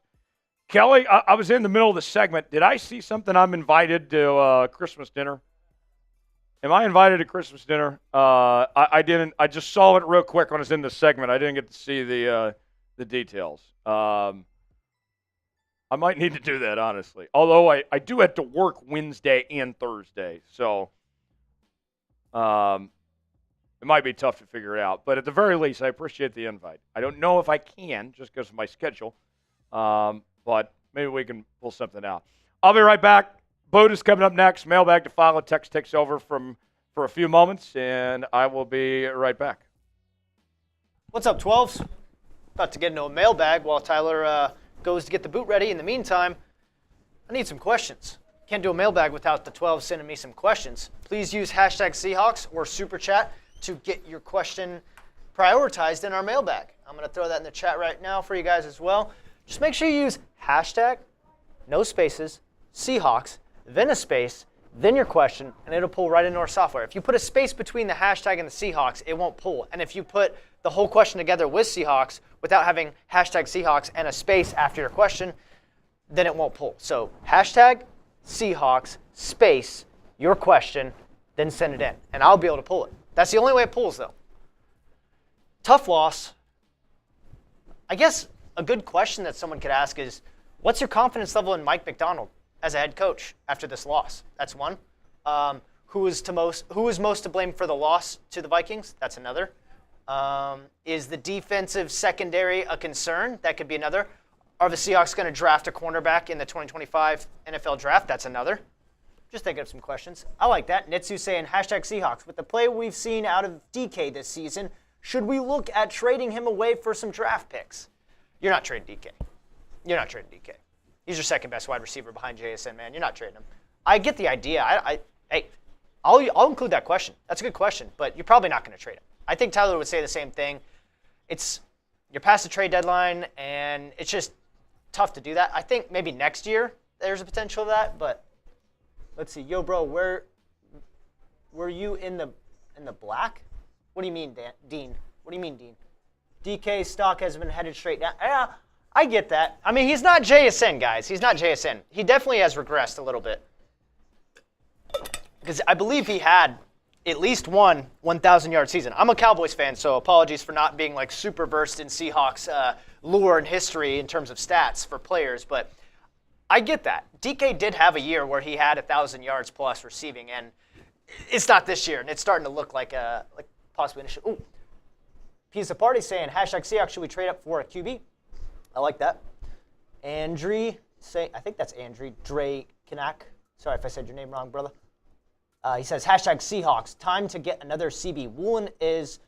Speaker 1: Kelly, I was in the middle of the segment. Did I see something? I'm invited to Christmas dinner. Am I invited to Christmas dinner? I didn't. I just saw it real quick when I was in the segment. I didn't get to see the details. I might need to do that, honestly. Although I do have to work Wednesday and Thursday, so it might be tough to figure it out. But at the very least, I appreciate the invite. I don't know if I can just because of my schedule, but maybe we can pull something out. I'll be right back. Boot is coming up next. Mailbag to follow. Tex takes over for a few moments, and I will be right back.
Speaker 2: What's up, 12s? About to get into a mailbag while Tyler goes to get the boot ready. In the meantime, I need some questions. Can't do a mailbag without the 12 sending me some questions. Please use hashtag Seahawks or Super Chat to get your question prioritized in our mailbag. I'm going to throw that in the chat right now for you guys as well. Just make sure you use hashtag, no spaces, Seahawks, then a space, then your question, and it'll pull right into our software. If you put a space between the hashtag and the Seahawks, it won't pull. And if you put the whole question together with Seahawks without having hashtag Seahawks and a space after your question, then it won't pull. So hashtag Seahawks, space, your question, then send it in. And I'll be able to pull it. That's the only way it pulls, though. Tough loss. I guess a good question that someone could ask is, what's your confidence level in Mike Macdonald as a head coach after this loss? That's one. Who is most to blame for the loss to the Vikings? That's another. Is the defensive secondary a concern? That could be another. Are the Seahawks going to draft a cornerback in the 2025 NFL draft? That's another. Just thinking of some questions. I like that. Nitsu saying, #Seahawks. With the play we've seen out of DK this season, should we look at trading him away for some draft picks? You're not trading DK. You're not trading DK. He's your second best wide receiver behind JSN, man. You're not trading him. I get the idea. Hey, I'll include that question. That's a good question, but you're probably not going to trade him. I think Tyler would say the same thing. You're past the trade deadline, and it's just tough to do that. I think maybe next year there's a potential of that, but let's see. Yo, bro, were you in the black? What do you mean, Dean? What do you mean, Dean? DK stock has been headed straight down. Yeah, I get that. I mean, he's not JSN, guys. He's not JSN. He definitely has regressed a little bit. Because I believe he had at least one 1,000-yard season. I'm a Cowboys fan, so apologies for not being like super versed in Seahawks lore and history in terms of stats for players, but I get that. DK did have a year where he had 1,000 yards plus receiving, and it's not this year, and it's starting to look like possibly an issue. Ooh. Piece of Party saying, #Seahawks, should we trade up for a QB? I like that. Andrew say, I think that's Andrew Dre'Mont. Sorry if I said your name wrong, brother. He says, #Seahawks, time to get another CB. Woolen is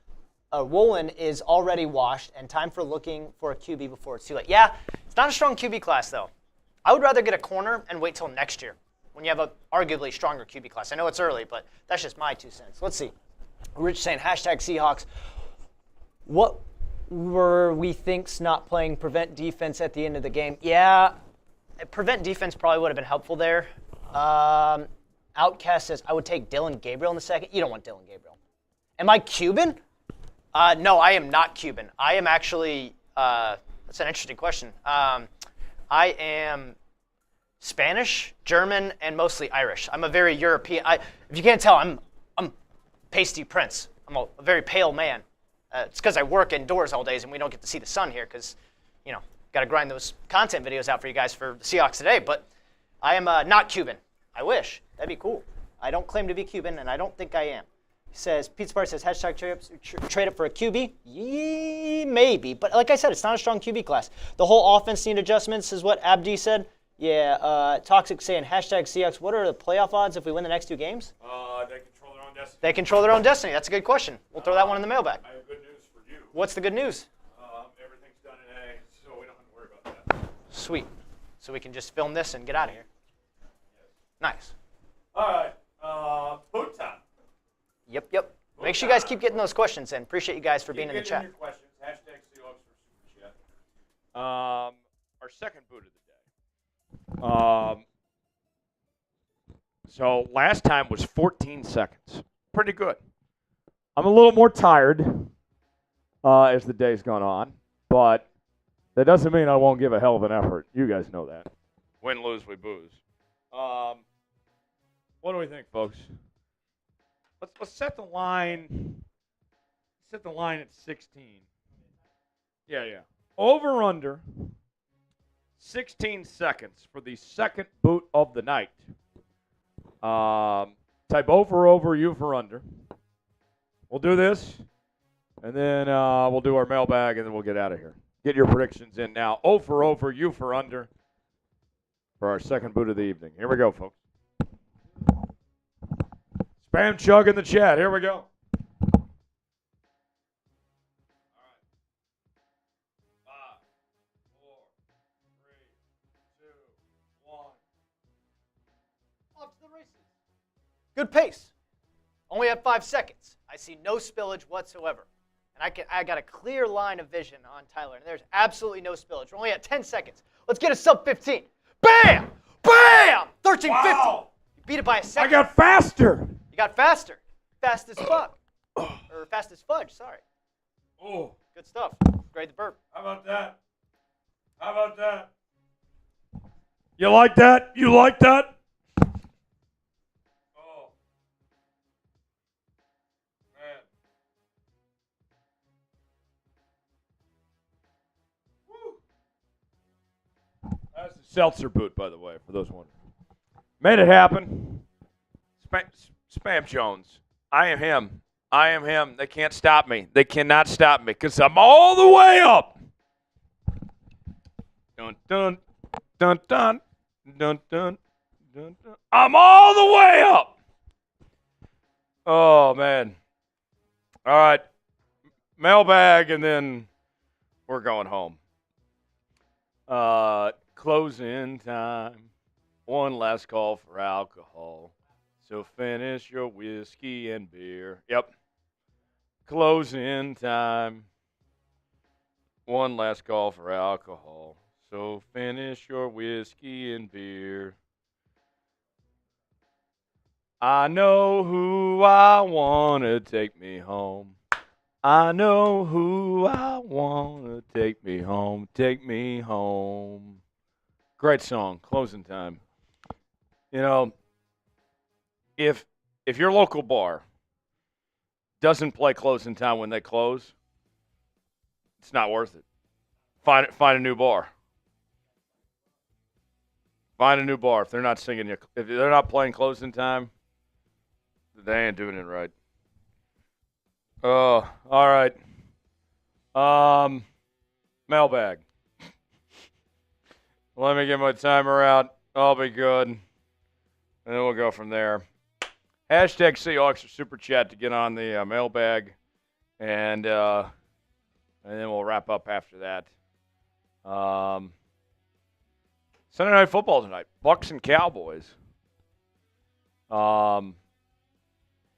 Speaker 2: already washed, and time for looking for a QB before it's too late. Yeah, it's not a strong QB class, though. I would rather get a corner and wait till next year when you have a arguably stronger QB class. I know it's early, but that's just my 2 cents. Let's see. Rich saying, #Seahawks. What were we thinks not playing prevent defense at the end of the game? Yeah, prevent defense probably would have been helpful there. Outcast says, I would take Dylan Gabriel in the second. You don't want Dylan Gabriel. Am I Cuban? No, I am not Cuban. I am actually, that's an interesting question. I am Spanish, German, and mostly Irish. I'm a very European. If you can't tell, I'm pasty prince. I'm a very pale man. It's because I work indoors all days and we don't get to see the sun here because, got to grind those content videos out for you guys for the Seahawks today. But I am not Cuban. I wish. That'd be cool. I don't claim to be Cuban, and I don't think I am. He says, Pete Spark says, trade up for a QB? Yeah, maybe. But like I said, it's not a strong QB class. The whole offense need adjustments is what Abdi said. Yeah, Toxic saying, #Seahawks, what are the playoff odds if we win the next 2 games?
Speaker 6: They control their own destiny.
Speaker 2: They control their own destiny. That's a good question. We'll throw that one in the mailbag.
Speaker 6: I have good news for you.
Speaker 2: What's the good news?
Speaker 6: Everything's done in A, so we don't have to worry about that.
Speaker 2: Sweet. So we can just film this and get out of here. Nice.
Speaker 6: All right. Boot time.
Speaker 2: Yep. Make sure you guys keep getting those questions in. Appreciate you guys for being in the chat.
Speaker 6: Your questions. #Seahawks for Super Chat.
Speaker 1: Our second boot of the day. So last time was 14 seconds. Pretty good. I'm a little more tired as the day's gone on, but that doesn't mean I won't give a hell of an effort. You guys know that. Win, lose, we booze. What do we think, folks? Let's set the line. Set the line at 16. Yeah. Over under 16 seconds for the second boot of the night. Type over, you for under. We'll do this, and then we'll do our mailbag, and then we'll get out of here. Get your predictions in now. Over, you for under for our second boot of the evening. Here we go, folks. Spam chug in the chat. Here we go.
Speaker 2: Good pace. Only have 5 seconds. I see no spillage whatsoever. And I got a clear line of vision on Tyler, and there's absolutely no spillage. We're only at 10 seconds. Let's get a sub 15. Bam! Bam! 13-15.
Speaker 6: Wow.
Speaker 2: You beat it by a second.
Speaker 1: I got faster.
Speaker 2: You got faster. Fast as fuck. Or fast as fudge, sorry.
Speaker 6: Oh.
Speaker 2: Good stuff. Grade the burp.
Speaker 6: How about that?
Speaker 1: You like that? You like that?
Speaker 6: Oh. Man. Woo.
Speaker 1: That's a seltzer boot, by the way, for those wondering. Made it happen. Spam Jones. I am him. They can't stop me. They cannot stop me because I'm all the way up. Dun, dun, dun, dun, dun, dun, dun, dun. I'm all the way up. Oh, man. All right. Mailbag, and then we're going home. Closing time. One last call for alcohol. So finish your whiskey and beer. Yep. Closing time. One last call for alcohol. So finish your whiskey and beer. I know who I want to take me home. I know who I want to take me home. Take me home. Great song. Closing time. You know, if your local bar doesn't play closing time when they close, it's not worth it. Find a new bar. Find a new bar. If they're not singing you, if they're not playing closing time, they ain't doing it right. Oh, all right. Mailbag. Let me get my timer out. I'll be good. And then we'll go from there. Hashtag Seahawks or Super Chat to get on the mailbag. And then we'll wrap up after that. Sunday Night Football tonight. Bucks and Cowboys.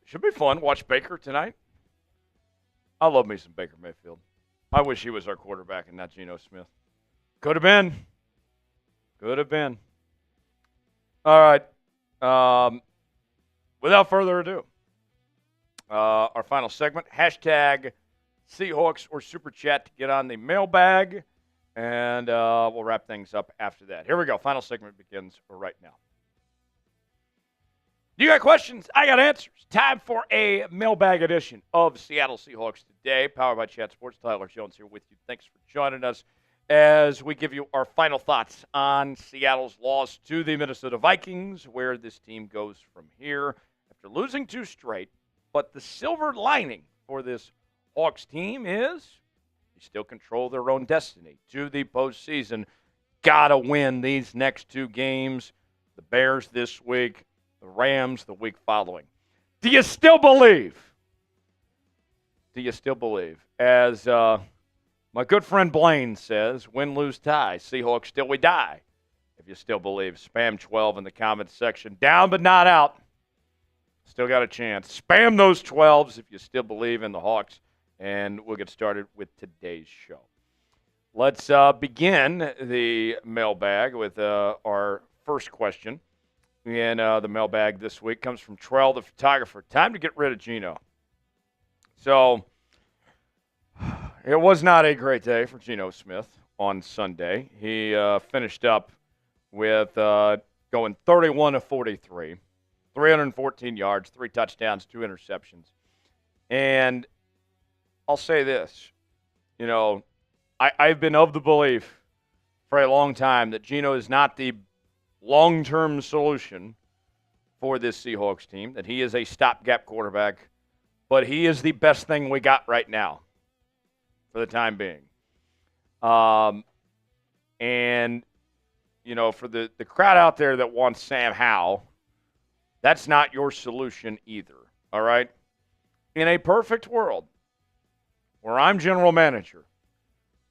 Speaker 1: Should be fun. Watch Baker tonight. I love me some Baker Mayfield. I wish he was our quarterback and not Geno Smith. Could have been. Could have been. All right. Without further ado, our final segment, hashtag Seahawks or Super Chat to get on the mailbag, and we'll wrap things up after that. Here we go. Final segment begins right now. You got questions? I got answers. Time for a mailbag edition of Seattle Seahawks Today, powered by Chat Sports. Tyler Jones here with you. Thanks for joining us as we give you our final thoughts on Seattle's loss to the Minnesota Vikings, where this team goes from here after losing 2 straight. But the silver lining for this Hawks team is they still control their own destiny to the postseason. Got to win these next 2 games. The Bears this week, the Rams the week following. Do you still believe? Do you still believe? As my good friend Blaine says, win, lose, tie. Seahawks till we die. If you still believe. Spam 12 in the comments section. Down but not out. Still got a chance. Spam those 12s if you still believe in the Hawks. And we'll get started with today's show. Let's begin the mailbag with our first question. And the mailbag this week comes from Trell, the photographer. Time to get rid of Geno. So, it was not a great day for Geno Smith on Sunday. He finished up with going 31 of 43, 314 yards, 3 touchdowns, 2 interceptions. And I'll say this. You know, I've been of the belief for a long time that Geno is not the long-term solution for this Seahawks team, that he is a stopgap quarterback, but he is the best thing we got right now for the time being. And, you know, for the crowd out there that wants Sam Howell, that's not your solution either, all right? In a perfect world where I'm general manager,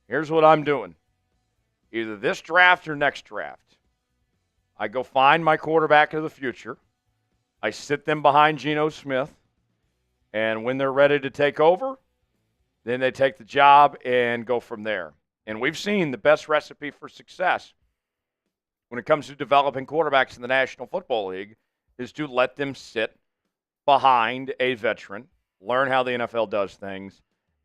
Speaker 1: here's what I'm doing. Either this draft or next draft. I go find my quarterback of the future. I sit them behind Geno Smith. And when they're ready to take over, then they take the job and go from there. And we've seen the best recipe for success when it comes to developing quarterbacks in the National Football League is to let them sit behind a veteran, learn how the NFL does things,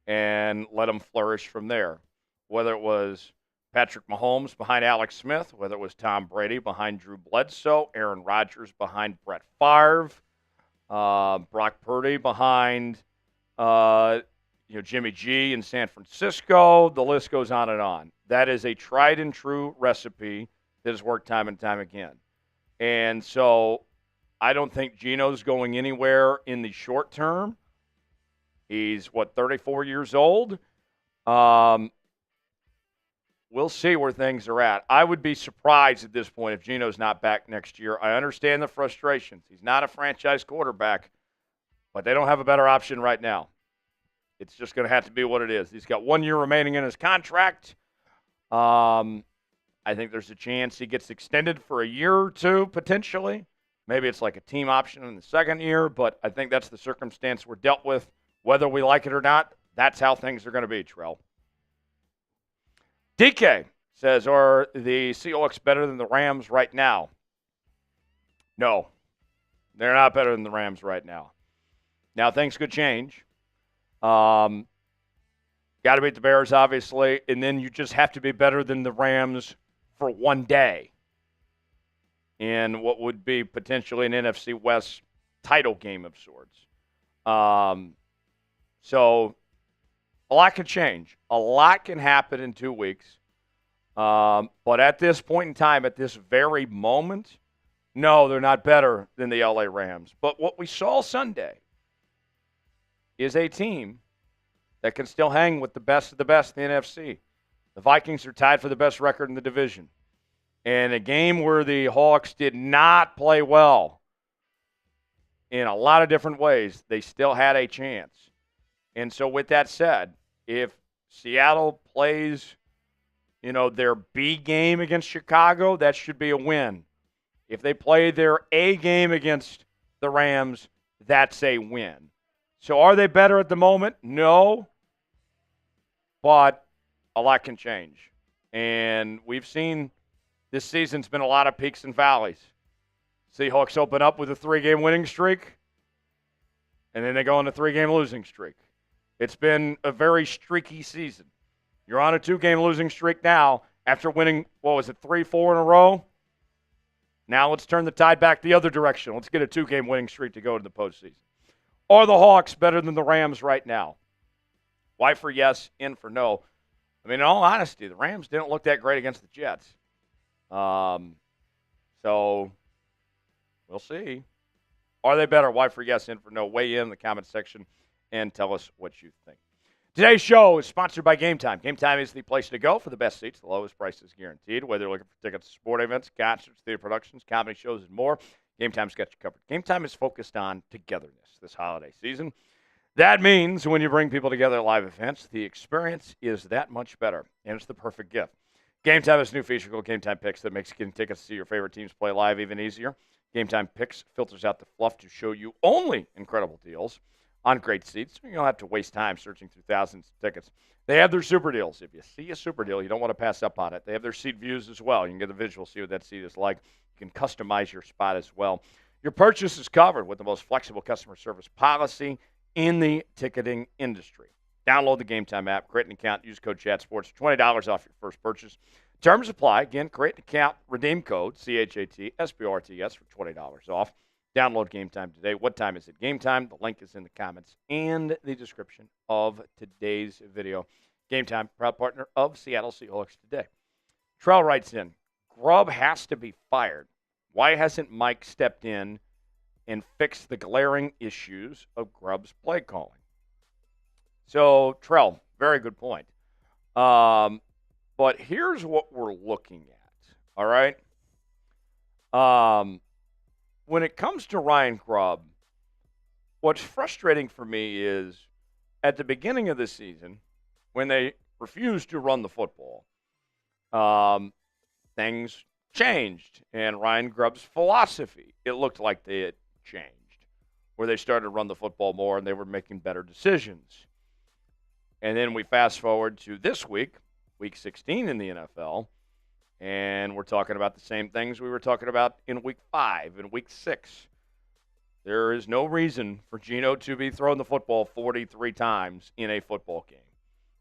Speaker 1: and let them flourish from there. Whether it was Patrick Mahomes behind Alex Smith, whether it was Tom Brady behind Drew Bledsoe, Aaron Rodgers behind Brett Favre, Brock Purdy behind Jimmy G in San Francisco. The list goes on and on. That is a tried and true recipe that has worked time and time again. And so I don't think Geno's going anywhere in the short term. He's, 34 years old? we'll see where things are at. I would be surprised at this point if Geno's not back next year. I understand the frustrations. He's not a franchise quarterback, but they don't have a better option right now. It's just going to have to be what it is. He's got 1 year remaining in his contract. I think there's a chance he gets extended for a year or two, potentially. Maybe it's like a team option in the second year, but I think that's the circumstance we're dealt with. Whether we like it or not, that's how things are going to be, Trell. DK says, are the Seahawks better than the Rams right now? No, they're not better than the Rams right now. Now, things could change. Got to beat the Bears, obviously, and then you just have to be better than the Rams for one day in what would be potentially an NFC West title game of sorts. So a lot can change. A lot can happen in 2 weeks. But at this point in time, at this very moment, no, they're not better than the LA Rams. But what we saw Sunday is a team that can still hang with the best of the best in the NFC. The Vikings are tied for the best record in the division. And a game where the Hawks did not play well in a lot of different ways, they still had a chance. And so with that said, if Seattle plays, their B game against Chicago, that should be a win. If they play their A game against the Rams, that's a win. So are they better at the moment? No. But a lot can change. And we've seen this season's been a lot of peaks and valleys. Seahawks open up with a 3-game winning streak, and then they go on a 3-game losing streak. It's been a very streaky season. You're on a 2-game losing streak now after winning, 3-4 in a row? Now let's turn the tide back the other direction. Let's get a 2-game winning streak to go to the postseason. Are the Hawks better than the Rams right now? Y for yes, N for no. I mean, in all honesty, the Rams didn't look that great against the Jets. So we'll see. Are they better? Y for yes, N for no. Weigh in the comment section and tell us what you think. Today's show is sponsored by Game Time. Game Time is the place to go for the best seats, the lowest prices guaranteed. Whether you're looking for tickets to sporting events, concerts, theater productions, comedy shows, and more, Game Time's got you covered. Game Time is focused on togetherness this holiday season. That means when you bring people together at live events, the experience is that much better, and it's the perfect gift. Game Time has a new feature called Game Time Picks that makes getting tickets to see your favorite teams play live even easier. Game Time Picks filters out the fluff to show you only incredible deals on great seats. You don't have to waste time searching through thousands of tickets. They have their super deals. If you see a super deal, you don't want to pass up on it. They have their seat views as well. You can get a visual, see what that seat is like. You can customize your spot as well. Your purchase is covered with the most flexible customer service policy in the ticketing industry. Download the Game Time app, create an account, use code ChatSports for $20 off your first purchase. Terms apply. Again, create an account, redeem code CHATSPORTS for $20 off. Download Game Time today. What time is it? Game Time. The link is in the comments and the description of today's video. Game Time, proud partner of Seattle Seahawks today. Trell writes in, Grubb has to be fired. Why hasn't Mike stepped in and fixed the glaring issues of Grubb's play calling? So, Trell, very good point. But here's what we're looking at, all right? When it comes to Ryan Grubb, what's frustrating for me is at the beginning of the season, when they refused to run the football, things changed. And Ryan Grubb's philosophy, it looked like they had changed, where they started to run the football more and they were making better decisions. And then we fast forward to this week, week 16 in the NFL, and we're talking about the same things we were talking about in week 5 and week 6. There is no reason for Geno to be throwing the football 43 times in a football game.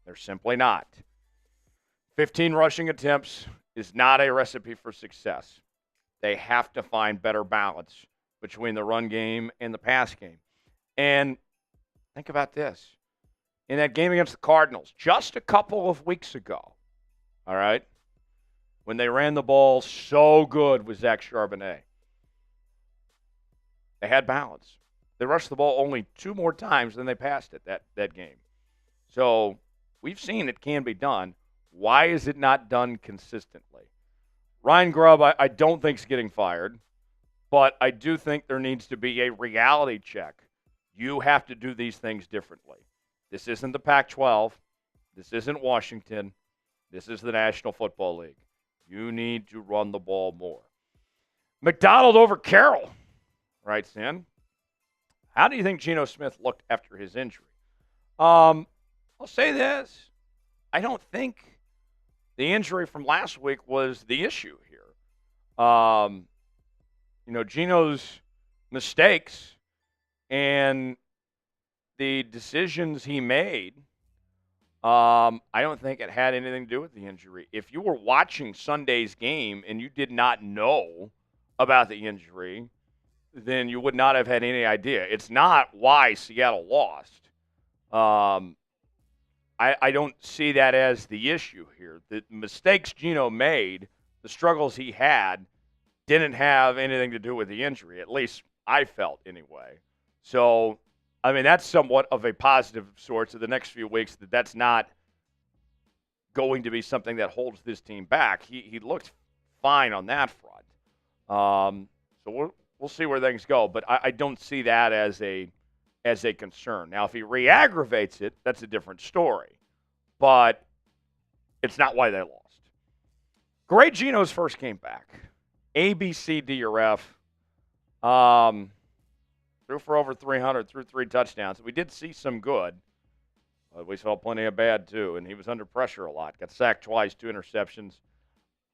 Speaker 1: There's simply not. 15 rushing attempts is not a recipe for success. They have to find better balance between the run game and the pass game. And think about this. In that game against the Cardinals, just a couple of weeks ago, all right, when they ran the ball so good with Zach Charbonnet, they had balance. They rushed the ball only 2 more times than they passed it that game. So we've seen it can be done. Why is it not done consistently? Ryan Grubb, I don't think is getting fired, but I do think there needs to be a reality check. You have to do these things differently. This isn't the Pac-12. This isn't Washington. This is the National Football League. You need to run the ball more. Macdonald over Carroll, writes in. How do you think Geno Smith looked after his injury? I'll say this. I don't think the injury from last week was the issue here. Geno's mistakes and the decisions he made, I don't think it had anything to do with the injury. If you were watching Sunday's game and you did not know about the injury, then you would not have had any idea. It's not why Seattle lost. I don't see that as the issue here. The mistakes Geno made, the struggles he had, didn't have anything to do with the injury, at least I felt anyway. So, I mean, that's somewhat of a positive sort to the next few weeks, that's not going to be something that holds this team back. He looked fine on that front. So we'll see where things go, but I don't see that as a concern. Now, if he re-aggravates it, that's a different story. But it's not why they lost. Great Geno's first game back. A, B, C, D, or F. Threw for over 300, threw 3 touchdowns. We did see some good, but we saw plenty of bad too, and he was under pressure a lot. Got sacked twice, 2 interceptions.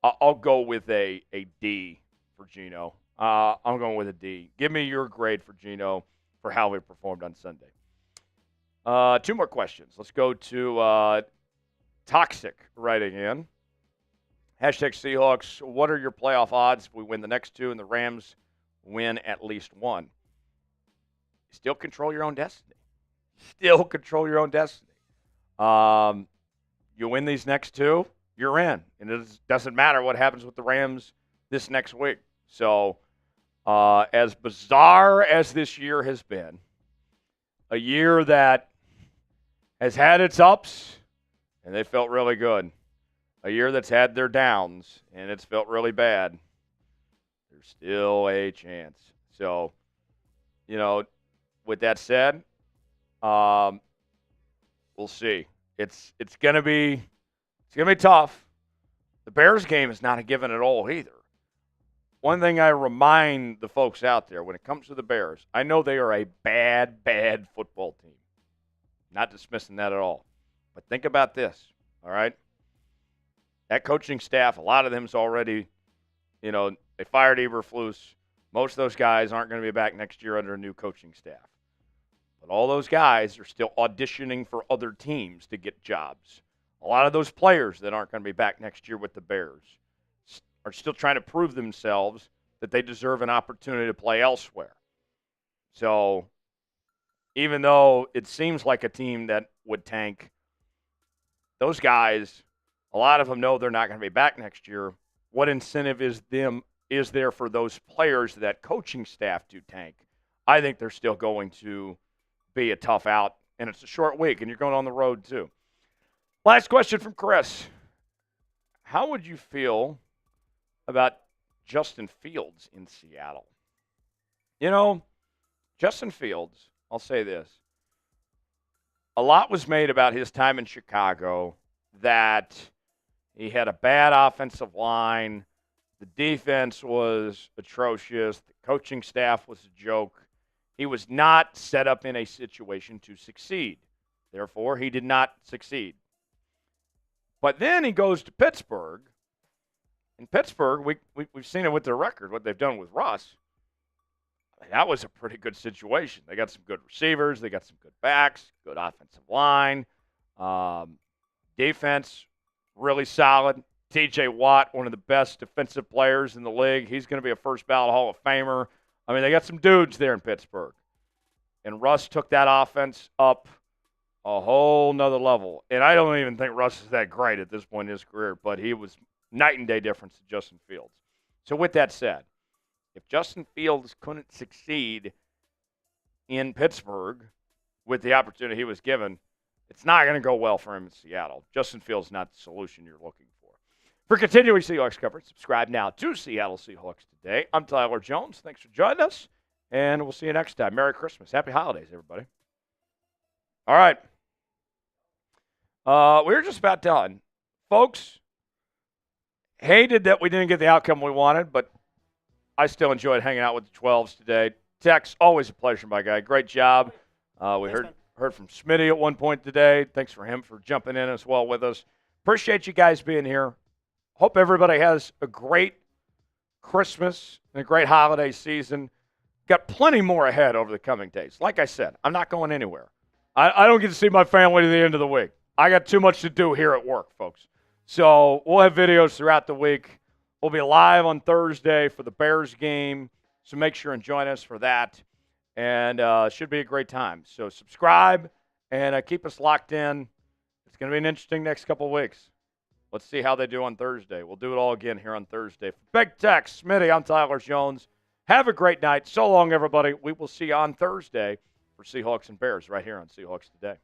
Speaker 1: I'll go with a D for Geno. I'm going with a D. Give me your grade for Geno for how he performed on Sunday. 2 more questions. Let's go to Toxic writing in. Hashtag Seahawks, what are your playoff odds if we win the next 2 and the Rams win at least 1? Still control your own destiny. Still control your own destiny. You win these next 2, you're in. And it doesn't matter what happens with the Rams this next week. So, as bizarre as this year has been, a year that has had its ups, and they felt really good. A year that's had their downs, and it's felt really bad. There's still a chance. So, with that said, we'll see. It's gonna be tough. The Bears game is not a given at all either. One thing I remind the folks out there when it comes to the Bears, I know they are a bad, bad football team. Not dismissing that at all. But think about this, all right? That coaching staff, a lot of them is already, they fired Eberflus. Most of those guys aren't going to be back next year under a new coaching staff. But all those guys are still auditioning for other teams to get jobs. A lot of those players that aren't going to be back next year with the Bears are still trying to prove themselves that they deserve an opportunity to play elsewhere. So even though it seems like a team that would tank, those guys, a lot of them know they're not going to be back next year. What incentive is there for those players, that coaching staff, to tank? I think they're still going to be a tough out, and it's a short week, and you're going on the road too. Last question from Chris. How would you feel about Justin Fields in Seattle? Justin Fields, I'll say this. A lot was made about his time in Chicago, that he had a bad offensive line. The defense was atrocious. The coaching staff was a joke. He was not set up in a situation to succeed. Therefore, he did not succeed. But then he goes to Pittsburgh. In Pittsburgh, we've seen it with their record, what they've done with Russ. That was a pretty good situation. They got some good receivers. They got some good backs, good offensive line. Defense, really solid. T.J. Watt, one of the best defensive players in the league. He's going to be a first-ballot Hall of Famer. I mean, they got some dudes there in Pittsburgh. And Russ took that offense up a whole nother level. And I don't even think Russ is that great at this point in his career, but he was night and day difference to Justin Fields. So with that said, if Justin Fields couldn't succeed in Pittsburgh with the opportunity he was given, It's not going to go well for him in Seattle. Justin Fields not the solution you're looking for. For continuing Seahawks coverage, subscribe now to Seattle Seahawks Today. I'm Tyler Jones. Thanks for joining us, and we'll see you next time. Merry Christmas. Happy holidays, everybody. All right. We're just about done. Folks, hated that we didn't get the outcome we wanted, but I still enjoyed hanging out with the 12s today. Tex, always a pleasure, my guy. Great job. We heard from Smitty at one point today. Thanks for him for jumping in as well with us. Appreciate you guys being here. Hope everybody has a great Christmas and a great holiday season. Got plenty more ahead over the coming days. Like I said, I'm not going anywhere. I don't get to see my family to the end of the week. I got too much to do here at work, folks. So we'll have videos throughout the week. We'll be live on Thursday for the Bears game, so make sure and join us for that. And it should be a great time. So subscribe and keep us locked in. It's going to be an interesting next couple of weeks. Let's see how they do on Thursday. We'll do it all again here on Thursday. For Big Tex, Smitty, I'm Tyler Jones. Have a great night. So long, everybody. We will see you on Thursday for Seahawks and Bears right here on Seahawks Today.